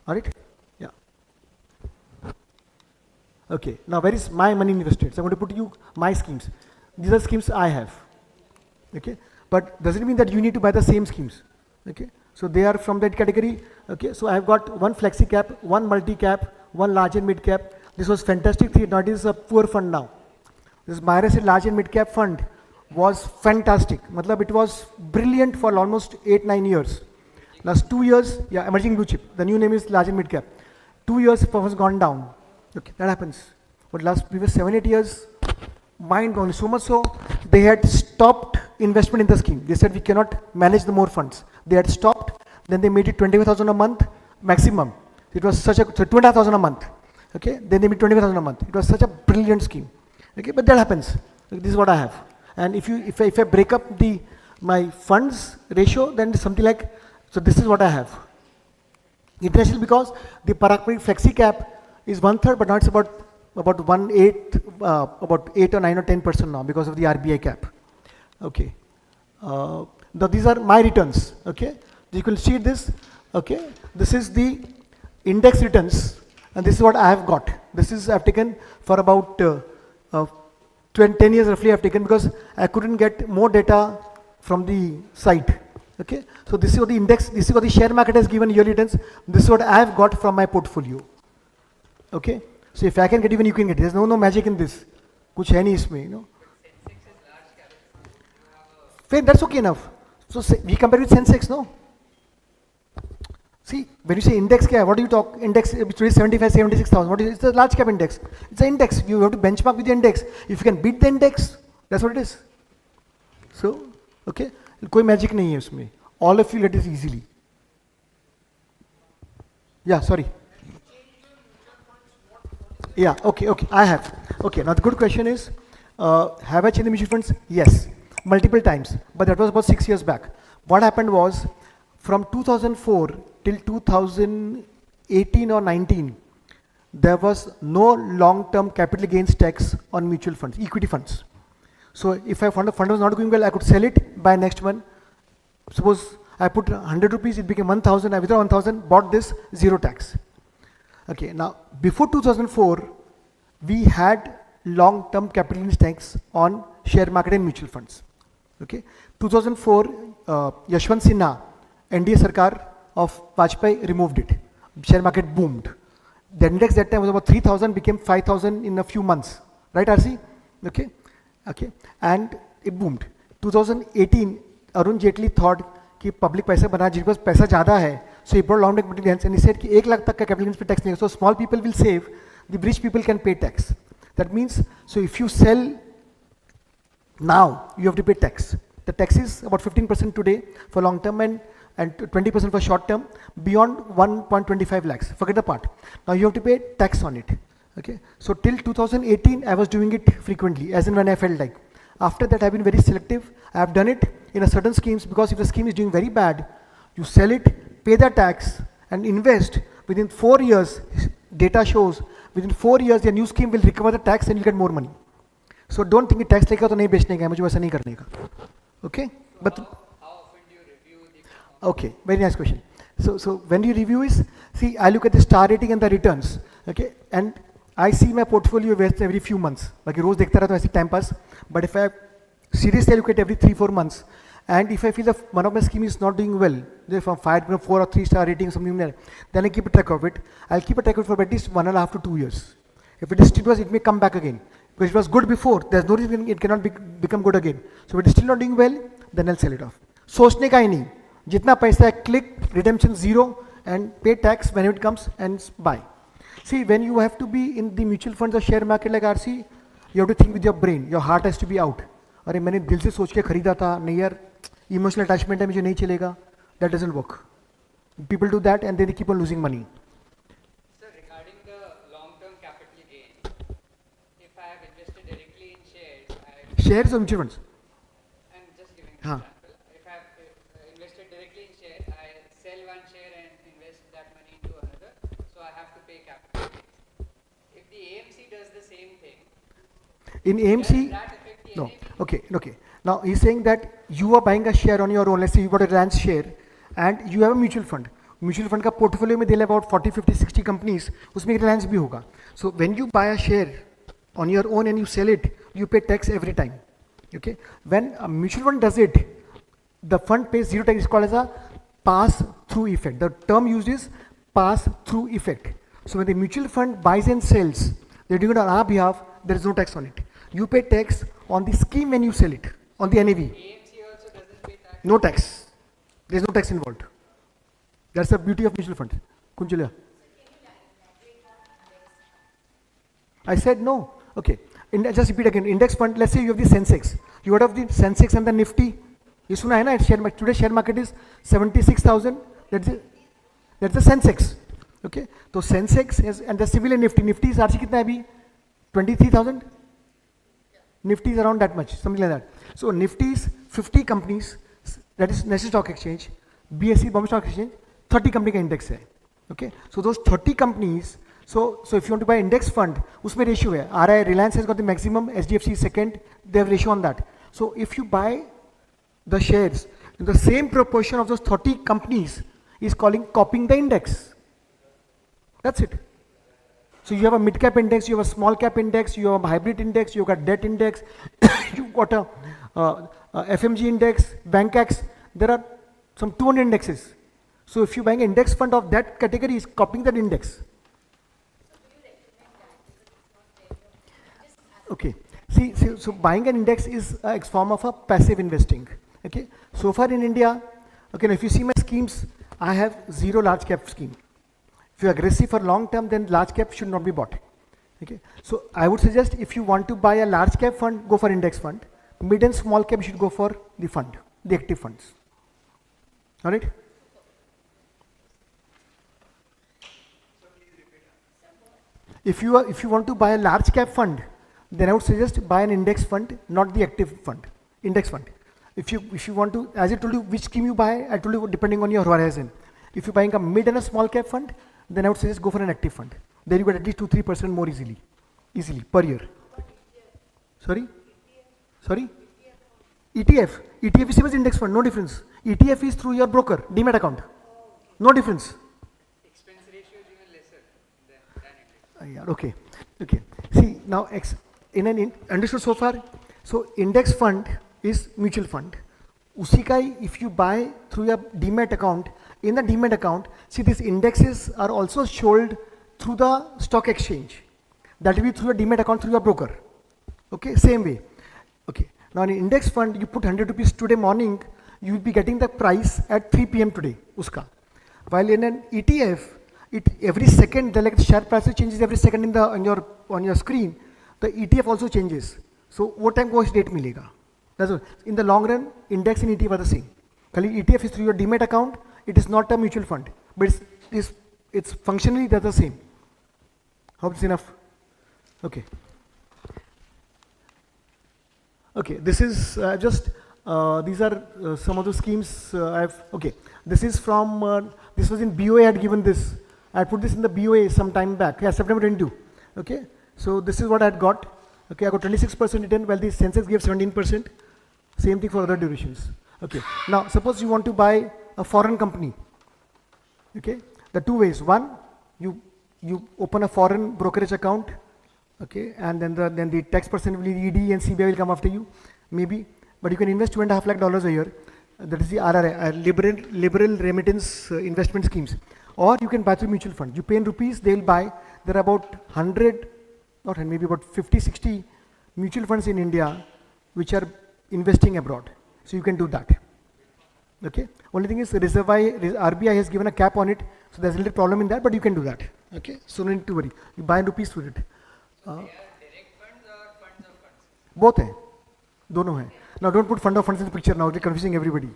All right? Yeah. Okay. Now, where is my money invested? So I'm going to put you my schemes. These are schemes I have. Okay. But doesn't mean that you need to buy the same schemes. Okay. So they are from that category. Okay. So I've got one flexi cap, one multi cap, one large and mid cap. This was fantastic. Now it is a poor fund now. This Myra large and mid cap fund was fantastic. Matlab it was brilliant for almost 8-9 years. Last 2 years, yeah, emerging blue chip. The new name is large and mid cap. 2 years it was gone down. Okay, that happens. But last previous 7-8 years, mind blowing. So much so, they had stopped investment in the scheme. They said we cannot manage the more funds. They had stopped. Then they made it 25,000 a month maximum. It was such a 2,500 a month. Okay, then they made 25,000 a month. It was such a brilliant scheme. Okay, but that happens. This is what I have. And if I break up my funds ratio, then it's something like, so this is what I have. International, because the Parakmari flexi cap is 1/3, but now it's about 1/8, about 8 or 9 or 10% now because of the RBI cap. Okay. Now these are my returns. Okay. You can see this. Okay. This is the index returns, and this is what I have got. This is I've taken for about 10 years roughly. I've taken because I couldn't get more data from the site. Okay. So this is what the index. This is what the share market has given yearly returns. This is what I have got from my portfolio. Okay. So if I can get, even you can get. There's no magic in this. Kuch hai nahi isme, you know. Fair, that's okay enough. So we compare with Sensex, no? See, when you say index, what do you talk? Index between 75, 76,000. What is it? It's a large cap index. It's an index. You have to benchmark with the index. If you can beat the index, that's what it is. So, okay. Koi magic nahi hai usme. All of you get this easily. Yeah, sorry. Yeah, okay, I have. Okay, now the good question is, have I changed the mutual funds? Yes, multiple times, but that was about 6 years back. What happened was, from 2004 till 2018 or 19, there was no long-term capital gains tax on mutual funds, equity funds. So if I found a fund was not going well, I could sell it, buy next one. Suppose I put 100 rupees, it became 1,000, I withdraw 1,000, bought this, zero tax. Okay, now before 2004, we had long-term capital gains tax on share market and mutual funds. Okay, 2004, Yashwant Sinha, NDA Sarkar of Vajpayee removed it. Share market boomed. The index that time was about 3,000, became 5,000 in a few months. Right, RC? Okay, okay, and it boomed. 2018, Arun Jaitley thought कि public पैसा बना जिसके पास पैसा ज़्यादा है, so he brought long term capital gains and he said कि 1 lakh तक का capital gains पे tax नहीं है, so small people will save, the rich people can pay tax. That means, so if you sell now, you have to pay tax. The tax is about 15% today for long term and 20% for short term, beyond 1.25 lakhs. Forget the part. Now you have to pay tax on it. Okay. So till 2018, I was doing it frequently, as and when I felt like. After that, I've been very selective. I have done it in a certain schemes because if the scheme is doing very bad, you sell it, pay the tax, and invest. Within 4 years, data shows within 4 years, the new scheme will recover the tax and you get more money. So don't think tax लेगा तो नहीं बेचने का है, मुझे वैसा नहीं करने का. Okay? But how often do you review the? Okay, very nice question. So when you review is, see, I look at the star rating and the returns. Okay, and I see my portfolio every few months. Like रोज देखता रहता हूँ ऐसे time pass. But if I seriously look at every 3-4 months, and if I feel that one of my scheme is not doing well, from 4 or 3 star rating, something like that, then I keep a track of it. I'll keep a track of it for at least 1.5 to 2 years. If it is still was, it may come back again. Because it was good before, there's no reason it cannot become good again. So if it is still not doing well, then I'll sell it off. सोचने का ही नहीं, जितना पैसा है, click, redemption 0, and pay tax when it comes and buy. See, when you have to be in the mutual funds or share market like RC, you have to think with your brain. Your heart has to be out. अरे मैंने दिल से सोच के खरीदा था, नहीं यार, emotional attachment है, मुझे नहीं चलेगा. That doesn't work. People do that and then they keep on losing money. Sir, regarding the long-term capital gain, if I have invested directly in shares, Shares or mutual funds? I'm just giving an example. If I have invested directly in shares, I sell one share and invest that money into another, so I have to pay capital gains. If the AMC does the same thing, in AMC, does that affect the no. NAV? Okay. Now he's saying that you are buying a share on your own. Let's say you got a Reliance share, and you have a mutual fund. Mutual fund का portfolio में दिले about 40, 50, 60 companies. उसमें Reliance भी होगा. So when you buy a share on your own and you sell it, you pay tax every time. Okay. When a mutual fund does it, the fund pays zero tax. It's called as a pass-through effect. The term used is pass-through effect. So when the mutual fund buys and sells, they're doing it on our behalf. There is no tax on it. You pay tax on the scheme when you sell it, on the NAV. AMC also doesn't pay tax? No tax. There is no tax involved. That's the beauty of mutual fund. Kunjula. I said no. Okay. Just repeat again. Index fund, let's say you have the Sensex. You heard of the Sensex and the Nifty? You suna hai na, today's share market is 76,000. That's the Sensex. Okay. So Sensex is, and the civil and Nifty. Nifty is RC kitna hai abhi? 23,000? Nifty is around that much, something like that. So Nifty is 50 companies, that is National Stock Exchange, BSE, Bombay Stock Exchange, 30 company ka index hai. Okay. So those 30 companies, so if you want to buy index fund, usme ratio hai. RI, Reliance has got the maximum, SDFC is second, they have ratio on that. So if you buy the shares, in the same proportion of those 30 companies is copying the index. That's it. So you have a mid cap index, you have a small cap index, you have a hybrid index, you've got debt index, you've got a FMG index, Bankax. There are some 200 indexes. So if you're buying an index fund of that category, is copying that index. Okay. See, so buying an index is a form of a passive investing. Okay. So far in India, okay, now if you see my schemes, I have 0 large cap scheme. If you're aggressive for long term, then large cap should not be bought. Okay. So I would suggest if you want to buy a large cap fund, go for index fund. Mid and small cap, you should go for the fund, the active funds. All right. If you want to buy a large cap fund, then I would suggest buy an index fund, not the active fund, index fund. If you want to, as I told you, which scheme you buy, I told you depending on your horizon. If you're buying a mid and a small cap fund, then I would suggest go for an active fund. Then you get at least 2-3% more easily per year. Sorry? ETF. ETF is same as index fund, no difference. ETF is through your broker, Demat account. No difference. Expense ratio is even lesser than Yeah, okay. See, now understood so far? So index fund is mutual fund. Usi ka hi, if you buy through your Demat account, in the Demat account, see these indexes are also sold through the stock exchange. That will be through your Demat account, through your broker. Okay, same way. Okay. Now in index fund, you put 100 rupees today morning, you will be getting the price at 3 p.m. today, uska. While in an ETF, every second, the share price changes every second on your screen. The ETF also changes. So what time goes date milega? That's what. In the long run, index and ETF are the same. Kali ETF is through your Demat account. It is not a mutual fund, but it's functionally they're the same. Hope it's enough. Okay. Okay. This is these are some of the schemes Okay. This is from. This was in BOA. I had given this. I put this in the BOA some time back. Yeah, September 22. Okay. So this is what I had got. Okay, I got 26% return while the Sensex gave 17%. Same thing for other durations. Okay, now suppose you want to buy a foreign company. Okay, the two ways. One, you open a foreign brokerage account. Okay, and then the tax person will ED and CBI will come after you, maybe. But you can invest $2.5 lakh a year. That is the RRI, liberal remittance investment schemes. Or you can buy through mutual fund. You pay in rupees, they will buy. There are about 100, not 100, maybe about 50, 60 mutual funds in India which are investing abroad. So you can do that. Okay. Only thing is RBI has given a cap on it, so there's a little problem in that, but you can do that. Okay. So no need to worry. You buy in rupees with it. Both hai. Dono hai. Now don't put fund of funds in the picture now, they're confusing everybody.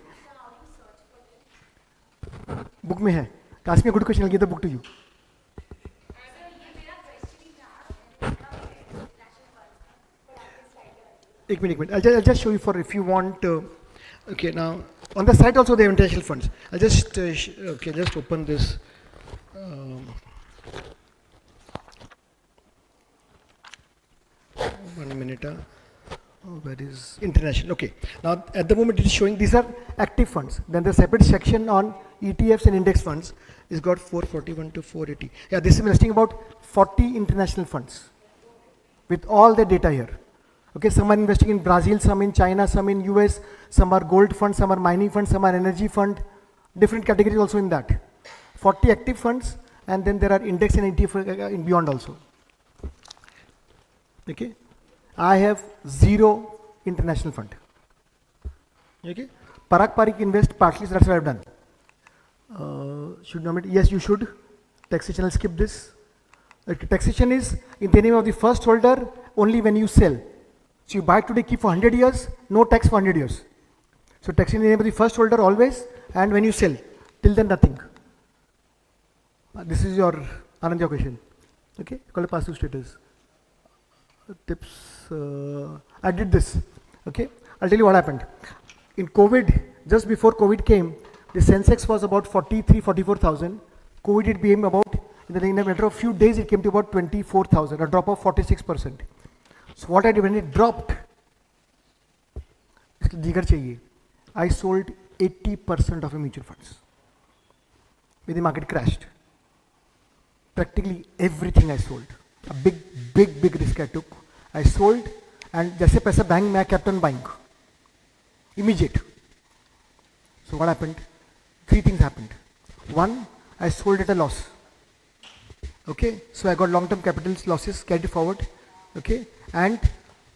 Book mein hai. Ask me a good question, I'll give the book to you. Ek minute. I'll just show you for if you want. Okay, now on the site also they have international funds. I'll just just open this. 1 minute. Where is international? Okay. Now at the moment it is showing these are active funds. Then the separate section on ETFs and index funds is got 441 to 480. Yeah, this is listing about 40 international funds with all the data here. Okay, some are investing in Brazil, some in China, some in US, some are gold funds, some are mining funds, some are energy fund, different categories also in that. 40 active funds, and then there are index and ETF in beyond also. Okay, I have 0 international fund. Okay, Parag Parikh invest partly, so that's what I've done. Should nominate? Yes, you should. Taxation, I'll skip this. Okay, taxation is in the name of the first holder only when you sell. So you buy today, keep for 100 years, no tax for 100 years. So tax in the name of the first holder always, and when you sell, till then nothing. This is your Anand, your question. Okay, call it pass-through status. Tips. I did this. Okay, I'll tell you what happened. In COVID, just before COVID came, the Sensex was about 43, 44,000. COVID it became about, in the matter of few days, it came to about 24,000, a drop of 46%. So what I did when it dropped, I sold 80% of my mutual funds. When the market crashed, practically everything I sold. A big risk I took. I sold, and jaise paisa bank mein I kept on buying. Immediate. So what happened? 3 things happened. One, I sold at a loss. Okay, so I got long-term capital losses carried forward. Okay, and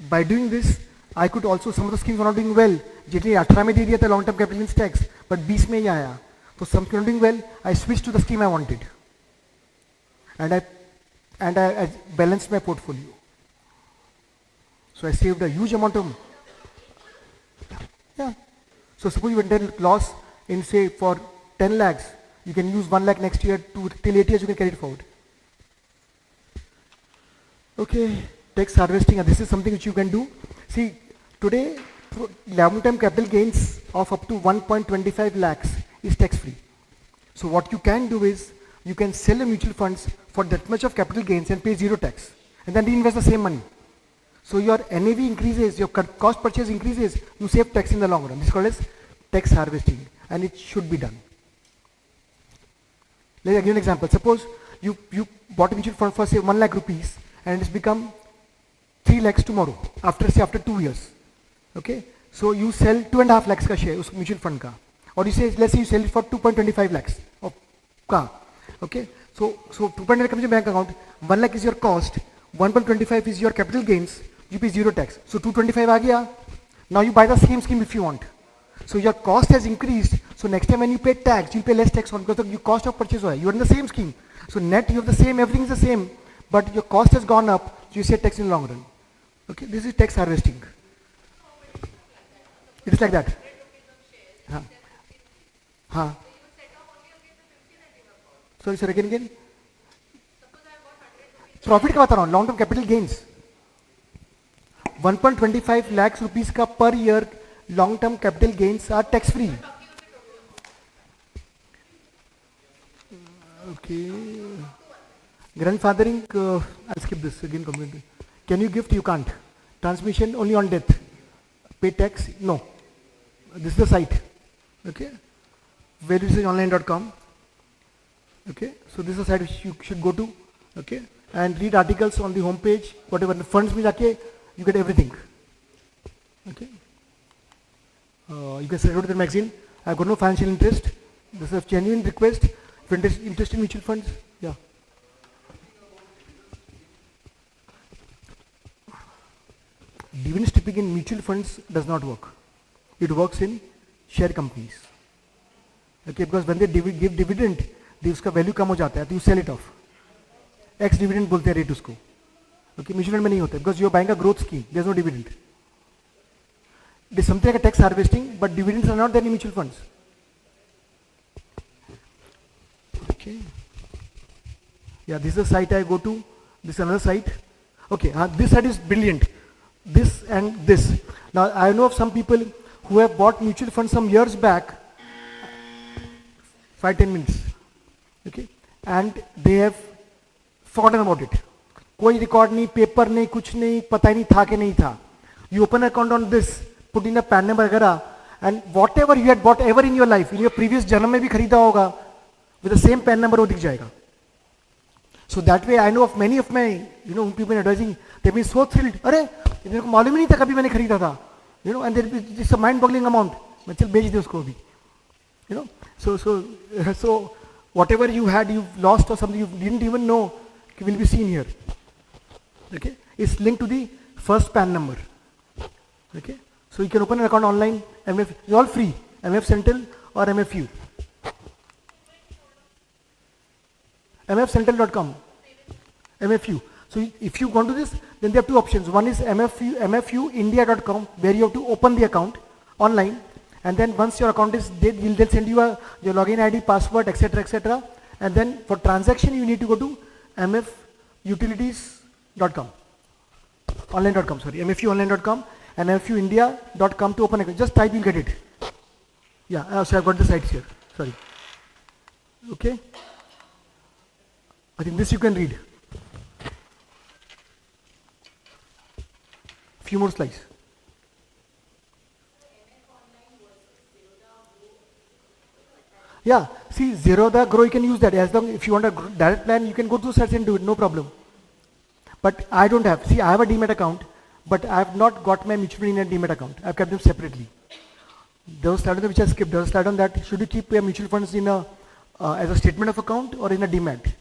by doing this, I could also, some of the schemes were not doing well. जितनी 18 में दे दिया था long-term capital gains tax, but 20 में ही आया. So some not doing well, I switched to the scheme I wanted, and I balanced my portfolio. So I saved a huge amount of. Yeah. So suppose you went loss in say for 10 lakhs, you can use 1 lakh next year till 8 years you can carry it forward. Okay, tax harvesting, this is something which you can do. See, today long-term capital gains of up to 1.25 lakhs is tax-free. So what you can do is, you can sell your mutual funds for that much of capital gains and pay 0 tax, and then reinvest the same money. So your NAV increases, your cost purchase increases, you save tax in the long run. This is called as tax harvesting, and it should be done. Let me give you an example. Suppose you bought a mutual fund for say 1 lakh rupees, and it's become 3 lakhs tomorrow, after 2 years. Okay, so you sell 2.5 lakhs ka share, us mutual fund ka, or you say, let's say you sell it for 2.25 lakhs of ka. Okay, so 2.25 comes in bank account, 1 lakh is your cost, 1.25 is your capital gains, you pay 0 tax. So 225 aa gaya. Now you buy the same scheme if you want. So your cost has increased. So next time when you pay tax, you'll pay less tax on because your cost of purchase you are in the same scheme. So net you have the same, everything is the same, but your cost has gone up, so you save tax in the long run. Okay, this is tax harvesting. It is like that. Sorry, sir, again. Profit का बता रहा हूँ, long term capital gains. 1.25 lakhs rupees का per year long term capital gains are tax free. Okay. Grandfathering, I'll skip this again. Can you gift? You can't. Transmission only on death. Pay tax? No. This is the site. Okay. Verisonline.com. Okay. So this is the site which you should go to. Okay. And read articles on the homepage. Whatever the funds mein jaake, you get everything. Okay. You can go to the magazine. I've got no financial interest. This is a genuine request. If you're interested in mutual funds, yeah. Dividend stripping in mutual funds does not work. It works in share companies. Okay, because when they give dividend, उसका value कम हो जाता है, तो you sell it off. X dividend बोलते हैं rate उसको. Okay, mutual fund में नहीं होता, because you are buying a growth scheme. There's no dividend. It is something like a tax harvesting, but dividends are not there in mutual funds. Okay. Yeah, this is the site I go to. This is another site. Okay, this site is brilliant. This and this. Now I know of some people who have bought mutual funds some years back, 5-10 minutes. Okay, and they have forgotten about it. कोई record नहीं, paper नहीं, कुछ नहीं, पता ही नहीं था कि नहीं था. You open an account on this, put in a PAN number वगैरह, and whatever you had bought ever in your life, in your previous जन्म में भी खरीदा होगा, with the same PAN number वो दिख जाएगा. So that way I know of many of my, people advising, they've been so thrilled. अरे इनको मालूम ही नहीं था कभी मैंने खरीदा था. And it's a mind-boggling amount. मैं चल बेच दे उसको भी. So whatever you had, you've lost or something you didn't even know will be seen here. Okay, it's linked to the first PAN number. Okay, so you can open an account online. MF, it's all free. MF Central or MFU. MFCentral.com. MFU. So if you go to this, then there are two options. One is MFUindia.com, where you have to open the account online, and then once your account is, they'll send you your login ID, password, etc., etc. And then for transaction, you need to go to MFUtilities.com, online.com. Sorry, MFUonline.com and MFUindia.com to open account. Just type, you'll get it. Yeah. So I've got the sites here. Sorry. Okay. I think this you can read. Few more slides. Yeah, see, Zerodha Grow, you can use that. As long if you want a direct plan, you can go to the sites and do it, no problem. But I don't have. See, I have a Demat account, but I have not got my mutual fund in a Demat account. I've kept them separately. There was a slide on which I skipped. There was a slide on that. Should you keep your mutual funds in a as a statement of account or in a Demat?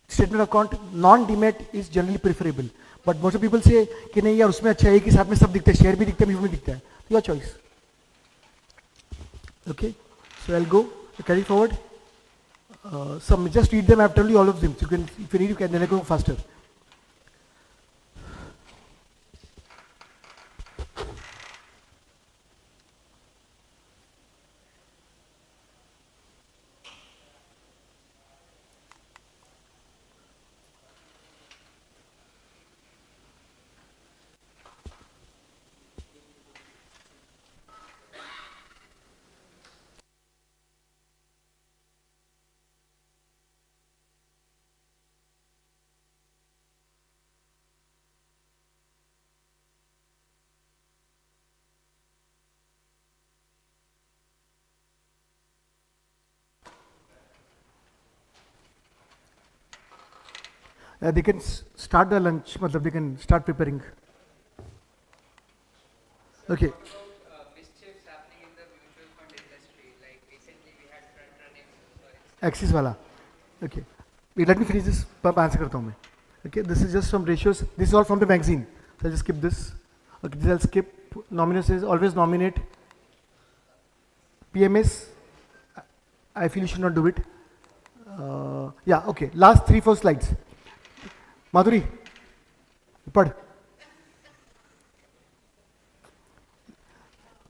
Statement of account, non-Demat is generally preferable. But most of people say कि नहीं यार उसमें अच्छा है कि साथ में सब दिखता है, शेयर भी दिखता है, म्यूचुअल भी दिखता है. Your choice. Okay, so I'll go carry forward. Some just read them. I've told you all of them. So you can, if you need, you can then go faster. They can start the lunch, they can start preparing. Okay. Mischiefs happening in the mutual fund industry, like recently we had front running. Axis wala. Okay. Let me finish this. Answer karta hu main. Okay. This is just some ratios. This is all from the magazine. So I'll just skip this. Okay. This I'll skip. Nomination is always nominate. PMS. I feel you should not do it. Yeah. Okay. Last 3-4 slides. माधुरी पढ़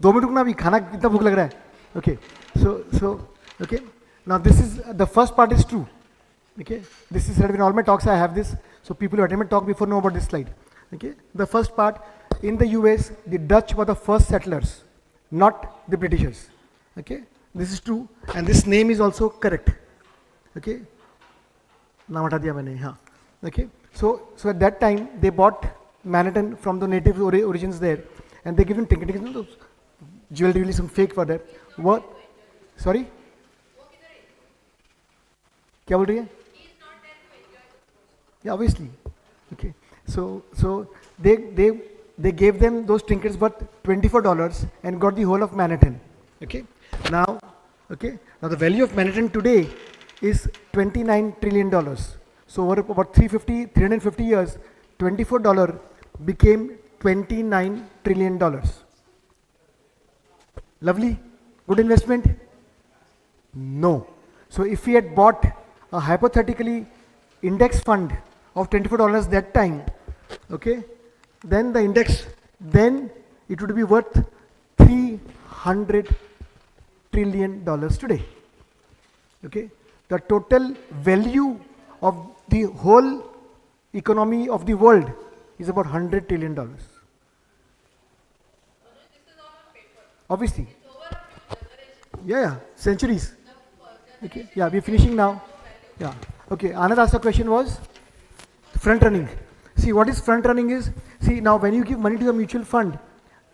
2 minute रुकना अभी खाना कितना भूख लग रहा है okay so okay now this is the first part is true okay this is said in all my talks I have this so people who attend my talk before know about this slide okay the first part in the US the Dutch were the first settlers not the Britishers okay this is true and this name is also correct okay नाम हटा दिया मैंने हाँ okay so at that time they bought Manhattan from the native origins there, and they give him tickets. Jewelry, really some fake for that. What? Sorry? क्या बोल रही है? Yeah, obviously. Okay. So they gave them those trinkets worth $24 and got the whole of Manhattan. Okay. Now the value of Manhattan today is $29 trillion. So over about 350 years, $24 became $29 trillion. Lovely? Good investment? No. So if we had bought a hypothetically index fund of $24 that time, okay, then the index, then it would be worth $300 trillion today. Okay, the total value of the whole economy of the world is about $100 trillion. Obviously. Yeah, centuries. Okay, yeah, we're finishing now. Yeah. Okay, another asked question was front running. See, what is front running is, see, now when you give money to a mutual fund,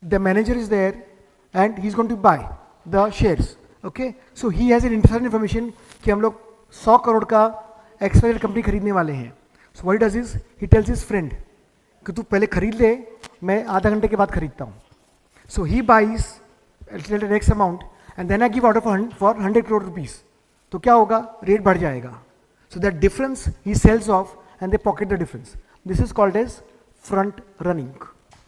the manager is there and he's going to buy the shares. Okay, so he has an inside information कि हम लोग 100 करोड़ का XYZ company खरीदने वाले हैं. So what he does is he tells his friend कि तू पहले खरीद ले, मैं आधा घंटे के बाद खरीदता हूँ. So he buys at X amount and then I give order for 100 crore rupees. तो क्या होगा? रेट बढ़ जाएगा. So that difference he sells off and they pocket the difference. This is called as front running.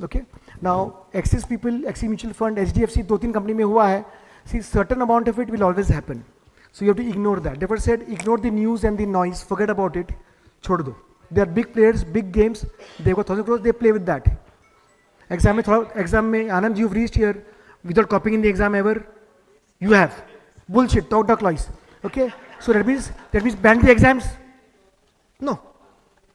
Okay. Now Axis people, Axis mutual fund, HDFC, 2-3 company में हुआ है. See, certain amount of it will always happen. So you have to ignore that. They were said, ignore the news and the noise, forget about it, छोड़ दो. They are big players, big games. They've got 1,000 crores, they play with that. Exam में Anand, you've reached here without copying in the exam ever? You have. Bullshit, talk duck lies. Okay? So that means ban the exams? No.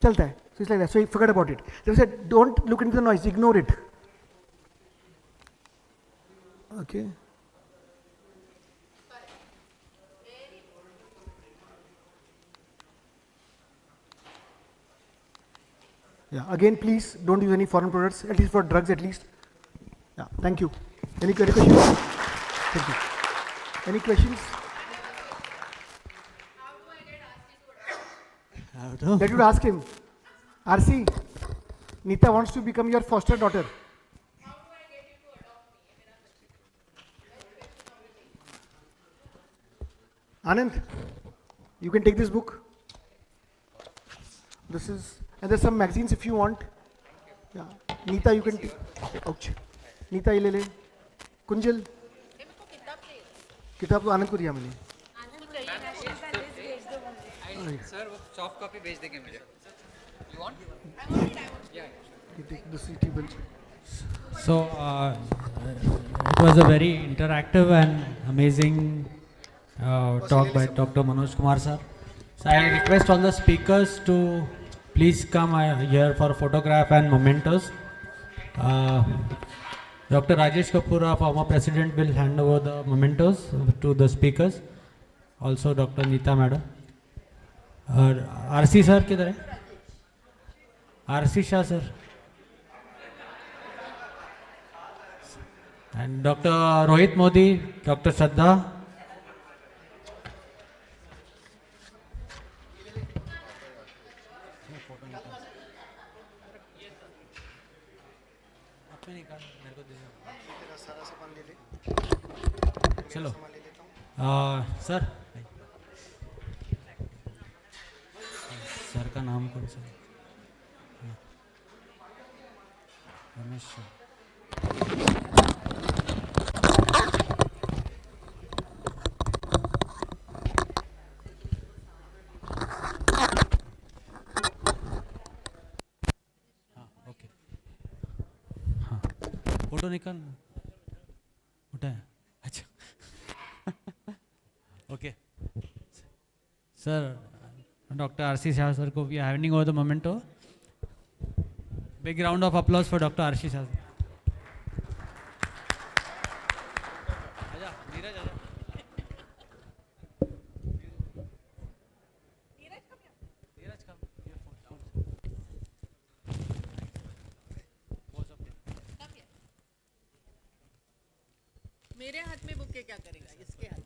चलता है. So it's like that. So forget about it. They said, don't look into the noise, ignore it. Okay. Yeah, again, please don't use any foreign products, at least for drugs at least. Yeah, thank you. Any questions? Thank you. Any questions? Let you ask him. RC, Nita wants to become your foster daughter. Anand, you can take this book. This is, and there's some magazines if you want. Yeah. Nita, you can take. Ouch. Nita, ये ले ले. Kunjal. किताब तो आनंद को दिया मैंने. Sir वो soft copy भेज देंगे मुझे. You want? Yeah. You take the city bill. So it was a very interactive and amazing talk by Dr. Manoj Kumar sir. So I request all the speakers to please come here for photograph and mementos. Dr. Rajesh Kapoor, our former president, will hand over the mementos to the speakers. Also Dr. Neeta madam. RC sir किधर है? RC Shah sir. And Dr. Rohit Modi, Dr. Shraddha. चलो sir sir का नाम कौन सा? Ramesh okay. हाँ photo निकाल उठा है. अच्छा okay sir. Dr. R.C. Shah sir ko we are handing over the memento. Big round of applause for Dr. R.C. Shah sir. मेरे हाथ में बुके क्या करेगा, इसके हाथ?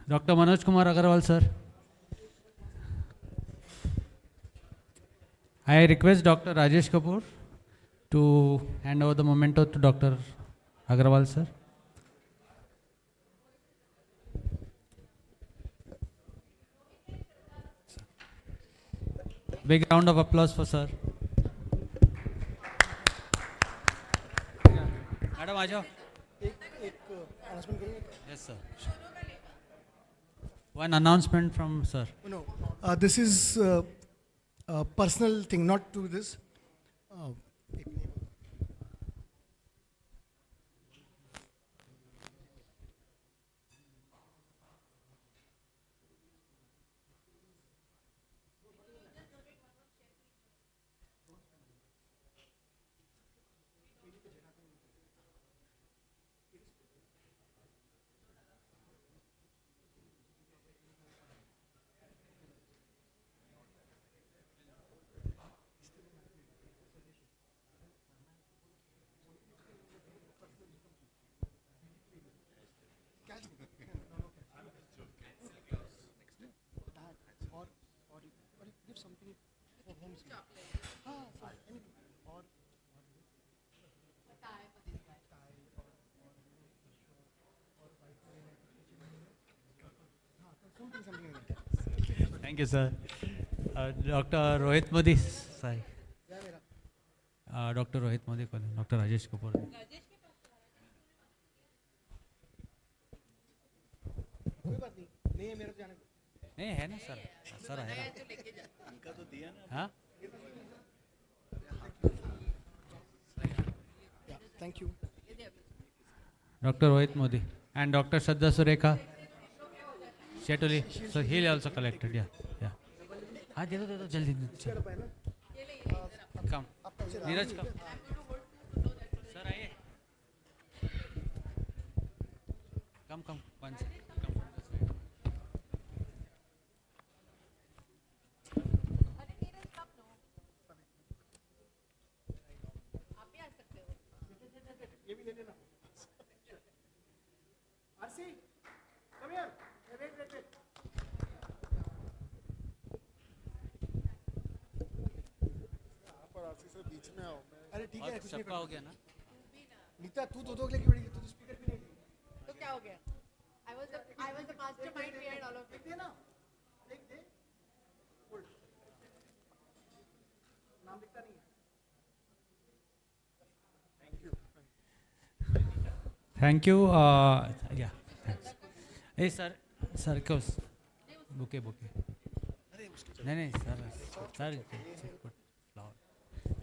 Dr. Manoj Kumar Agarwal, sir. I request Dr. Rajesh Kapoor to hand over the memento to Dr. Agarwal, sir. Big round of applause for sir. Madam, आ जाओ. Yes, sir. One announcement from sir. No, this is a personal thing, not to this. Thank you, sir. Dr. Rohit Modi, sorry. Dr. Rohit Modi, Dr. Rajesh Kapoor. नहीं है ना sir, sir है ना, इनका तो दिया ना, हाँ? Thank you. Dr. Rohit Modi and Dr. Shraddha Surekha. Shetuli, so he'll also collected, yeah, yeah. हाँ दे दो जल्दी. Come, Neeraj come. Sir आइए. Come, one second. बीच में आओ. अरे ठीक है, कुछ नहीं सबका हो गया ना? नीता तू दो के लिए बैठी, तू तो स्पीकर भी नहीं. तो क्या हो गया? I was the mastermind behind all of it. दे ना, दे. नाम लिखता नहीं है. Thank you. Yeah. Thanks. Hey sir, क्यों? बुके. नहीं सर.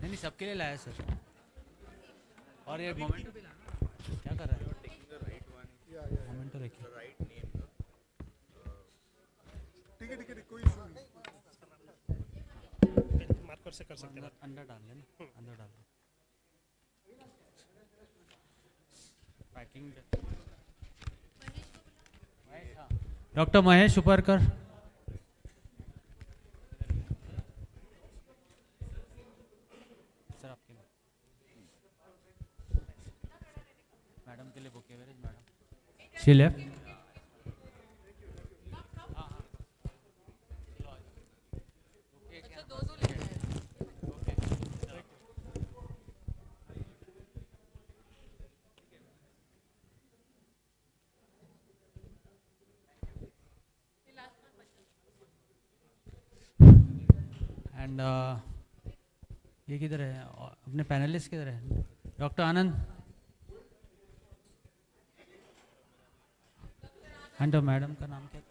नहीं सबके लिए लाया सर. और ये मोमेंटो भी लाना. क्या कर रहा है? मोमेंटो लेके. ठीक है कोई मार्कर से कर सकते हैं. अंदर डाल लेना. अंदर डाल. Packing. Doctor Mahesh Uparkar. Sir आपके लिए. मैडम के लिए bouquet where is madam. She left. And ये किधर है? अपने पैनलिस्ट किधर है? डॉक्टर आनंद एंड मैडम का नाम क्या?